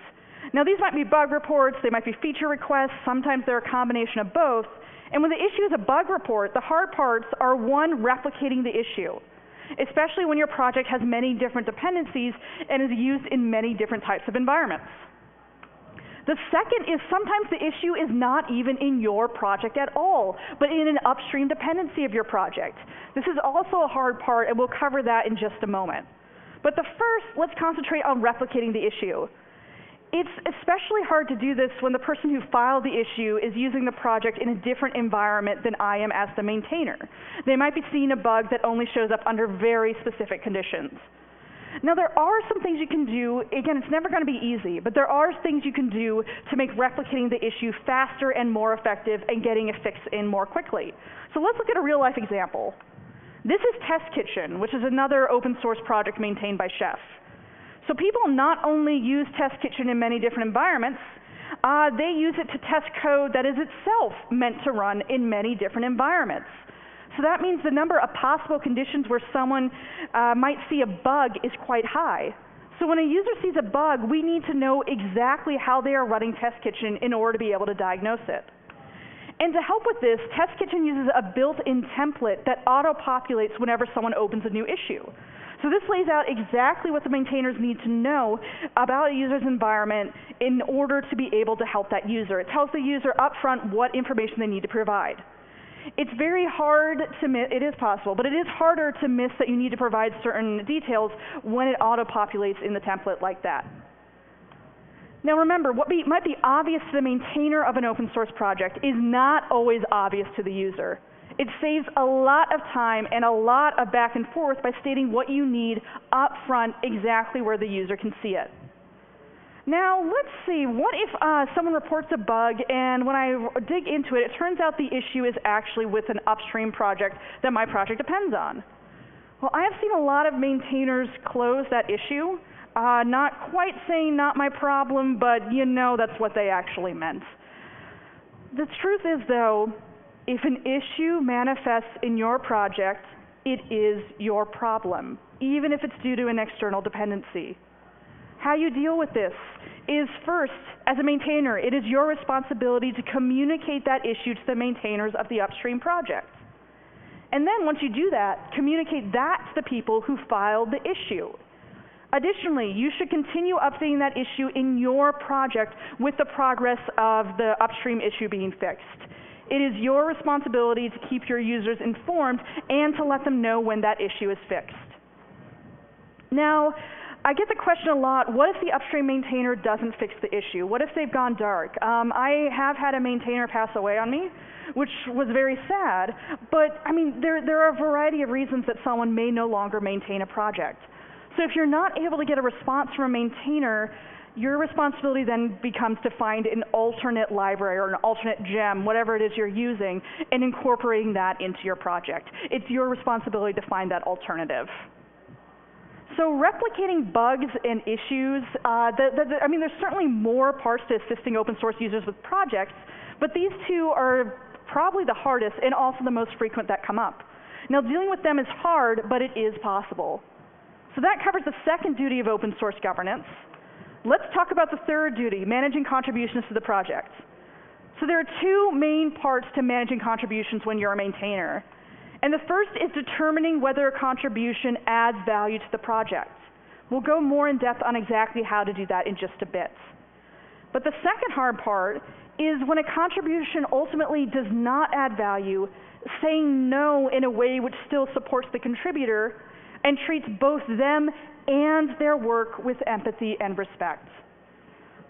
Speaker 15: Now these might be bug reports, they might be feature requests, sometimes they're a combination of both. And when the issue is a bug report, the hard parts are one, replicating the issue, especially when your project has many different dependencies and is used in many different types of environments. The second is sometimes the issue is not even in your project at all, but in an upstream dependency of your project. This is also a hard part, and we'll cover that in just a moment. But the first, let's concentrate on replicating the issue. It's especially hard to do this when the person who filed the issue is using the project in a different environment than I am as the maintainer. They might be seeing a bug that only shows up under very specific conditions. Now there are some things you can do, again it's never going to be easy, but there are things you can do to make replicating the issue faster and more effective and getting a fix in more quickly. So let's look at a real life example. This is Test Kitchen, which is another open source project maintained by Chef. So people not only use Test Kitchen in many different environments, they use it to test code that is itself meant to run in many different environments. So that means the number of possible conditions where someone might see a bug is quite high. So when a user sees a bug, we need to know exactly how they are running Test Kitchen in order to be able to diagnose it. And to help with this, Test Kitchen uses a built-in template that auto-populates whenever someone opens a new issue. So this lays out exactly what the maintainers need to know about a user's environment in order to be able to help that user. It tells the user upfront what information they need to provide. It's very hard to miss, it is possible, but it is harder to miss that you need to provide certain details when it auto-populates in the template like that. Now remember, what might be obvious to the maintainer of an open source project is not always obvious to the user. It saves a lot of time and a lot of back and forth by stating what you need up front exactly where the user can see it. Now let's see, what if someone reports a bug and when I dig into it, it turns out the issue is actually with an upstream project that my project depends on. Well, I have seen a lot of maintainers close that issue, not quite saying not my problem, but you know that's what they actually meant. The truth is though, if an issue manifests in your project, it is your problem, even if it's due to an external dependency. How you deal with this is first, as a maintainer, it is your responsibility to communicate that issue to the maintainers of the upstream project. And then once you do that, communicate that to the people who filed the issue. Additionally, you should continue updating that issue in your project with the progress of the upstream issue being fixed. It is your responsibility to keep your users informed and to let them know when that issue is fixed. Now, I get the question a lot, what if the upstream maintainer doesn't fix the issue? What if they've gone dark? I have had a maintainer pass away on me, which was very sad, but I mean, there are a variety of reasons that someone may no longer maintain a project. So if you're not able to get a response from a maintainer, your responsibility then becomes to find an alternate library or an alternate gem, whatever it is you're using, and incorporating that into your project. It's your responsibility to find that alternative. So replicating bugs and issues, I mean, there's certainly more parts to assisting open source users with projects, but these two are probably the hardest and also the most frequent that come up. Now, dealing with them is hard, but it is possible. So that covers the second duty of open source governance. Let's talk about the third duty, managing contributions to the project. So there are two main parts to managing contributions when you're a maintainer. And the first is determining whether a contribution adds value to the project. We'll go more in depth on exactly how to do that in just a bit. But the second hard part is when a contribution ultimately does not add value, saying no in a way which still supports the contributor and treats both them and their work with empathy and respect.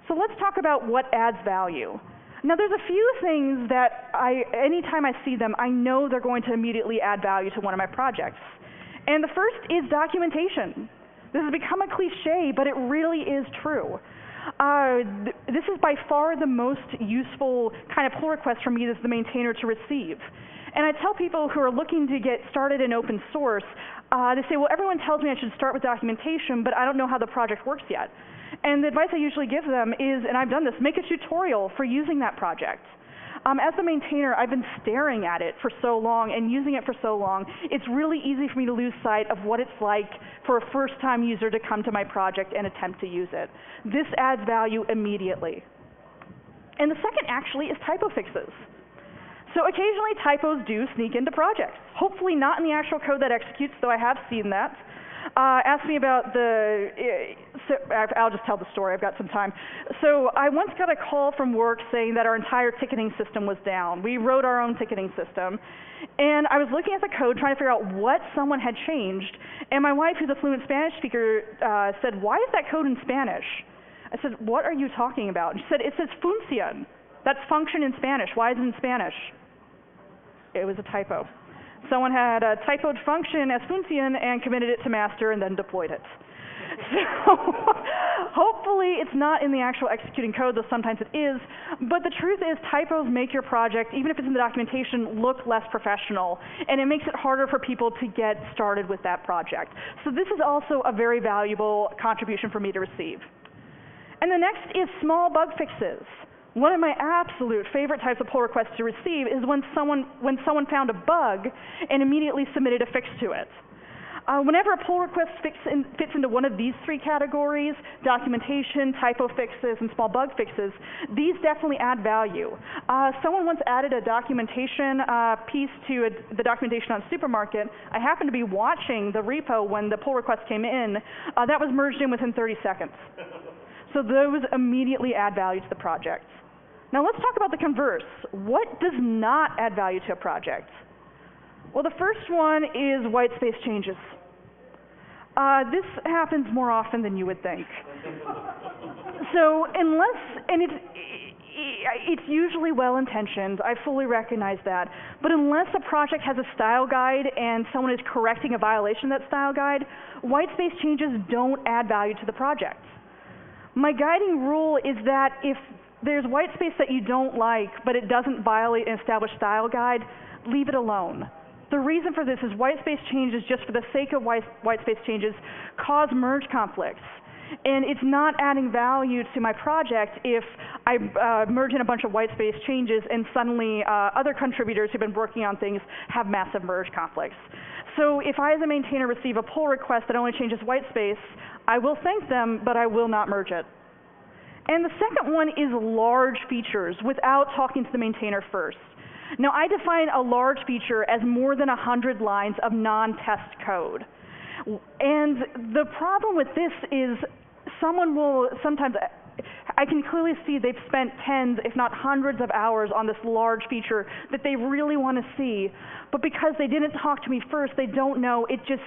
Speaker 15: So let's talk about what adds value. Now there's a few things that anytime I see them, I know they're going to immediately add value to one of my projects. And the first is documentation. This has become a cliche, but it really is true. This is by far the most useful kind of pull request from me as the maintainer to receive. And I tell people who are looking to get started in open source, they say, well, everyone tells me I should start with documentation, but I don't know how the project works yet. And the advice I usually give them is, and I've done this, make a tutorial for using that project. As the maintainer, I've been staring at it for so long and using it for so long, it's really easy for me to lose sight of what it's like for a first-time user to come to my project and attempt to use it. This adds value immediately. And the second actually is typo fixes. So occasionally typos do sneak into projects. Hopefully not in the actual code that executes, though I have seen that. Ask me about I'll just tell the story, I've got some time. So I once got a call from work saying that our entire ticketing system was down. We wrote our own ticketing system. And I was looking at the code trying to figure out what someone had changed. And my wife, who's a fluent Spanish speaker, said, "Why is that code in Spanish?" I said, "What are you talking about?" And she said, "It says funcion. That's function in Spanish. Why is it in Spanish?" It was a typo. Someone had typoed function as funcion and committed it to master and then deployed it. So hopefully it's not in the actual executing code, though sometimes it is. But the truth is typos make your project, even if it's in the documentation, look less professional. And it makes it harder for people to get started with that project. So this is also a very valuable contribution for me to receive. And the next is small bug fixes. One of my absolute favorite types of pull requests to receive is when someone found a bug and immediately submitted a fix to it. Whenever a pull request fits into one of these three categories, documentation, typo fixes, and small bug fixes, these definitely add value. Someone once added a documentation piece to the documentation on Supermarket. I happened to be watching the repo when the pull request came in. That was merged in within 30 seconds. So those immediately add value to the project. Now let's talk about the converse. What does not add value to a project? Well, the first one is white space changes. This happens more often than you would think. So it's usually well-intentioned, I fully recognize that, but unless a project has a style guide and someone is correcting a violation of that style guide, white space changes don't add value to the project. My guiding rule is that if there's white space that you don't like, but it doesn't violate an established style guide, leave it alone. The reason for this is white space changes, just for the sake of white space changes, cause merge conflicts. And it's not adding value to my project if I merge in a bunch of white space changes and suddenly other contributors who've been working on things have massive merge conflicts. So if I as a maintainer receive a pull request that only changes white space, I will thank them, but I will not merge it. And the second one is large features without talking to the maintainer first. Now, I define a large feature as more than 100 lines of non-test code. And the problem with this is someone will sometimes, I can clearly see they've spent tens, if not hundreds of hours on this large feature that they really want to see. But because they didn't talk to me first, they don't know, it just,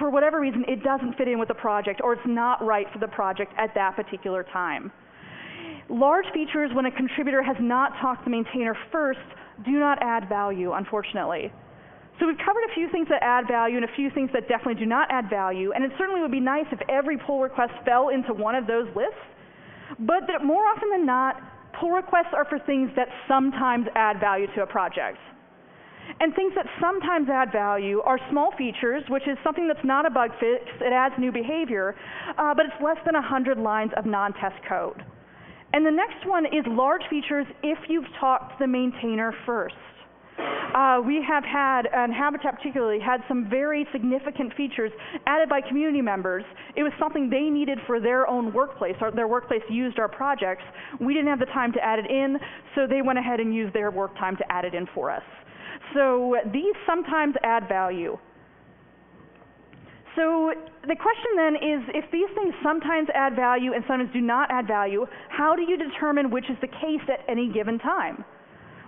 Speaker 15: for whatever reason, it doesn't fit in with the project, or it's not right for the project at that particular time. Large features, when a contributor has not talked to the maintainer first, do not add value, unfortunately. So we've covered a few things that add value and a few things that definitely do not add value, and it certainly would be nice if every pull request fell into one of those lists, but that more often than not, pull requests are for things that sometimes add value to a project. And things that sometimes add value are small features, which is something that's not a bug fix, it adds new behavior, but it's less than 100 lines of non-test code. And the next one is large features if you've talked to the maintainer first. We have had, and Habitat particularly, had some very significant features added by community members. It was something they needed for their own workplace, or their workplace used our projects. We didn't have the time to add it in, so they went ahead and used their work time to add it in for us. So these sometimes add value. So the question then is, if these things sometimes add value and sometimes do not add value, how do you determine which is the case at any given time?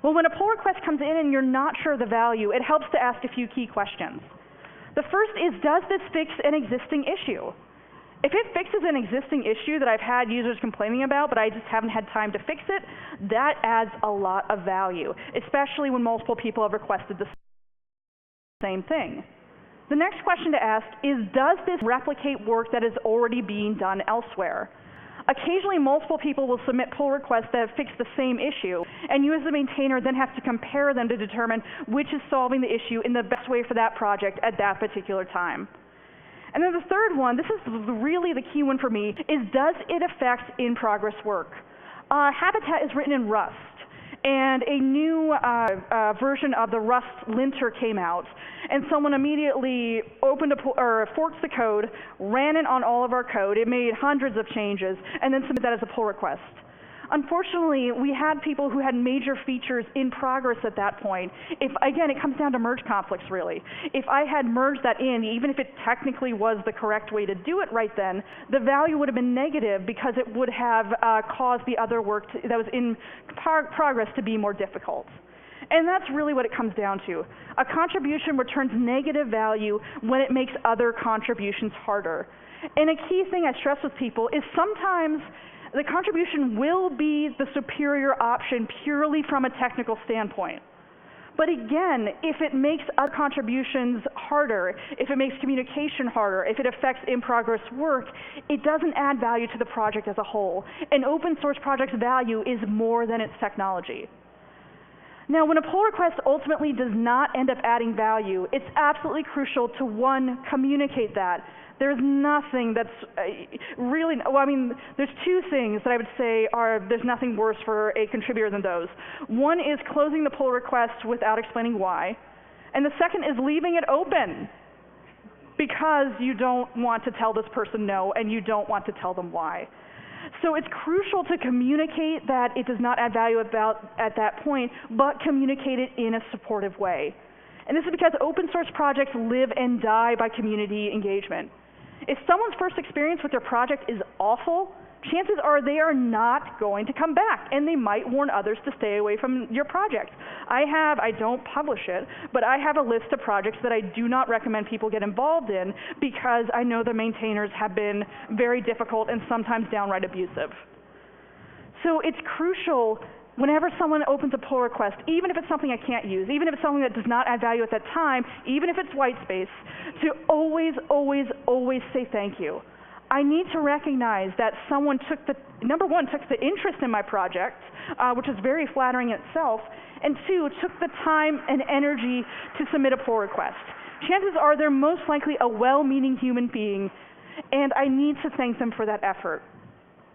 Speaker 15: Well, when a pull request comes in and you're not sure of the value, it helps to ask a few key questions. The first is, does this fix an existing issue? If it fixes an existing issue that I've had users complaining about, but I just haven't had time to fix it, that adds a lot of value, especially when multiple people have requested the same thing. The next question to ask is, does this replicate work that is already being done elsewhere? Occasionally, multiple people will submit pull requests that have fixed the same issue, and you as the maintainer then have to compare them to determine which is solving the issue in the best way for that project at that particular time. And then the third one, this is really the key one for me, is does it affect in-progress work? Habitat is written in Rust. and a new version of the Rust linter came out, and someone immediately forked the code, ran it on all of our code. It made hundreds of changes, and then submitted that as a pull request. Unfortunately, we had people who had major features in progress at that point. Again, it comes down to merge conflicts, really. If I had merged that in, even if it technically was the correct way to do it right then, the value would have been negative because it would have caused the other work that was in progress to be more difficult. And that's really what it comes down to. A contribution returns negative value when it makes other contributions harder. And a key thing I stress with people is sometimes the contribution will be the superior option purely from a technical standpoint. But again, if it makes other contributions harder, if it makes communication harder, if it affects in-progress work, it doesn't add value to the project as a whole. An open source project's value is more than its technology. Now, when a pull request ultimately does not end up adding value, it's absolutely crucial to, one, communicate that. There's nothing that's really, well, I mean, there's two things that I would say there's nothing worse for a contributor than those. One is closing the pull request without explaining why, and the second is leaving it open because you don't want to tell this person no and you don't want to tell them why. So it's crucial to communicate that it does not add value at that point, but communicate it in a supportive way. And this is because open source projects live and die by community engagement. If someone's first experience with their project is awful, chances are they are not going to come back, and they might warn others to stay away from your project. I don't publish it, but I have a list of projects that I do not recommend people get involved in because I know the maintainers have been very difficult and sometimes downright abusive. So it's crucial whenever someone opens a pull request, even if it's something I can't use, even if it's something that does not add value at that time, even if it's white space, to always, always, always say thank you. I need to recognize that someone took the interest in my project, which is very flattering in itself, and two, took the time and energy to submit a pull request. Chances are they're most likely a well-meaning human being, and I need to thank them for that effort.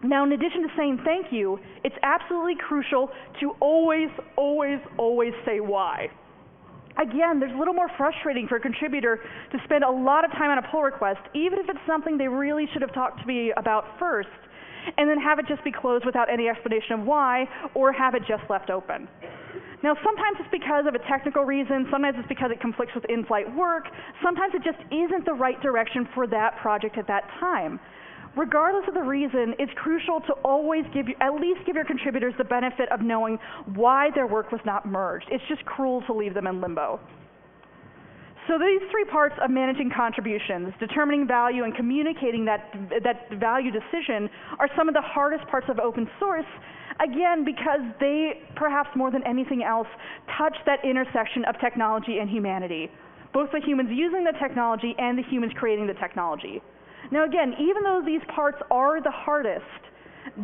Speaker 15: Now, in addition to saying thank you, it's absolutely crucial to always, always, always say why. Again, there's a little more frustrating for a contributor to spend a lot of time on a pull request, even if it's something they really should have talked to me about first, and then have it just be closed without any explanation of why, or have it just left open. Now, sometimes it's because of a technical reason, sometimes it's because it conflicts with in-flight work, sometimes it just isn't the right direction for that project at that time. Regardless of the reason, it's crucial to always at least give your contributors the benefit of knowing why their work was not merged. It's just cruel to leave them in limbo. So these three parts of managing contributions, determining value and communicating that value decision, are some of the hardest parts of open source, again, because they, perhaps more than anything else, touch that intersection of technology and humanity, both the humans using the technology and the humans creating the technology. Now again, even though these parts are the hardest,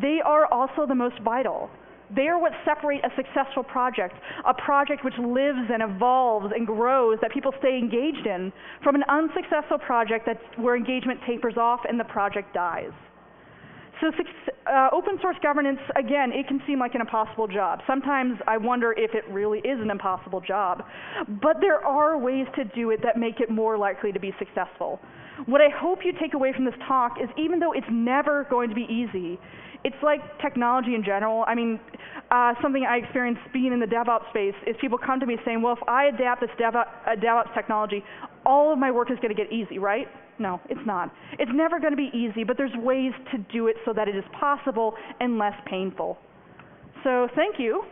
Speaker 15: they are also the most vital. They are what separate a successful project, a project which lives and evolves and grows that people stay engaged in, from an unsuccessful project where engagement tapers off and the project dies. So open source governance, again, it can seem like an impossible job. Sometimes I wonder if it really is an impossible job. But there are ways to do it that make it more likely to be successful. What I hope you take away from this talk is even though it's never going to be easy, it's like technology in general. I mean, something I experienced being in the DevOps space is people come to me saying, well, if I adapt this DevOps technology, all of my work is going to get easy, right? No, it's not. It's never going to be easy, but there's ways to do it so that it is possible and less painful. So thank you.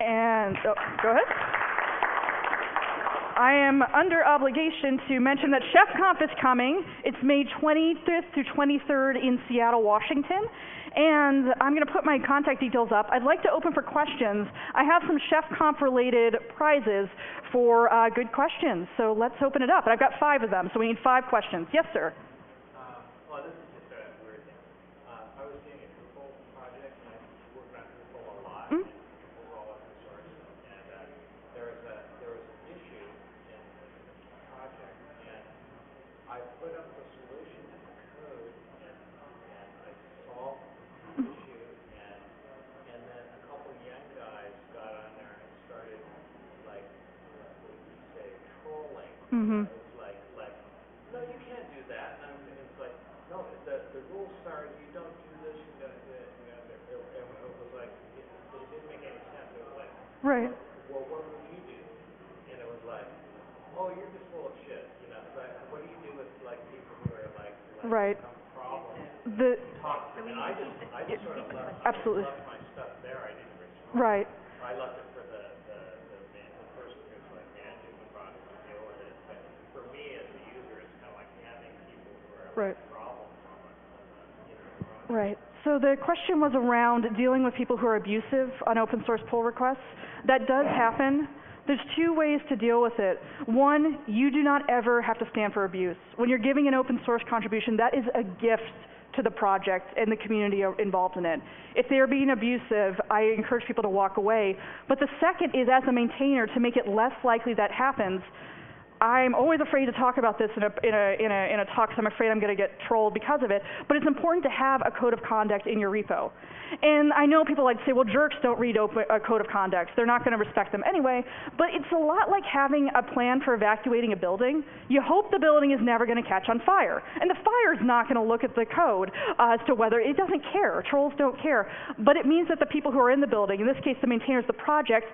Speaker 15: And go ahead. I am under obligation to mention that ChefConf is coming. It's May 25th through 23rd in Seattle, Washington. And I'm going to put my contact details up. I'd like to open for questions. I have some ChefConf related prizes for good questions. So let's open it up. And I've got 5 of them, so we need 5 questions. Yes, sir.
Speaker 16: Well, this is just a weird thing. I was doing a Drupal project, and I worked on Drupal a lot. Overall open source, and there was an issue in the project, and I put up the solution in the code, and I solved the issue, and then a couple
Speaker 15: Mhm.
Speaker 16: It's like, no, you can't do that. And it's like, no, the rules are you don't do this, you don't do it, you don't do it. And it was like, it didn't make any sense. It was like,
Speaker 15: Right.
Speaker 16: well, what would you do? And it was like, oh, you're just full of shit. You know, it's like, what do you do with like people who are like
Speaker 15: Right.
Speaker 16: some problem?
Speaker 15: The
Speaker 16: Talk to them. And I just sort of left.
Speaker 15: Absolutely.
Speaker 16: I left my stuff there. I didn't respond.
Speaker 15: Right.
Speaker 16: I left it for the person who's like managing the product to deal with it. But for me as a user, it's kind of like having people who are
Speaker 15: Right.
Speaker 16: like problems on the
Speaker 15: Right. So the question was around dealing with people who are abusive on open source pull requests. That does happen. There's two ways to deal with it. One, you do not ever have to stand for abuse. When you're giving an open source contribution, that is a gift to the project and the community involved in it. If they are being abusive, I encourage people to walk away. But the second is, as a maintainer, to make it less likely that happens. I'm always afraid to talk about this in a talk because I'm afraid I'm going to get trolled because of it. But it's important to have a code of conduct in your repo. And I know people like to say, well, jerks don't read a code of conduct. They're not going to respect them anyway. But it's a lot like having a plan for evacuating a building. You hope the building is never going to catch on fire. And the fire is not going to look at the code as to whether it doesn't care. Trolls don't care. But it means that the people who are in the building, in this case the maintainers, the project,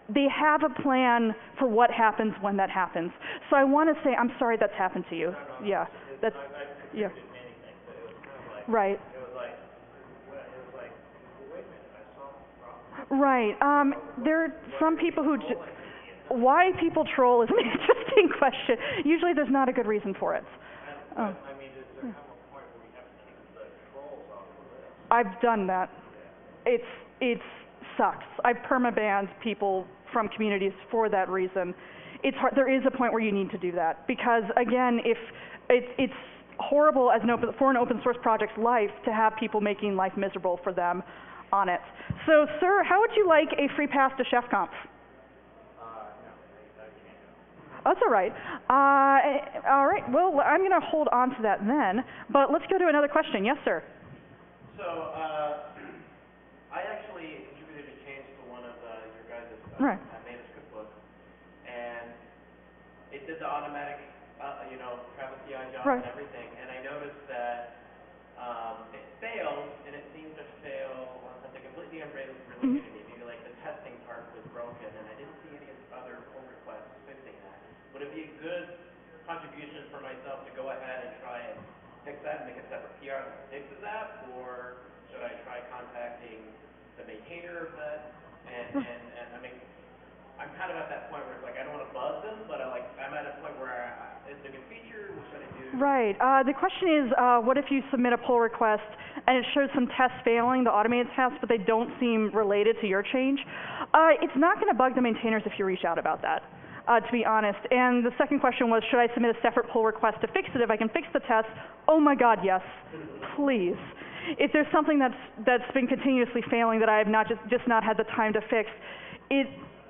Speaker 15: they have a plan for what happens when that happens. So I want to say, I'm sorry that's happened to you. Yeah, that's, yeah. Right.
Speaker 16: It was like, well, wait a minute, I solved the problem.
Speaker 15: Right. There are some people who, why people troll is an interesting question. Usually there's not a good reason for it.
Speaker 16: I mean, does there come a point where we have to take the trolls off the list?
Speaker 15: I've done that. It sucks. I've permabanned people from communities for that reason. It's hard. There is a point where you need to do that because, again, if it's horrible as for an open source project's life to have people making life miserable for them on it. So, sir, how would you like a free pass to ChefConf?
Speaker 16: No, I can't.
Speaker 15: That's all right. All right. Well, I'm going to hold on to that then. But let's go to another question. Yes, sir.
Speaker 16: So, I actually contributed a change to one of your guys'
Speaker 15: Right.
Speaker 16: manuscript book, and it did the automatic, Travis CI job
Speaker 15: Right.
Speaker 16: and everything, and I noticed that it failed, and it seemed to fail on something completely unrelated to me. Maybe like the testing part was broken, and I didn't see any other pull requests fixing that. Would it be a good contribution for myself to go ahead and try and fix that and make a separate PR that fixes that, or should I try contacting the maintainer of that? And I mean, I'm kind of at that point where it's like I don't want to buzz them, but I'm at a point where it's a new feature. What should I do?
Speaker 15: Right. The question is, what if you submit a pull request and it shows some tests failing, the automated tests, but they don't seem related to your change? It's not going to bug the maintainers if you reach out about that, to be honest. And the second question was, should I submit a separate pull request to fix it if I can fix the test? Oh my God, yes. Please. If there's something that's been continuously failing that I have not just not had the time to fix,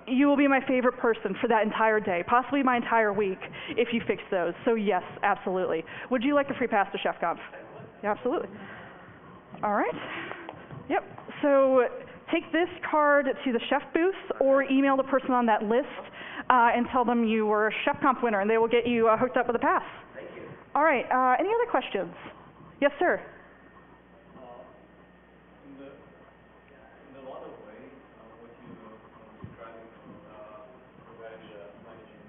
Speaker 15: you will be my favorite person for that entire day, possibly my entire week, if you fix those. So yes, absolutely. Would you like a free pass to ChefConf? Yeah, absolutely. All right. Yep. So take this card to the chef booth or email the person on that list and tell them you were a ChefConf winner, and they will get you hooked up with a pass.
Speaker 16: Thank you.
Speaker 15: All right. Any other questions? Yes, sir.
Speaker 12: In a lot of ways, what you describing regarding the managing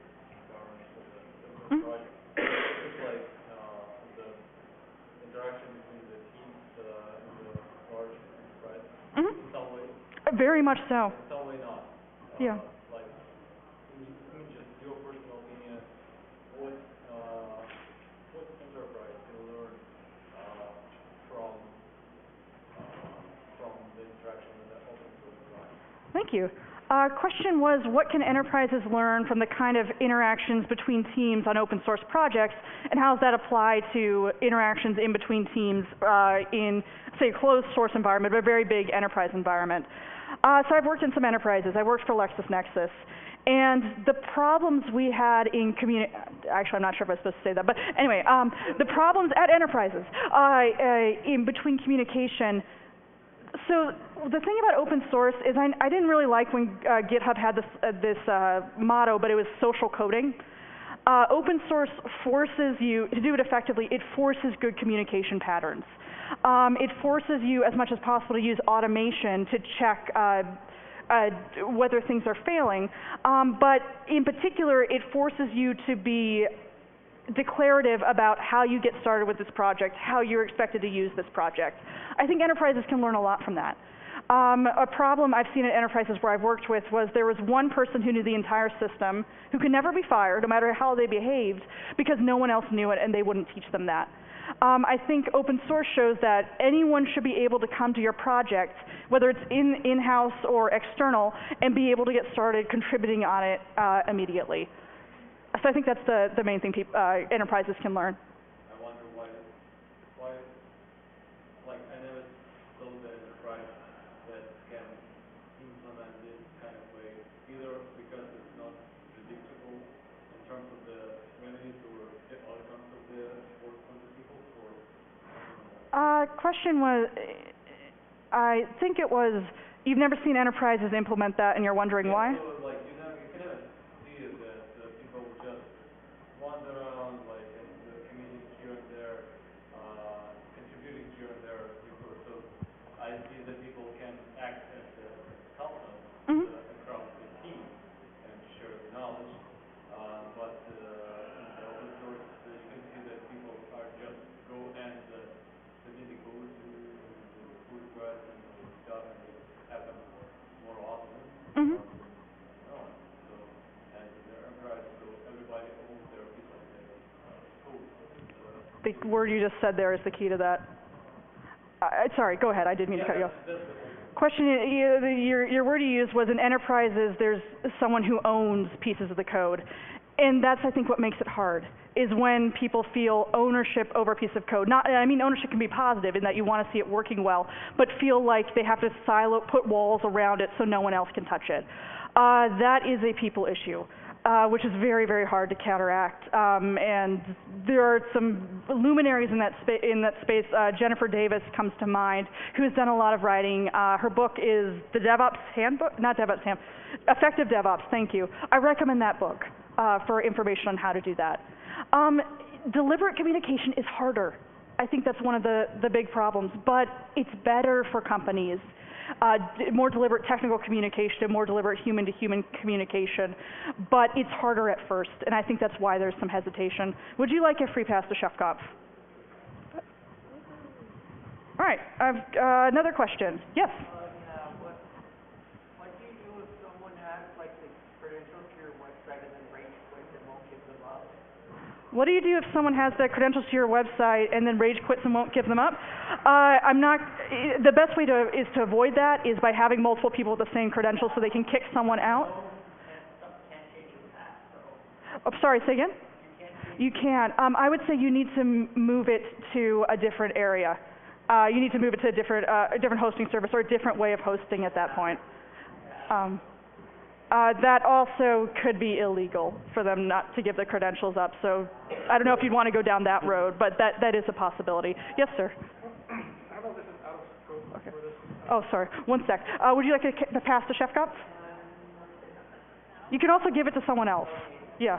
Speaker 12: governance of the project, it's like the interaction between the teams in the large enterprise. In some way.
Speaker 15: Very much so.
Speaker 12: In some way not.
Speaker 15: Yeah.
Speaker 12: Like, in just your personal opinion, what enterprise can learn from the interaction in the open source environment?
Speaker 15: Thank you. Question was, what can enterprises learn from the kind of interactions between teams on open source projects, and how does that apply to interactions in between teams in, say, a closed source environment, but a very big enterprise environment? So I've worked in some enterprises. I worked for LexisNexis. And the problems we had in actually, I'm not sure if I was supposed to say that, but anyway, the problems at enterprises in between communication. So the thing about open source is I didn't really like when GitHub had this motto, but it was social coding. Open source forces you, to do it effectively, it forces good communication patterns. It forces you as much as possible to use automation to check whether things are failing, but in particular, it forces you to be declarative about how you get started with this project, how you're expected to use this project. I think enterprises can learn a lot from that. A problem I've seen at enterprises where I've worked with was there was one person who knew the entire system, who could never be fired, no matter how they behaved, because no one else knew it and they wouldn't teach them that. I think open source shows that anyone should be able to come to your project, whether it's in-house or external, and be able to get started contributing on it immediately. So I think that's the main thing enterprises can learn.
Speaker 17: I wonder why, like, I never told the enterprise that can implement this kind of way, either because it's not predictable in terms of the revenues or the outcomes of the work from the people, or?
Speaker 15: Question was, I think it was, you've never seen enterprises implement that and you're wondering why?
Speaker 17: So, like, you can never see that the people just wander around, like, in the community here and there, contributing here and there. So I see that people can act as a consultant across the team and share the knowledge, but in the open source, you can see that people are just go and submit the code to pull requests and stuff, and it happens more often.
Speaker 15: The word you just said there is the key to that. Sorry, go ahead. I didn't mean to cut you off. Question, your word you used was in enterprises there's someone who owns pieces of the code. And that's, I think, what makes it hard, is when people feel ownership over a piece of code. I mean, ownership can be positive in that you want to see it working well, but feel like they have to put walls around it so no one else can touch it. That is a people issue, which is very, very hard to counteract. And there are some luminaries in that space. Jennifer Davis comes to mind, who has done a lot of writing. Her book is the DevOps Handbook, not DevOps Handbook, Effective DevOps, thank you. I recommend that book for information on how to do that. Deliberate communication is harder. I think that's one of the big problems, but it's better for companies. More deliberate technical communication, more deliberate human-to-human communication, but it's harder at first, and I think that's why there's some hesitation. Would you like a free pass to Chef Kopf? All right, I've another question. Yes?
Speaker 3: What do you do if someone has, like, the credentials to your website and then rage quits and won't give them up?
Speaker 15: What do you do if someone has the credentials to your website and then rage quits and won't give them up? The best way is to avoid that is by having multiple people with the same credentials so they can kick someone out. Oh, sorry, say again? You can. I would say you need to move it to a different area. You need to move it to a different hosting service or a different way of hosting at that point. That also could be illegal for them not to give the credentials up. So I don't know if you'd want to go down that road, but that is a possibility. Yes, sir?
Speaker 3: I know this is out of scope for this.
Speaker 15: Oh, sorry. One sec. Would you like to pass to Chef Kopf? You can also give it to someone else. Yeah.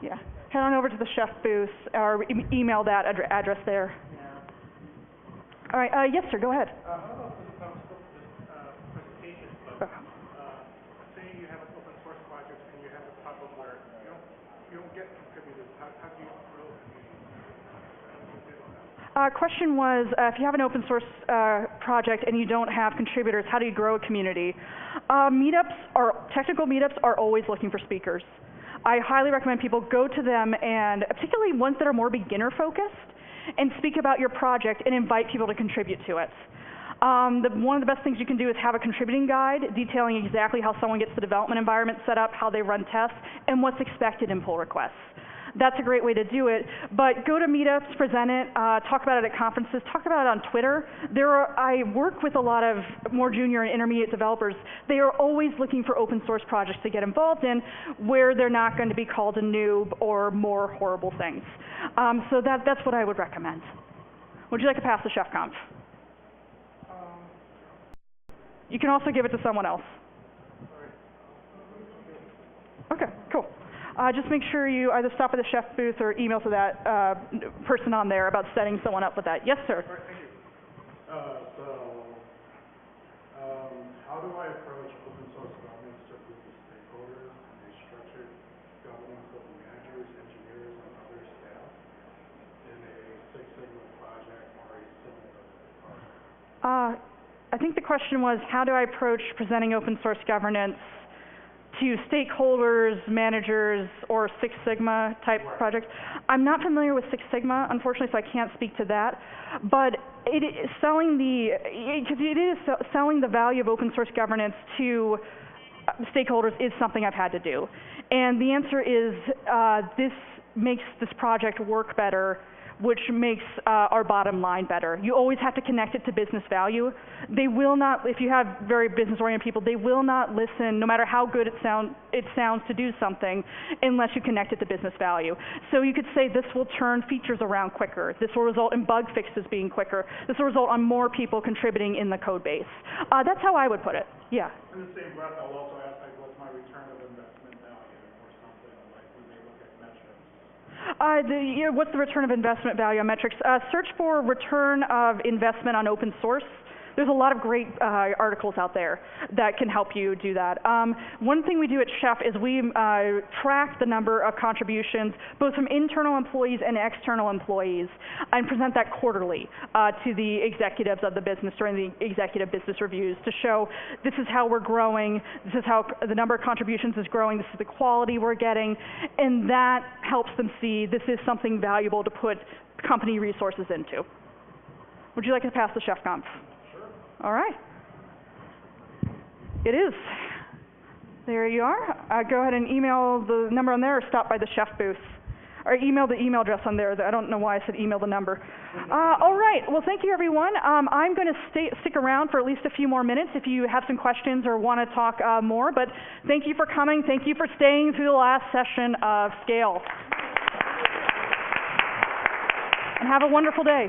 Speaker 15: Yeah. Head on over to the chef booth or email that address there. All right. Yes, sir. Go ahead.
Speaker 3: Say you have an open source project and you have a problem where you don't get contributors. How do you grow a community?
Speaker 15: Question was, if you have an open source project and you don't have contributors, how do you grow a community? Technical meetups are always looking for speakers. I highly recommend people go to them, and particularly ones that are more beginner focused, and speak about your project and invite people to contribute to it. One of the best things you can do is have a contributing guide detailing exactly how someone gets the development environment set up, how they run tests, and what's expected in pull requests. That's a great way to do it, but go to meetups, present it, talk about it at conferences, talk about it on Twitter. I work with a lot of more junior and intermediate developers. They are always looking for open source projects to get involved in where they're not going to be called a noob or more horrible things. So that's what I would recommend. Would you like to pass to Chef Kopf? You can also give it to someone else. Okay, cool. Just make sure you either stop at the chef booth or email to that person on there about setting someone up with that. Yes, sir.
Speaker 12: All right, thank you. How do I approach open source governance to group of stakeholders and a structured governance of managers, engineers, and other staff in a Six Sigma project or a similar project?
Speaker 15: I think the question was, how do I approach presenting open source governance to stakeholders, managers, or Six Sigma type projects? I'm not familiar with Six Sigma, unfortunately, so I can't speak to that. But selling the value of open source governance to stakeholders is something I've had to do. And the answer is this makes this project work better, which makes our bottom line better. You always have to connect it to business value. They will not, if you have very business-oriented people, they will not listen, no matter how good it sounds to do something, unless you connect it to business value. So you could say this will turn features around quicker. This will result in bug fixes being quicker. This will result on more people contributing in the code base. That's how I would put it. Yeah.
Speaker 12: In the same breath, I'll also ask, like, what's my return of investment value or something, like when they look at metrics?
Speaker 15: What's the return of investment value on metrics? Search for return of investment on open source. There's a lot of great articles out there that can help you do that. One thing we do at Chef is we track the number of contributions, both from internal employees and external employees, and present that quarterly to the executives of the business during the executive business reviews to show this is how we're growing, this is how the number of contributions is growing, this is the quality we're getting, and that helps them see this is something valuable to put company resources into. Would you like to pass the Chef Conf? All right. It is. There you are. Go ahead and email the number on there or stop by the chef booth. Or email the email address on there. I don't know why I said email the number. All right. Well, thank you, everyone. I'm going to stick around for at least a few more minutes if you have some questions or want to talk more. But thank you for coming. Thank you for staying through the last session of SCaLE. And have a wonderful day.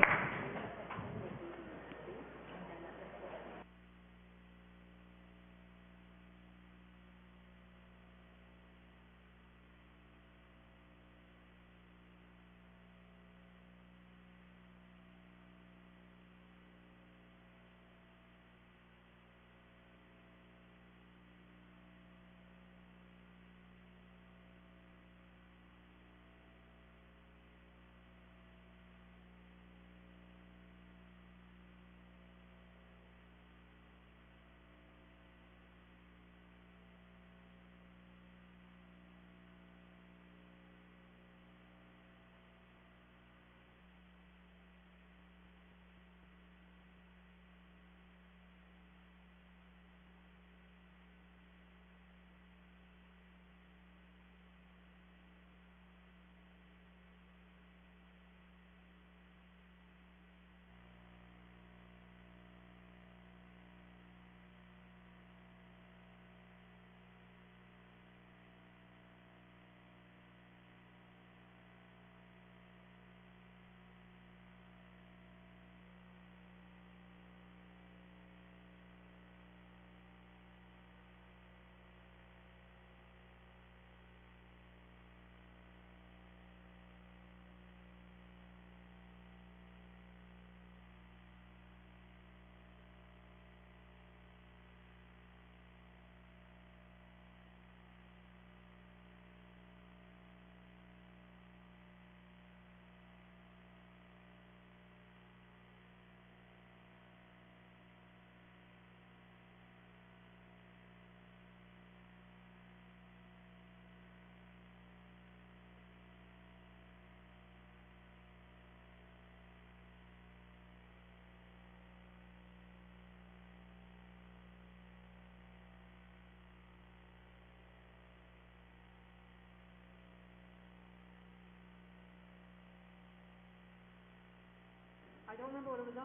Speaker 15: I don't remember what it was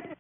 Speaker 15: on.